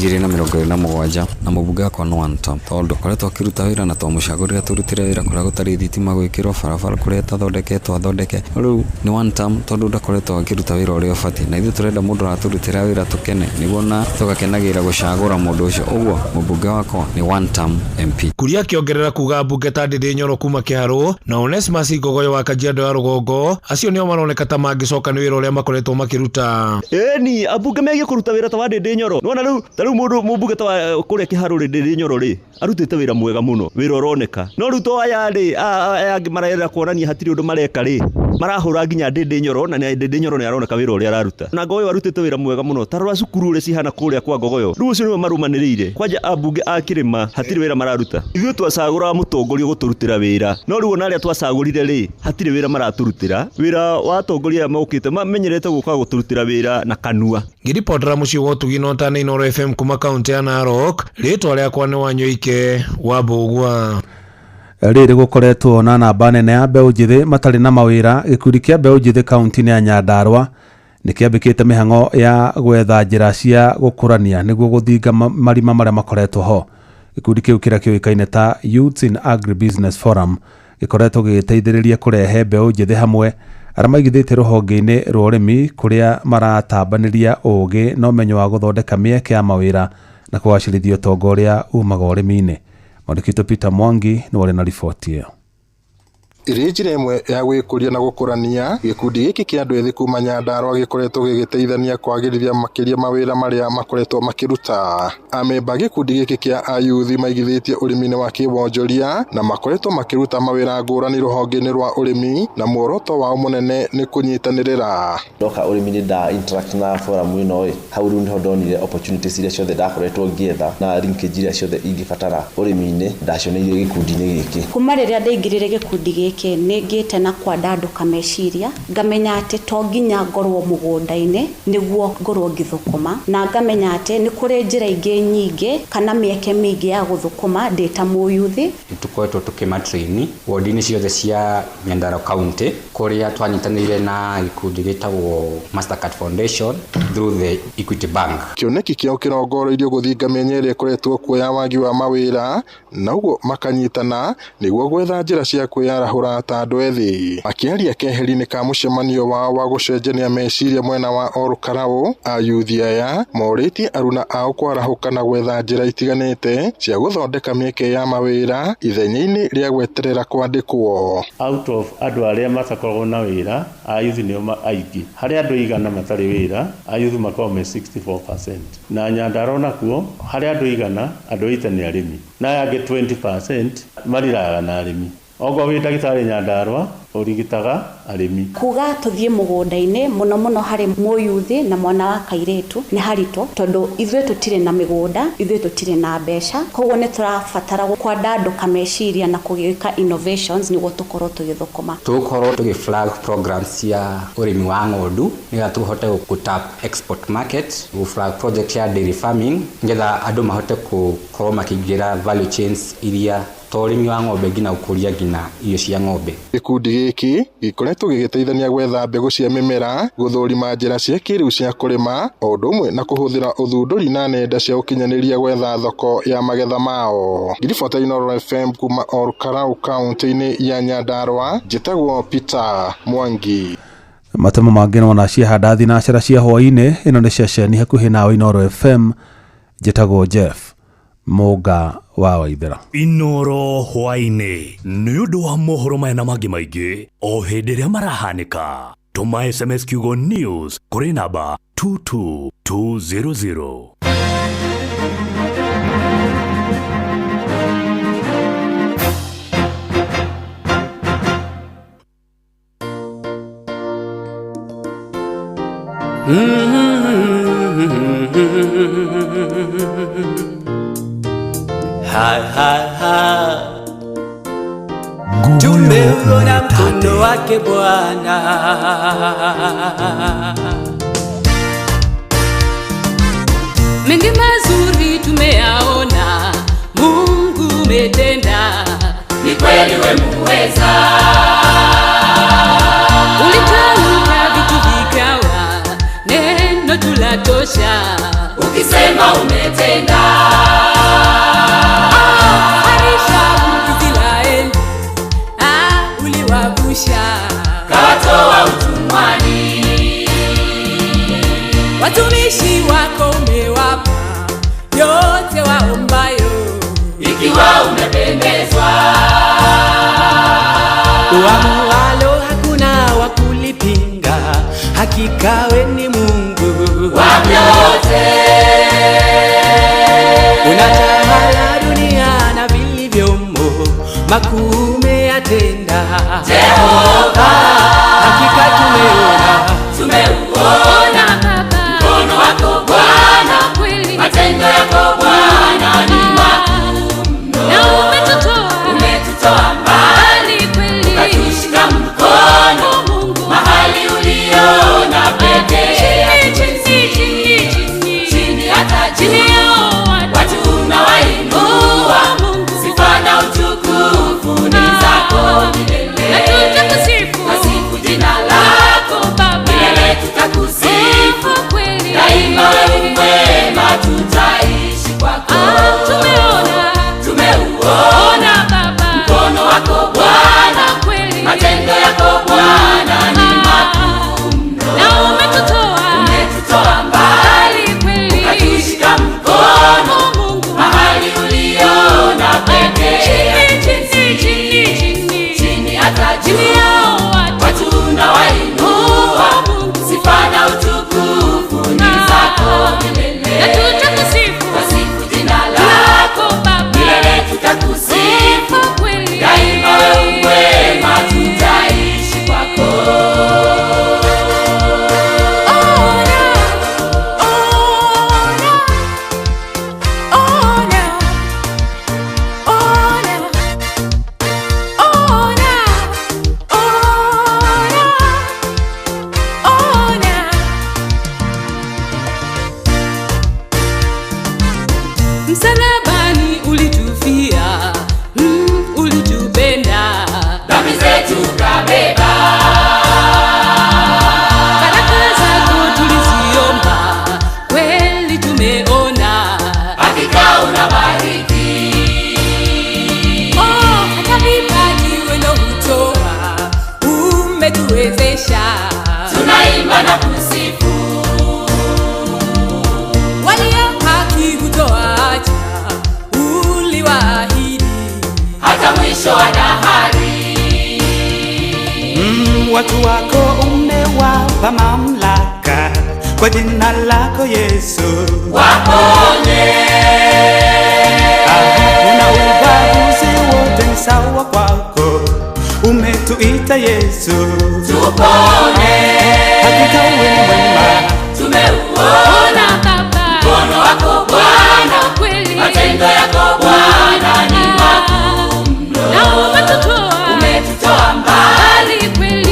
na mũmbunge akwa no one term tondũ koretwo akĩruta wĩra na twamũcagũrire tũrutire wĩra kũrĩa gũtarĩ thitima gwĩkĩrwo barabara kũrĩa tathondeketwo athondeke rĩu nĩ one term tondũ ndakoretwo akĩruta wĩra ũrĩa ũbatiĩ na ithuĩ tũrenda mũndũ aratũrutĩra wĩra tũkene nĩguo na tũgakenagĩra gũcagũra mũndũ ũcio ũguo mũmbunge wakwa nĩ one term MP. Kuria akĩongerera kuga mbunge ta Ndĩndĩ Nyoro kuma Kĩharũ na Onesmus Ngogoyo wa Kajiado ya Rũgongo acio nĩo maroneka ta mangĩcoka nĩ wĩra ũrĩa makoretwo makĩruta. Eni ambunge megie kũruta wĩra ta wa Ndĩndĩ Nyoro nona rĩu mũmbunge ta kũrĩa Kĩharũ rĩ Ndĩndĩ Nyoro rĩ arutĩte wĩra mwega mũno wĩra ũroneka no rĩu to aya rĩ aya angĩ mararera kuonania hatirĩ ũndũ mareka rĩ marahũra nginya Ndĩndĩ Nyoro na Ndĩndĩ Nyoro nĩ aroneka wĩra ũrĩa araruta na Ngogoyo arutĩte wĩra mwega mũno tarora cukuru ũrĩa cihana kũrĩa kwa Ngogoyo rĩu ũcio nĩwe marumanĩrĩire kwanja ambunge a Kĩrĩma hatirĩ wĩra mararuta ithuĩ twacagũra mũtongoria gũtũrutĩra wĩra no rĩu ona arĩa twacagũrire rĩ hatirĩ wĩra maratũrutĩra wĩra wa atongoria mokĩte mamenyerete gũka gũtũrutĩra wĩra na kanua. Ngiripotera mũciĩ wa ũtugi no tani Inooro FM kuma kaunti ya Narok rĩtwa rĩakwa nĩ wa Nyoike wa Mbũgua. Rĩrĩ gũkoretwo na namba nene ya mbeũ njĩthĩ matarĩ na mawĩra. Gĩkundi kĩa mbeũ njĩthĩ kaunti-inĩ ya Nyandarua nĩ kĩambĩkĩte mĩhang'o ya gwetha njĩra cia gũkũrania nĩguo gũthinga marima marĩa makoretwo ho. Gĩkundi kĩu kĩrĩa kĩũĩkaine ta Youth in Agribusiness Forum gĩkoretwo gĩgĩteithĩrĩria kũrehe mbeũ njĩthĩ hamwe arĩa maigithĩte rũhonge-inĩ rwa ũrĩmi kũrĩa maratambanĩria ũũgĩ na ũmenyo wa gũthondeka mĩeke ya mawĩra na kũgacĩrithia ũtonga ũrĩa umaga ũrĩmi-inĩ. Mwandĩki Peter Mwangi nĩ warĩ na riboti ĩyo. Ĩrĩ njĩra ĩmwe ya gwĩkũria na gũkũrania gĩkundi gĩkĩ kĩa andũ ethĩ kuma Nyandarua gĩkoretwo gĩgĩteithania kwagĩrithia makĩria mawĩra marĩa makoretwo makĩruta. Amemba gĩkundi gĩkĩ kĩa ayuthi maigithĩtie ũrĩmi-inĩ wa kĩwonjoria na makoretwo makĩruta mawĩra ngũrani rũhonge-inĩ rwa ũrĩmi na muoroto wao mũnene nĩ kũnyitanĩrĩra. Ndoka ũrĩmi-inĩ nda interact na forum ĩno hau rĩu nĩho ndonire opportunities iria ciothe ndakoretwo ngĩetha na linkage iria ciothe ingĩbatara ũrĩmi-inĩ ndacioneire gĩkundi-inĩ gĩkĩ. Kuma rĩrĩa ndaingĩrire gĩkundi gĩkĩ nĩngĩte na kwandandũka meciria ngamenya atĩ to nginya ngorwo mũgũnda-inĩ nĩguo ngorwo ngĩthũkũma na ngamenya atĩ nĩ kũrĩ njĩra ingĩ nyingĩ kana mĩeke mĩingĩ ya gũthũkũma ndĩ ta mũyuthi. Tũkoretwo tũkĩmatraini ward-inĩ ciothe cia Nyandarua County kũrĩa twanyitanĩire na gĩkundi gĩtagwo Mastercard Foundation through the Equity Bank. Kĩoneki kĩao kĩrongoreirio gũthinga mĩenya ĩrĩa ĩkoretwo kuoya wagi wa mawĩra na ũguo makanyitana nĩguo gwetha njĩra cia kwĩyarahũra ta andũ ethĩ. Akĩaria keheri-inĩ ka mũcemanio wao wa gũcenjania meciria mwena wa Olkarau, ayuthi aya morĩtie aruna ao kwarahũka na gwetha njĩra itiganĩte cia gũthondeka mĩeke ya mawĩra ithenya-inĩ rĩa gweterera kwandĩkwo. Out of andũ arĩa matakoragwo na wĩra ayuthi nĩo aingĩ harĩ andũ 100 matarĩ wĩra ayuthi makoragwo me 64% na Nyandarua nakuo harĩ andũ 100 andũ 80 nĩ arĩmi na angĩ 20% mariraga na arĩmi. Ogo wĩ ndagĩtarĩ Nyandarua ũrigitaga arĩmi. Kuga tũthiĩ mũgũnda-inĩ mũno mũno harĩ mũyuthi na mwana wa kairĩtu nĩ haritũ tondũ ithuĩ tũtirĩ na mĩgũnda, ithuĩ tũtirĩ na mbeca, koguo nĩ tũrabatara kwandandũka meciria na kũgĩka innovations nĩguo tũkorwo tũgĩthũkũma. Tũkorwo tũgĩ-flag programs cia ũrĩmi wa ng'ondu nĩgetha tũhote gũ-tap export market, gũ-flag project ya dairy farming nĩgetha andũ mahote gũkorwo makĩingĩra value chains iria to ũrĩmi wa ng'ombe nginya ũkũria nginya irio cia ng'ombe. Gĩkundi gĩkĩ gĩkoretwo gikoretwo gigiteithania gwetha mbegu cia mimera, guthurima njira cia kiriu cia kurima, o ũndũ ũmwe na kuhuthira uthundũri na nenda cia ukinyaniria gwetha thoko ya magetha mao. Ngiribota Inooro FM kuma Olkarau kaunti-ini ya Nyandarua, njĩtagwo Peter Mwangi. Matemo mangĩ no naciahanda thinacara cia hwaĩ-inĩ. Ĩno nĩ ceceni hakuhĩ nawe Inooro FM, njĩtagwo Jeff Mũnga wa Waithera. Inooro hwaĩ-inĩ nĩ ũndũ wa mohoro maya na mangĩ maingĩ o hĩndĩ ĩrĩa marahanĩka. Tũma SMS kiugo news kũrĩ namba 22200. Tumeona mkono wake Bwana, mengi mazuri tumeyaona, Mungu umetenda, ni kweli wewe muweza. Ulitamka vitu vikawa, neno tulatosha, ukisema umetenda. Kawatoa utumwani, watumishi wako umewapa yote waombayo, ikiwa umependezwa. Uamualo hakuna wa kulipinga, hakika we ni Mungu wa vyote. Unatawala dunia na vilivyomo, makuu umeyatenda Jehova. Hakika tumeuona mkono wako Bwana, matendo yako Bwana ni makuu mno. Umetutoa mbali, ukatushika mkono mahali uliona pekee yetu. Chini hata juu watu unawainua, sifa na utukufu ni zako milele. Tasifu jina lako milele, tutakusifu daima, wewe mwema, tutaishi kwako. Tumeuona mkono wako Bwana, matendo yako Bwana ni makuu mno. Umetutoa mbali, ukatushika mkono mahali uliona pekee. Chini hata juu watu unawainua, sifa na utukufu ni zako milele. Tasifu jina lako milele, tutakusifu daima, wewe mwema, tutaishi kwako. Msalabani ulitufia, ulitupenda, dhambi zetu kabeba. Baraka zako tuliziomba, kweli tumeona, hakika unabariki. Hata vipaji wendo hutoa, umetuwezesha, tunaimba na kusifu. Walio haki hutoacha, uliwaahidi hata mwisho wa dahari. Watu wako umewapa mamlaka, kwa jina lako Yesu waponye. Hakuna ubaguzi, wote ni sawa kwako, umetuita Yesu tupone. Hakika wewe ni mwema, tumeuona mkono wako Bwana, matendo yako Bwana ni makuu mno. Umetutoa mbali,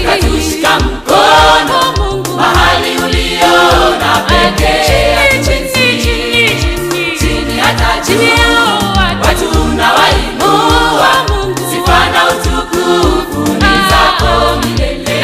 ukatushika mkono mahali uliona pekee. Chini hata juu watu unawainua, sifa na utukufu ni zako milele.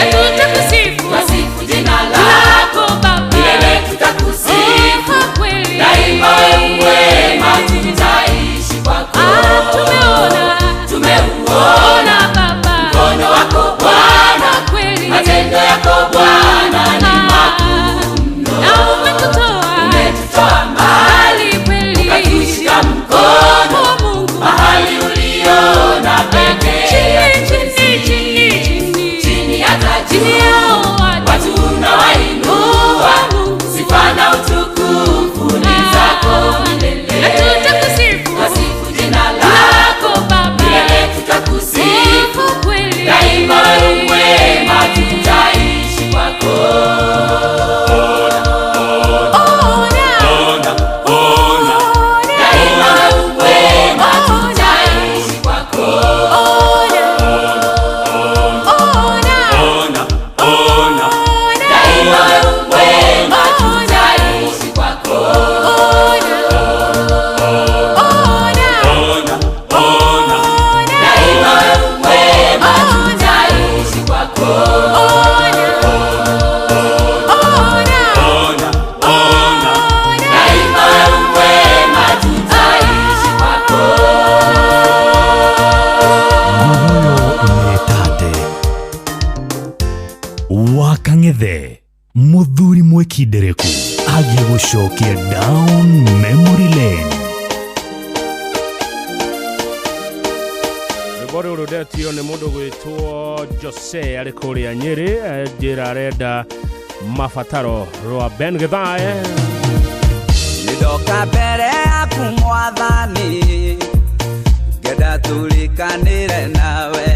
ihindereku agie gũcokia down memory lane. Ribori urudetio nĩ mũndũ gwĩtwo Jose arĩ kũrĩa Nyĩrĩ, njĩra arenda mabataro rwa Ben Githae. Nĩndoka mbere yaku Mwathani, ngenda tũrĩkanĩre nawe,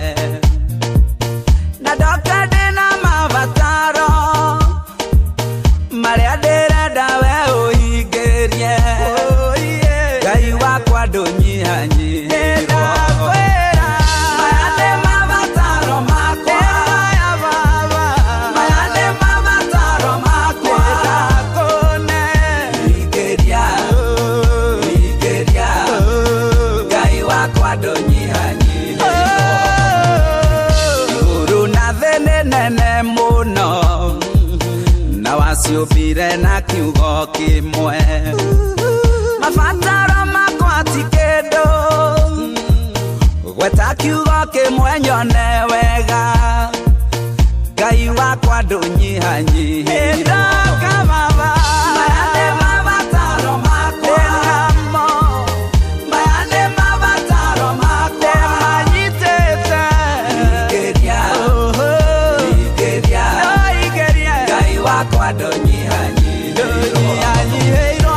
na ndoka ndĩna mabataro marĩa ndĩrenda we ũhingĩrie, Ngai wakwa ndũnyihanyihĩrwo. Ciũmbire na kiugo kĩmwe, mabataro makwa ti kĩndũ, gweta kiugo kĩmwe nyone wega, Ngai wakwa ndũnyihanyihĩrwo. Maya nĩ mabataro makwa, maya nĩ mabataro makwa, manyitĩte, ingĩria, Ngai wakwa ndũnyihanyihĩrwo.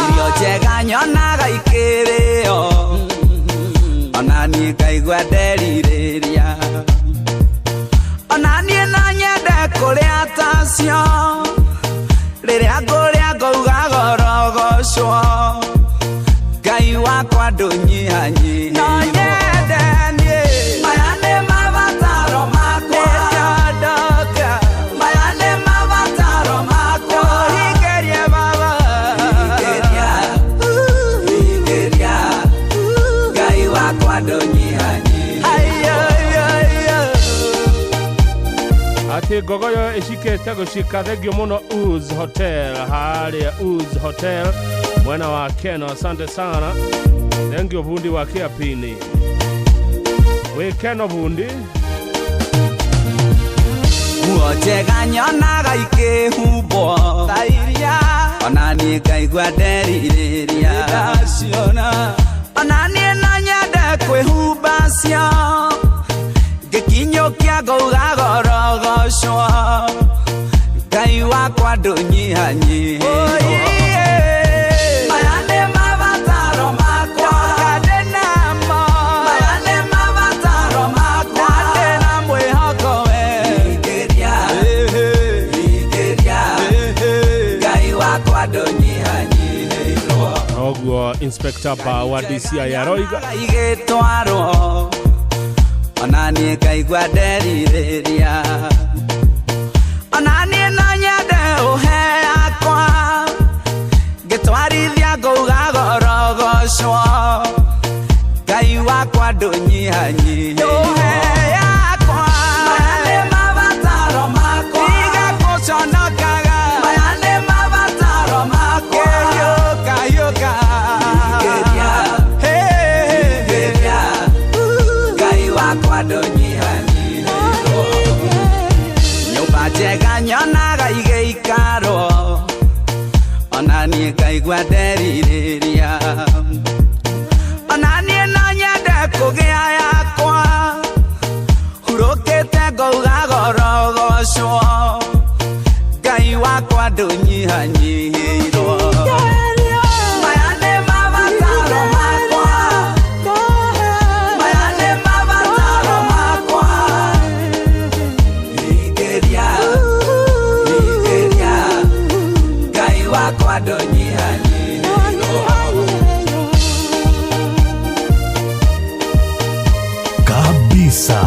Irio njega nyonaga ikĩrĩo, ona niĩ ngaigua nderirĩria, ona niĩ no nyende kũrĩa tacio, rĩrĩa ngũrĩa ngauga gorogocwo, Ngai wakwa ndũnyihanyihĩrwo. No nyende niĩ, maya nĩ mabataro makwa, nĩndoka, maya nĩ mabataro makwa, hingĩrie Baba, hingĩria, Ngai wakwa ndũnyihanyihĩrwo. Ati gogoyo icikĩte gũcika, thengio mũno Uz Hotel, harĩa Uz Hotel mwena wa Keno. Asante sana, thengio bundi wa Kiapini, we Keno bundi. Nguo njega nyonaga ikĩhumbwo ta iria, ona niĩ ngaigua nderirĩria, ona niĩ no nyende kwĩhumba cio, ngĩkinyũkia ngauga gorogocwo, Ngai wakwa ndũnyihanyihĩrwo. Maya nĩ mabataro makwa, ndĩnamo, maya nĩ mabataro makwa, ndĩna mwĩhoko we, hingĩria, Ngai wakwa ndũnyihanyihĩrwo. Oguo Inspector Ba wa DCI Aroiga igĩtwarwo, ona niĩ ngaigua nderirĩria, ona niĩ no nyende ũhe yakwa, ngĩtwarithia ngauga gorogocwo, Ngai wakwa ndũnyihanyihĩrwo. Maya nĩ mabataro makwa, igakũconokaga, maya nĩ mabataro makwa, yũka, hingĩria, Ngai wakwa ndũnyihanyihĩrwo. Nyũmba njega nyonaga igĩikarwo, ona niĩ ngaigua nderirĩria, ona niĩ no nyende kũgĩa yakwa, hurũkĩte ngauga gorogocwo, Ngai wakwa ndũnyihanyihĩrwo. Maya nĩ mabataro makwa, maya nĩ mabataro makwa, hingĩria, Ngai wakwa ndũnyihanyihĩrwo. Kabisa.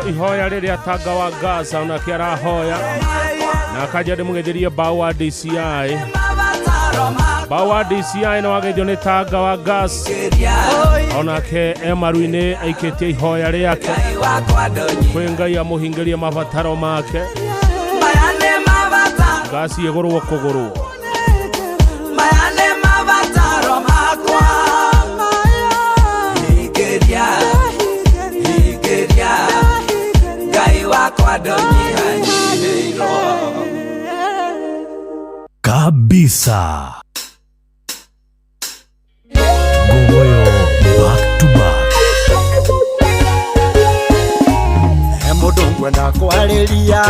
narĩo ihoya rĩrĩa Tanga wa Gaza onake arahoya na akajade mũgeithĩrie Bao wa DCI. Bao wa DCI na wageithio nĩ Tanga wa Gaza onake emaru-inĩ aikĩtie ihoya rĩake kwĩ Ngai amũhingĩrie mabataro make. Gasi igũrwo kũgũrwo kabisa. Gogoyo back to back. Mũndũ ngwenda kwarĩria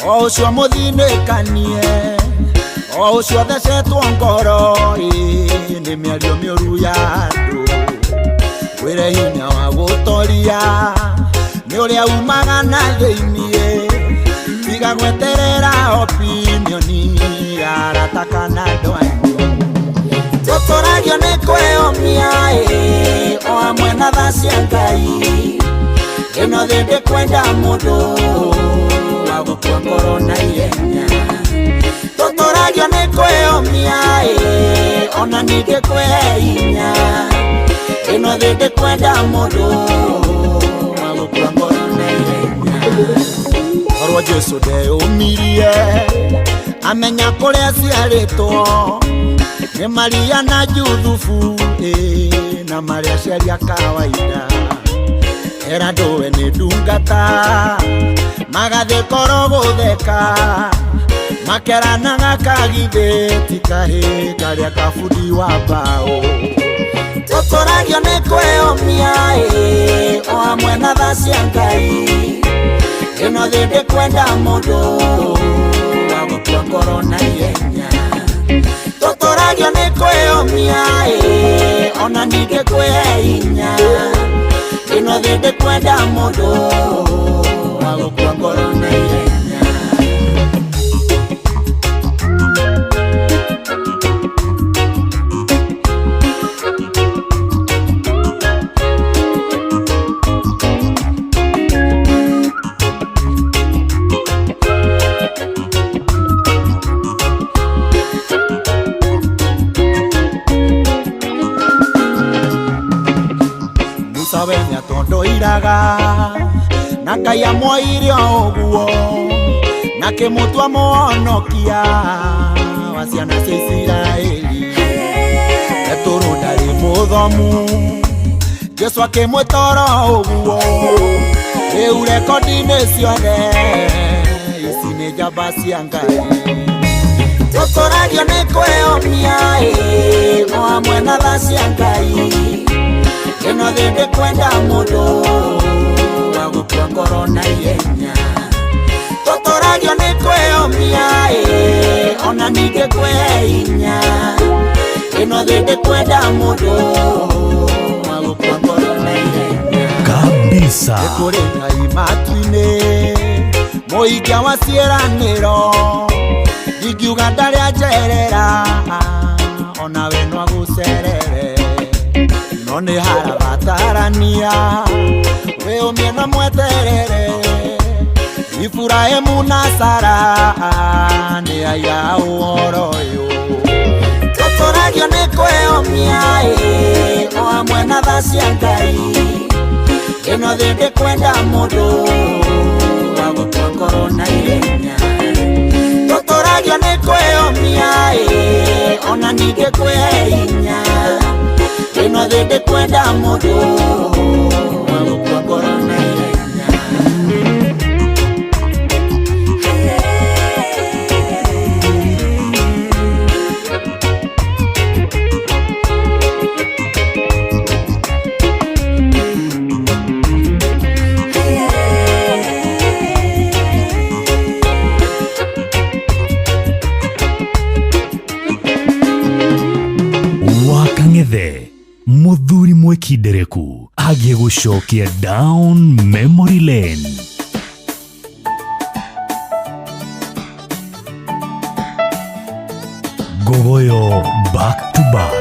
o ũcio mũthinĩkanie o ũcio thecetwo ngoro nĩ mĩario mĩũru ya andũ wĩre hinya wa gũtoria nĩ ũrĩa umaga na thĩiniĩ tiga gweterera opinioni ya arata kana andũ anyu tũtũragio nĩ kwĩyũmia o hamwe na tha cia Ngai ĩno thĩ ndĩkwenda mũndũ wa gũkua ngoro na ihenya tũtũragio nĩ kwĩyũmia ona ningĩ kwĩhe hinya ĩno thĩ ndĩkwenda mũndũ wa gũkua ngoro na ihenya korwo Jesũ ndeyũmirie amenya kũrĩa ciarĩtwo nĩ Maria na Juthufu na marĩa ciari a kawaida era ndowe nĩ ndungata magathĩ koro gũtheka makeranaga kagithĩti kahĩ karĩa kabundi wa mbaũ tũtũragio nĩ kwĩyũmia o hamwe na tha cia Ngai ĩno thĩ ndĩkwenda mũndũ wa gũkua ngoro na ihenya tũtũragio nĩ kwĩyũmia ona ningĩ kwĩhe hinya ĩno thĩ ndĩkwenda mũndũ wa gũkua ngoro na ihenya Wenya tondo iraga na Ngai amwoire ũguo na kĩmũtua mũhonokia wa ciana cia Isiraeli etũrũ ndarĩ mũthomu Jesũ akĩmwĩtoro ũguo rĩu rekondi-inĩ ciothe ici nĩ njamba cia Ngai tũtũragio nĩ kwĩyũmia o hamwe na tha cia Ngai ĩno thĩ ndĩkwenda mũndũ wa gũkua ngoro na ihenya tũtũragio nĩ kwĩyũmia ona ningĩ kwĩhe hinya ĩno thĩ ndĩkwenda mũndũ wa gũkua ngoro na ihenya kabisa. Nĩ kũrĩ Ngai matu-inĩ mũhingĩa wa ciĩranĩro ingiuga ndarĩ anjerera ona we no agũcerere no nĩ harabatarania wĩyũmie na mweterere Iburahĩmu na Sara nĩ aiga ũhoro ũyũ tũtũragio nĩ kwĩyũmia o hamwe na tha cia Ngai ĩno thĩ ndĩkwenda mũndũ wa gũkua ngoro na ihenya tũtũragio nĩ kwĩyũmia ona ningĩ kwĩhe hinya ĩno thĩ ndĩkwenda mũndũ wa gũkua ngoro na ihenya Wakang'ethe muthuri mwekindereku agie gũcokia down memory lane. Gogoyo back to back.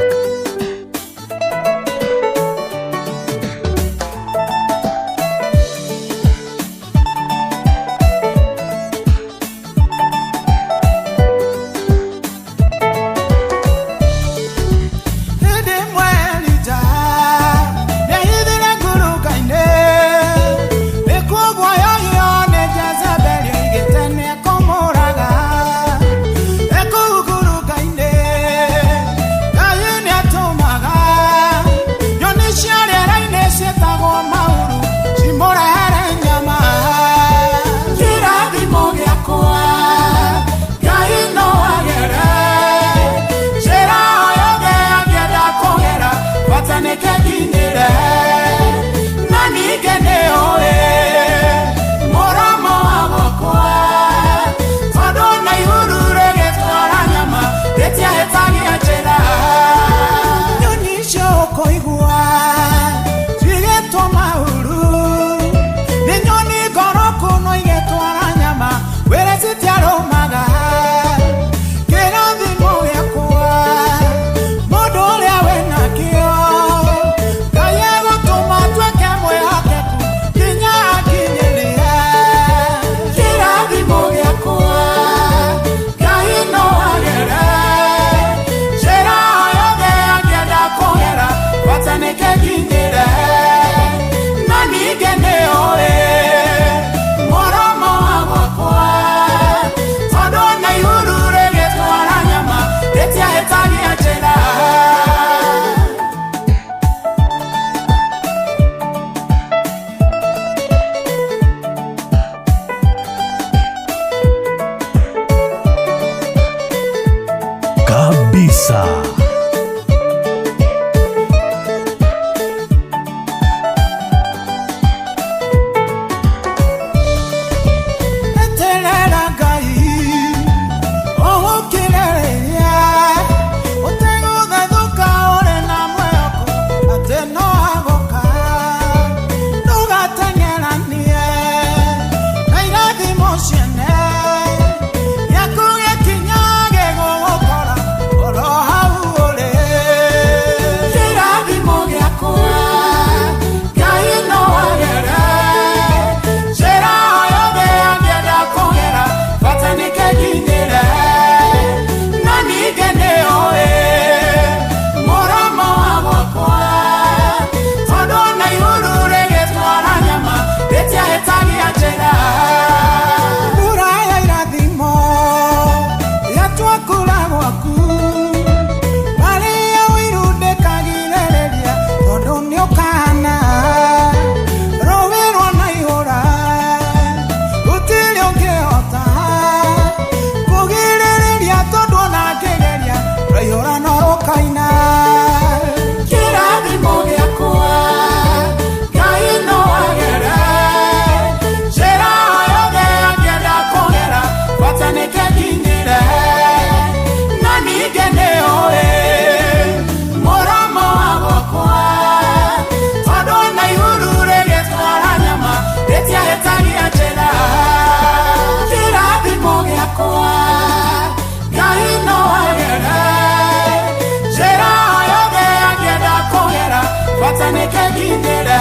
etaneke gindere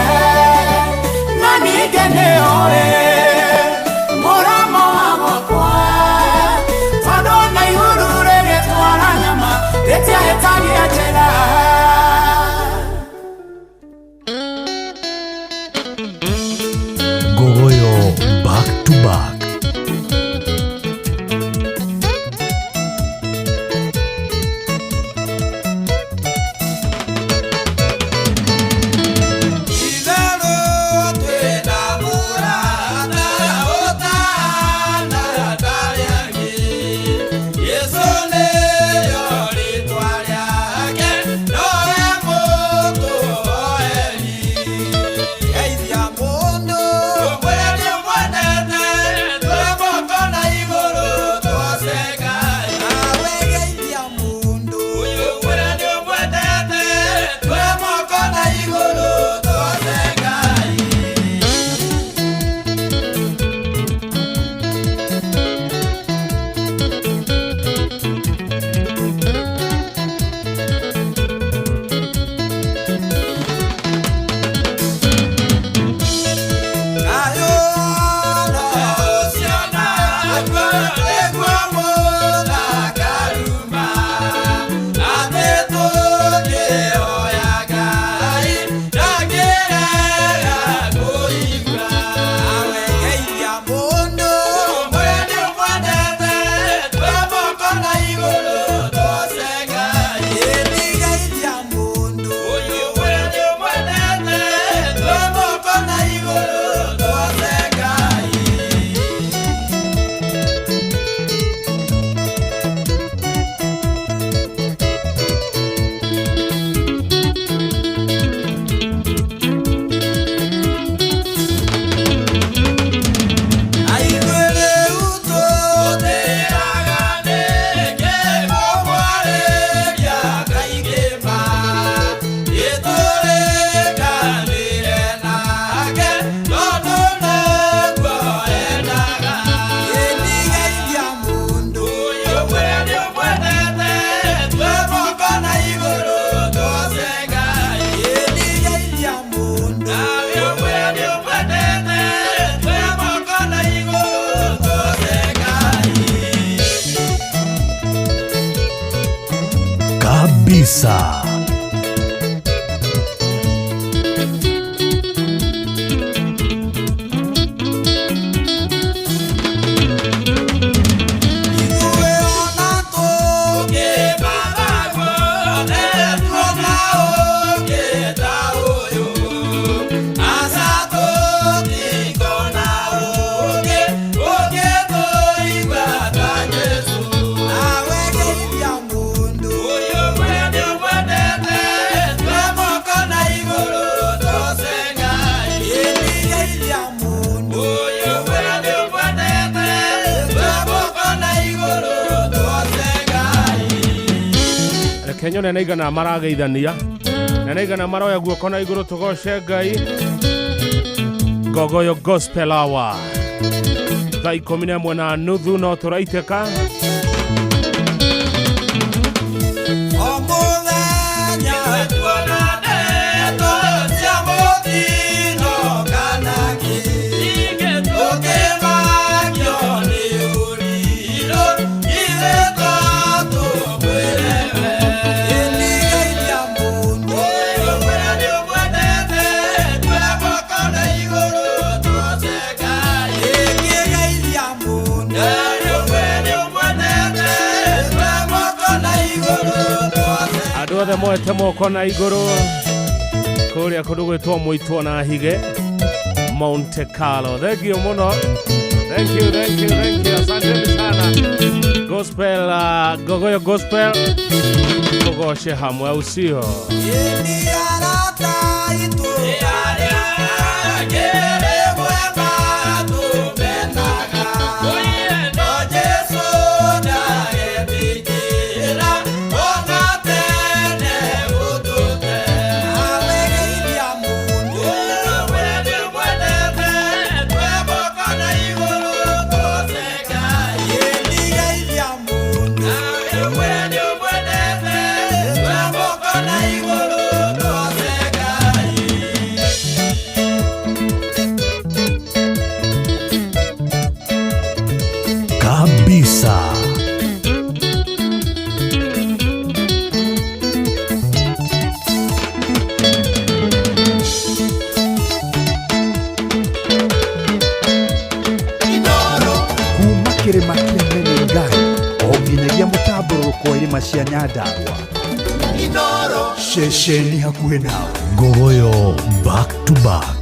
nani gene ore moramo agokwa todo na yurure getwara nyama etia etani ajera Gogoyo back to back. Kabisa. Kenyo nene igana marageithania nene igana maroya guoko na iguru tugoce Ngai. Gogoyo Gospel Hour thaa 11:30 no turaiteka Adothe moete moko na iguru kuria kundu gwitwo muitwo na hige Monte Carlo. Thank you muno. Thank you. Asante sana. Gospel Gogoyo Gospel tugoshe hamwe usio cia Nyandarua. Inoro Ceceni hakuhĩ nawe. Ngogoyo back to back.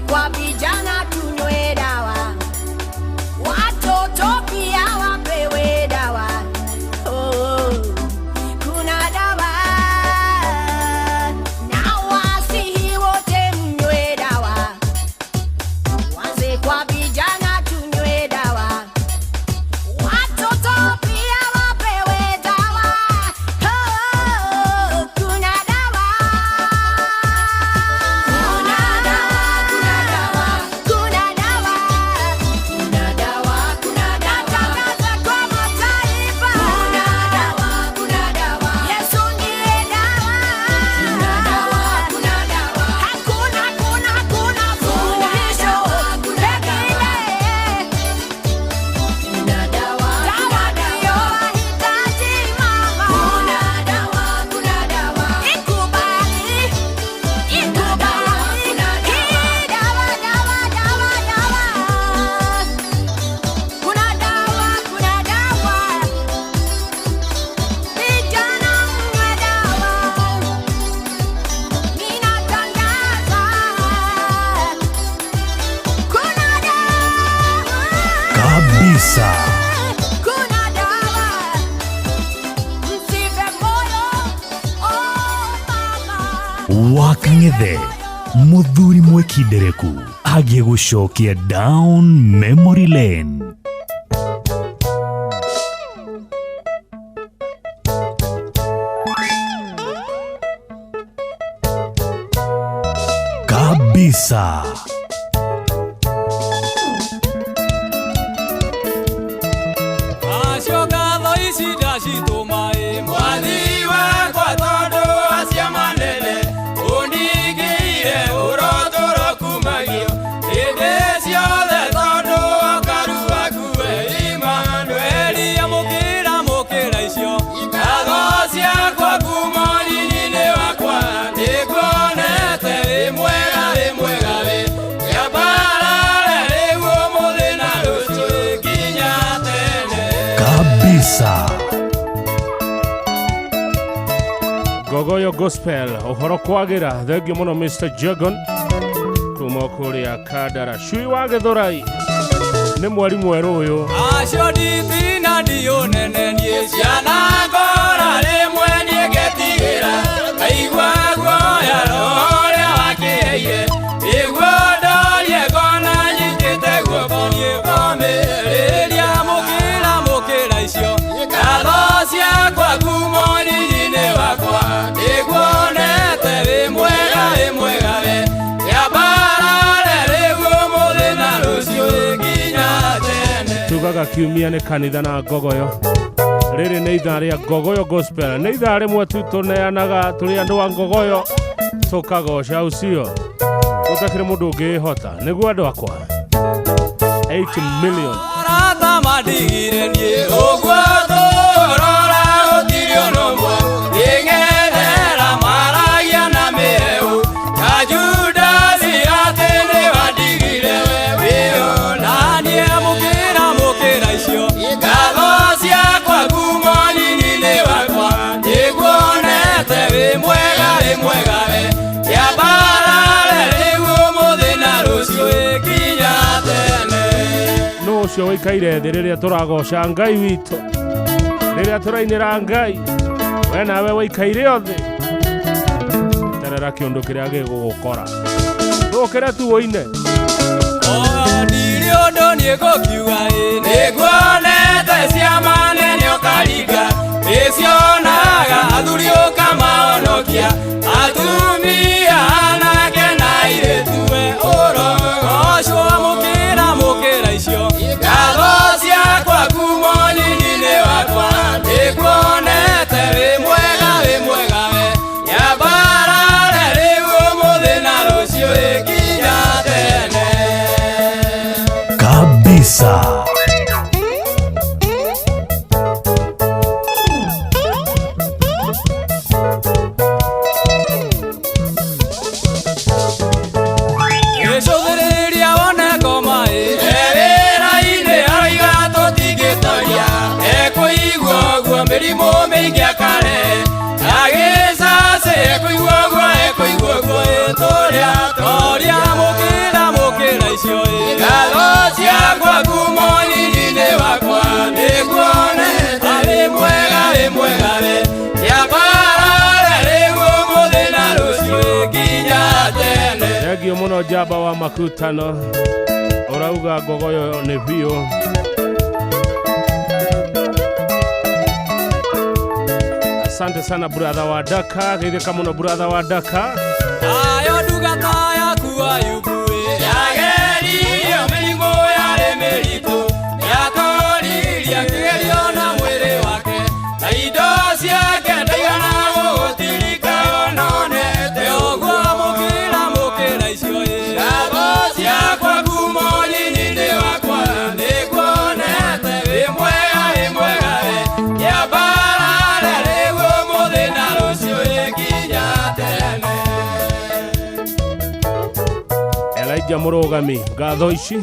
Kwa vijana tunywe dawa, watoto pia wapewe dawa. Kuna dawa, na wasihi wote mnywe dawa, wazee kwa vijana tunywe dawa, watoto pia wapewe dawa. Kuna dawa, kabisa. Wakang'ethe muthuri mwekindereku agie gucokia down memory lane. Kabisa. Gogoyo Gospel uhoro kwagira thengio muno Mr. Jagon kuma kuria Kadara Shui wa Githurai ni mwarimu weru uyu acio nditi na ndionene nie ciana ngora rimwe niegetigĩra ngaigua guoya roria wakĩire igua ndorie ngona nyitĩte guoko ngomĩrĩria mũkĩra icio ngatho ciakwa kuma ũnini-inĩ wakwa nĩguonete wĩ mwega we yambara rĩguo mũthĩ na rũciũ nginya tene. tugaga kiumia nĩ kanitha na Gogoyo rĩrĩ nĩ ithaa rĩa Gogoyo Gospel nĩ ithaa rĩmwe tu tũneanaga tũrĩ andũ a Gogoyo tũkagoca ũcio gũtakĩrĩ mũndũ ũngĩhota nĩguo andũ akwa 8 million arata mandigire niĩ ũguo tũrora gũtirĩ ũnomwe ing'ethera maragia na mĩeu ta Judasi atĩ nĩ wandigire wĩonanie mũkĩra icio ngatho ciakwa kuma ũnini-inĩ wakwa nĩguonete wĩ mwega we yambarare rĩguo mũthĩ na rũciũ nginya tene. no ũcio wĩikaire thĩ rĩrĩa tũragoca Ngai witũ rĩrĩa tũrainĩra Ngai we nawe wĩikaire thĩ terera kĩũndũ kĩrĩa gĩgũgũkora ndũkĩre tu ũine ndirĩ ũndũ niĩ ngũkiuga nĩguonete ciama nene ũkaringa nĩcionaga athuri ũkamahonokia atumia anake na airĩtu we ũrogocwo mũkĩra icio ngatho ciakwa kuma ũnini-inĩ wakwa nĩguonete wĩ mwega we yambarare rĩguo mũthĩ na rũciũ nginya tene kabisa. Gĩcũthĩrĩria wone ngoma wĩra-inĩ araiga tũtingĩtoria ekũigua ũguo mĩrimũ mĩingĩ akare agĩcacĩ ekũigua ũguo toria mũkĩra icio ngatho ciakwa kuma ũnini-inĩ wakwa nĩguonete wĩ mwega we yambarare rĩguo mũthĩ na rũciũ nginya tene. thengio mũno njamba wa makutano ũrauga Gogoyo nĩ biũ asante sana brother wa Daka geithĩka mũno brother wa Daka ayo ndungata yaku Ayubu yageririo mĩrimũ yarĩ mĩritũ yatũririe kĩgerio na mwĩrĩ wake na indo ciake ndaigana gũgũtirika ononete ũguo mũkĩra icio ngatho ciakwa kuma ũnini-inĩ wakwa nĩguonete wĩ mwega we yambarare rĩguo mũthĩ na rũciũ nginya tene. Elijah Mũrũgami ngatho ici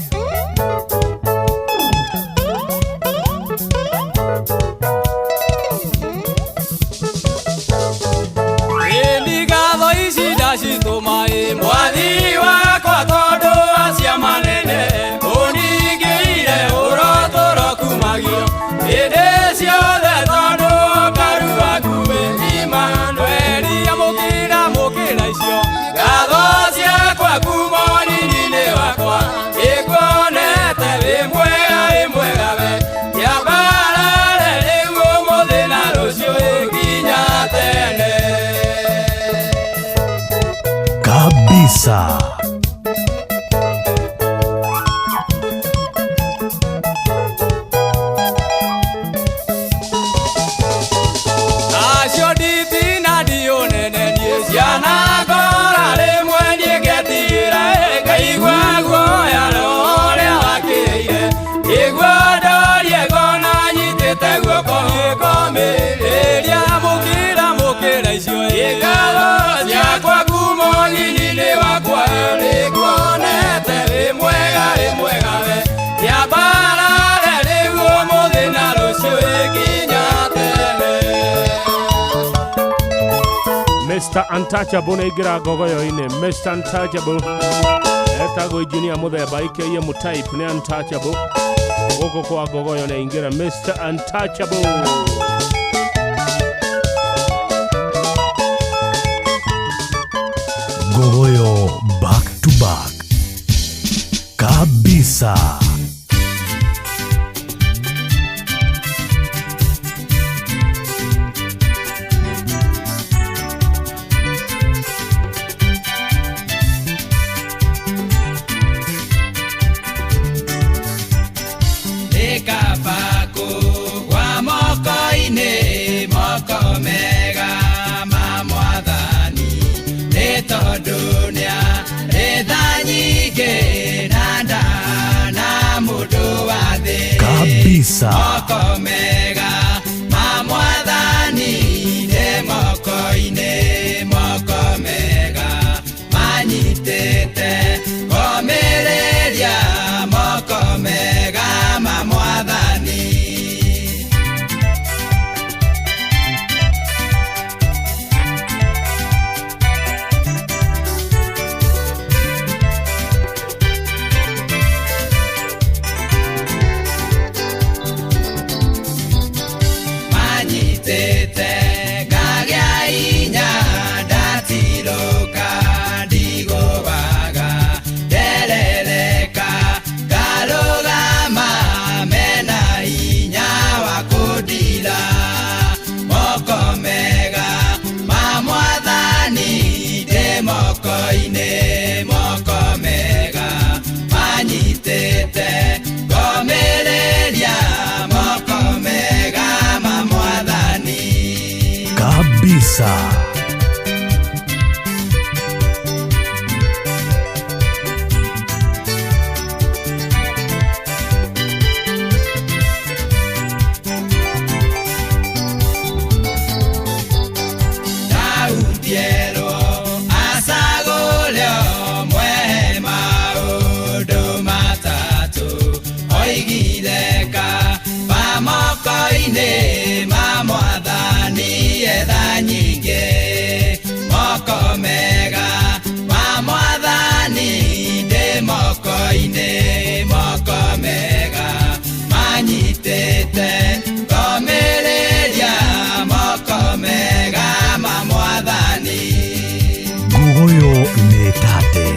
ĩni ngatho ici ndacitũma mwathi wakwa tondũ acia manene ũningĩire ũrotũro kumagio hĩndĩ ciothe tondũ karu waku Imanueli mũkĩra icio ngatho ciakwa kuma ũnini-inĩ wakwa ĩkuonete wĩ mwega we yambarare rĩguo mũthĩ na rũciũ nginya tene kabisa. acio nditi na ndionene niĩ ciana ngora rĩmwe niegetigĩra ngaigua guoya roria wakĩire igua ndorie ngona nyitĩte guoko ngĩkomĩrĩria mũkĩra icio ngatho ciakwa kuma ũnini-inĩ wakwa Mr. Untouchable na igira gogoyo-ine. Mr. Untouchable etagwo Junior Muthemba ike mu type ni Untouchable goko kwa gogoyo na ingira Mr. Untouchable. Gogoyo back to back kabisa. Kabisa. Mokomega mamwathani ne mokoine mokomega manyitete komereria mokomega mamwathani. Kabisa. Gogoyo metate.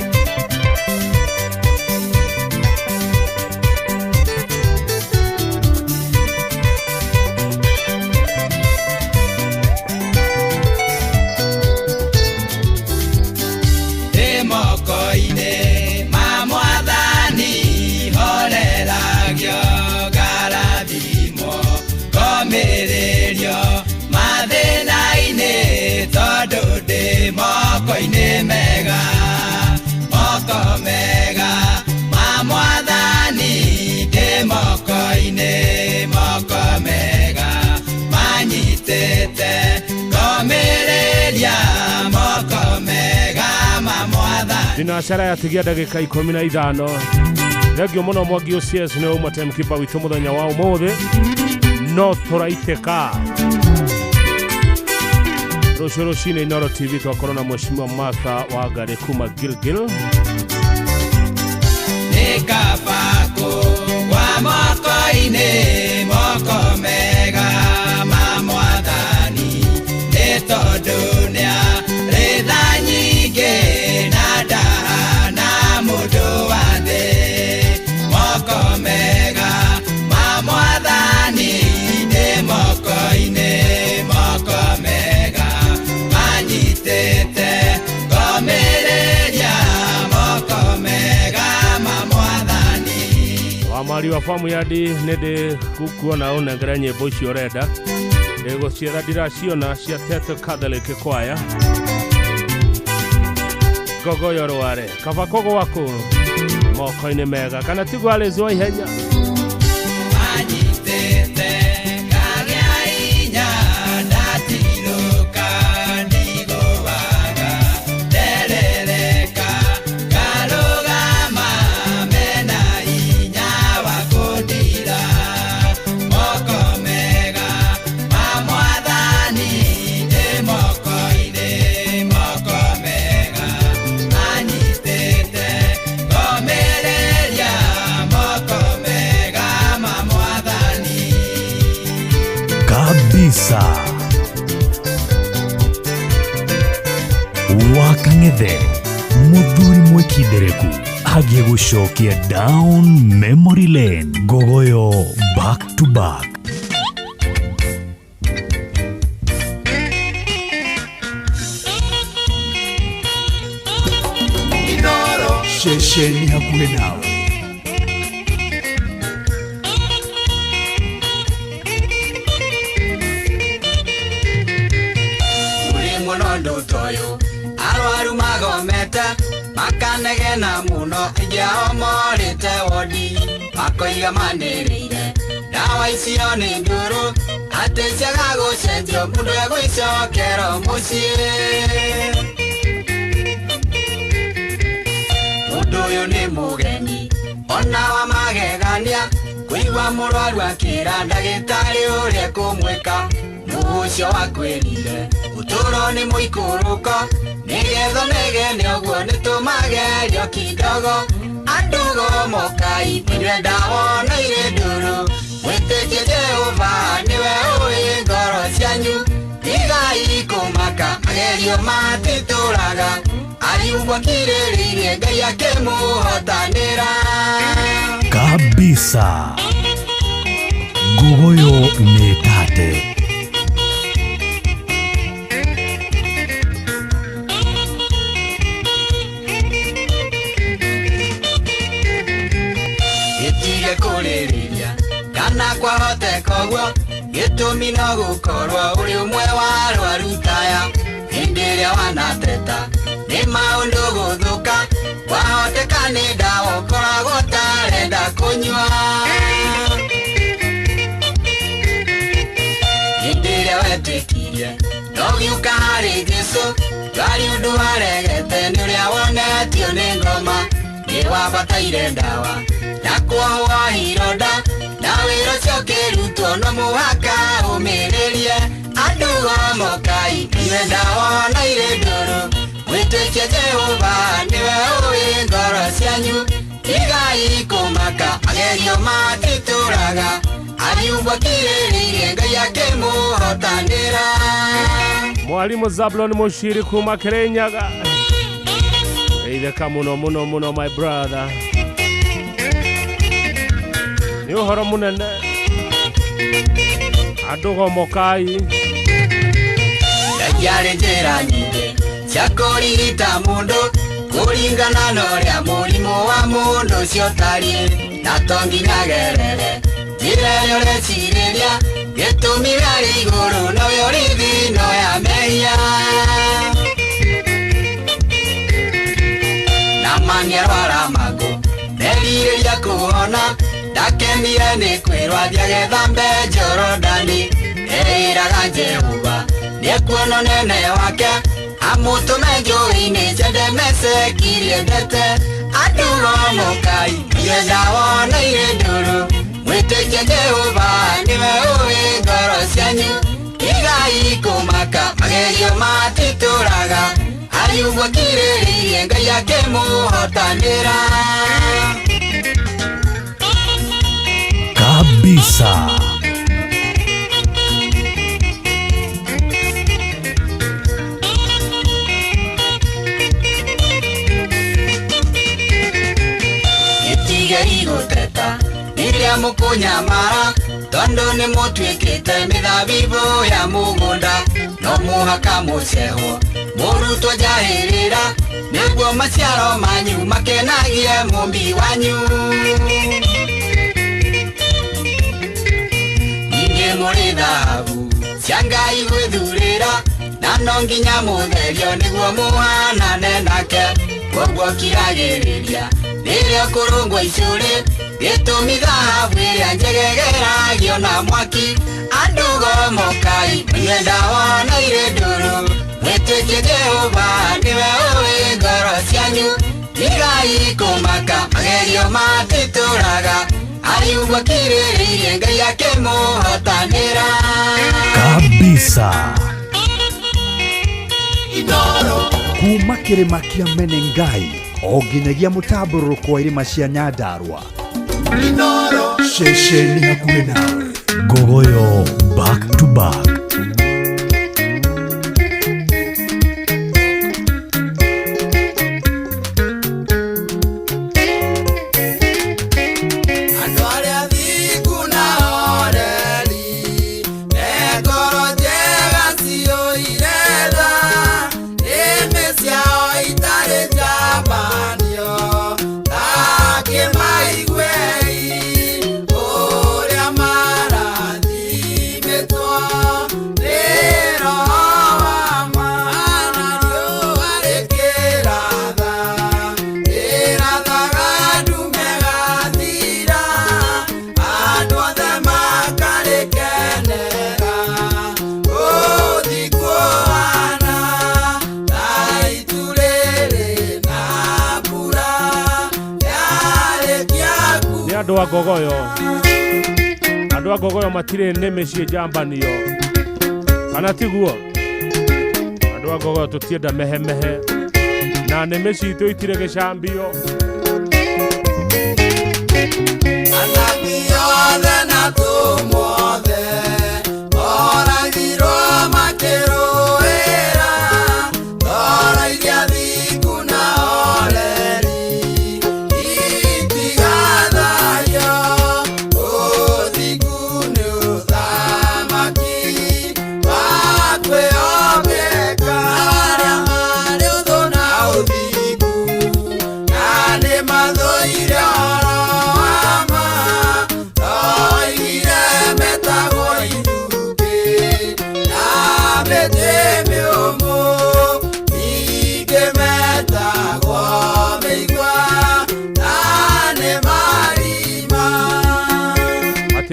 Dinashara yatigia ndagika 15. Thengio muno Mwangi OCS ni umate mkipa witu muthenya wa umuthi no turaiteka Roshoro shine Inoro TV twakorwo na mheshimiwa Martha Wangari kuma Gilgil Nikapako wa mokoine mokomega mamwathani netodunia ridhanyige Amari wa famu yadi nede kukuona unengera nyimbo icio urenda ego cietha ndiraciona cia Tete Catholic Choir Gogoyo Rware kaba kogo wako moko-ini mega kana tigwa lezo ihenya kabisa. Wakang'ethe muthuri mwikindereku hagie gucokia down memory lane, Gogoyo back to back. Shesheni hakuwe nawe. Uri munondo toyo arwaru magomete makanegena muno ijao morite wodi makoiga mandirire dawa icio ni nduru ati ciaga gucenjio mundu egwicokera mucii. Uyu ni mugeni ona wa magegania kuigwa murwaru akira ndagitari uria kumwika nucio wakwirire uturo ni muikuruko nigetho negene uguo nitumagerio kidogo andugo mokai ndirenda wona ire nduru mwitikie Jehova niwe ui ngoro cianyu igai kumaka magerio matituraga aliugwa kirĩrĩire Ngai akĩmũhotanĩra kabisa. Gogoyo nĩ tate. gĩtige kũrĩrĩria kana kwahoteka ũguo gĩtũmi no gũkorwo ũrĩ ũmwe wa arwaru taya hĩndĩ ĩrĩa wanateta ni maundu guthuka wahoteka nĩ ndawa ũkoragwo ũtarenda kũnyua. Hĩndĩ ĩrĩa wetĩkirie no gĩũka harĩ Jesũ ndwarĩ ũndũ waregete nĩ ũrĩa wonetio nĩ ngoma nĩ wabataire ndawa na kuohwo hironda na wĩra ũcio ũkĩrutwo no mũhaka ũmĩrĩrie andũ gomokai iwe ndawa na irĩ ndũrũ mwitikie Jehova niwe ui ngoro cianyu igai kumaka magerio matituraga aliugwa kirĩrĩire Ngai akĩmũhotanĩra. Mwalimu Zablon Mushiri kuma Kirinyaga. Eitheka muno muno muno my brother. Ni ũhoro mũnene andũ gomokai ndagiarĩ njĩra nyingĩ cia kũrigita mũndũ kũringana na ũrĩa mũrimũ wa mũndũ ũcio ũtariĩ na to nginya gerere njĩra ĩrĩa ũrecirĩria gĩtũmi gĩarĩ igũrũ nowe ũrĩ thĩ no ya mehia na mani arwara magũ nderirĩria kũhona ndakenire nĩ kwĩrwo athiĩ agethambe Jorodani erĩraga Jehova nĩekuona nene wake amũtũme njũĩ-inĩ njende mecekirie ndete andũ gomokai iwenda wona irĩ ndũrũ mwĩtĩkie Jehova niwe ũĩ ngoro cianyu igai kũmaka magerio matitũraga aliugwa kirĩrĩire Ngai akĩmũhotanĩra kabisa. gĩtigei gũteta rĩrĩa mũkũnyamara tondũ nĩ mũtuĩkĩte mĩthabibũ ya mũgũnda no mũhaka mũcehwo mũrutwo njahĩrĩra nĩguo maciaro manyu makenagie mũmbi wanyu. Ningĩ mũrĩ thahabu cia Ngai gwĩthurĩra na no nginya mũtherio nĩguo mũhanane nake koguo kiragĩrĩria rĩrĩa kũrũngwo icũrĩ gĩtũmi thahabu ĩrĩa njegegeragio na mwaki andũ gomokai mwenda wona irĩ ndũrũ mwĩtĩkie Jehova niwe ũĩ ngoro cianyu igai kũmaka magerio matitũraga aliugwa kirĩrĩire Ngai akĩmũhotanĩra kabisa. Kuma kĩrĩma kĩa Menengai o nginyagia mũtambũrũko wa irĩma cia Nyandarua. Shesheni hakuhĩ nawe. Gogoyo back to back. andũ a Gogoyo. Andũ a Gogoyo matirĩ nĩmĩ cie njambanio. Kana tiguo. Andũ a Gogoyo tũtienda mehemehe. Na nĩmĩ citũ itirĩ gĩcambio. Anamiyothe na tumuothe oragirwo makĩrũĩra ndoro iria thiku na oreri itigathario ũthingu nĩ ũthamaki wa kwĩhokeka arĩa marĩ ũthũ na ũthingu na nĩ mathũire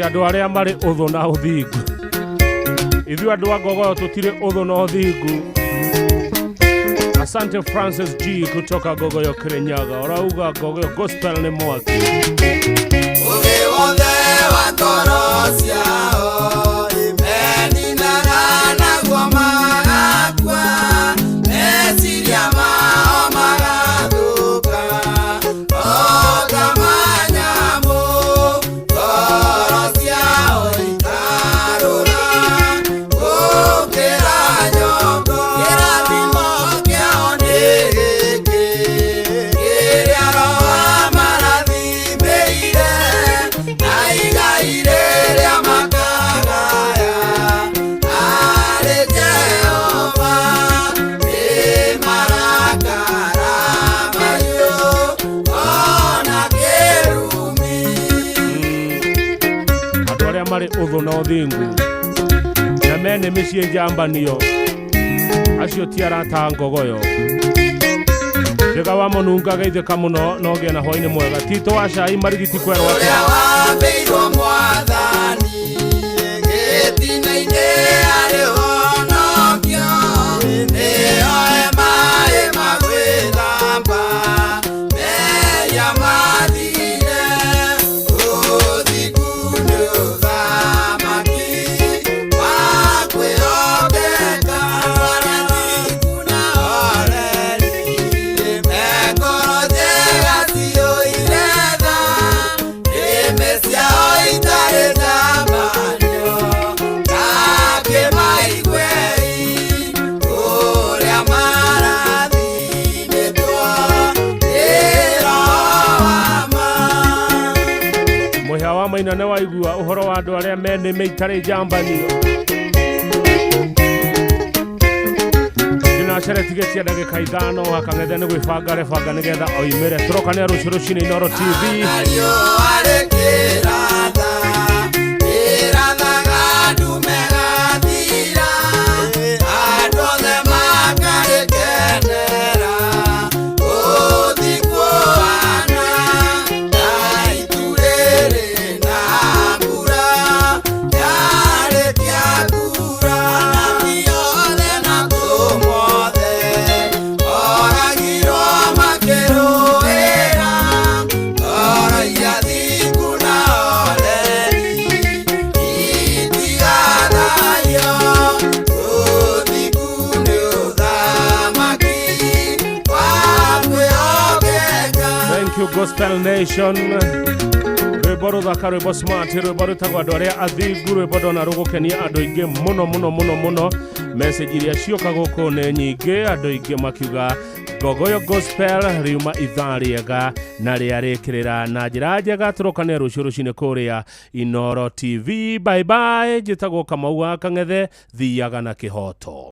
andũ arĩa marĩ ũthũ na ũthingu. Ithuĩ andũ a Gogoyo tũtirĩ ũthũ na ũthingu. Asante Francis G kutoka Gogoyo Kirinyaga. Orauga Gogoyo Gospel nĩ mwaki. Ũgĩ wothe wa ngoro ciao meninana naguo magakua meciria mao magathũka o kama nyamũ ngoro ciao ikarũra gũkĩra nyongo kĩrathimo kĩao nĩ gĩkĩ kĩrĩa Roho amarathimĩire na igai rĩrĩa makagaya arĩ Jehova nĩ marakara mahiũ ona kĩrumi. Andũ arĩa marĩ ũthũ na ũthingu na mene mĩciĩ njambanio acio ti arata a Gogoyo. Njega wa mũnunga geithĩka mũno no gĩa na hwainĩ mwega. Tito wa cai marigiti kwerwo Ũrĩa wambĩirwo Mwathani gĩtina-inĩ arĩ honokio nĩoe maĩ ma gwĩthamba meya mathire ũthingu nĩ ũthamaki wa kwĩhokeka ũthingu na oreri ngoro njega ciyũire tha nĩmĩ ciao itarĩ njambanio na kĩmaigue ũrĩa marathimĩtwo nĩ Roho wa ma. mũhĩa wa maina nĩ waigua ũhoro wa andũ arĩa me nĩmĩ itarĩ njambanio. Ndinacere tigetia ndagĩka ithano hakang'ethe nĩ gwĩbanga rebanga nĩgetha oimĩre. Tũrokanĩra rũciũ rũcinĩ Inooro TV. Gospel Nation. Rwĩmbo rũthaka, rwĩmbo smart, rwĩmbo rũtagwo andũ arĩa athingu, rwĩmbo ndona rũgũkenia andũ aingĩ mũno. Message iria cioka gũkũ nĩ nyingĩ, andũ aingĩ makiuga Gogoyo Gospel riuma ithaa rĩega na rĩarĩkĩrĩra na njĩra njega. Tũrokanĩra rũciũ rũcinĩ kũrĩa Inooro TV. Bye bye. Njĩtagwo Kamau wa Kang'ethe, thiaga na kĩhoto.